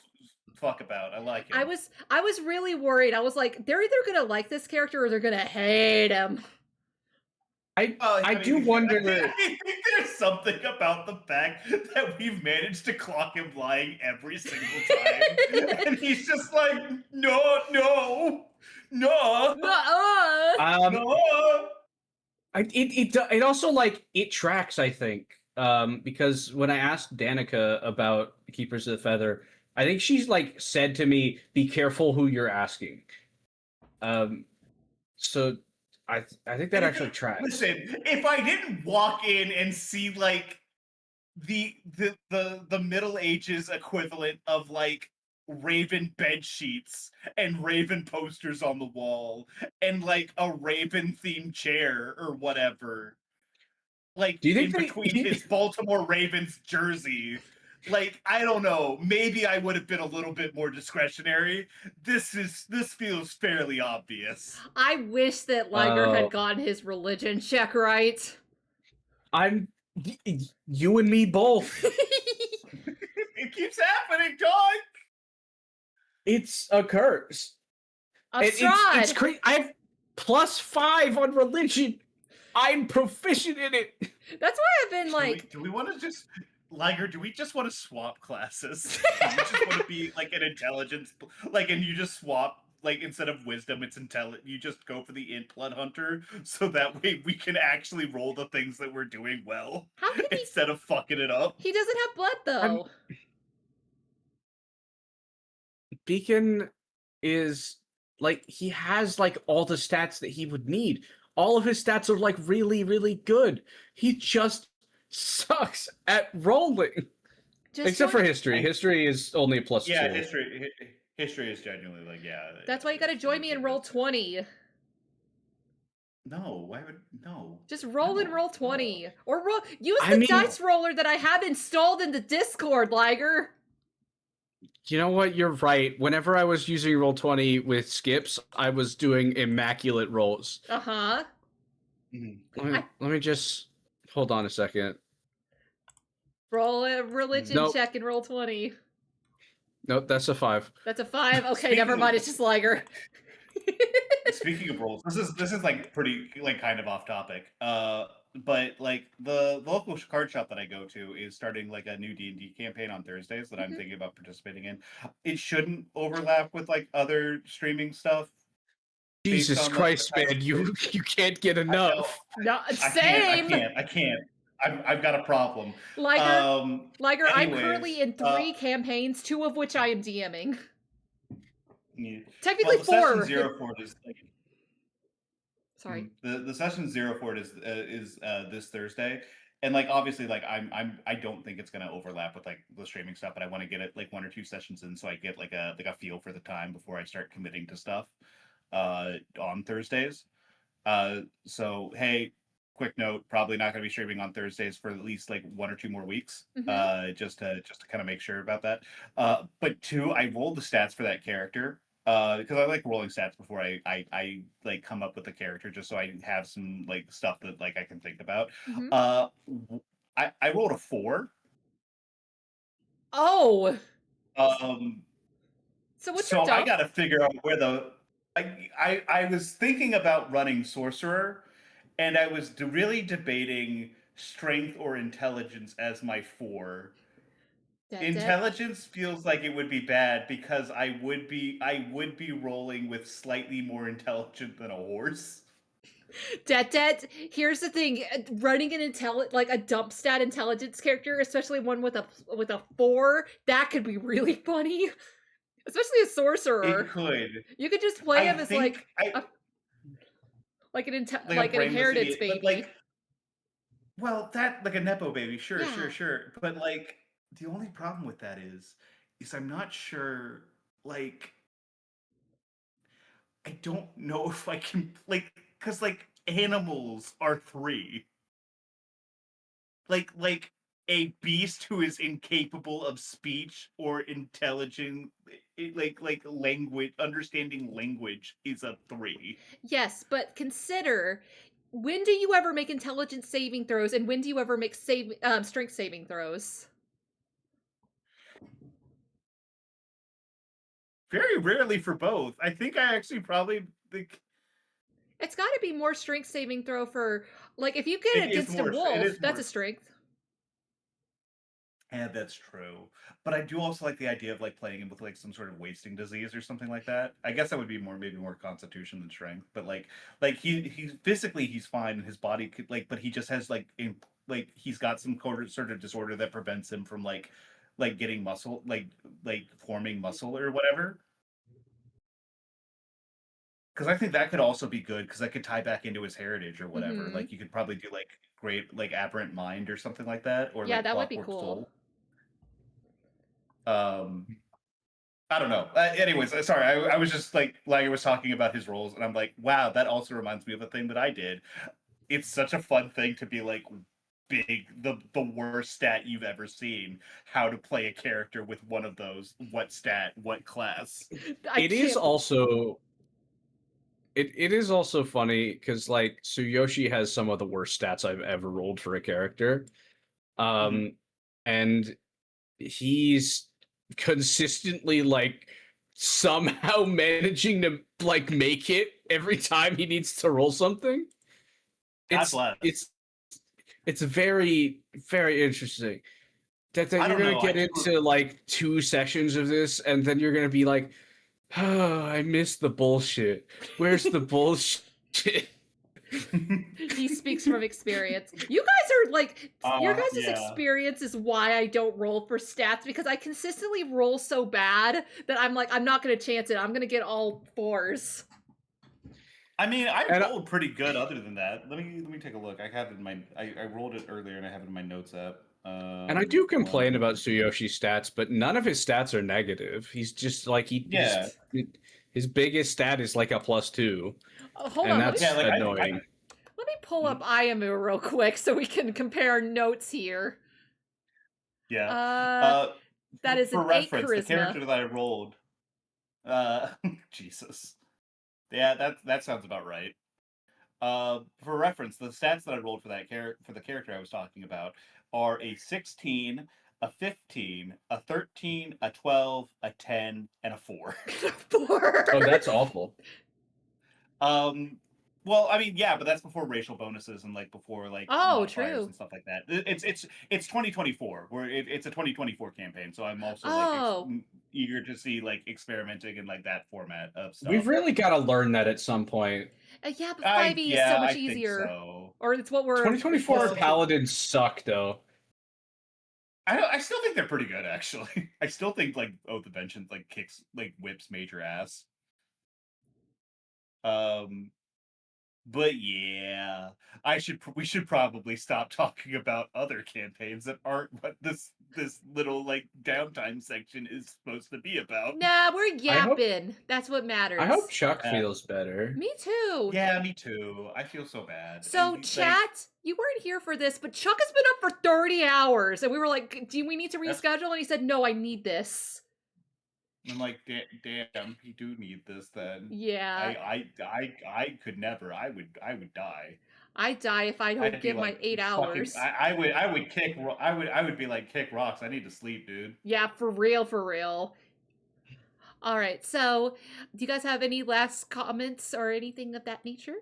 Speaker 1: fuck about. I like him.
Speaker 2: I was really worried. I was like, they're either gonna like this character or they're gonna hate him.
Speaker 4: I do wonder.
Speaker 1: I think there's something about the fact that we've managed to clock him lying every single time, and he's just like, no.
Speaker 4: It also it tracks, I think, because when I asked Danica about Keepers of the Feather, I think she's said to me, "Be careful who you're asking." So I think that actually tracks.
Speaker 1: Listen, if I didn't walk in and see the Middle Ages equivalent of Raven bed sheets and Raven posters on the wall and a Raven themed chair or whatever,
Speaker 4: do you think
Speaker 1: between his Baltimore Ravens jersey, I don't know, maybe I would have been a little bit more discretionary. This feels fairly obvious.
Speaker 2: I wish that Liger had gotten his religion check right.
Speaker 4: You and me both.
Speaker 1: It keeps happening, dog.
Speaker 4: It's a curse. It's crazy. I have +5 on religion. I'm proficient in it.
Speaker 2: That's why I've been
Speaker 1: do we want to just... Liger, do we just want to swap classes? Do you just want to be an intelligence, and you just swap, instead of wisdom, it's intelligent. You just go for the int blood hunter, so that way we can actually roll the things that we're doing well instead of fucking it up.
Speaker 2: He doesn't have blood though.
Speaker 4: Beacon is he has all the stats that he would need. All of his stats are really, really good. He just sucks at rolling. Except for history. History is only a +2.
Speaker 1: Yeah, history is genuinely
Speaker 2: That's why you gotta join me and roll 20.
Speaker 1: No, why would no?
Speaker 2: Just roll and roll 20. Or use the dice roller that I have installed in the Discord, Liger.
Speaker 4: You know what? You're right. Whenever I was using Roll20 with skips, I was doing immaculate rolls.
Speaker 2: Uh-huh.
Speaker 4: Let me just hold on a second.
Speaker 2: Roll a religion check and roll 20.
Speaker 4: Nope, that's a 5.
Speaker 2: That's a 5. Okay, never mind. It's just Liger.
Speaker 1: Speaking of rolls, this is pretty kind of off topic. but like the local card shop that I go to is starting like a new D&D campaign on Thursdays that I'm thinking about participating in. It shouldn't overlap with like other streaming stuff.
Speaker 4: Jesus Christ, man, you can't get enough.
Speaker 2: No, same.
Speaker 1: I can't. I've got a problem.
Speaker 2: Liger, I'm
Speaker 1: anyways,
Speaker 2: currently in 3 campaigns, 2 of which I am DMing.
Speaker 1: Yeah.
Speaker 2: Technically
Speaker 1: the
Speaker 2: 4.
Speaker 1: Session Zero for it is like,
Speaker 2: sorry.
Speaker 1: The Session Zero for it is this Thursday, and like obviously like I don't think it's gonna overlap with like the streaming stuff, but I want to get it like 1 or 2 sessions in so I get like a feel for the time before I start committing to stuff on Thursdays. So hey, quick note, probably not going to be streaming on Thursdays for at least like 1 or 2 more weeks. Just to kind of make sure about that. But 2, I rolled the stats for that character because I like rolling stats before I like come up with the character, just so I have some like stuff that like I can think about. I rolled a 4.
Speaker 2: Oh. So what's your
Speaker 1: I got to figure out where the I was thinking about running sorcerer, and I was really debating strength or intelligence as my 4. Intelligence feels like it would be bad because I would be rolling with slightly more intelligent than a horse.
Speaker 2: Detdet, here's the thing: running an like a dump stat intelligence character, especially one with a 4, that could be really funny. Especially a sorcerer.
Speaker 1: It could.
Speaker 2: You could just play him as like an inheritance baby.
Speaker 1: But like, well, that like a nepo baby, sure. But like, the only problem with that is I'm not sure. Like, I don't know if I can like, because like animals are 3. Like a beast who is incapable of speech or intelligent, like language, understanding language, is a 3.
Speaker 2: Yes, but consider, when do you ever make intelligence saving throws, and when do you ever make strength saving throws?
Speaker 1: Very rarely for both. I think I actually probably think
Speaker 2: it's got to be more strength saving throw for, like, if you get it against a wolf, that's a strength.
Speaker 1: Yeah, that's true. But I do also like the idea of like playing him with like some sort of wasting disease or something like that. I guess that would be maybe more constitution than strength. But like he's physically he's fine. His body could like, but he just has like he's got some sort of disorder that prevents him from like getting muscle, like forming muscle or whatever. Because I think that could also be good because that could tie back into his heritage or whatever. Like you could probably do like great like aberrant mind or something like that, or
Speaker 2: yeah,
Speaker 1: like
Speaker 2: that would be
Speaker 1: Clockwork
Speaker 2: cool.
Speaker 1: Soul. I don't know. Anyways, sorry. I was just like Liger was talking about his roles, and I'm like, wow, that also reminds me of a thing that I did. It's such a fun thing to be like the worst stat you've ever seen. How to play a character with one of those? What stat? What class?
Speaker 4: It is also funny because like Tsuyoshi has some of the worst stats I've ever rolled for a character, and he's consistently like somehow managing to like make it every time he needs to roll something. It's very, very interesting that you're gonna get into like 2 sessions of this, and then you're gonna be like, oh, I miss the bullshit. Where's the bullshit?
Speaker 2: He speaks from experience. You guys are like, your guys' experience is why I don't roll for stats, because I consistently roll so bad that I'm like, I'm not going to chance it. I'm going to get all 4s.
Speaker 1: I mean, I rolled pretty good other than that. Let me take a look. I have it in my I rolled it earlier and I have it in my notes app.
Speaker 4: And I do complain about Tsuyoshi's stats, but none of his stats are negative. He's just like his biggest stat is like a +2.
Speaker 2: Hold on,
Speaker 4: that's annoying.
Speaker 2: Let me pull up Ayamu real quick so we can compare notes here.
Speaker 1: Yeah.
Speaker 2: That is
Speaker 1: for
Speaker 2: an
Speaker 1: reference,
Speaker 2: 8 charisma.
Speaker 1: the character that I rolled. Jesus. Yeah, that sounds about right. For reference, the stats that I rolled for the character I was talking about are a 16, a 15, a 13, a 12, a 10, and a 4.
Speaker 2: 4.
Speaker 4: Oh, that's awful.
Speaker 1: Well, I mean, yeah, but that's before racial bonuses and like before like modifiers
Speaker 2: true.
Speaker 1: and stuff like that. It's 2024. Where it's a 2024 campaign, so I'm also eager to see like experimenting in like that format of stuff.
Speaker 4: We've really got to learn that at some point.
Speaker 2: Yeah, but 5e is so much easier.
Speaker 1: Think so.
Speaker 2: Or it's what we're
Speaker 4: 2024 paladins suck though.
Speaker 1: I still think they're pretty good actually. I still think like Oath of Vengeance like whips major ass. But yeah, we should probably stop talking about other campaigns that aren't what this little like downtime section is supposed to be about.
Speaker 2: Nah, we're yapping. That's what matters.
Speaker 4: I hope Chuck feels better.
Speaker 2: Me too.
Speaker 1: Yeah, me too. I feel so bad.
Speaker 2: So chat, you weren't here for this, but Chuck has been up for 30 hours, and we were like, "Do we need to reschedule?" And he said, "No, I need this."
Speaker 1: I'm like, damn, you do need this then.
Speaker 2: Yeah.
Speaker 1: I could never. I would die.
Speaker 2: I'd die if I don't get my 8 hours.
Speaker 1: I would be like, kick rocks. I need to sleep, dude.
Speaker 2: Yeah, for real. All right. So, do you guys have any last comments or anything of that nature?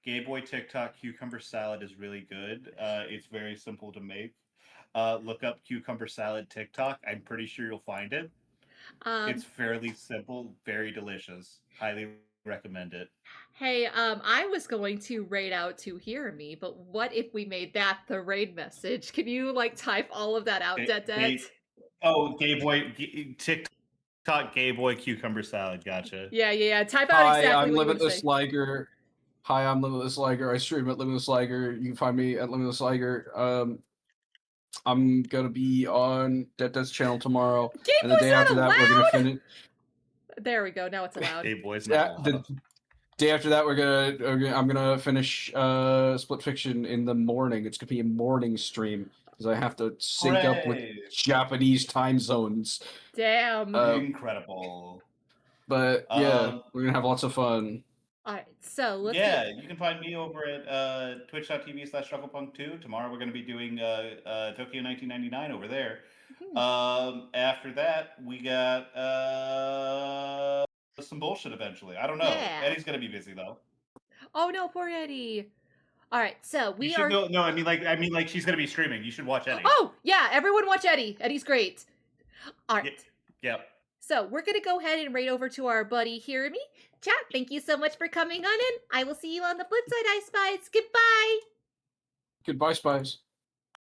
Speaker 1: Gay boy TikTok cucumber salad is really good. It's very simple to make. Look up cucumber salad TikTok. I'm pretty sure you'll find it. It's fairly simple, very delicious. Highly recommend it.
Speaker 2: Hey, I was going to raid out to hear me, but what if we made that the raid message? Can you like type all of that out, Detdet?
Speaker 1: Oh, gay boy TikTok gay boy cucumber salad. Gotcha.
Speaker 2: Yeah. Type out exactly.
Speaker 4: Hi, I'm Limitless Liger. Hi, I'm Limitless Liger. I stream at Limitless Liger. You can find me at Limitless Liger. I'm gonna be on Detted's channel tomorrow, and the day after that we're gonna finish.
Speaker 2: There we go. Now it's allowed.
Speaker 1: Hey boys, not
Speaker 4: the day after that I'm gonna finish Split Fiction in the morning. It's gonna be a morning stream because I have to sync up with Japanese time zones.
Speaker 2: Damn.
Speaker 1: Incredible.
Speaker 4: But yeah, we're gonna have lots of fun.
Speaker 2: All right, so let's
Speaker 1: you can find me over at twitch.tv/strugglepunk2. Tomorrow we're going to be doing Tokyo 1999 over there. After that, we got some bullshit eventually. I don't know.
Speaker 2: Yeah.
Speaker 1: Eddie's going to be busy though.
Speaker 2: Oh no, poor Eddie. All right, so we are.
Speaker 1: No, I mean like she's going to be streaming. You should watch Eddie.
Speaker 2: Oh yeah, everyone watch Eddie. Eddie's great. All right.
Speaker 1: Yep.
Speaker 2: So we're going to go ahead and raid over to our buddy Hear Me. Chat, thank you so much for coming on in. I will see you on the flip side, I Spies. Goodbye.
Speaker 4: Goodbye, Spies.